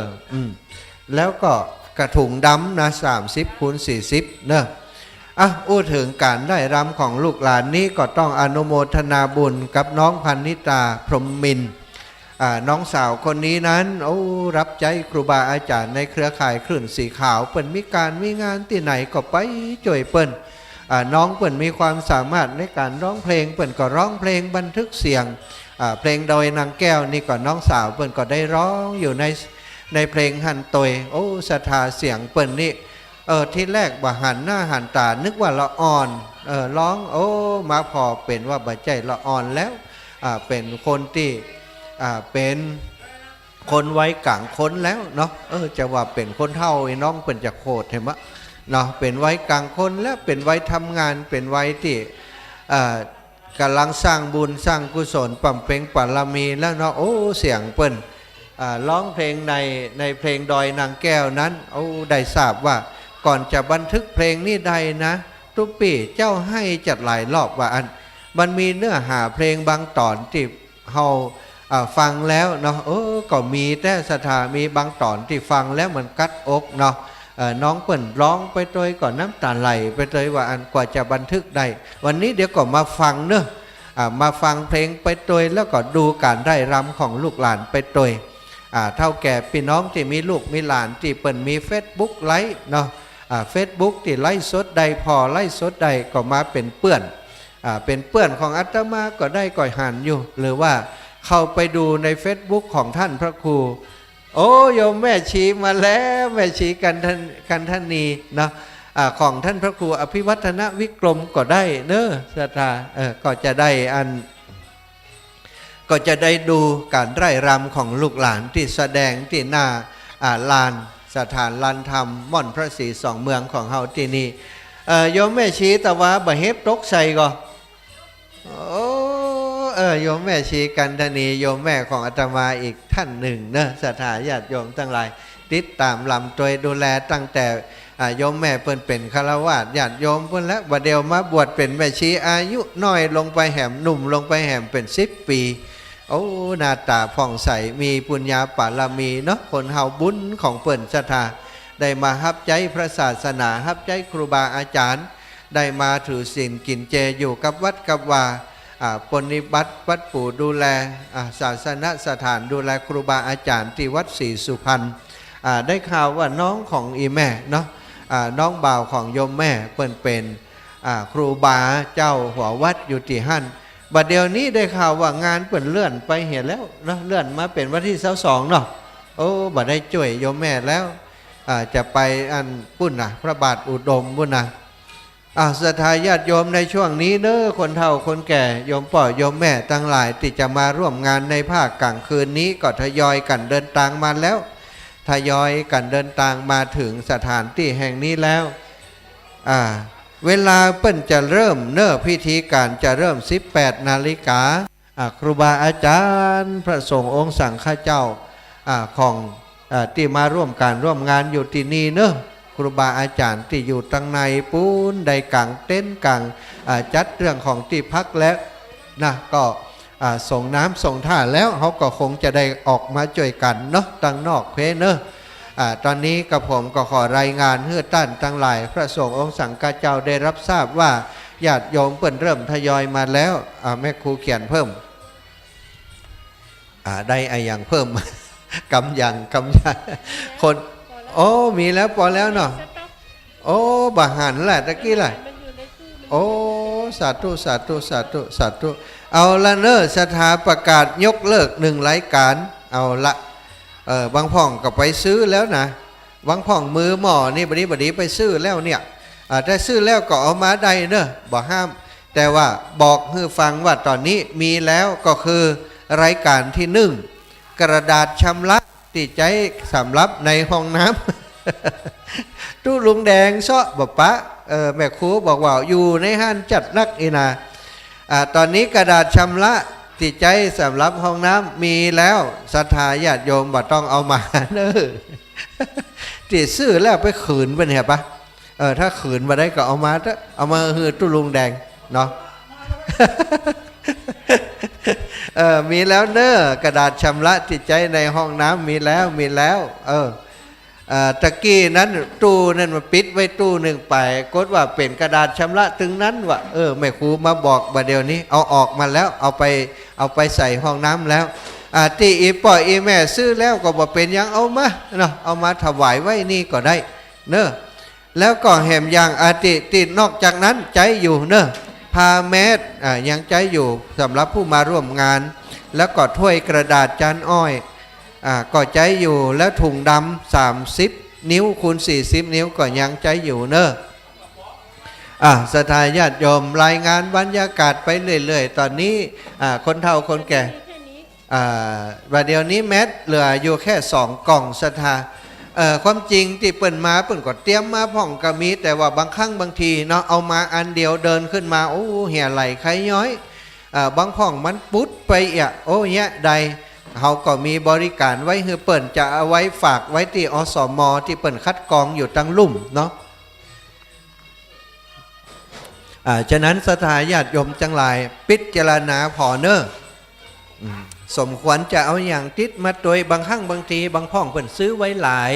แล้วก็กระถุงดำนะ30x40เนอะถึงการได้รำของลูกหลานนี้ก็ต้องอนุโมทนาบุญกับน้องพันนิตาพรหมมินทร์น้องสาวคนนี้นั้นรับใจครูบาอาจารย์ในเครือข่ายคลื่นสีขาวเปิ่นมีการมีงานที่ไหนก็ไปจ่วยเปิ่นน้องเปิ่นมีความสามารถในการร้องเพลงเปิ่นก็ร้องเพลงบันทึกเสียงเพลงโดยนางแก้วนี่ก็น้องสาวเปิ่นก็ได้ร้องอยู่ในเพลงหันตยศรัทธาเสียงเปิ่นนี่ที่แรกบ่หันหน้าหันตานึกว่าละอ่อนร้องมาพอเป็นว่าบ่ใจละอ่อนแล้วเป็นคนที่เป็นคนไว้กลางคนแล้วเนาะจะว่าเป็นคนเท่าไอ้น้องเป็นจะโคตรเห็นไหมเนาะเป็นไว้กลางคนแล้วเป็นไว้ทำงานเป็นไว้ที่กำลังสร้างบุญสร้างกุศลปั่มเพลงปารมีแล้วเนาะเสียงเปิ้นร้องเพลงในเพลงดอยนางแก้วนั้นได้ทราบว่าก่อนจะบันทึกเพลงนี้ได้นะทุกปีเจ้าให้จัดหลายรอบว่าอันมันมีเนื้อหาเพลงบางตอนที่เฮาฟังแล้วเนาะก็มีแต่ศรัทธามีบางตอนที่ฟังแล้วมันกัดอกเนาะ น้องเปิ่นร้องไปตัวก่อนน้ำตาไหลไปตัวว่าอันกว่าจะบันทึกได้วันนี้เดี๋ยวก็มาฟังเนอะมาฟังเพลงไปตัวแล้วก็ดูการไร่รำของลูกหลานไปตัวเท่าแก่พี่น้องที่มีลูกมีหลานที่เปิ่นมี Facebook ไลฟ์เนาะFacebook ที่ไลฟ์สดใดพอไลฟ์สดใดก็มาเป็นเปื้อนเป็นเปื้อนของอาตมาก็ได้ก่อยหันอยู่หรือว่าเข้าไปดูใน Facebook ของท่านพระครูโอ้โยมแม่ชีมาแล้วแม่ชีกันท่านนีเนาะของท่านพระครูอภิวัฒนวิกรมก็ได้เนอะศรัทธาก็จะได้ดูการไร่รำของลูกหลานที่แสดงที่หน้าลานสถานลานธรรมม่อนพระศรีสองเมืองของเฮาที่นี่โยมแม่ชีแต่ว่าบะเฮ็บตกใส่ก็โยมแม่ชีกันธนีโยมแม่ของอาตมาอีกท่านหนึ่งเนอะศรัทธาญาติโยมทั้งหลายติดตามลำตัวดูแลตั้งแต่โยมแม่เพิ่นเป็นฆราวาสญาติโยมเพิ่นแล้วบัดเดียวมาบวชเป็นแม่ชีอายุน้อยลงไปแหมหนุ่มลงไปแหมเป็น10 ปีโอ้หน้าตาผ่องใสมีปุญญาบารมีเนาะคนเฮาบุญของเพิ่นศรัทธาได้มาฮับใจพระศาสนาฮับใจครูบาอาจารย์ได้มาถือศีลกินเจอยู่กับวัดกับวาปฏิบัติวัดปู่ดูแลศาสนสถานดูแลครูบาอาจารย์ที่วัดศรีสุพรรณได้ข่าวว่าน้องของอีแม่เนาะน้องบ่าวของโยมแม่เป็นครูบาเจ้าหัววัดอยู่ที่หั่นบัดเดี๋ยวนี้ได้ข่าวว่างานเปิ่นเลื่อนไปเห็นแล้วเนาะเลื่อนมาเป็นวันที่22เนาะโอ้บัดได้ช่วยโยมแม่แล้วจะไปอันปุ้นนะพระบาทอุดมปุ้นนะศรัทธาญาติโยมในช่วงนี้เนอะคนเฒ่าคนแก่โยมป่อโยมแม่ทั้งหลายที่จะมาร่วมงานในภาคกลางคืนนี้ก็ทยอยกันเดินทางมาแล้วทยอยกันเดินทางมาถึงสถานที่แห่งนี้แล้วเวลาเปิ้นจะเริ่มเนอะพิธีการจะเริ่ม 18 นาฬิกาครูบาอาจารย์พระสงฆ์องค์สังฆเจ้าของที่มาร่วมการร่วมงานอยู่ที่นี่เนอะครูบาอาจารย์ที่อยู่ตั้งในปูนได้กางเต็นท์กางจัดเรื่องของที่พักแล้วนะก็ส่งน้ำส่งท่าแล้วเขาก็คงจะได้ออกมาช่วยกันเนาะตั้งนอกเพเนอะตอนนี้กับผมก็ขอรายงานเพื่อต้านทั้งหลายพระสงฆ์องค์สังฆเจ้าได้รับทราบว่าญาติโยมเปิ่นเริ่มทยอยมาแล้วแม่ครูเขียนเพิ่มได้อย่างเพิ่ม กำยังคนโอ้มีแล้วพอแล้วเนาะโอ้บาหันแหละตะกี้แหละโอ้สาธุสาธุสาธุสาธุเอาละเนอะสถาประกาศยกเลิก1 รายการเอาละบางพ่องก็ไปซื้อแล้วนะบางพ่องมือหมอนี่บดีไปซื้อแล้วเนี่ยถ้าซื้อแล้วก็เอามาได้เนอะบอกห้ามแต่ว่าบอกให้ฟังว่าตอนนี้มีแล้วก็คือรายการที่1กระดาษชำระที่ใจสำรับในห้องน้ำ ตู้ลุงแดงซ้อบปะแม่ครูบอกว่าอยู่ในห้านจัดนักอีนาตอนนี้กระดาษชำระที่ใจสำรับห้องน้ำมีแล้วศรัทธาญาติโยมบ่ต้องเอามาเนอะที่ซื้อแล้วไปขืนไปเนี่ยปะถ้าขืนมาได้ก็เอามาคือตู้ลุงแดงเนาะ มีแล้วเนอะกระดาษชำระจิตใจในห้องน้ำมีแล้วตะกี้นั้นตู้นั่นมาปิดไว้ตู้หนึ่งไปกดว่าเป็นกระดาษชำระถึงนั้นว่ะแม่ครูมาบอกบ่เดี๋ยวนี้เอาออกมาแล้วเอาไปใส่ห้องน้ำแล้วที่อีป่อยอีแม่ซื้อแล้วก็บอกเป็นยังเอามาเนาะเอามาถวายไว้นี่ก็ได้เนอะแล้วก็แหมยังตินอกจากนั้นใจอยู่เนอะพาแมสยังใจอยู่สำหรับผู้มาร่วมงานแล้วก็ถ้วยกระดาษจานอ้อยก็ใจอยู่แล้วถุงดำ30 นิ้วคูณ40 นิ้วก็ยังใจอยู่เนอะศรัทธาญาติโยมรายงานบรรยากาศไปเรื่อยๆตอนนี้คนเฒ่าคนแก่วันเดียวนี้แมสเหลืออยู่แค่2 กล่องศรัทธาความจริงที่เปิ่นมาเปิ่นก็เตรียมมาพ่องก็มีแต่ว่าบางครั้งบางทีเนาะเอามาอันเดียวเดินขึ้นมาโอ้เหี่ยไหลไขย้อยบางพ่องมันปุ๊ดไปโอ้เนี้ยใดเขาก็มีบริการไว้คือเปิ่นจะเอาไว้ฝากไว้ที่อสม.ที่เปิ่นคัดกรองอยู่ตั้งลุ่มเนาะฉะนั้นศรัทธาญาติโยมจังหลายพิจารณาพอเนอะสมควรจะเอาอย่างติดมาโดยบางครั้งบางทีบางพ่องเปิ่นซื้อไว้หลาย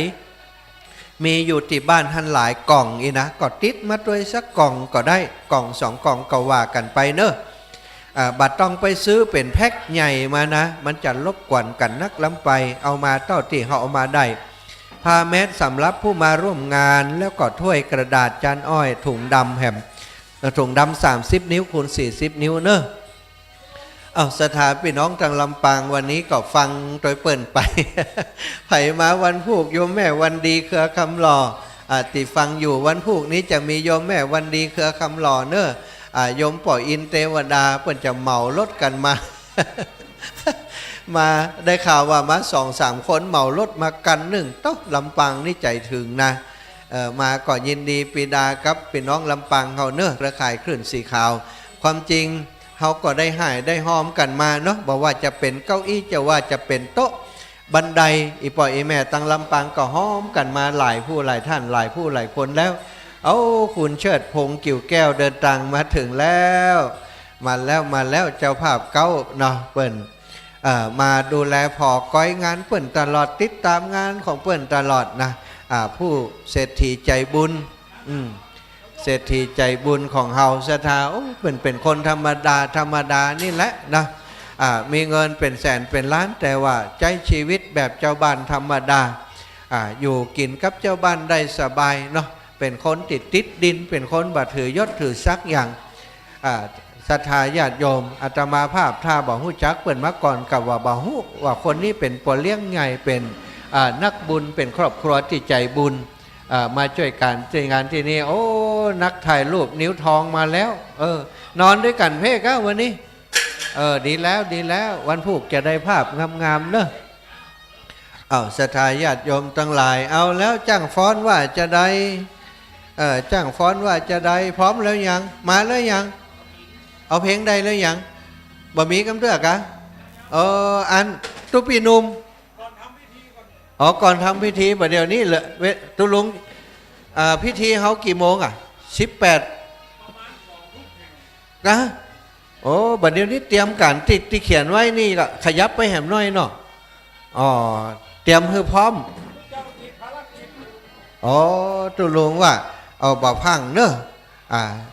มีอยู่ที่บ้านท่านหลายกล่องอีนะก็ติดมาด้วยสักกล่องก็ได้กล่อง2กล่องก็ว่ากันไปเนอะบัดต้องไปซื้อเป็นแพ็คใหญ่มานะมันจะรบกวนกันนักล้ำไปเอามาเท่าที่เขาเอามาได้พาแมสสำหรับผู้มาร่วมงานแล้วก็ถ้วยกระดาษจานอ้อยถุงดำแหมถุงดำ30 นิ้วคูณ40 นิ้วเนอะสถานพี่น้องทางลำปางวันนี้ก็ฟังโดยเปิ่นไป ไผ่มาวันพูกโยมแม่วันดีเครือคำหล่อติฟังอยู่วันพูกนี้จะมีโยมแม่วันดีเครือคำหล่อเนอะโยมป่ออินเทวดาเปิ่นจะเหมารถกันมา มาได้ข่าวว่ามา2-3 คนเหมารถมากันหนึ่งต้องลำปางนี่ใจถึงนะมาก็ยินดีปีดากับพี่น้องลำปางเขาเนอะเครือข่ายคลื่นสีขาวความจริงเขาก็ได้หายได้หอมกันมาเนาะบอกว่าจะเป็นเก้าอี้จะว่าจะเป็นโต๊ะบันไดอีปอยอีแม่ตังลำปางก็หอมกันมาหลายผู้หลายท่านหลายผู้หลายคนแล้วคุณเชิดพงษ์กิ่วแก้วเดินทางมาถึงแล้วมาแล้วเจ้าภาพเก้าเนาะเปิ่นมาดูแลพอก้อยงานเปิ่นตลอดติดตามงานของเปิ่นตลอดนะผู้เศรษฐีใจบุญเศรษฐีใจบุญของเฮาศรัทธาเป็นคนธรรมดานี่แหละนะมีเงินเป็นแสนเป็นล้านแต่ว่าใจชีวิตแบบเจ้าบ้านธรรมดาอยู่กินกับเจ้าบ้านได้สบายเนาะเป็นคนติดดินเป็นคนบัถือยศถือซักอย่างศรัทธาญาติโยมอาตมาภาพถ้าบอกหู้จักเปิ่นมาก่อนกับว่าบอกหู้ว่าคนนี้เป็นปอเลี้ยงใหญ่เป็นนักบุญเป็นครอบครัวที่ใจบุญมาช่วยกันช่วยงานที่นี่นักถ่ายรูปนิ้วทองมาแล้วนอนด้วยกันเพ่ก้าวันนี้ดีแล้ววันพุธจะได้ภาพงามๆเนอะศรัทธาญาติโยมทั้งหลายเอาแล้วจ้างฟ้อนว่าจะได้จ้างฟ้อนว่าจะได้พร้อมแล้วยังมาแล้วยังเอาเพลงใดแล้วยังบ่มีกำเตือกะอันตุปีนุ่มก่อนทำพิธีประเดี๋ยวนี้เลยตุลุงพิธีเขากี่โมง18นะบัดเดี๋ยวนี้เตรียมการที่เขียนไว้นี่ก็ขยับไปแหมน้อยเนาะเตรียมให้พร้อมตุลุงว่าบ่พังเนอะ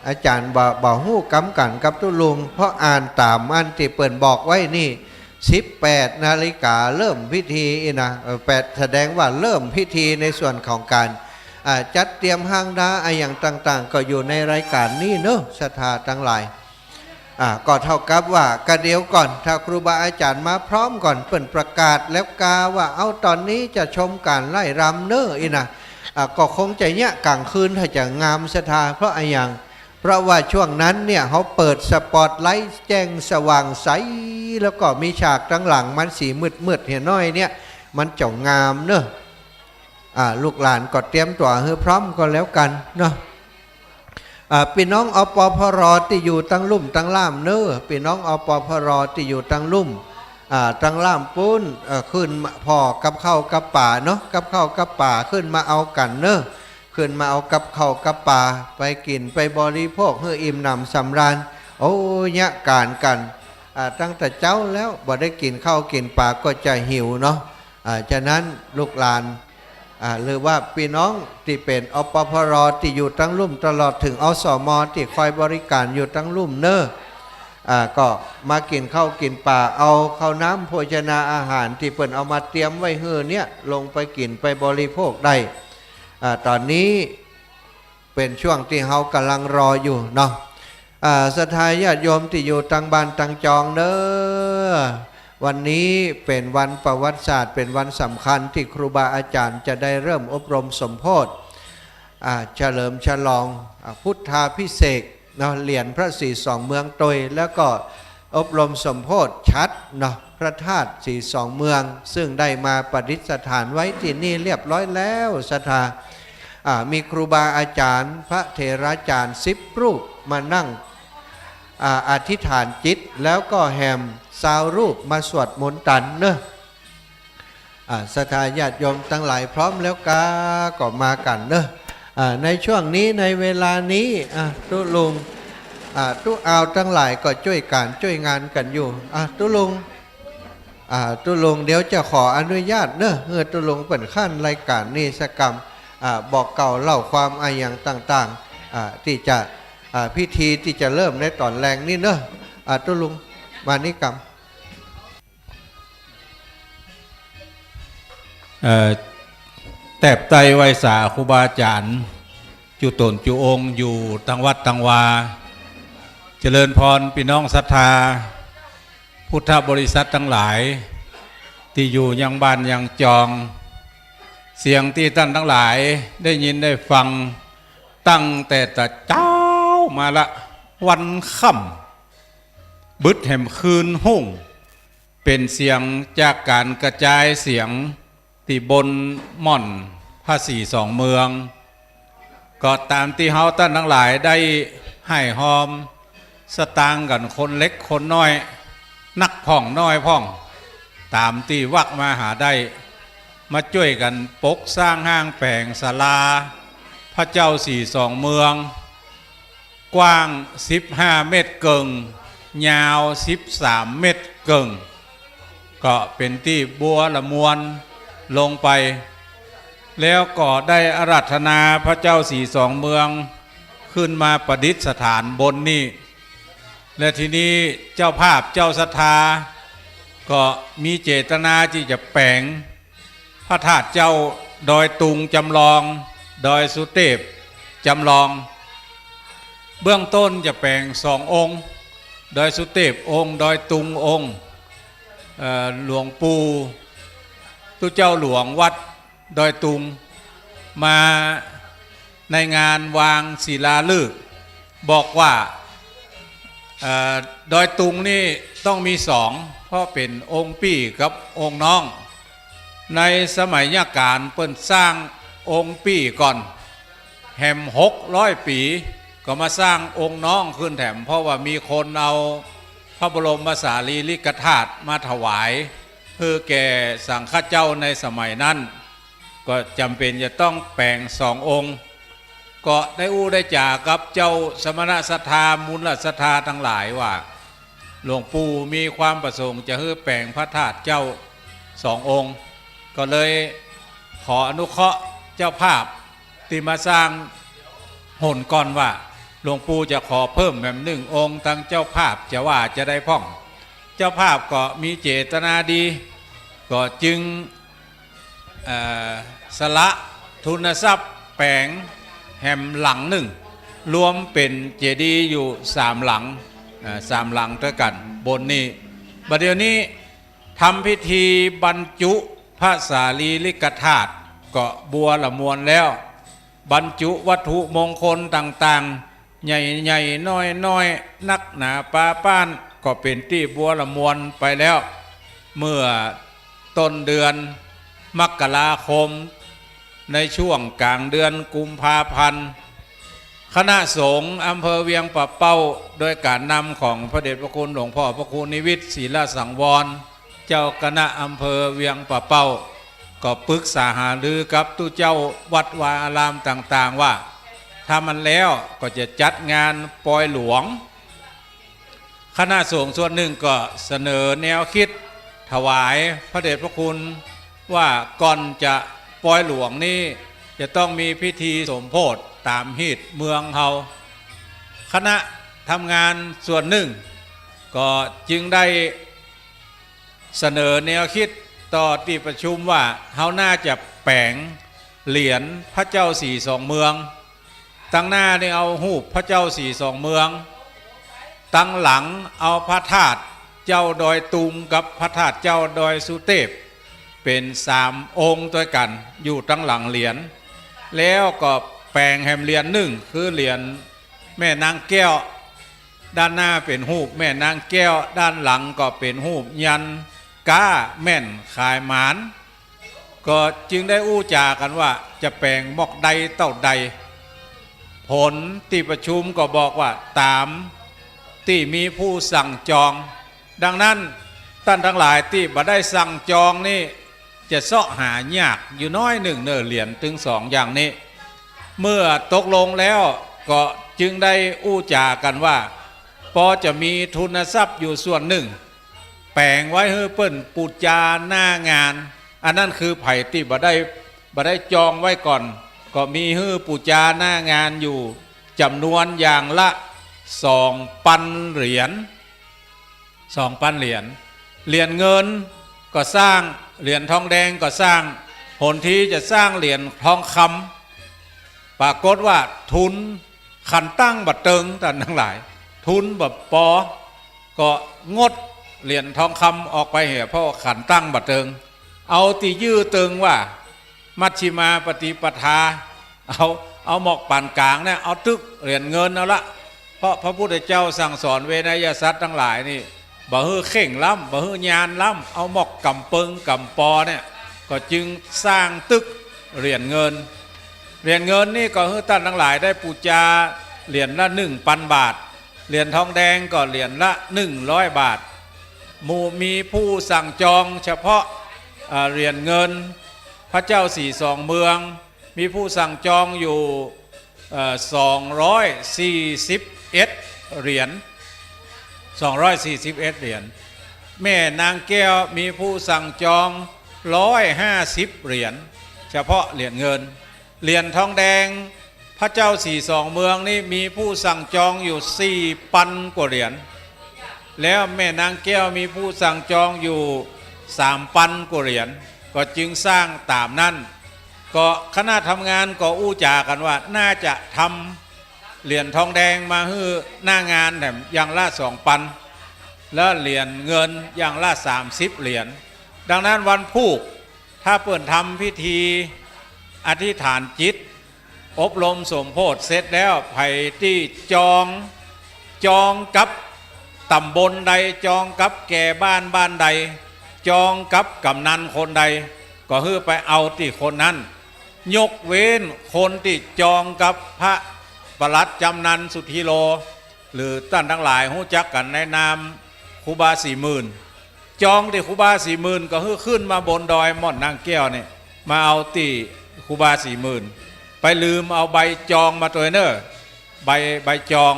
อาจารย์บ่ฮู้กำกันกับตุลุงเพราะอ่านตามอันที่เปิ่นบอกไว้นี่18 นาฬิกาเริ่มพิธีนะ8แสดงว่าเริ่มพิธีในส่วนของการจัดเตรียมห้างดาอย่างต่างๆก็อยู่ในรายการนี้เนอะศรัทธาทั้งหลายก็เท่ากับว่ากระเดียวก่อนถ้าครูบาอาจารย์มาพร้อมก่อนเปิ่นประกาศแล้วกาว่าตอนนี้จะชมการไล่รำเนอะนะก็คงจะเนี่ยกลางคืนถ้าจะงามศรัทธาเพราะอย่างเพราะว่าช่วงนั้นเนี่ยเขาเปิดสปอตไลท์แจ้งสว่างใสแล้วก็มีฉากตั้งหลังมันสีมืดเห็นน้อยเนี่ยมันจ่องงามเนอะลูกหลานก็เตรียมตัวให้พร้อมก็แล้วกันเนาะพี่น้องอปพรที่อยู่ตั้งลุ่มตั้งล่ามเนอะพี่น้องอปพรที่อยู่ตั้งลุ่มตั้งล่ามปุ้นขึ้นพอกับข้าวกับป่าเนาะกับข้าวกับป่าขึ้นมาเอากันเนอะขึ้นมาเอากับข้าวกับป่าไปกินไปบริโภคเพื่ออิ่มหนำสำราญยะการกันตั้งแต่เจ้าแล้วบ่ได้กินข้าวกินปลาก็จะหิวเนาะฉะนั้นลูกหลานหรือว่าพี่น้องที่เป็นอปพรที่อยู่ตั้งลุ่มตลอดถึงอสมที่คอยบริการอยู่ตั้งลุ่มเนอะก็มากินข้าวกินปลาเอาข้าวน้ำโภชนาอาหารที่เพิ่นเอามาเตรียมไว้เฮือเนี่ยลงไปกินไปบริโภคได้ตอนนี้เป็นช่วงที่เรากำลังรออยู่เนาะศรัทธาญาติโยมที่อยู่ตังบ้านตังจองเนอะวันนี้เป็นวันประวัติศาสตร์เป็นวันสำคัญที่ครูบาอาจารย์จะได้เริ่มอบรมสมโภชเฉลิมฉลองพุทธาภิเษกเนาะเหรียญพระศรีสองเมืองตยแล้วก็อบรมสมโภชชัดเนาะพระธาตุศรีสองเมืองซึ่งได้มาประดิษฐานไว้ที่นี่เรียบร้อยแล้วศรัทธามีครูบาอาจารย์พระเถราจารย์10 รูปมานั่งอธิษฐานจิตแล้วก็แหม20 รูปมาสวดมนต์ตันเนอะศรัทธาญาติโยมทั้งหลายพร้อมแล้วก็มากันเนอะในช่วงนี้ในเวลานี้ตุลุงตุเอาทั้งหลายก็ช่วยการช่วยงานกันอยู่ตุลุงเดี๋ยวจะขออนุญาตเนอะตุลุงเปิดขั้นรายการนิสกรรม บอกเก่าเล่าความอะไรอย่างต่างๆที่จะพิธีที่จะเริ่มในตอนแรงนี่เนอะตุลุงมานิกรรมแตบไตไวสาครูบาอาจารย์จุตนจุองค์อยู่ตังวัดตังวาเจริญพรพี่น้องศรัทธาพุทธบริษัททั้งหลายที่อยู่ยังบ้านยังจองเสียงที่ท่านทั้งหลายได้ยินได้ฟังตั้งแต่เจ้ามาละวันค่ำบึดแห่มคืนหุ่งเป็นเสียงจากการกระจายเสียงที่บนม่อนพระสี่สองเมืองก็ตามที่เฮาท่านทั้งหลายได้ให้หอมสตางกันคนเล็กคนน้อยนักพ่องน้อยพ่องตามที่วักมาหาได้มาช่วยกันปกสร้างห้างแปลงศาลาพระเจ้าสี่สองเมืองกว้าง15 เมตรเกิงยาว13 เมตรเกิงก็เป็นที่บัวละมวนลงไปแล้วก็ได้อาราธนาพระเจ้าสี่สองเมืองขึ้นมาประดิษฐานบนนี้และทีนี้เจ้าภาพเจ้าศรัทธาก็มีเจตนาที่จะแปลงพระธาตุเจ้าดอยตุงจำลองดอยสุเทพจำลองเบื้องต้นจะแปลง2 องค์ดอยสุเทพองค์ดอยตุงองค์หลวงปู่ตุเจ้าหลวงวัดดอยตุงมาในงานวางศิลาฤกษ์บอกว่าดอยตุงนี่ต้องมี2เพราะเป็นองค์ปี่กับองค์น้องในสมัยยาการเปิ้นสร้างองค์ปี่ก่อนแหม600 ปีก็มาสร้างองค์น้องขึ้นแถมเพราะว่ามีคนเอาพระบรมสารีริกธาตุมาถวายเพื่อแก่สังฆเจ้าในสมัยนั้นก็จำเป็นจะต้องแปลง2 องค์ก็ได้ได้จ่ากับเจ้าสมณศรัทธามูลศรัทธาทั้งหลายว่าหลวงปู่มีความประสงค์จะให้แปลงพระธาตุเจ้า2 องค์ก็เลยขออนุเคราะห์เจ้าภาพที่มาสร้างหนก่อนว่าหลวงปู่จะขอเพิ่มแบบ1 องค์ทั้งเจ้าภาพจะว่าจะได้พ่องเจ้าภาพก็มีเจตนาดีก็จึงสละทุนทรัพย์แปลงแหมหลัง1รวมเป็นเจดีย์อยู่3 หลัง3 หลังด้วยกันบนนี้บัดเดี๋ยวนี้ทำพิธีบรรจุพระสารีริกธาตุก็บัวละมวนแล้วบรรจุวัตถุมงคลต่างๆใหญ่ๆน้อยๆนักหนาปาป้านก็เป็นที่บัวละมวนไปแล้วเมื่อต้นเดือนมกราคมในช่วงกลางเดือนกุมภาพันธ์คณะสงฆ์อำเภอเวียงป่าเป้าโดยการนำของพระเดชพระคุณหลวงพ่อพระครูนิวิทย์ศีลสังวรเจ้าคณะอำเภอเวียงป่าเป้าก็ปรึกษาหารือกับตู้เจ้าวัดวาอารามต่างๆว่าถ้ามันแล้วก็จะจัดงานปอยหลวงคณะสงฆ์ส่วนหนึ่งก็เสนอแนวคิดถวายพระเดชพระคุณว่าก่อนจะปอยหลวงนี่จะต้องมีพิธีสมโภชตามฮีตเมืองเฮาคณะทำงานส่วนหนึ่งก็จึงได้เสนอแนวคิดต่อที่ประชุมว่าเฮาน่าจะแปลงเหรียญพระเจ้าสี่สองเมืองตั้งหน้านี่เอาหูปพระเจ้าสี่สองเมืองตั้งหลังเอาพระธาตุเจ้าดอยตุงกับพระธาตุเจ้าดอยสุเทพเป็น3 องค์ด้วยกันอยู่ตั้งหลังเหรียญแล้วก็แปลงแหมเหรียญ1คือเหรียญแม่นางแก้วด้านหน้าเป็นรูปแม่นางแก้วด้านหลังก็เป็นรูปยันก้าแม่นขายหมานก็จึงได้อู้จากันว่าจะแปลงมอกใดเต้าใดผลที่ประชุมก็บอกว่าตามที่มีผู้สั่งจองดังนั้นท่านทั้งหลายที่บ่ได้สั่งจองนี่จะเสาะหายากอยู่น้อยหนึ่งเหรียญถึง2 อย่างนี้เมื่อตกลงแล้วก็จึงได้อู้จากันว่าพอจะมีทุนทรัพย์อยู่ส่วนหนึ่งแปลงไว้ให้เปิ้นปูจาหน้างานอันนั้นคือไผ่ที่บ่ได้จองไว้ก่อน ก็มีฮื้อปูจาหน้างานอยู่จำนวนอย่างละ2,000 เหรียญ2,000 เหรียญเหรียญเงินก็สร้างเหรียญทองแดงก็สร้างหนที่จะสร้างเหรียญทองคำปรากฏว่าทุนขันตั้งบัดเติงท่านทั้งหลายทุนแบบปอก็งดเหรียญทองคำออกไปเหรอเพราะขันตั้งบัดเติงเอาตียื้อเติงว่ามัชฌิมาปฏิปทาเอาหมอกปานกลางเนี่ยเอาตึกเหรียญเงินเอาละเพราะพระพุทธเจ้าสั่งสอนเวนยสัตว์ทั้งหลายนี่บ่ฮื้อเข่งล้ำบ่ฮื้อยานล้ำเอาหมอกกำเปิงกำปอเนี่ยก็จึงสร้างตึกเหรียญเงินนี่ก็ฮื้อท่านทั้งหลายได้ปูจาเหรียญละ 1,000 บาทเหรียญทองแดงก็เหรียญละ100 บาทมีผู้สั่งจองเฉพาะเหรียญเงินพระเจ้าสี่สองเมืองมีผู้สั่งจองอยู่241 เหรียญแม่นางแก้วมีผู้สั่งจอง150 เหรียญเฉพาะเหรียญเงินเหรียญทองแดงพระเจ้าสี่สองเมืองนี่มีผู้สั่งจองอยู่ 4,000 กว่าเหรียญแล้วแม่นางแก้วมีผู้สั่งจองอยู่ 3,000 กว่าเหรียญก็จึงสร้างตามนั้นก็คณะทำงานก็อู้จากันว่าน่าจะทำเหรียญทองแดงมาให้หน้างานแถมอย่างละ 2,000 แล้วเหรียญเงินอย่างละ 30 เหรียญดังนั้นวันพุธถ้าเปิดทำพิธีอธิษฐานจิตอบรมสมโพธิเสร็จแล้วไผ่ที่จองกับตำบลใดจองกับแก่บ้านใดจองกับกำนันคนใดก็ฮื้อไปเอาที่คนนั้นยกเว้นคนที่จองกับพระประหลัดจำนันสุธีโลหรือท่านทั้งหลายรู้จักกันในนามครูบา40,000จองที่ครูบา40,000ก็ฮื้อขึ้นมาบนดอยม่อนนางแก้วเนี่ยมาเอาที่ครูบา40,000ไปลืมเอาใบจองมาตัวเนอใบจอง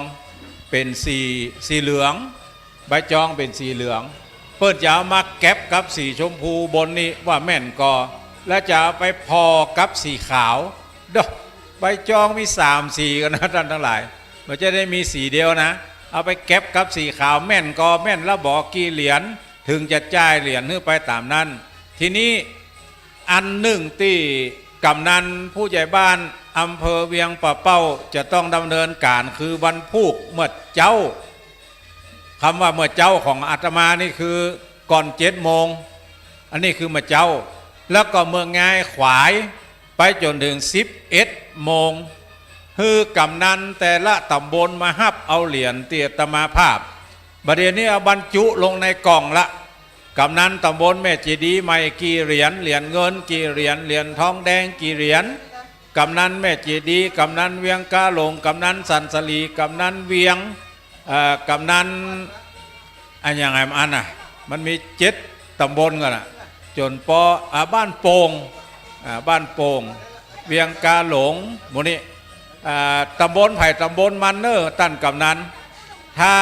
เป็นสีเหลืองใบจองเป็นสีเหลืองเพิ่นจะเอามาแก็บกับสีชมพูบนนี้ว่าแม่นก็และจะเอาไปพอกับสีขาวดอกใบจองมี3 สีกันนะท่านทั้งหลายมันจะได้มีสีเดียวนะเอาไปแก็บกับสีขาวแม่นก็แม่นแล้วบอกกี่เหรียญถึงจะจ่ายเหรียญไปตามนั้นทีนี้อันหนึ่งที่กำนันผู้ใหญ่บ้านอำเภอเวียงป่าเป้าจะต้องดำเนินการคือวันพุธเมื่อเจ้าคำว่าเมื่อเจ้าของอาตมานี่คือก่อน7 โมงอันนี้คือเมื่อเจ้าแล้วก็เมื่อง่ายขวายไปจนถึง11 โมงคือกำนันแต่ละตำบลมาฮับเอาเหรียญเตียตมาภาพบัดเดี๋ยวนี้เอาบรรจุลงในกล่องละกำนันตำบลแม่เจดีย์ใหม่กี่เหรียญเหรียญเงินกี่เหรียญเหรียญทองแดงกี่เหรียญกำนันแม่เจดีย์กำนันเวียงกาหลงกำนันสันสลีกำนันเวียงกำนันอันยังไงอันน่ะมันมี7 ตำบลกันน่ะจนปอบ้านโป่งเวียงกาหลงหมู่นี้ตำบลไผ่ตำบลมันเนอร์ตั้นกำนันถ้า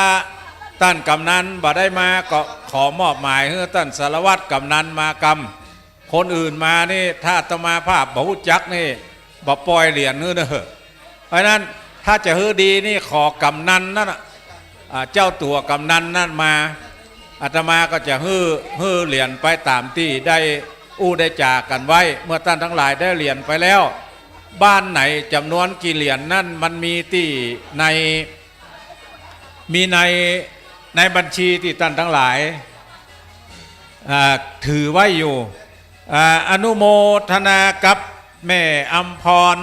ตั้นกำนันบ่ได้มาก็ขอมอบหมายให้ตั้นสารวัตรกำนันมากำคนอื่นมานี่ถ้าอาตมาภาพบ่ฮู้จักนี่บ่ปล่อยเหรียญเนอะเพราะนั้นถ้าจะฮื้อดีนี่ขอกำนันนั่นเจ้าตัวกำนันนั่นมาอาตมาก็จะฮื้อเหรียญไปตามที่ได้ได้จากกันไว้เมื่อท่านทั้งหลายได้เหรียญไปแล้วบ้านไหนจำนวนกี่เหรียญนั่นมันมีที่ในบัญชีที่ท่านทั้งหลายถือไว้อยู่อนุโมทนากับแม่อำพร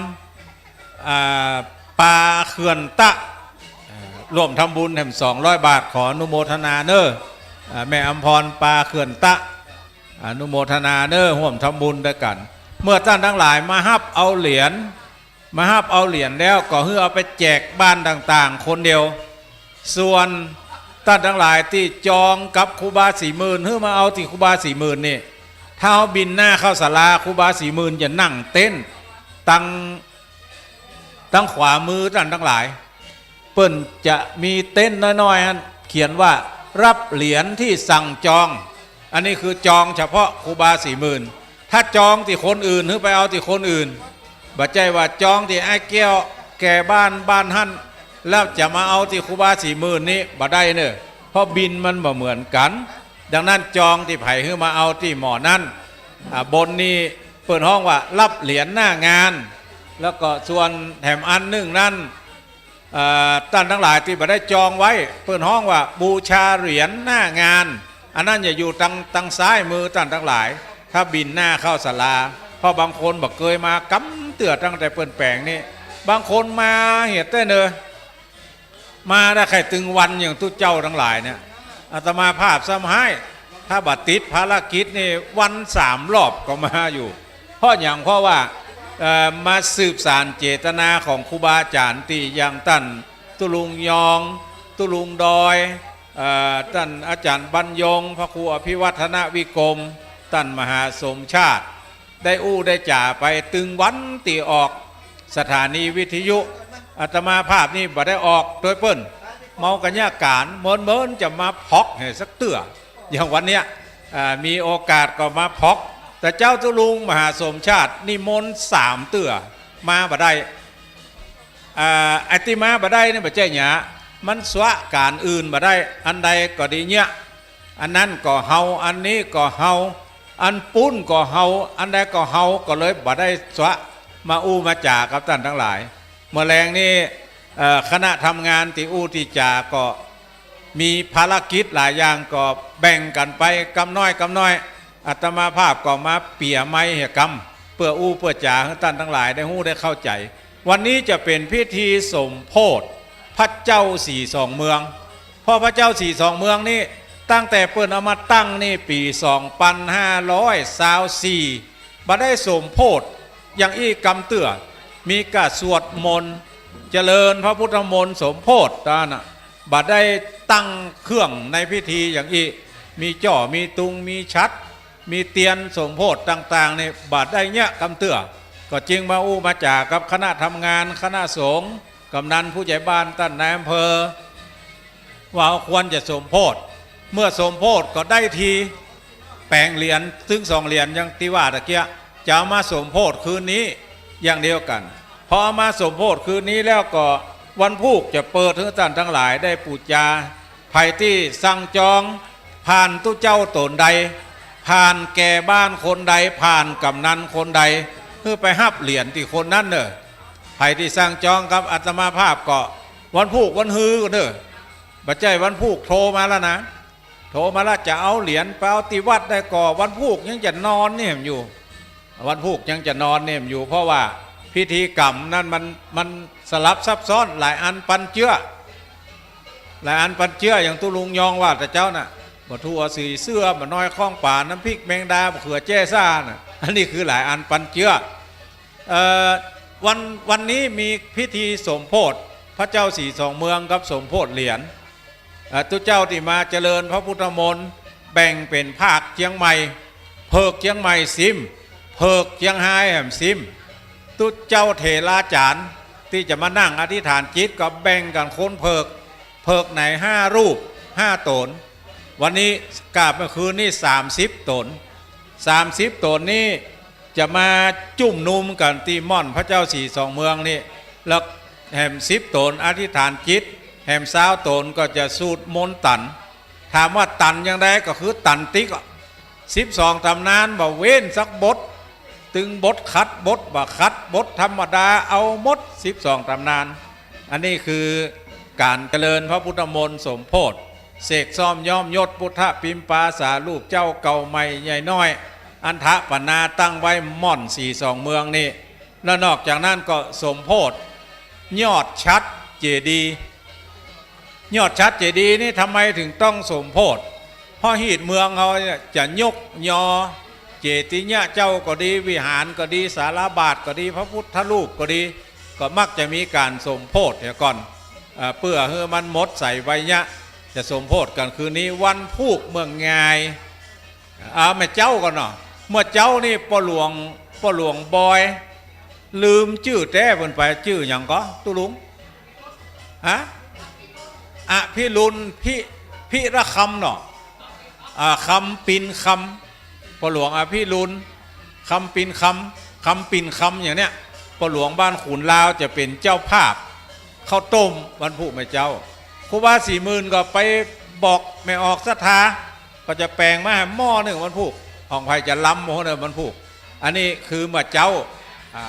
ปาเขื่อนตะร่วมทำบุญแห่ง200 บาทขออนุโมทนาเนอแม่อำพรปาเขื่อนตะอนุโมทนาเนอร่วมทำบุญด้วยกันเมื่อท่านทั้งหลายมาฮับเอาเหรียญแล้วก็เพื่อเอาไปแจกบ้านต่างๆคนเดียวส่วนท่านทั้งหลายที่จองกับครูบา40,000เพื่อมาเอาที่ครูบา40,000นี่ถ้าเอาบินหน้าเข้าศาลาครูบา40,000จะนั่งเต้นตั้งขวามือท่านทั้งหลายเปิ้นจะมีเต้นน้อยๆเขียนว่ารับเหรียญที่สั่งจองอันนี้คือจองเฉพาะครูบา40,000ถ้าจองที่คนอื่นหรือไปเอาที่คนอื่น บัดใจว่าจองที่ไอ้แก้วแก่บ้านหั่นแล้วจะมาเอาที่ครูบา40,000นี้บ่ได้เนอะเพราะบินมันบ่เหมือนกันดังนั้นจองที่ไผ่ขึ้นมาเอาที่หมอนั่นบนนี้เปิดห้องว่ารับเหรียญหน้างานแล้วก็ส่วนแถมอันหนึ่งนั้นท่านทั้งหลายที่บ่ได้จองไว้เปิดห้องว่าบูชาเหรียญหน้างานอันนั้นอย่าอยู่ทางซ้ายมือท่านทั้งหลายถ้าบินหน้าเข้าศาลาเพราะบางคนบอกเคยมากำเตือตั้งแต่เปิดแปลงนี่บางคนมาเหตุได้เนอะมาได้ใครตึงวันอย่างทุกเจ้าทั้งหลายเนี่ยอาตมาภาพซ้ำให้ถ้าบัดติดภารกิจนี่วัน3 รอบก็มาอยู่เพราะว่ามาสืบสารเจตนาของครูบาอาจารย์ที่อย่างท่านตุลุงยองตุลุงดอยท่านอาจารย์บรรยงพระครูอภิวัฒนวิกรมท่านมหาสมชาติได้ได้จ่าไปตึงวันตีออกสถานีวิทยุอาตมาภาพนี่บ่ได้ออกโดยเปิ้นเมากัญญาการเมินจะมาพอกให้สักเตื้ออย่างวันเนี้ยมีโอกาสก็มาพอกแต่เจ้าตุลุงมหาสมชาตินิมนต์3 เตื้อมาบ่ได้ไอติมาบ่ได้นี่บ่ใช่หยามันสวะการอื่นบ่ได้อันใดก็ดีเนี่ยอันนั้นก็เฮาอันนี้ก็เฮาอันปุ้นก็เฮาอันใดก็เฮาก็เลยบ่ได้สวะมามาจ่ากับท่านทั้งหลายเมื่อแรงนี้คณะทำงานที่ที่จ่าก็มีภารกิจหลายอย่างก็แบ่งกันไปกำน้อยอาตมาภาพก็มาเปี่ยไม้เหตุกรรมเพื่อเพื่อจ่าให้ท่านทั้งหลายได้ได้เข้าใจวันนี้จะเป็นพิธีสมโภชพระเจ้า42 เมืองเพราะพระเจ้า42 เมืองนี่ตั้งแต่เปิดเอามาตั้งนี่ปี2524มาได้สมโภชอย่างอี้กำเตื่อมีการสวดมนต์เจริญพระพุทธมนต์สมโภชตานะบัดได้ตั้งเครื่องในพิธีอย่างอี้มีจ่อมีตุงมีชัดมีเตียนสมโภชต่างๆนี่บัดได้เนี่ยกำเตื่อก็จริงมาจากกับคณะทำงานคณะสงฆ์กำนันผู้ใหญ่บ้านท่านนายอำเภอว่าควรจะสมโภชเมื่อสมโภชก็ได้ทีแปลงเหรียญถึง2 เหรียญอย่างที่ว่าตะเกียจะเอามาสมโภชคืนนี้อย่างเดียวกันพอมาสมโภชคืนนี้แล้วก็วันพุธจะเปิดให้ท่านทั้งหลายได้ปูจาภัยที่สั่งจองผ่านตู้เจ้าตนใดผ่านแก่บ้านคนใดผ่านกำนันคนใดเพื่อไปหับเหรียญที่คนนั้นเนอะภัยที่สั่งจองครับอาตมาภาพก็วันพุธวันฮือเนอะบัดใจวันพุธโทรมาแล้วนะโทรมาแล้วจะเอาเหรียญไปเอาติวัดได้ก่อวันพุธยังจะนอนเนี่ยอยู่วันพุธยังจะนอนเนี่ยอยู่เพราะว่าพิธีกรรมนั้นมันสลับซับซ้อนหลายอันปันเจื้ออย่างตุลุงยองว่าแต่เจ้าน่ะบ่ทั่วสีเสื้อบ่น้อยข้องป่าน้ำพริกแมงดาเขือแจ้ซ่าน่ะอันนี้คือหลายอันปันเจื้อวันนี้มีพิธีสมโภชพระเจ้า42 เมืองกับสมโภชเหรียญทุกเจ้าที่มาเจริญพระพุทธมนต์แบ่งเป็นภาคเชียงใหม่เพิกเชียงใหม่ซิมเพิกเชียงไฮ้แหมซิมทุกเจ้าเถราจารย์ที่จะมานั่งอธิษฐานจิตก็แบ่งกันคนเพิกไหน5 รูป5 ตนวันนี้กราบเมื่อคืนนี่30 ตน30 ตนนี้จะมาจุ่มนุมกันตีม่อนพระเจ้า42 เมืองนี่แล้วแหม10 ตนอธิษฐานจิตแหม20 ตนก็จะสูตรมนต์ตันถามว่าตันยังไงก็คือตันติ๊ก12 ตำนานบ่เว้นสักบทตึงบทคัดบทบ่คัดบทธรรมดาเอาหมด12 ตำนานอันนี้คือการเจริญพระพุทธมนต์สมโภชเสกซ้อมย่อมยศพุทธปิมปาสารูปเจ้าเก่าใหม่ใหญ่น้อยอันทะปนาตั้งไว้ม่อน42 เมืองนี่แล้วนอกจากนั้นก็สมโภชยอดชัดเจดียอดชัดเจดีนี่ทำไมถึงต้องสมโภชเพราะหีดเมืองเขาจะยกยอเจติญะเจ้าก็ดีวิหารก็ดีสาราบาทก็ดีพระพุทธรูปก็ดีก็มักจะมีการสมโภชเดี๋ยวก่อนเพื่อให้มันหมดใส่ไวยะจะสมโภชกันคืนนี้วันพุธเมืองงายแม่เจ้าก่อนเนาะเมื่อเจ้านี่พ่อหลวงบอยลืมชื่อแท้เพิ่นไปชื่ออย่างก็ตุลุงพี่รุนพี่ระคำเนาะคำปินคำพ่อหลวงพี่รุนคำปินคำอย่างเนี้ยพ่อ อหลวงบ้านขุนลาวจะเป็นเจ้าภาพข้าวต้มวันพุธแม่เจ้าครูบา40,000ก็ไปบอกแม่ออกศรัทธาก็จะแปลงมาให้หม้อหนึ่งวันพุธของไผจะล้ำโมเนอวันพุธอันนี้คือมาเจ้า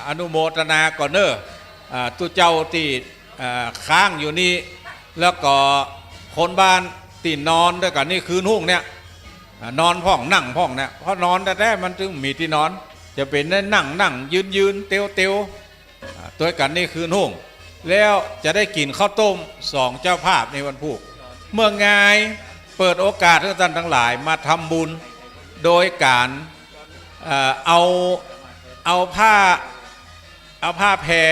อนุโมทนาก่อนเนอตุเจ้าที่ค้างอยู่นี่แล้วก็คนบ้านตีนอนด้วยกันนี่คืนหุ่งเนี่ยนอนพ่องนั่งพ่องเนี่ยเพราะนอนแต่มันจึงมีที่นอนจะเป็นได้นั่งยืนเตียวตัวกันนี่คืนหุ่งแล้วจะได้กินข้าวต้ม2เจ้าภาพในวันพุธเมื่องายเปิดโอกาสให้ท่านทั้งหลายมาทำบุญโดยการเอาผ้าแพร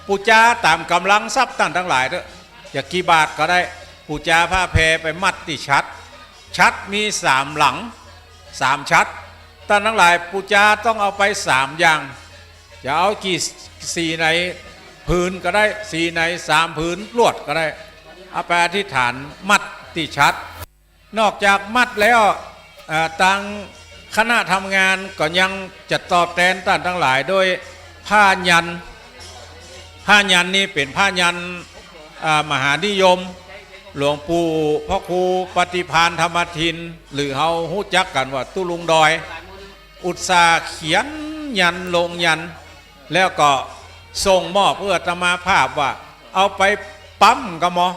ปูจาตามกำลังทรัพย์ท่านทั้งหลายเถอะจะกี่บาทก็ได้ปูจาผ้าแพรไปมัดที่ชัดมี3หลัง3ชัดท่านทั้งหลายปูจาต้องเอาไป3อย่างจะเอากี่สีในพื้นก็ได้สีใน3พื้นลวดก็ได้เอาไปอธิษฐานมัดที่ชัดนอกจากมัดแล้วตังคณะทำงานก็ยังจะตอบแทนท่านทั้งหลายโดยผ้ายันนี่เป็นผ้ายันมหานิยมหลวงปู่พ่อครูปฏิภาณธรรมทินหรือเฮาฮู้จักกันว่าตุลุงดอยอุตสาห์เขียนยันลงยันแล้วก็ส่งมอบเพื่ออาตมาภาพว่าเอาไปปั๊มกะหมอ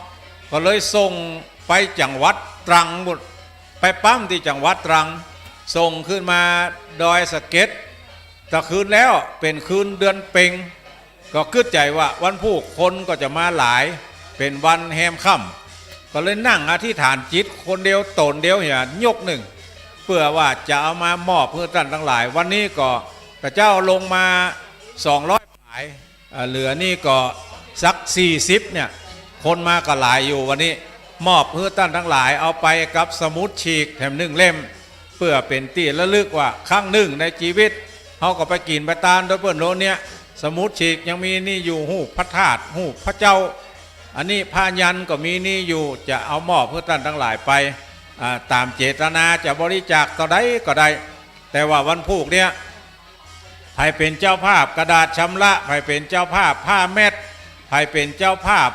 ก็เลยส่งไปจังหวัดตรังหมดไปปั๊มที่จังหวัดตรังส่งขึ้นมาดอยสะเก็ดแต่คืนแล้วเป็นคืนเดือนเพ็งก็คิดใจว่าวันพุธคนก็จะมาหลายเป็นวันแฮมค่ำก็เลยนั่งอธิษฐานจิตคนเดียวตนเดียวเนี่ยยกหนึ่งเพื่อว่าจะเอามามอบเพื่อท่านทั้งหลายวันนี้ก็พระเจ้าลงมา200หลายเหลือนี่ก็สัก40เนี่ยคนมาก็หลายอยู่วันนี้มอบเพื่อท่านทั้งหลายเอาไปกับสมุดฉีกแถม1 เล่มเพื่อเป็นที่ระลึกว่าครั้งหนึ่งในชีวิตเขาก็ไปกินไปตานโดยเพื่อนโลนเนี่ยสมุดฉีกยังมีนี่อยู่หูพระธาตุหูพระเจ้าอันนี้ผ้ายันก็มีนี่อยู่จะเอามอบเพื่อท่านทั้งหลายไปตามเจตนาจะบริจาคต่อใดก็ได้แต่ว่าวันพุธเนี่ยใครเป็นเจ้าภาพกระดาษชำระใครเป็นเจ้าภาพผ้าแมทใครเป็นเจ้าภาพ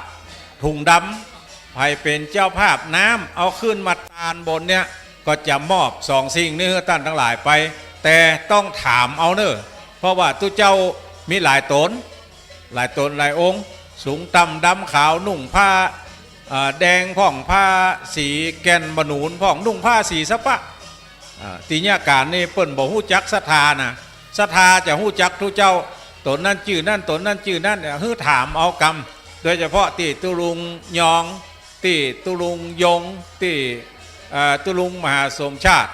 ถุงดำใครเป็นเจ้าภาพน้ำเอาขึ้นมาตานบนเนี่ยก็จะมอบ2 สิ่งนี้ให้ท่านทั้งหลายไปแต่ต้องถามเอาเนอะเพราะว่าตู้เจ้ามีหลายตนหลายองค์สูงต่ำดำขาวนุ่งผ้าแดงพ่องผ้าสีแก่นบนูนพ่องนุ่งผ้าสีสะปะตีญาการนี่เปิ้นบอกฮู้จักศรัทธานะศรัทธาจะฮู้จักทุกเจ้าตนนั้นชื่อนั่นตนนั้นชื่อนั่นฮื้อถามเอากรรมโดยเฉพาะที่ตุลุงยองที่ตุลุงยงที่ตุลุงมหาสมชาติ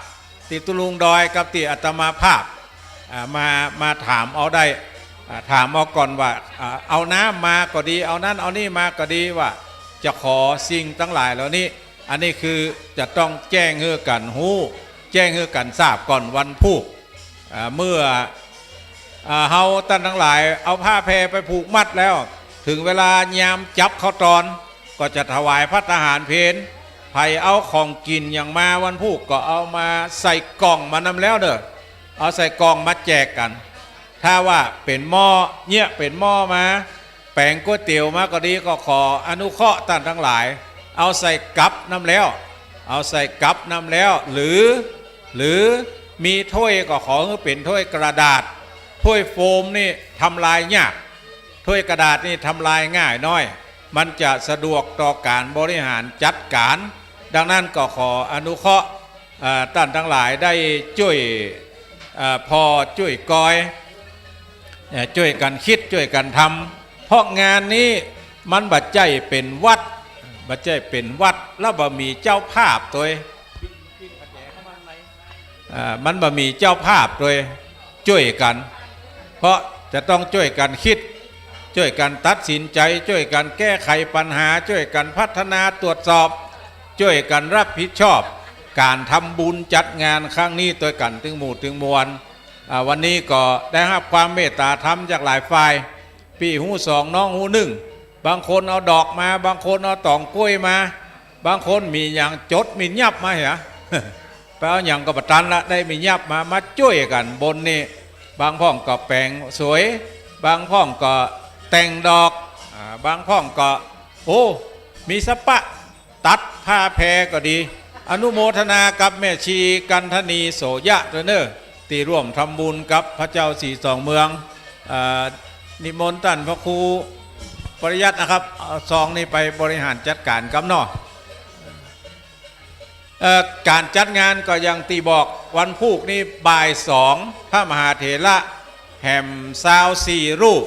ที่ตุลุงดอยกับที่อาตมาภาพมาถามเอาได้ถามเอาก่อนว่าเอาน้ำมาก็ดีเอานั้นเอานี่มาก็ดีว่าจะขอสิ่งทั้งหลายเหล่านี้อันนี้คือจะต้องแจ้งให้กันฮู้แจ้งให้กันทราบก่อนวันพุธเมื่อเฮาท่านทั้งหลายเอาผ้าแพรไปผูกมัดแล้วถึงเวลายามจับข้าวตอนก็จะถวายพระทหารเพลไผเอาของกินอย่างมาวันพุธก็เอามาใส่กล่องมานำแล้วเด้อเอาใส่กล่องมาแจกกันถ้าว่าเป็นหม้อเนี่ยเป็นหม้อมาแป้งก๋วยเตี๋ยวมาก็ดีก็ขออนุเคราะห์ท่านทั้งหลายเอาใส่กั๊บน้ำแล้วเอาใส่กั๊บน้ำแล้วหรือมีถ้วยก็ขอให้เป็นถ้วยกระดาษถ้วยโฟมนี่ทำลายยากถ้วยกระดาษนี่ทำลายง่ายน้อยมันจะสะดวกต่อการบริหารจัดการดังนั้นก็ขออนุเคราะห์ท่านทั้งหลายได้ช่วยพอช่วยกอยช่วยกันคิดช่วยกันทำเพราะงานนี้มันบัดใจเป็นวัดแล้วบ่มีเจ้าภาพตัวมันบ่มีเจ้าภาพตัวช่วยกันเพราะจะต้องช่วยกันคิดช่วยกันตัดสินใจช่วยกันแก้ไขปัญหาช่วยกันพัฒนาตรวจสอบช่วยกันรับผิดชอบการทำบุญจัดงานครั้งนี้ตัวกันถึงหมู่ถึงมวลวันนี้ก็ได้รับความเมตตาธรรมจากหลายฝ่ายพี่หู2น้องหู1บางคนเอาดอกมาบางคนเอาตองกล้วยมาบางคนมีอย่างจดมียับมาเหรอ ไปเอาอย่างกับตันละได้มียับมาช่วยกันบนนี่บางพ่องก็แปลงสวย บางพ้องก็แต่งดอกบางพ้องก็โอ้มีสปะตัดผ้าแพรก็ดีอนุโมทนากับแม่ชีกันธนีโสยะเนอที่ร่วมทำบุญกับพระเจ้าสีสองเมืองนิมนต์ท่านพระครูปริยัตินะครับเอาซองนี้ไปบริหารจัดการกับนอการจัดงานก็ยังตีบอกวันพุธนี้บ่าย2พระมหาเถระแห่ม24รูป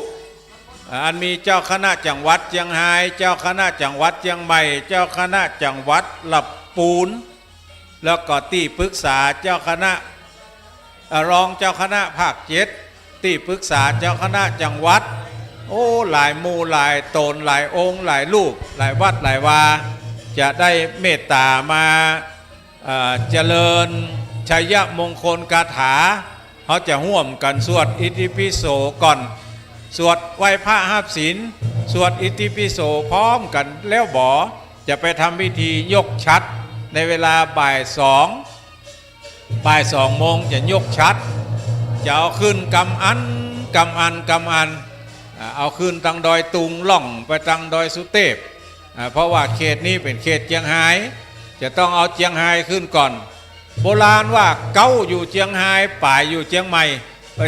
อันมีเจ้าคณะจังหวัดเชียงรายเจ้าคณะจังหวัดเชียงใหม่เจ้าคณะจังหวัดลำปูนแล้วก็ที่ปรึกษาเจ้าคณะรองเจ้าคณะภาค7ที่ปรึกษาเจ้าคณะจังหวัดโอ้หลายหมู่หลายตนหลายองค์หลายรูปหลายวัดหลายวาจะได้เมตตามาเจริญชัยมงคลคาถาเขาจะห่วมกันสวดอิติปิโสก่อนสวดไหว้พระหับศีลสวดอิติปิโสพร้อมกันแล้วบ่จะไปทำพิธียกชัดในเวลาบ่าย2 โมงจะยกชัดจะเอาขึ้นกำอันเอาขึ้นทางดอยตุงล่องไปทางดอยสุเทพเพราะว่าเขตนี้เป็นเขตเชียงรายจะต้องเอาเชียงรายขึ้นก่อนโบราณว่าเก้าอยู่เชียงรายป่ายอยู่เชียงใหม่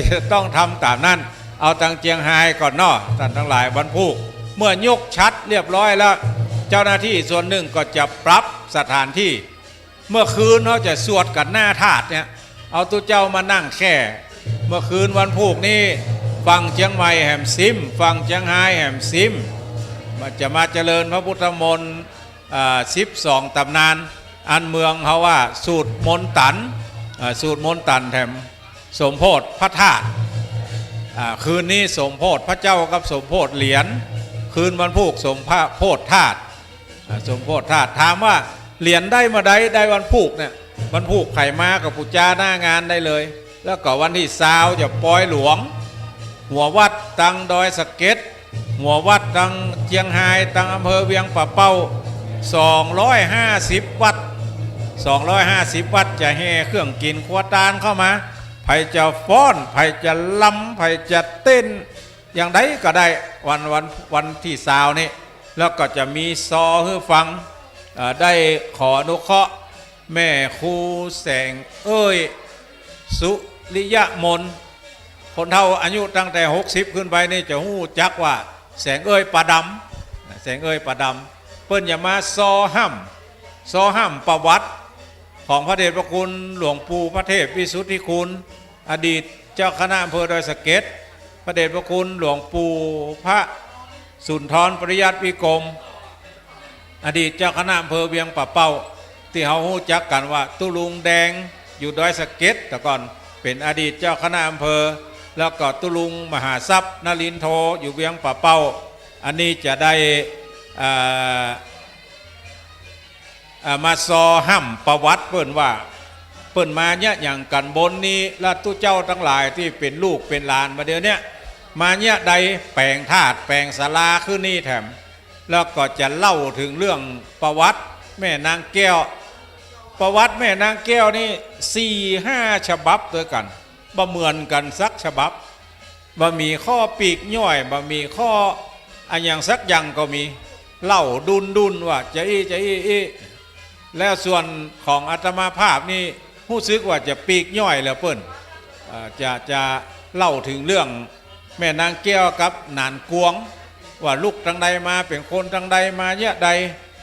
จะต้องทำตามนั้นเอาทางเชียงรายก่อนเนาะท่านทั้งหลายวันพุธเมื่อยกชัดเรียบร้อยแล้วเจ้าหน้าที่ส่วนหนึ่งก็จะปรับสถานที่เมื่อคืนเขาจะสวดกันหน้าธาตุเนี่ยเอาตัวเจ้ามานั่งแค่เมื่อคืนวันพุธนี้ฟังเชียงใหม่แหมซิมฟังเชียงรายแหมซิมมันจะมาเจริญพระพุทธมนต์12 ตำนานอันเมืองเขาว่าสูตรมนตันแถมสมโพธิพระธาตุคืนนี้สมโพธิพระเจ้ากับสมโพธิเหรียญคืนวันพุธสมโพธิธาตุสมโพธิธาตุถามว่าเหรียญได้มาได้วันพุธเนี่ยวันพุธไข่มากับปุจจาหน้างานได้เลยแล้วก็วันที่20จะปล่อยหลวงหัววัดตังดอยสะเก็ดหัววัดตังเชียงรายตังอำเภอเวียงป่าเป้า250 วัดจะแห่เครื่องกินขวดตาลเข้ามาไผจะฟ้อนไผจะลำไผจะเต้นอย่างใดก็ได้วันที่20นี้แล้วก็จะมีซอให้ฟังได้ขออนุเคราะห์แม่ครูแสงสุริยมนคนเฒ่าอายุตั้งแต่60ขึ้นไปนี่จะหู้จักว่าแสงปลาดำเปิ้นอย่ามาซอห้ำประวัติของพระเดชพระคุณหลวงปู่พระเทพวิสุทธิคุณอดีตเจ้าคณะอำเภอดอยสะเก็ดพระเดชพระคุณหลวงปู่พระสุนทรปริยัติวิกรมอดีตเจ้าคณะอำเภอเวียงป่าเป้าที่เขาฮู้จักกันว่าตุลุงแดงอยู่ดอยสะเก็ดแต่ก่อนเป็นอดีตเจ้าคณะอำเภอแล้วก็ตุลุงมหาทรัพย์นลินโทอยู่เวียงป่าเป้าอันนี้จะได้มาซอห้ำประวัติเปิ้นว่าเปิ้นมาเนี่ยอย่างกันบนนี้และตู้เจ้าทั้งหลายที่เป็นลูกเป็นหลานมาเดี๋ยวนี้มาเนี่ยใดแปลงธาตุแปลงศาลาขึ้นนี่แถมแล้วก็จะเล่าถึงเรื่องประวัติแม่นางแก้วประวัติแม่นางแก้วนี่4-5 ฉบับด้วยกันบ่เหมือนกันสักฉบับบ่มีข้อปีกย่อยบ่มีข้ออันอย่างสักอย่างก็มีเล่าดุนว่าจะอี้แล้วส่วนของอาตมาภาพนี่รู้สึกว่าจะปีกย่อยแล้วเปิ้นจะเล่าถึงเรื่องแม่นางแก้วกับนานกวงว่าลูกทางใดมาเป็นคนทางใดมาเนี่ยใด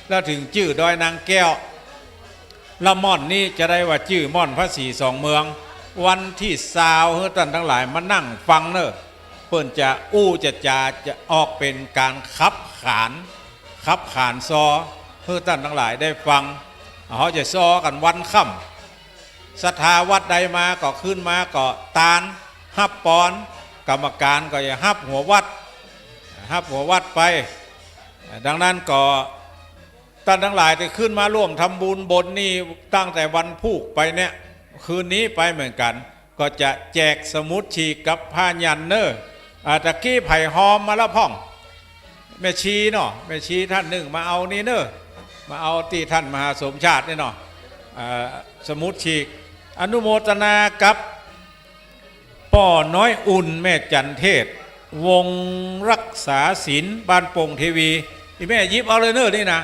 แล้วถึงชื่อดอยนางแก้วละม่อนนี่จะได้ว่าชื่อม่อนพระศรีสองเมืองวันที่20ท่านทั้งหลายมานั่งฟังเนอะเปิ้นจะจะออกเป็นการขับขานซอเพื่อท่านทั้งหลายได้ฟังเขาจะซอกันวันค่ำศรัทธาวัดใดมาก็ขึ้นมาก็ตาลฮับปอนกรรมการก็อย่าฮับหัววัดไปดังนั้นก็ท่านทั้งหลายจะขึ้นมาร่วมทำบุญบนนี่ตั้งแต่วันพุธไปเนี่ยคืนนี้ไปเหมือนกันก็จะแจกสมุดฉีกกับผ้ายันเนอร์ตะกี้ไผ่หอมมาแล้วพ่องแม่ชีเนาะแม่ชีท่านหนึ่งมาเอานี่เนอมาเอาที่ท่านมหาสมชาตินี่เนาะสมุดฉีกอนุโมทนากับป่อน้อยอุ่นแม่จันเทศ วงรักษาศีลบ้านโป่งเทวีที่แม่ยิบเอาเลยเนอร์นี่นะ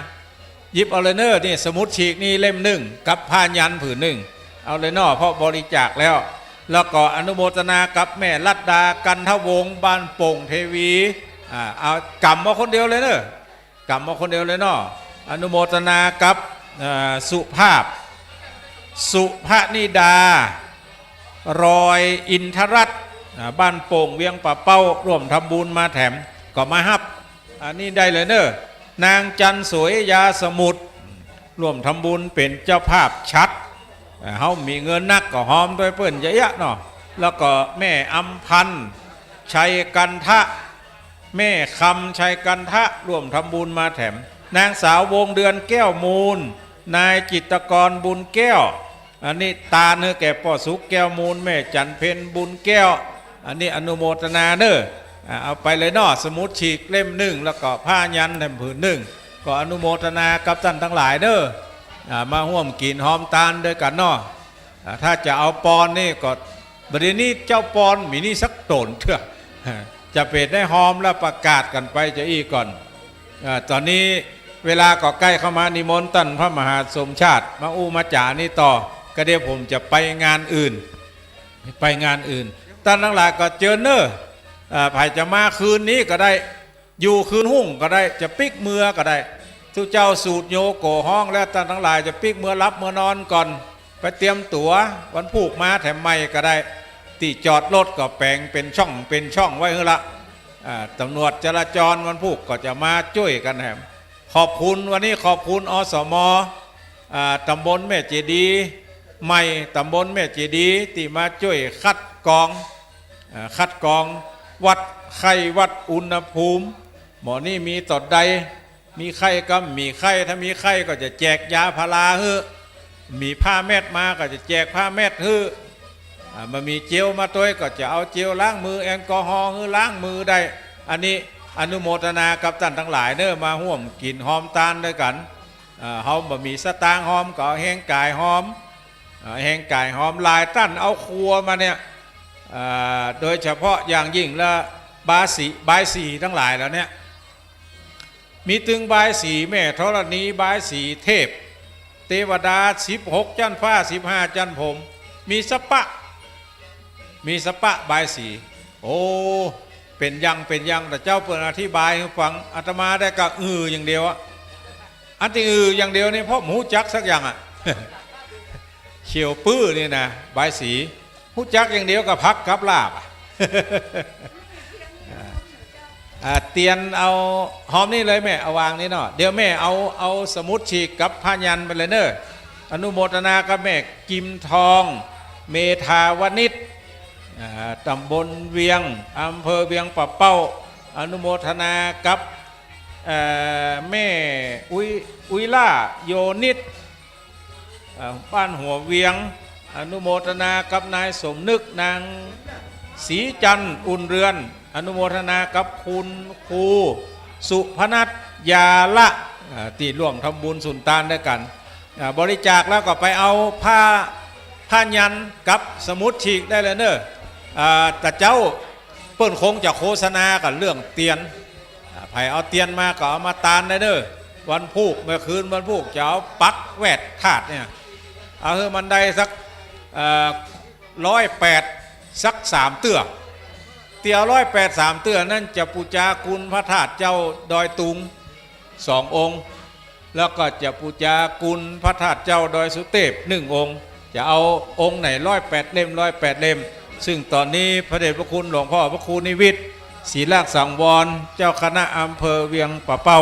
ยิบเอาเลยเนอร์นี่สมุดฉีกนี่เล่มหนึ่งกับผ้ายันผืนหนึ่งเอาเลยเนอเพราะบริจาคแล้วก็อนุโมทนากับแม่ลัดดากันทวงศ์บ้านโป่งเทวีเอากำมาคนเดียวเลยเนอะกำมาคนเดียวเลยเนาะอนุโมทนากับสุภาพสุภนิดารอยอินทรัตน์บ้านโป่งเวียงป่าเป้าร่วมทำบุญมาแถมก็มาฮับอันนี้ได้เลยเนอะนางจันสวยยาสมุทรร่วมทำบุญเป็นเจ้าภาพชัดเขามีเงินนักก็หอมด้วยเปิ้นเยอะๆเนาะแล้วก็แม่อัมพันธ์ชัยกันทะแม่คำชัยกันทะร่วมทำบุญมาแถมนางสาววงเดือนแก้วมูลนายจิตรกรบุญแก้วอันนี้ตาเนื้อแก่ป่อสุกแก้วมูลแม่จันเพ็ญบุญแก้วอันนี้อนุโมทนาเนอะเอาไปเลยเนาะสมุดฉีกเล่มหนึ่งแล้วก็ผ้ายันแถมผืนหนึ่งก็อนุโมทนากับท่านทั้งหลายเนอะมาร่วมกินหอมตาลด้วยกันเนาะถ้าจะเอาปอนนี่ก็บรินี้เจ้าปอนมีนี่สักโตนเถอะจะเป็ดได้หอมแล้วประกาศกันไปจะอีกก่อนตอนนี้เวลาก็ใกล้เข้ามานิมนต์ท่านพระมหาสมชาติมาอู้มาจ่านี่ต่อก็เดี๋ยวผมจะไปงานอื่นท่านทั้งหลายก็เจอเนอะไผ่จะมาคืนนี้ก็ได้อยู่คืนหุ่งก็ได้จะปิกเมือก็ได้ทุกเจ้าสูตรโยโกห้องแล้วท่านทั้งหลายจะปิกเมือรับเมือนอนก่อนไปเตรียมตั๋ววันผูกมาแถมไม่ก็ได้ตีจอดรถก็แปลงเป็นช่องไว้เฮ้ละตำรวจจราจรวันผูกก็จะมาช่วยกันแถมขอบคุณวันนี้ขอบคุณอสมตำบลแม่เจดีใหม่ตำบลแม่เจดีที่มาช่วยคัดกรองวัดไข้วัดอุณหภูมิหมอนี่มีตอดใดมีไข้ก็มีไข้ถ้ามีไข้ก็จะแจกยาพาราเฮ้มีผ้าแมทมาก็จะแจกผ้าแมทเฮ้มันมีเจลมาตัวก็จะเอาเจลล้างมือแอลกอฮอล์เฮ้ล้างมือได้อันนี้อนุโมทนากับท่านทั้งหลายเนอะมาร่วมกินหอมตาลด้วยกันเฮาบ่มีสตางค์หอมก็แห้งกายหอมลายตั้นเอาครัวมาเนี่ยโดยเฉพาะอย่างยิ่งละบายสีทั้งหลายแล้วเนี่ยมีตึงบายสีแม่ธรณีบายสีเทพเทวดา16จันฟ้า15จันผมมีสปะบายสีโอ้เป็นยังแต่เจ้าเปิดอธิบายให้ฟังอาตมาได้ก็อย่างเดียวอันที่อย่างเดียวนี่เพราะหมูจักสักอย่างเขียวปื้อนี่นะบายสีหมูจักอย่างเดียวกับพักกับลาบเตียนเอาหอมนี่เลยแม่เอาวางนี่เนาะเดี๋ยวแม่เอาสมุดฉีกกับผ้ายันไปเลยเนอะอนุโมทนากับแม่กิมทองเมธาวนิชตำบลเวียงอำเภอเวียงป่าเป้าอนุโมทนากับแม่อุยล่าโยนิชบ้านหัวเวียงอนุโมทนากับนายสมนึกนางศรีจันทร์อุ่นเรือนอนุโมทนากับคุณครูสุพนัทยาละที่ร่วมทำบุญสุนทานด้วยกันบริจาคแล้วก็ไปเอาผ้ายันกับสมุดฉีกได้เลยเนอะแต่เจ้าเปิ้นคงจะโฆษณากันเรื่องเตียนไผ่เอาเตียนมาก็เอามาตานได้เนอะวันพูกเมื่อคืนวันพูกจะเอาปักแวดถาดเนี่ยเอาให้มันได้สัก108สัก3เตื้อเตียว183เตื้อนั่นจะปูจาคุณพระธาตุเจ้าดอยตุง2 องค์แล้วก็จะปูจาคุณพระธาตุเจ้าดอยสุเทพ1 องค์จะเอาองค์ไหน108 เล่มซึ่งตอนนี้พระเดชพระคุณหลวงพ่อพระครูนิวิทย์ศรีลากสังวรเจ้าคณะอำเภอเวียงป่าเป้า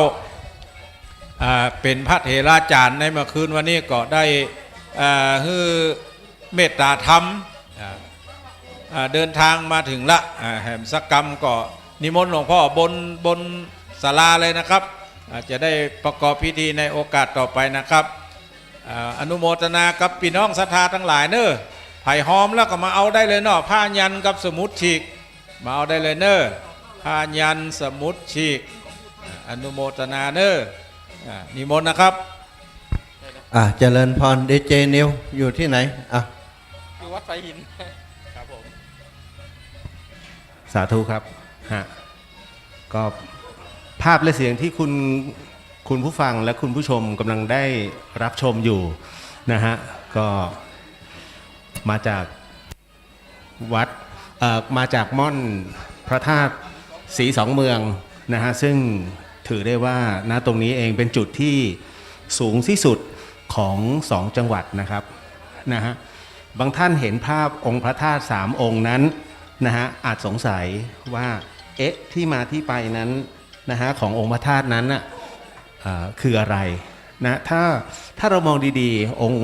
เป็นพระเถราจารย์ในเมื่อคืนวันนี้ก็ได้ฮือเมตตาธรรมเดินทางมาถึงละแห่มสักกรรมก็นิมนต์หลวงพ่อบนศาลาเลยนะครับจะได้ประกอบพิธีในโอกาสต่อไปนะครับอนุโมทนากับพี่น้องศรัทธาทั้งหลายเนอะไผ่หอมแล้วก็มาเอาได้เลยเนาะผ้ายันกับสมุดฉีกมาเอาได้เลยเนอะผ้ายันสมุดฉีกอนุโมทนาเนอะนิมนต์นะครับเจริญพรดีเจนิวอยู่ที่ไหนอยู่วัดไฟหินครับผมสาธุครับ ฮะก็ภาพและเสียงที่คุณผู้ฟังและคุณผู้ชมกำลังได้รับชมอยู่นะฮะก็มาจากวัดมาจากม่อนพระธาตุศรีสองเมืองนะฮะซึ่งถือได้ว่าณตรงนี้เองเป็นจุดที่สูงที่สุดของ2จังหวัดนะครับนะฮะบางท่านเห็นภาพองค์พระธาตุ3องค์นั้นนะฮะอาจสงสัยว่าที่มาที่ไปนั้นนะฮะขององค์พระธาตุนั้นน่ะคืออะไรนะถ้าเรามองดีๆองค์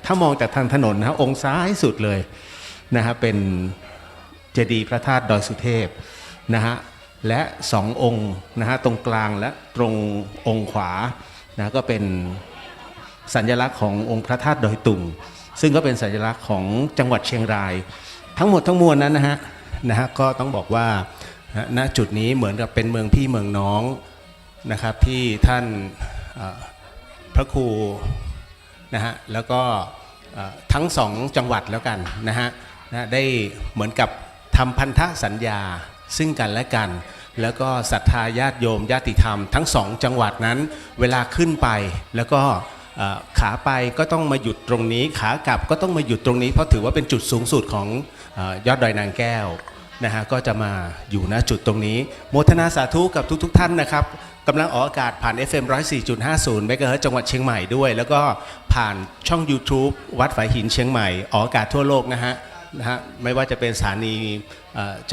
ถ้ามองจากทางถนนนะองค์ซ้ายสุดเลยนะฮะเป็นเจดีย์พระธาตุดอยสุเทพนะฮะและ2องค์นะฮะตรงกลางและตรงองค์ขวานะก็เป็นสัญลักษณ์ขององค์พระธาตุดอยตุงซึ่งก็เป็นสัญลักษณ์ของจังหวัดเชียงรายทั้งหมดทั้งมวลนั้นนะฮะก็ต้องบอกว่าณจุดนี้เหมือนกับเป็นเมืองพี่เมืองน้องนะครับที่ท่านพระครูนะฮะแล้วก็ทั้ง2จังหวัดแล้วกันนะฮะได้เหมือนกับทำพันธสัญญาซึ่งกันและกันแล้วก็ศรัทธาญาติโยมญาติธรรมทั้ง2จังหวัดนั้นเวลาขึ้นไปแล้วก็ขาไปก็ต้องมาหยุดตรงนี้ขากลับก็ต้องมาหยุดตรงนี้เพราะถือว่าเป็นจุดสูงสุดของยอดดอยนางแก้วนะฮะก็จะมาอยู่ณจุดตรงนี้โมทนาสาธุกับทุกท่านนะครับกำลังออกอากาศผ่าน FM 104.50 เมกะเฮิรตซ์จังหวัดเชียงใหม่ด้วยแล้วก็ผ่านช่อง YouTube วัดฝายหินเชียงใหม่ออกอากาศทั่วโลกนะฮะไม่ว่าจะเป็นสถานี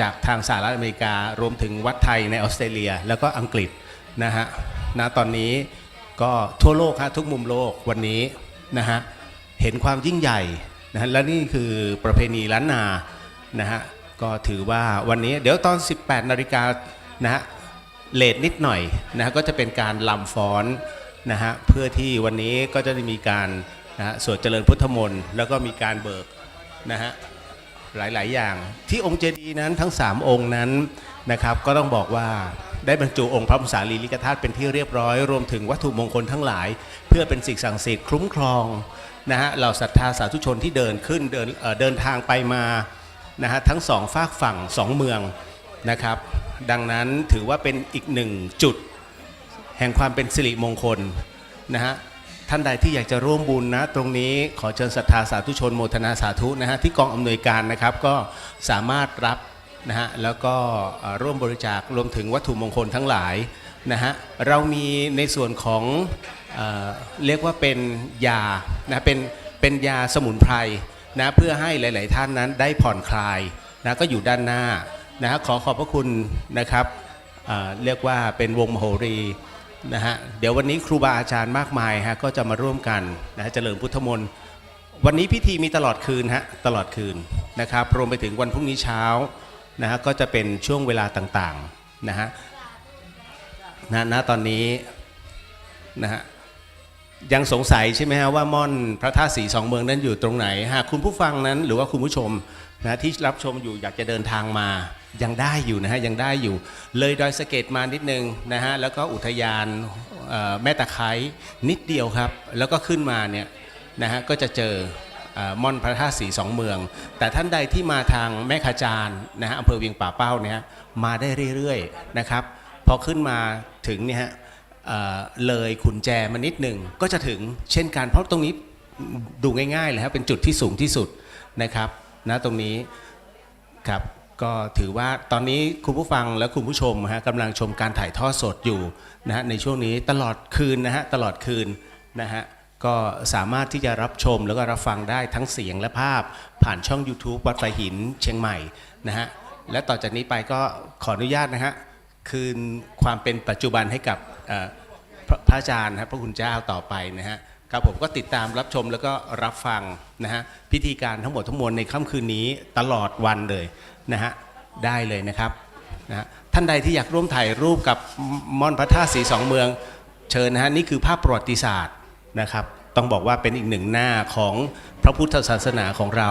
จากทางสหรัฐอเมริการวมถึงวัดไทยในออสเตรเลียแล้วก็อังกฤษนะฮะตอนนี้ก็ทั่วโลกฮะทุกมุมโลกวันนี้นะฮะเห็นความยิ่งใหญ่นะฮะและนี่คือประเพณีล้านนานะฮะก็ถือว่าวันนี้เดี๋ยวตอน 18 นาฬิกานะฮะเลทนิดหน่อยนะฮะก็จะเป็นการลำฟ้อนนะฮะเพื่อที่วันนี้ก็จะมีการนะฮะสวดเจริญพุทธมนต์แล้วก็มีการเบิกนะฮะหลายๆอย่างที่องค์เจดีย์นั้นทั้ง3องค์นั้นนะครับก็ต้องบอกว่าได้บรรจุองค์พระบรมสารีริกธาตุเป็นที่เรียบร้อยรวมถึงวัตถุมงคลทั้งหลายเพื่อเป็นสิ่งศักดิ์สิทธิ์คุ้มครองนะฮะเหล่าศรัทธาสาธุชนที่เดินทางไปมานะฮะทั้ง2ฝากฝั่ง2เมืองนะครับดังนั้นถือว่าเป็นอีก1จุดแห่งความเป็นสิริมงคลนะฮะท่านใดที่อยากจะร่วมบุญนะตรงนี้ขอเชิญศรัทธาสาธุชนโมทนาสาธุนะฮะที่กองอำนวยการนะครับก็สามารถรับนะฮะแล้วก็ร่วมบริจาครวมถึงวัตถุมงคลทั้งหลายนะฮะเรามีในส่วนของเรียกว่าเป็นยานะเป็นยาสมุนไพรนะเพื่อให้หลายๆท่านนั้นได้ผ่อนคลายนะก็อยู่ด้านหน้านะฮะขอบพระคุณนะครับเรียกว่าเป็นวงมโหรีนะฮะเดี๋ยววันนี้ครูบาอาจารย์มากมายฮะก็จะมาร่วมกันนะฮะเจริญพุทธมนต์วันนี้พิธีมีตลอดคืนฮะตลอดคืนนะครับรวมไปถึงวันพรุ่งนี้เช้านะฮะก็จะเป็นช่วงเวลาต่างๆนะฮะณตอนนี้นะฮะยังสงสัยใช่ไหมฮะว่าม่อนพระธาตุศรีสองเมืองนั้นอยู่ตรงไหนหากคุณผู้ฟังนั้นหรือว่าคุณผู้ชมนะที่รับชมอยู่อยากจะเดินทางมายังได้อยู่นะฮะยังได้อยู่เลยดอยสะเก็ดมานิดนึงนะฮะแล้วก็อุทยานแม่ตะไคร้นิดเดียวครับแล้วก็ขึ้นมาเนี่ยนะฮะก็จะเจอม่อนพระธาตุศรีสองเมืองแต่ท่านใดที่มาทางแม่ขจารนะฮะอำเภอเวียงป่าเป้าเนี่ยมาได้เรื่อยๆนะครับพอขึ้นมาถึงเนี่ยฮะเลยขุนแจมานิดหนึ่งก็จะถึงเช่นกันเพราะตรงนี้ดูง่ายๆเลยครับเป็นจุดที่สูงที่สุดนะครับนะตรงนี้ครับก็ถือว่าตอนนี้คุณผู้ฟังและคุณผู้ชมฮะกำลังชมการถ่ายทอดสดอยู่นะฮะในช่วงนี้ตลอดคืนนะฮะตลอดคืนนะฮะก็สามารถที่จะรับชมแล้วก็รับฟังได้ทั้งเสียงและภาพผ่านช่อง YouTube วัดฝายหินเชียงใหม่นะฮะและต่อจากนี้ไปก็ขออนุญาตนะฮะคืนความเป็นปัจจุบันให้กับพระอาจารย์นะครับพระคุณเจ้าต่อไปนะฮะครับผมก็ติดตามรับชมแล้วก็รับฟังนะฮะพิธีการทั้งหมดทั้งมวลในค่ำคืนนี้ตลอดวันเลยนะฮะได้เลยนะครับนะท่านใดที่อยากร่วมถ่ายรูปกับม่อนพระธาตุศรีสองเมืองเชิญนะฮะนี่คือภาพประวัติศาสตร์นะครับต้องบอกว่าเป็นอีกหนึ่งหน้าของพระพุทธศาสนาของเรา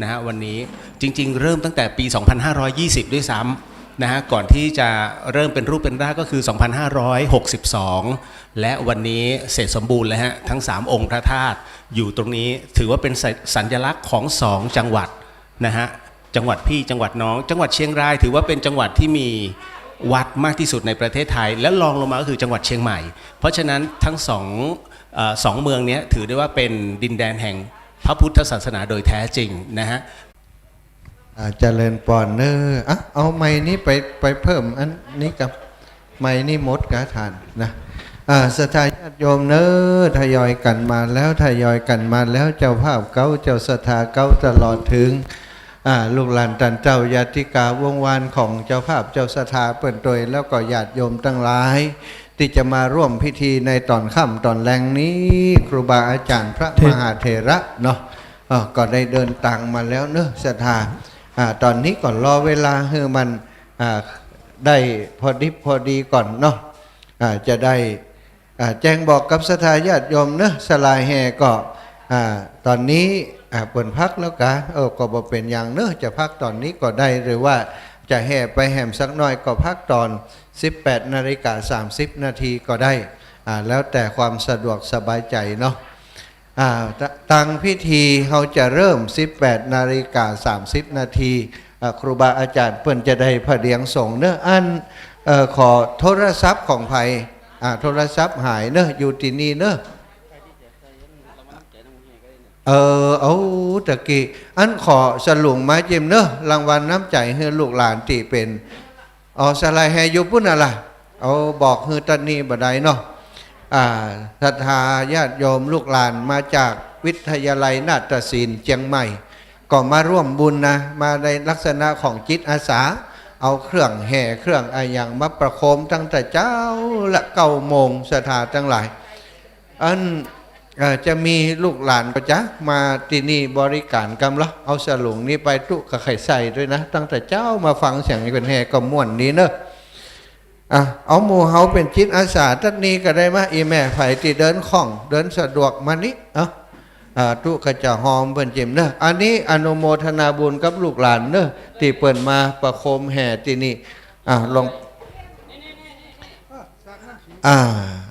นะฮะวันนี้จริงๆเริ่มตั้งแต่ปี 2520 ด้วยซ้ำนะฮะก่อนที่จะเริ่มเป็นรูปเป็นร่างก็คือ 2562 และวันนี้เสร็จสมบูรณ์แล้วฮะทั้ง3องค์พระธาตุอยู่ตรงนี้ถือว่าเป็นสัญลักษณ์ของ2จังหวัดนะฮะ จังหวัดพี่จังหวัดน้อง จังหวัดเชียงรายถือว่าเป็นจังหวัดที่มีวัดมากที่สุดในประเทศไทยและรองลงมาก็คือจังหวัดเชียงใหม่เพราะฉะนั้นทั้งสองเมืองนี้ถือได้ว่าเป็นดินแดนแห่งพระพุทธศาสนาโดยแท้จริงนะฮะเจริญปอนเนอเอาไม้นี้ไปเพิ่มอันนี้กับไม้นี้มดกะทานนะสถาญาติโยมเนอทยอยกันมาแล้วทยอยกันมาแล้วเจ้าภาพเก้าเจ้าสถาเก้าตลอดถึงลูกหลานตันเจ้าญาติกาวงวานของเจ้าภาพเจ้าสถาเปิดโดยแล้วก็ญาติโยมตั้งหลายที่จะมาร่วมพิธีในตอนค่ำตอนแรงนี้ครูบาอาจารย์พระมหาเถระเนาะก็ได้เดินทางมาแล้วเนอะสถาตอนนี้ก่อนรอเวลาให้มันได้พอดีก่อนเนาะจะได้แจ้งบอกกับสถาญาติโยมเนอะสลายแห่ก็ตอนนี้เปิดพักแล้วกะก็บ่เป็นอย่างเนอะจะพักตอนนี้ก็ได้หรือว่าจะแห่ไปแหมสักหน่อยก็พักตอน 18:30 นาทีก็ได้แล้วแต่ความสะดวกสบายใจเนาะตั้งพิธีเขาจะเริ่ม 18:30 นาทีครูบาอาจารย์เพิ่นจะได้พระเดียงส่งเนอะขอโทรศัพท์ของไผโทรศัพท์หายเนอะอยู่ที่นี่เนอะเอาตะกี้อันขอสลุงมาจิมเนอะรางวัลน้ำใจให้ลูกหลานที่เป็นสลายแฮยุปุ่นอะไรบอกฮือตันนี้บ่ได้เนาะศรัทธาญาติโยมลูกหลานมาจากวิทยาลัยนาฏศิลป์เชียงใหม่ก็มาร่วมบุญนะมาในลักษณะของจิตอาสาเอาเครื่องแห่เครื่องอย่างมาประโคมตั้งแต่เจ้าละ9 โมงศรัทธาทั้งหลายจะมีลูกหลานก็จะมาที่นี่บริการกำละเอาสลุงนี่ไปตุกระไข่ใส่ด้วยนะตั้งแต่เจ้ามาฟังเสียงเป็นแห่ก็ม่วนนี้เนอะเอาหมู่เฮาเป็นจิตอาสาตัดนี้ก็ได้มาอีแม่ไผ่ที่เดินคล่องเดินสะดวกมานี้ตุกระจะหอมเปิ้นจิมเนอะอันนี้อนุโมทนาบุญกับลูกหลานเนอะที่เปิ้นมาประโคมแห่ที่นี่ลอง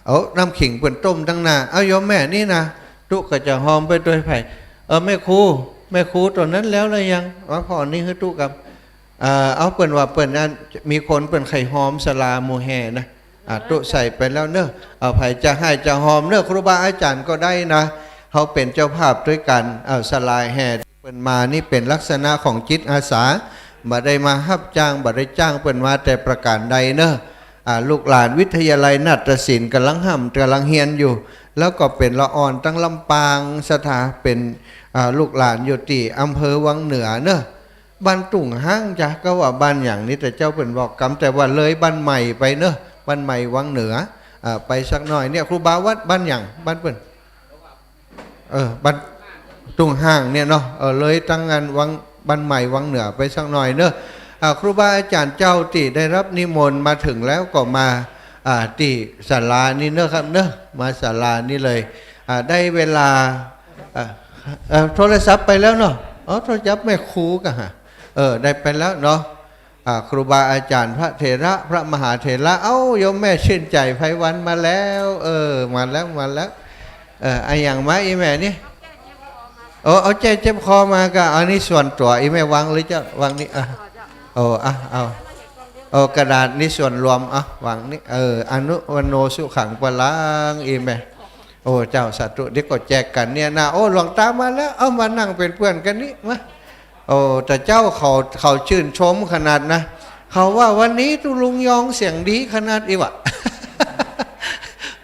เอาน้ำขิงเปิ่นต้มตั้งหน้าเอาโยมแม่นี่นะตุกก็จะหอมไปด้วยไผ่แม่ครูตัวนั้นแล้วเลยยังว่าพอนี่คือตุกับเอาเปิ่นว่าเปิ่นนั้นมีคนเปิ่นไข่หอมสลาโมแห่นะตุใส่ไปแล้วเนอะเอาไผ่จะให้จะหอมเนอะครูบาอาจารย์ก็ได้นะเขาเป็นเจ้าภาพด้วยกันสลายแห่เปิ่นมานี่เป็นลักษณะของจิตอาสาบ่ได้มาฮับจ้างบ่ได้จ้างเปิ่นมาแต่ประการใดเนอะลูกหลานวิทยาลัยนาฏศิลป์กำลังเฮียนอยู่แล้วก็เป็นละอ่อนตั้งลำปางสถาเป็นลูกหลานอยู่ที่อำเภอวังเหนือเนอะบ้านตุ่งห้างจ้ะก็ว่าบ้านอย่างนี้แต่เจ้าเป็นบอกกรรมแต่ว่าเลยบ้านใหม่ไปเนอะบ้านใหม่วังเหนือไปสักหน่อยเนี่ยครูบาวัดบ้านอย่างบ้านเปิ้นบ้านตุ่งห้างเนี่ยเนาะเลยตั้งงานวังบ้านใหม่วังเหนือไปสักหน่อยเนอะครูบาอาจารย์เจ้าที่ได้รับนิมนต์มาถึงแล้วก็มาที่ศาลานี่เนอะครับเนอะมาศาลานี่เลยได้เวลาโทรศัพท์ไปแล้วเนาะโทรศัพท์แม่ครูกันฮะได้ไปแล้วเนาะครูบาอาจารย์พระเถระพระมหาเถระโยมแม่ชื่นใจไพวันมาแล้วมาแล้วอย่างมาอีแม่นี่เอาเจ็บคอมาก็อันนี้ส่วนตัวอีแม่วางหรือจะวางนี่เอากระดาษนี่ส่วนรวมวางนี่อนุวันโนสุขังปลังอีแม่เจ้าสัตว์เด็กก็แจกกันเนี่ยนะหลวงตามาแล้วมานั่งเป็นเพื่อนกันนี่มาแต่เจ้าเขาชื่นชมขนาดนะเขาว่าวันนี้ตุลุงยองเสียงดีขนาดอีวะ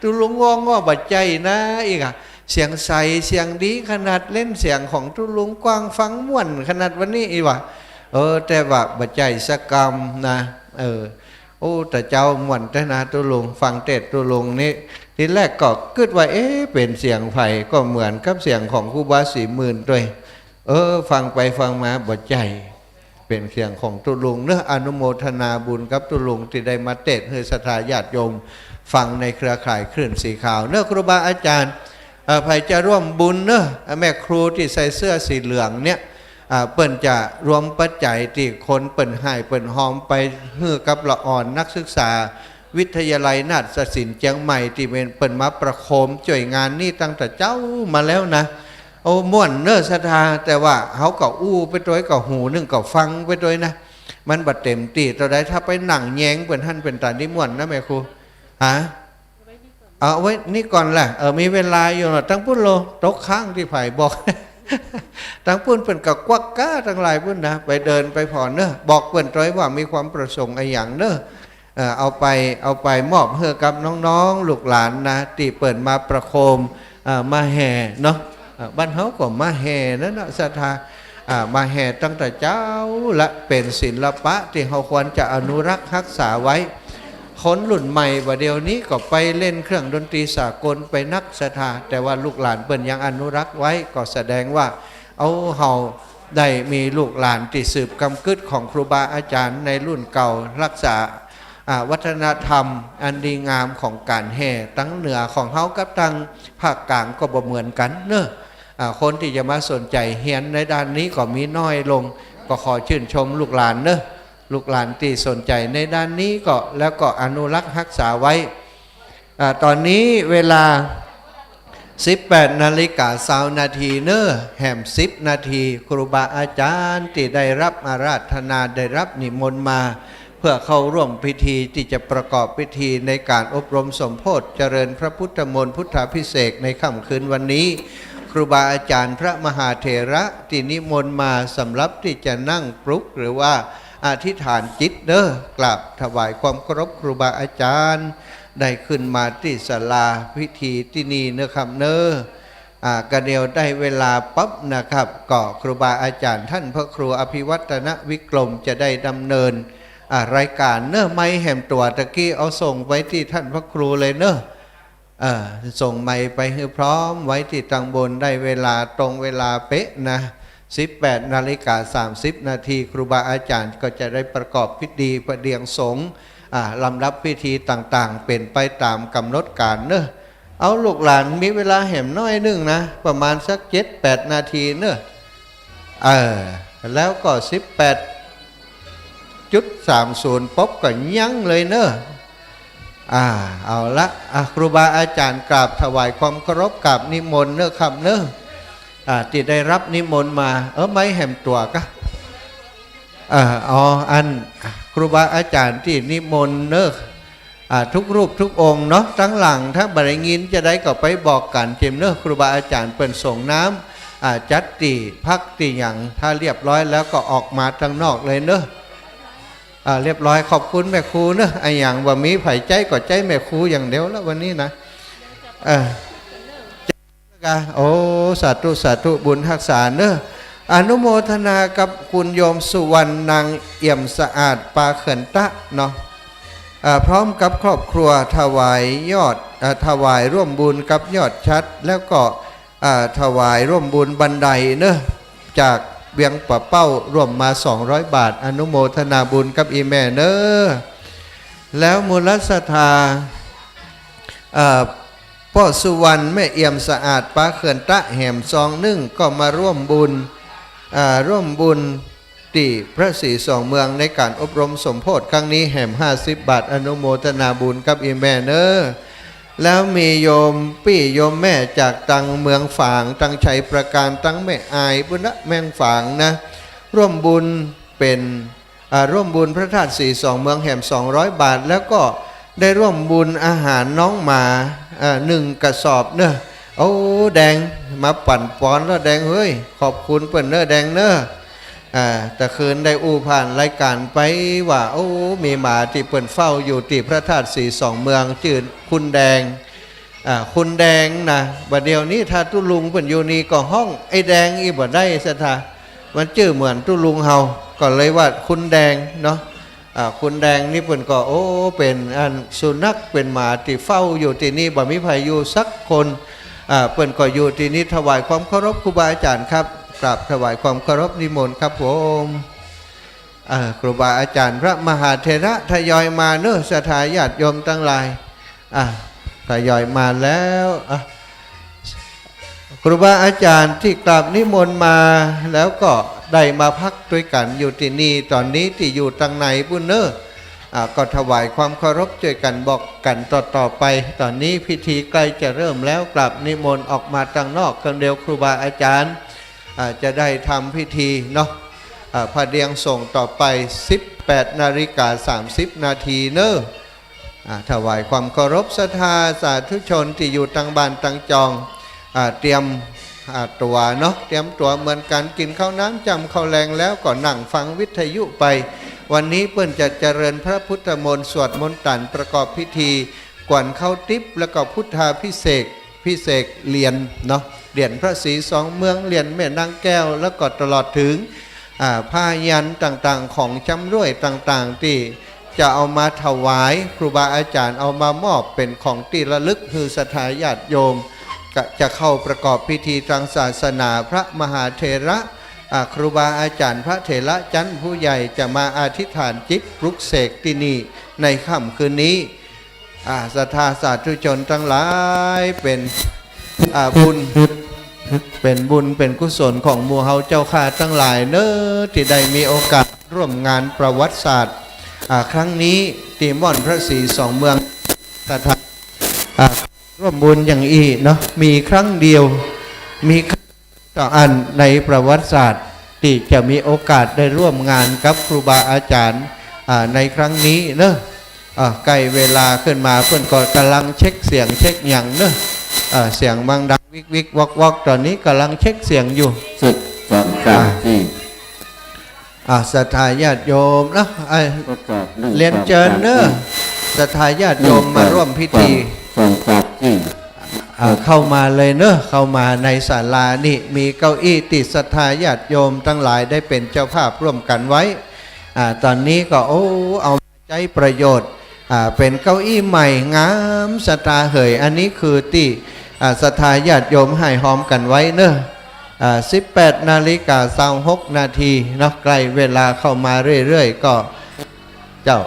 ตุลุงวองว่าบัดใจนะอีกเสียงใสเสียงดีขนาดเล่นเสียงของตุลุงกว้างฟังม่วนขนาดวันนี้อีวะแต่ว่าบัดใจสกรรมนะแต่เจ้าม่วนแต่นะตุลุงฟังเทศตุลุงนี่ทีแรกก็คิดว่าเป็นเสียงไผ่ก็เหมือนกับเสียงของครูบาศรีหมื่นด้วยฟังไปฟังมาบัดใจเป็นเสียงของตุลุงเนอะอนุโมทนาบุญกับตุลุงที่ได้มาเทศให้ศรัทธาญาติโยมฟังในเครือข่ายคลื่นสีขาวเนอะครูบาอาจารย์ใครจะร่วมบุญเนอะแม่ครูที่ใส่เสื้อสีเหลืองเนี่ยเปิ้นจะรวมปัจจัยที่คนเปิ้นให้เปิ้นหอมไปฮื้อกับละอ่อนนักศึกษาวิทยาลัยนาฏศิลป์เชียงใหม่ที่เป็นเปิ้นมาประโคมจ่วยงานนี่ตั้งแต่เจ้ามาแล้วนะ โอ้ม่วนเนอศรัทธาแต่ว่าเขาก็อู้ไปตัวก็หูนึงก็ฟังไปตัวนะมันบัดเต็มตีตัวใดถ้าไปหนังแยงเป็นท่านเป็นตานิม่วนนะแม่ครูฮะเอาไว้นี่ก่อนแหละมีเวลาอยู่นะตั้งพุ่นโลตกข้างที่ไผ่บอก ตั้งพุ่นเป็นกับกวักก้าทั้งหลายพุ่นนะไปเดินไปผ่อนเนอะบอกเปิ่นตัวว่ามีความประสงค์อะไรอย่างเนอะเอาไปมอบเพื่อกับน้องๆลูกหลานนะตีเปิ่นมาประโคมมาแห่เนาะบ้านเฮาก็มาแห่นั่นนะศรัทธามาแห่ตั้งแต่เจ้าและเป็นศิลปะที่เราควรจะอนุรักษ์รักษาไว้คนรุ่นใหม่ว่าเดี๋ยวนี้ก็ไปเล่นเครื่องดนตรีสากลไปนักศรัทธาแต่ว่าลูกหลานเปิ้นยังอนุรักษ์ไว้ก็แสดงว่าเอาเฮาได้มีลูกหลานที่สืบกำกึดของครูบาอาจารย์ในรุ่นเก่ารักษาวัฒนธรรมอันดีงามของการแห่ตั้งเหนือของเฮากับตั้งภาคกลางก็บ่เหมือนกันเนอะคนที่จะมาสนใจเฮียนในด้านนี้ก็มีน้อยลงก็ขอชื่นชมลูกหลานเนอะลูกหลานที่สนใจในด้านนี้ก็แล้วก็อนุรักษ์รักษาไว้ตอนนี้เวลา 18:20 นาทีเนอะแหม10 นาทีครูบาอาจารย์ที่ได้รับอาราธนาได้รับนิมนต์มาเพื่อเข้าร่วมพิธีที่จะประกอบพิธีในการอบรมสมโภชเจริญพระพุทธมนต์พุทธาภิเษกในค่ำคืนวันนี้ครูบาอาจารย์พระมหาเถระที่นิมนต์มาสำหรับที่จะนั่งปลุกหรือว่าอธิษฐานจิตเด้อกราบถวายความเคารพครูบาอาจารย์ได้ขึ้นมาที่ศาลาพิธีที่นี่นะครับเนอกระเดียวได้เวลาปั๊บนะครับก็ครูบาอาจารย์ท่านพระครูอภิวัตนวิกรมจะได้ดำเนินรายการเนอะไม้แหมตัวตะกี้เอาส่งไว้ที่ท่านพระครูเลยเนอะส่งไม้ไปให้พร้อมไว้ที่ตังบนได้เวลาตรงเวลาเป๊ะนะ18:30 นาทีครูบาอาจารย์ก็จะได้ประกอบพิธีประเดียงสงฆ์ลำดับพิธีต่างๆเป็นไปตามกำหนดการเนอะเอาลูกหลานมีเวลาแหมน้อยนึงนะประมาณสัก 7-8 นาทีเนอะแล้วก็18:30ป๊บก็ยั้งเลยเนอะเอาละครูบาอาจารย์กราบถวายความเคารพกราบนิมนต์เนอะครับเนอะที่ได้รับนิมนต์มาไม่แหมตัวก็อันครูบาอาจารย์ที่นิมนต์เนอะทุกรูปทุกองค์เนาะทั้งหลังถ้าบริงินจะได้ก็ไปบอกกันเจมเนอะครูบาอาจารย์เปิ่นส่งน้ำจัดตีพักตีอย่างถ้าเรียบร้อยแล้วก็ออกมาทางนอกเลยเนอะเรียบร้อยขอบคุณแม่ครูเนอะไออย่างว่ามีไผ่ใจก็ใจแม่ครูอย่างเดียวแล้ววันนี้นะโอ้สาธุสาธุบุญทักษาเนอะอนุโมทนากับคุณโยมสุวรรณนางเอี่ยมสะอาดปาเขินตะเนาะพร้อมกับครอบครัวถวายยอดถวายร่วมบุญกับยอดชัดแล้วก็ถวายร่วมบุญบันไดเนอะจากเวียงป่าเป้าร่วมมา200 บาทอนุโมทนาบุญกับอีแม่เนอะแล้วมูลศรัทธาพ่อสุวรรณแม่เอี่ยมสะอาดปาเขื่อนตะแหมซองนึ่งก็มาร่วมบุญที่พระศรีสองเมืองในการอบรมสมโภชครั้งนี้แหม50 บาทอนุโมทนาบุญกับอีแม่เนอะแล้วมีโยมปี้โยมแม่จากตังเมืองฝางตังชัยประการตังแม่อายบุญละแมงฝางนะร่วมบุญเป็นร่วมบุญพระธาตุสีสองเมืองแหม200 บาทแล้วก็ได้ร่วมบุญอาหารน้องหมา1 กระสอบเนอะโอ้แดงมาปั่นป้อนแล้วแดงเฮ้ยขอบคุณเปิ่นเนอะแดงเนอะแต่คืนได้ผ่านรายการไปว่าโอ้มีหมาที่เปิ่นเฝ้าอยู่ที่พระธาตุสีสองเมืองชื่อคุณแดงคุณแดงนะบัดเดียวนี้ถ้าตุลุงเปิ่นอยู่นี่ก็ห้องไอ้แดงอีบ่ได้สถามันชื่อเหมือนตุลุงเฮาก็เลยว่าคุณแดงเนาะคุณแดงนี่เปิ่นก็โอ้เป็นสุนัขเป็นหมาที่เฝ้าอยู่ที่นี่บ่มีใครอยู่สักคนเปิ่นก็อยู่ที่นี่ถวายความเคารพครูบาอาจารย์ครับกราบถวายความเคารพนิมนต์ครับผมครูบาอาจารย์พระมหาเถระทยอยมาเนอะศรัทธาญาติโยมทั้งหลายทยอยมาแล้วครูบาอาจารย์ที่กราบนิมนต์มาแล้วก็ได้มาพักด้วยกันอยู่ที่นี่ตอนนี้ที่อยู่ทางไหนปุ้นเนอะ ก็ถวายความเคารพช่วยกันบอกกันต่อไปตอนนี้พิธีใกล้จะเริ่มแล้วกลับนิมนต์ออกมาทางนอกกันเดียวครูบาอาจารย์จะได้ทำพิธีเนาะพระเดียงส่งต่อไป 18:30 นาทีเนอะถวายความเคารพศรัทธาสาธุชนที่อยู่ตั้งบ้านตั้งจองเตรียมตัวเนาะเตรียมตัวเหมือนกันกินข้าวน้ำจำข้าวแรงแล้วก็นั่งฟังวิทยุไปวันนี้เปิ้นจะเจริญพระพุทธมนต์สวดมนต์ตันประกอบพิธีกวนเข้าติปแล้วก็พุทธาพิเศษเรียนเนาะเรียนพระศรีสองเมืองเรียนแม่นางแก้วแล้วก็ตลอดถึงผ้ายันต่างๆของจำรวยต่างๆที่จะเอามาถวายครูบาอาจารย์เอามามอบเป็นของที่ระลึกคือศรัทธาญาติโยมจะเข้าประกอบพิธีทางศาสนาพระมหาเถระครูบาอาจารย์พระเถระชั้นผู้ใหญ่จะมาอธิษฐานจิตปลุกเสกที่นี่ในค่ำคืนนี้ศรัทธาสาธุชนทั้งหลายเป็นบุญเป็นกุศลของหมู่เฮาเจ้าข้าทั้งหลายเนอะที่ได้มีโอกาสร่วมงานประวัติศาสตร์ครั้งนี้ที่ม่อนพระศรีสองเมืองศรัทธาร่วมบุญอย่างอีเนาะมีครั้งเดียวมีต่ออันในประวัติศาสตร์ที่จะมีโอกาสได้ร่วมงานกับครูบาอาจารย์ในครั้งนี้เนอะใกล้เวลาขึ้นมาเพื่อนก็กำลังเช็คเสียงเช็คอย่างเนอะเสียงบางดังวิกวอกตอนนี้กำลังเช็คเสียงอยู่สุดสองสามสี่ศรัทธาญาติโยมนะเรียนเชิญเนอะศรัทธาญาติโยมมาร่วมพิธีเข้ามาเลยเนอะเข้ามาในศาลานี่มีเก้าอี้ติดศรัทธาญาติโยมทั้งหลายได้เป็นเจ้าภาพร่วมกันไว้ตอนนี้ก็เอาใจประโยชน์เป็นเก้าอี้ใหม่งามศรัทธาเหยอันนี้คือที่ศรัทธาญาติโยมให้หอมกันไว้เนอะ18:26 นาทีเนาะใกล้เวลาเข้ามาเรื่อยๆก็เจ้า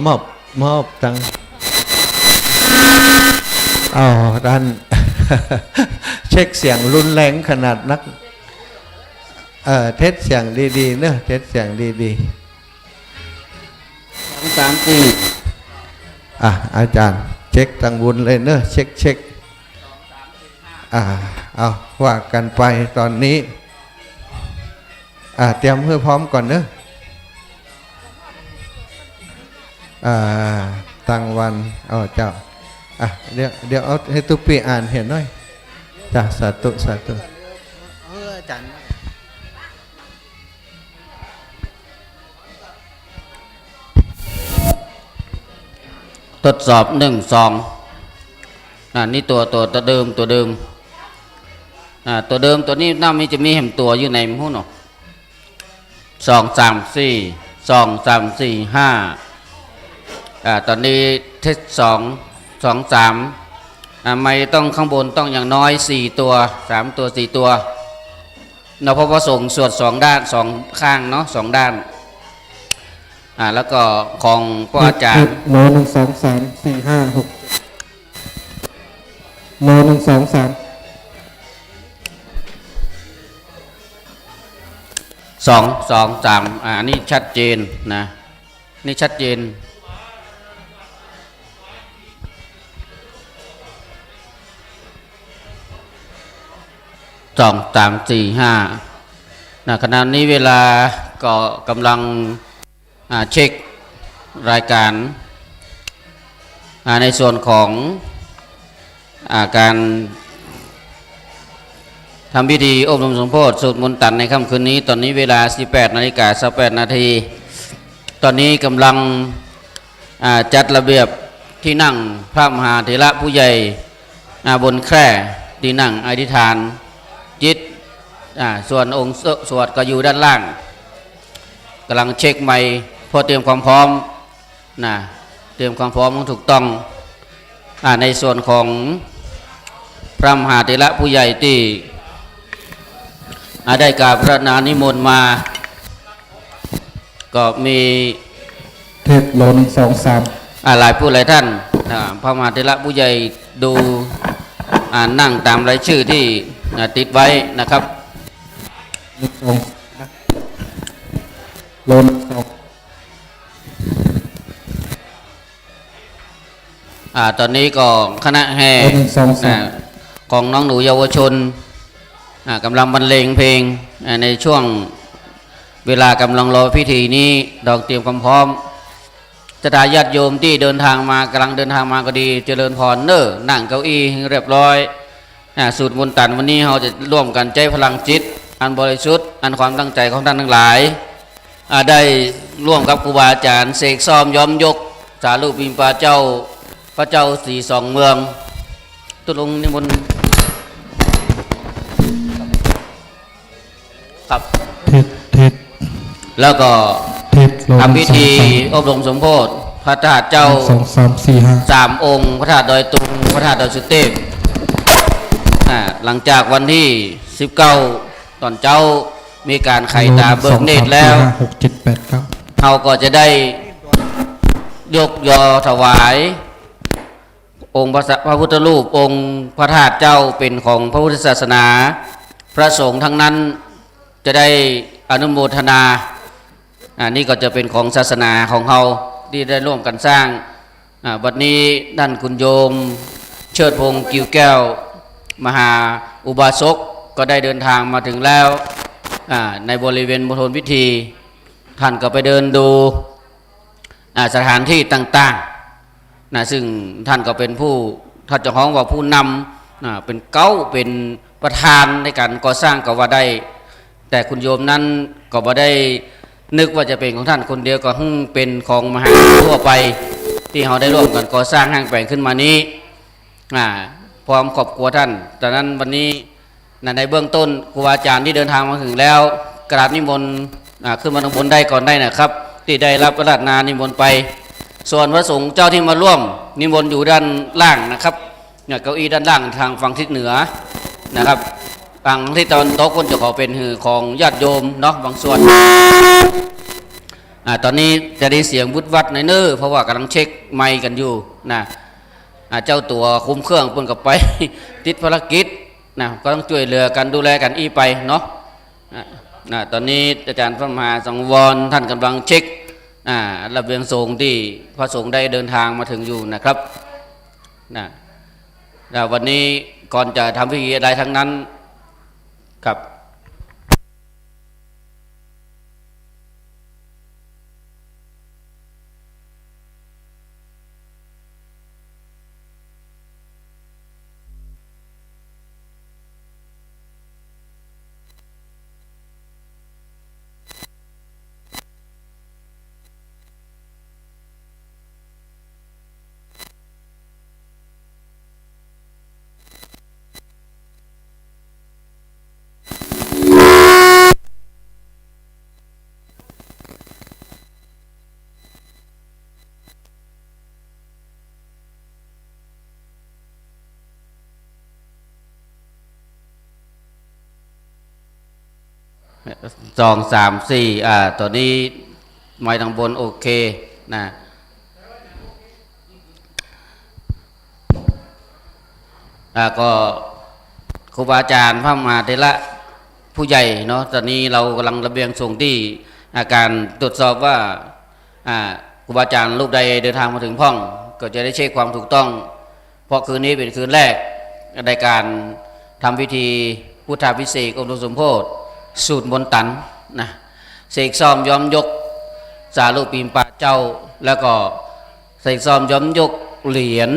มอบตังด้าน เช็คเสียงรุนแรงขนาดนักเทสเสียงดีๆเนอะเทสเสียงดีสามสี่อาจารย์เช็คทางบุญเลยเนอะเช็คเอาว่ากันไปตอนนี้เตรียมเพื่อพร้อมก่อนเนอะตั้งวันเจ้าเดี๋ยวเอาให้ตุปีอ่านเห็นหน่อยจ้าสาธุอาจารย์ทดสอบ1 2นี่ตัวเดิมตัวเดิมตัวนี้น่ามีจะมีแห่งตัวอยู่ในหู้เนาะ2 3 4 2 3 4 5ตอนนี้เทส2 3ไม่ต้องข้างบนต้องอย่างน้อย4ตัว3ตัว4ตัวเราเพราะว่าส่งสวด2ด้าน2ข้างเนาะ2ด้านแล้วก็ของพระอาจารย์โน1 2 3 4 5 6โน1 2 3 2 3อันนี้ชัดเจนนะนี่ชัดเจน2 3 4 5ขณะนี้เวลาก็กำลังเช็ครายการในส่วนของการทำพิธีอบรมสมโภชสวดมนต์ตันในค่ำคืนนี้ตอนนี้เวลา 18:28 นาทีตอนนี้กำลังจัดระเบียบที่นั่งพระมหาเถระผู้ใหญ่บนแคร่ที่นั่งอธิษฐานจิตส่วนองค์สวดก็อยู่ด้านล่างกำลังเช็คไมค์เพื่อเตรียมความพร้อมเตรียมความพร้อมถูกต้องในส่วนของพระมหาเถระผู้ใหญ่ที่ได้กราบพระนานิมนต์มาก็มีเทพโล1 2 3หลายผู้หลายท่านพระมหาเถระผู้ใหญ่ดูนั่งตามรายชื่อที่ ติดไว้นะครับโลนสองตอนนี้ก็คณะแห่ของน้องหนูเยาวชนกำลังบรรเลงเพลงในช่วงเวลากำลังรอพิธีนี้ดอกเตรียมความพร้อมจะทาญาติโยมที่เดินทางมากำลังเดินทางมาก็ดีเจริญพรเนอนั่งเก้าอี้เรียบร้อยสูตรมนต์ตันวันนี้เราจะร่วมกันใจพลังจิตอันบริสุทธิ์อันความตั้งใจของท่านทั้งหลายได้ร่วมกับครูบาอาจารย์เสกซ้อมย้อมยกสารูปปิมปาเจ้าพระเจ้าสีสองเมืองตุลงนิมนต์ครับเทศแล้วก็ทำพิธีอบรมสมโภชพระธาตุเจ้า3 องค์พระธาตุดอยตุงพระธาตุดอยสุเทพหลังจากวันที่19ตอนเจ้ามีการไขตาเบิกเนตรแล้วเราก็จะได้ยกยอถวายองค์พระพุทธรูปองค์พระธาตุเจ้าเป็นของพระพุทธศาสนาพระสงฆ์ทั้งนั้นจะได้อนุโมทนานี่ก็จะเป็นของศาสนาของเราที่ได้ร่วมกันสร้างบัดนี้ท่านคุณโยมเชิดพงศ์กิ่วแก้วมหาอุบาสกก็ได้เดินทางมาถึงแล้วในบริเวณมณฑลพิธีท่านก็ไปเดินดูสถานที่ต่างๆซึ่งท่านก็เป็นผู้ท่านเจ้าของว่าผู้นำเป็นเก้าเป็นประธานในการก่อสร้างก็ว่าได้แต่คุณโยมนั้นก็บ่ได้นึกว่าจะเป็นของท่านคนเดียวก็เป็นของมหาชนทั่วไปที่เราได้ร่วมกันก่อสร้างห้างแปลงขึ้นมานี้พร้อมครอบครัวท่านดังนั้นวันนี้ในเบื้องต้นครูอาจารย์ที่เดินทางมาถึงแล้วกราบนิมนต์ขึ้นมาข้างบนได้ก่อนได้นะครับที่ได้รับประทานนิมนต์ไปส่วนพระสงฆ์เจ้าที่มาร่วมนิมนต์อยู่ด้านล่างนะครับเก้าอี้ด้านล่างทางฝั่งทิศเหนือนะครับฝั่งที่ตะวันตกคนจะขอเป็นของญาติโยมเนาะบางส่วนตอนนี้จะได้เสียงวุดวัดในเนื้อเพราะว่ากำลังเช็คไมค์กันอยู่นะเจ้าตัวคุมเครื่องเพิ่นกับไป ติดภารกิจนะก็ต้องช่วยเหลือกันดูแลกันอีไปเนาะตอนนี้อาจารย์พระมหาสังวรท่านกำลังเช็คระเบียงสงฆ์ที่พระสงฆ์ได้เดินทางมาถึงอยู่นะครับวันนี้ก่อนจะทำพิธีใดทั้งนั้นครับ2 3 4ตัวนี้ไม้ทางบนโอเคนะก็ครูบาอาจารย์พระมหาเถระผู้ใหญ่เนาะตอนนี้เรากำลังระเบียงส่งที่การตรวจสอบว่าครูบาอาจารย์รูปใดเดินทางมาถึงห้องก็จะได้เช็คความถูกต้องเพราะคืนนี้เป็นคืนแรกในการทำพิธีพุทธาภิเษกอบรมสมโภชสูตรมนต์ตันนะเสกซ้อมย้อมยกสารูปปิมปาเจ้าแล้วก็เสกซ้อมย้อมยกเหรียญ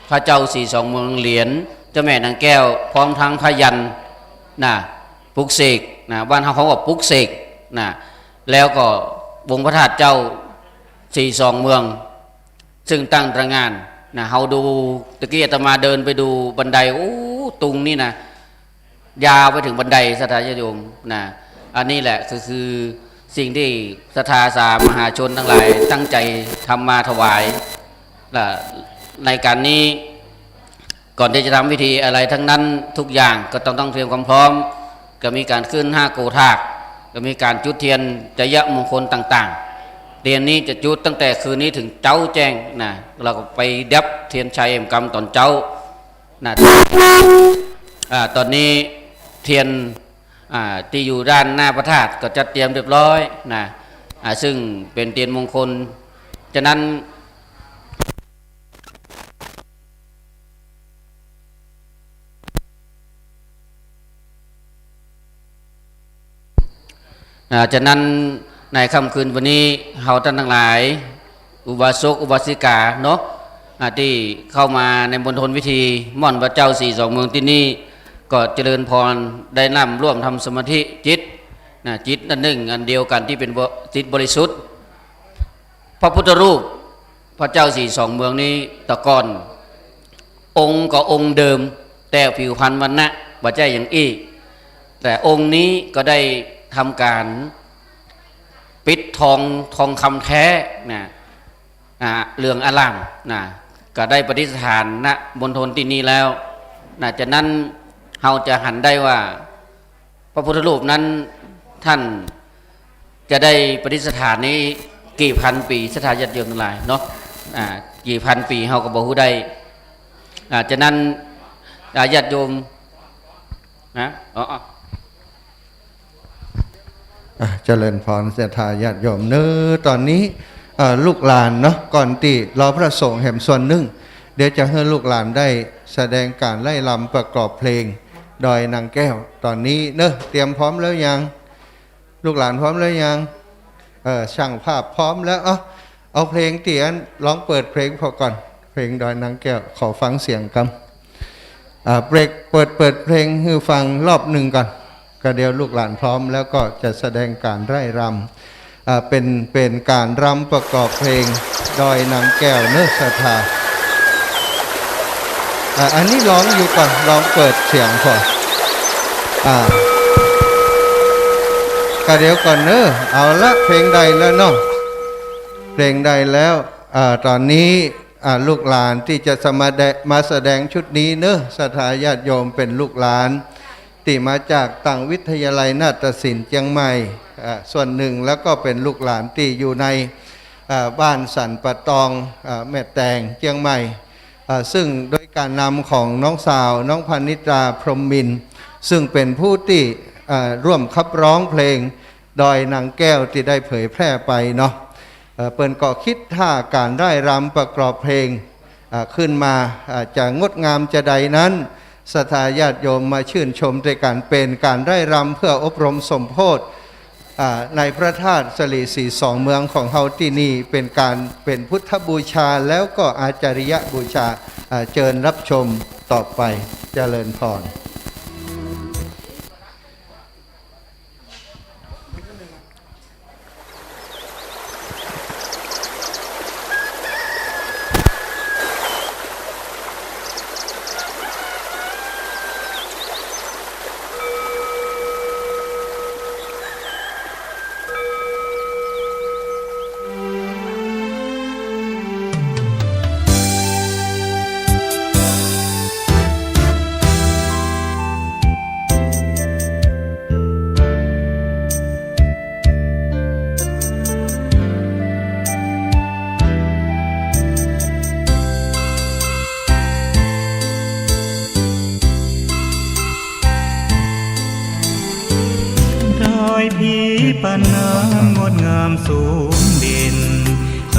พระเจ้าสีสองเมืองเหรียญเจ้าแม่นางแก้วพร้อมทั้งพยัญนะปลุกเสกนะบ้านเขาบอกปลุกเสกนะแล้วก็วงพระธาตุเจ้าสีสองเมืองซึ่งตั้งตระงานนะเขาดูตะกี้อาตมาเดินไปดูบันไดโอ้ตุงนี่นะยาวไปถึงบันไดศรัทธาญาติโยมนะอันนี้แหละคือสิ่งที่ศรัทธาสามหาชนทั้งหลายตั้งใจทำมาถวายในการนี้ก่อนที่จะทำพิธีอะไรทั้งนั้นทุกอย่างก็ต้องเตรียมความพร้อมก็มีการขึ้น5 โกธากก็มีการจุดเทียนจะยะมงคลต่างๆเทียนนี้จะจุดตั้งแต่คืนนี้ถึงเจ้าแจ้งนะเราก็ไปดับเทียนชัยเอ็มกรรมตอนเจ้านะ ตอนนี้เทียนที่อยู่ด้านหน้าพระธาตุก็จัดเตรียมเรียบร้อยนะซึ่งเป็นเทียนมงคลฉะนั้นในค่ำคืนวันนี้เฮาท่านทั้งหลายอุบาสกอุบาสิกาเนาะที่เข้ามาในมณฑลพิธีม่อนพระเจ้าสี่สองเมืองที่นี่ก็เจริญพรได้นำร่วมทำสมาธิจิตจิตนั่นหนึ่งอันเดียวกันที่เป็นจิตบริสุทธิ์พระพุทธรูปพระเจ้าสี่สองเมืองนี้ตะกอนองค์ก็องค์เดิมแต่ผิวพรรณวรรณะบ่ใช่อย่างอีกแต่องค์นี้ก็ได้ทำการปิดทองคำแท้เรื่องอลามก็ได้ปฏิสถานณมณฑลที่นี้แล้วจากนั้นเราจะหันได้ว่าพระพุทธรูปนั้นท่านจะได้ปฏิสถานนี้กี่พันปีสถาญาติโยมทั้งหลายเนาะกี่พันปีเราก็บอกได้จากนั้นญาติโยมเจริญพรศรัทธาญาติโยมเนื้อตอนนี้ลูกหลานเนาะก่อนที่รอพระสงฆ์แห่งส่วนหนึ่งเดี๋ยวจะให้ลูกหลานได้แสดงการไล่ลำประกอบเพลงดอยนางแก้วตอนนี้เนอะเตรียมพร้อมแล้วยังลูกหลานพร้อมแล้วยังช่างภาพพร้อมแล้วเอาเพลงเตียนร้องเปิดเพลงพอก่อนเพลงดอยนางแก้วขอฟังเสียงกันเบรกเปิดเพลงให้ฟังรอบหนึ่งก่อนก็เดี๋ยวลูกหลานพร้อมแล้วก็จะแสดงการไร่รำเป็นการรำประกอบเพลงดอยนางแก้วเนื้อศรัทธาอันนี้ร้องอยู่ก่อนร้องเปิดเสียงก่อนก็เดี๋ยวก่อนเนอะเอาละเพลงใดแล้วเนาะเพลงใดแล้วตอนนี้ลูกหลานที่จะมาแสดงชุดนี้เนอะศรัทธาญาติโยมเป็นลูกหลานที่มาจากต่างวิทยาลัยนาฏศิลป์เชียงใหม่ส่วนหนึ่งแล้วก็เป็นลูกหลานที่อยู่ในบ้านสันปะตองแม่แตงเชียงใหม่ซึ่งโดยการนำของน้องสาวน้องพนิตราพรหมมินทร์ซึ่งเป็นผู้ที่ร่วมขับร้องเพลงดอยนางแก้วที่ได้เผยแพร่ไปเนาะเปิ้นก็คิดท่าการได้รำประกอบเพลงขึ้นมาจะงดงามจะใดนั้นศรัทธาญาติโยมมาชื่นชมด้วยการเป็นการได้รำเพื่ออบรมสมโภชในพระธาตุสลีสีสองเมืองของเฮาที่นี่เป็นพุทธบูชาแล้วก็อาจาริยบูชาเชิญรับชมต่อไปเจริญพร ผีปานน้ำงดงามสูงเด่น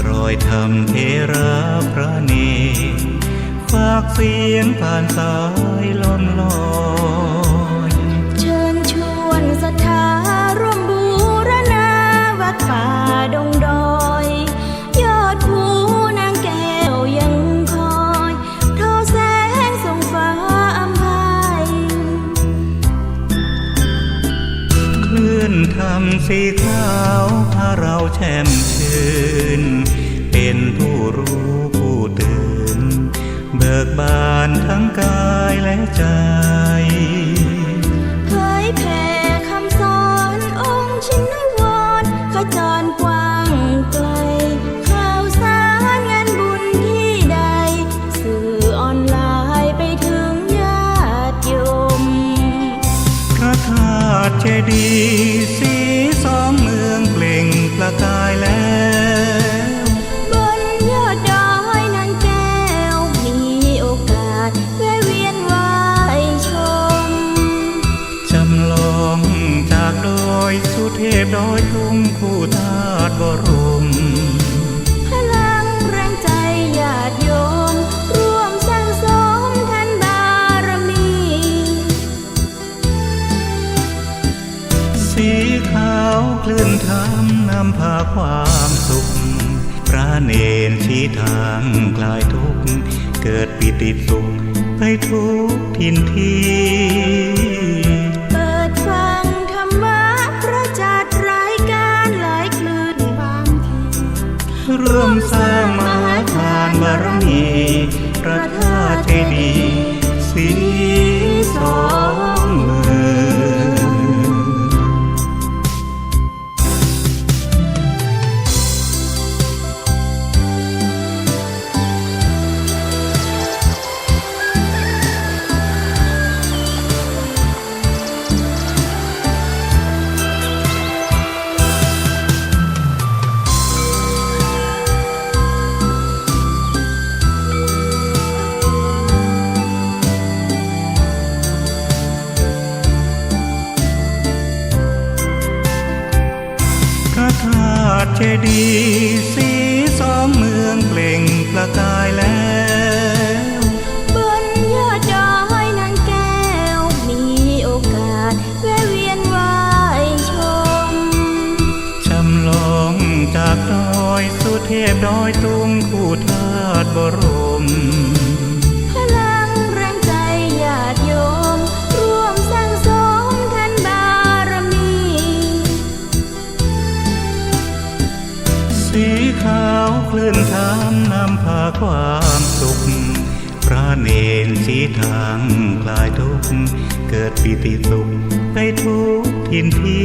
รอยธรรมเทระพระเนตรฝากเสียงผ่านสายล้นลอยเชิญชวนศรัทธาร่วมบูรณาวัดป่าดงดอยยอดภูนางแก้วยังคอยทอแสงส่องฟ้าอำไพคลื่นธรรมสีขาวพาเราแช่มชื่นเป็นผู้รู้ผู้ตื่นเบิกบานทั้งกายและใจเผยแผ่คำสอนองค์ชินวรขจรกว้างไกลข่าวสารงานบุญที่ใดสื่อออนไลน์ไปถึงญาติโยมพระธาตุเจดีย์สีสองเมืองเปล่งประกายแล้วบนยอดดอยนางแก้วมีโอกาสแวะเวียนไหว้ชม ยทุ่งคู่ธาตุบรมพลังแรงใจญาติโยมร่วมสร้างสมแทนบารมี สีขาวคลื่นธรรมนำพาความสุขพระเนรชี้ทางคลายทุกข์เกิดปิติสุขไปทุกทินทีเปิดฟังธรรมะพระจัดรายการหลายคลื่นบางทีร่วมสร้างมหาทานบารมีพระธาตุเจดีย์สีสองเมืองเจดีย์สีสองเมืองเปล่งประกายแล้วบนยอดดอยนางแก้วมีโอกาสแวะเวียนไหว้ชมจำลองจากดอยสุเทพดอยตุงคู่ธาตุบรมพลังแรงใจญาติโยมร่วมสร้างสมแทนบารมีสีขาวคลื่นธรรมนำพาความสุขพระเนรชี้ทางคลายทุกข์เกิดปิติสุขไปทุกทินที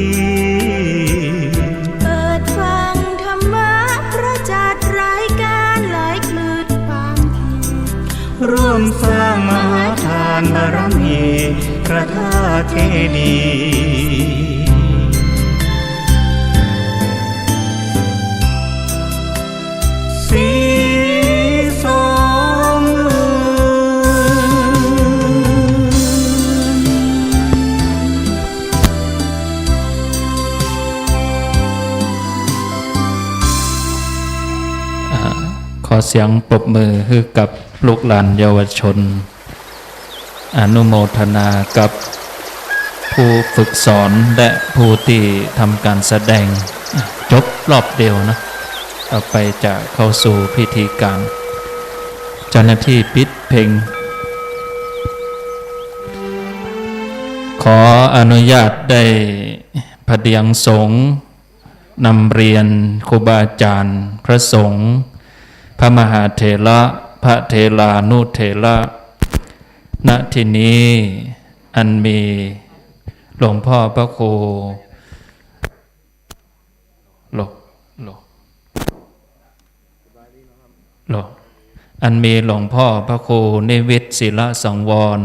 เปิดฟังธรรมะพระจัดรายการหลายคลื่นบางทีร่วมสร้างมหาทานบารมีพระธาตุเจดีย์สีสองเมืองขอเสียงปรบมือให้กับลูกหลานเยาวชนอนุโมทนากับผู้ฝึกสอนและผู้ที่ทำการแสดงจบรอบเดียวนะต่อไปจะเข้าสู่พิธีการเจ้าหน้าที่ปิดเพลงขออนุญาตได้พเดียงสงฆ์นำเรียนครูบาอาจารย์พระสงฆ์พระมหาเถระพระเถรานุเถระณที่นี้อันมีหลวงพ่อพระครูอันมีหลวงพ่อพระครูนิวิตศิลสังวร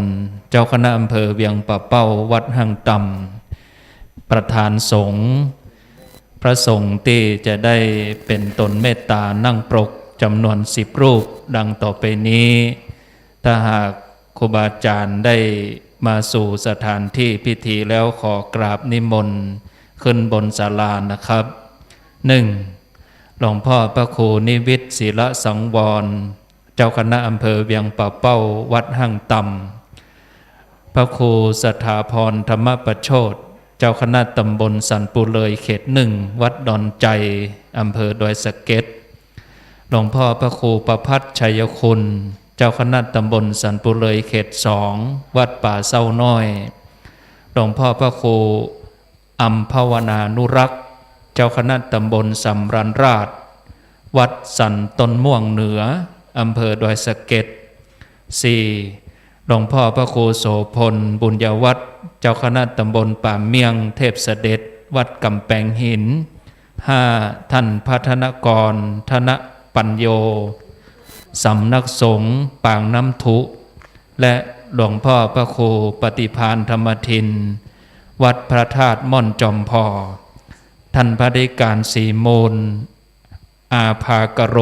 เจ้าคณะอำเภอเวียงป่าเป้าวัดหังต่ำประธานสงฆ์พระสงฆ์ที่จะได้เป็นตนเมตตานั่งปรกจำนวน10 รูปดังต่อไปนี้ถ้าหากครูบาอาจารย์ได้มาสู่สถานที่พิธีแล้วขอกราบนิมนต์ขึ้นบนศาลานะครับ 1. หลวงพ่อพระครูนิวิตศิลสังวรเจ้าคณะอำเภอเวียงป่าเป้าวัดหังต่ำพระครูสถาพรธรรมประโชติเจ้าคณะตำบลสันปุเลยเขต 1วัดดอนใจอำเภอดอยสะเก็ดหลวงพ่อพระครูประภัสชัยคุณเจ้าคณะตำบลสันปุเลยเขต 2วัดป่าเศร้าน้อยหลวงพ่อพระครูอัมภาวนานุรักษ์เจ้าคณะตำบลสำรันราชวัดสันต้นม่วงเหนืออำเภอดอยสะเก็ด 4. หลวงพ่อพระครูโสพลบุญยวัฒน์เจ้าคณะตำบลป่าเมียงเทพเสด็จวัดกำแพงหิน 5. ท่านพัฒนกรธนปัญโยสำนักสงฆ์ปางน้ำทุและหลวงพ่อพระครูปฏิภาณธรรมทินวัดพระธาตุม่อนจอมพอท่านพระเดชการศรีมูลอาภากโร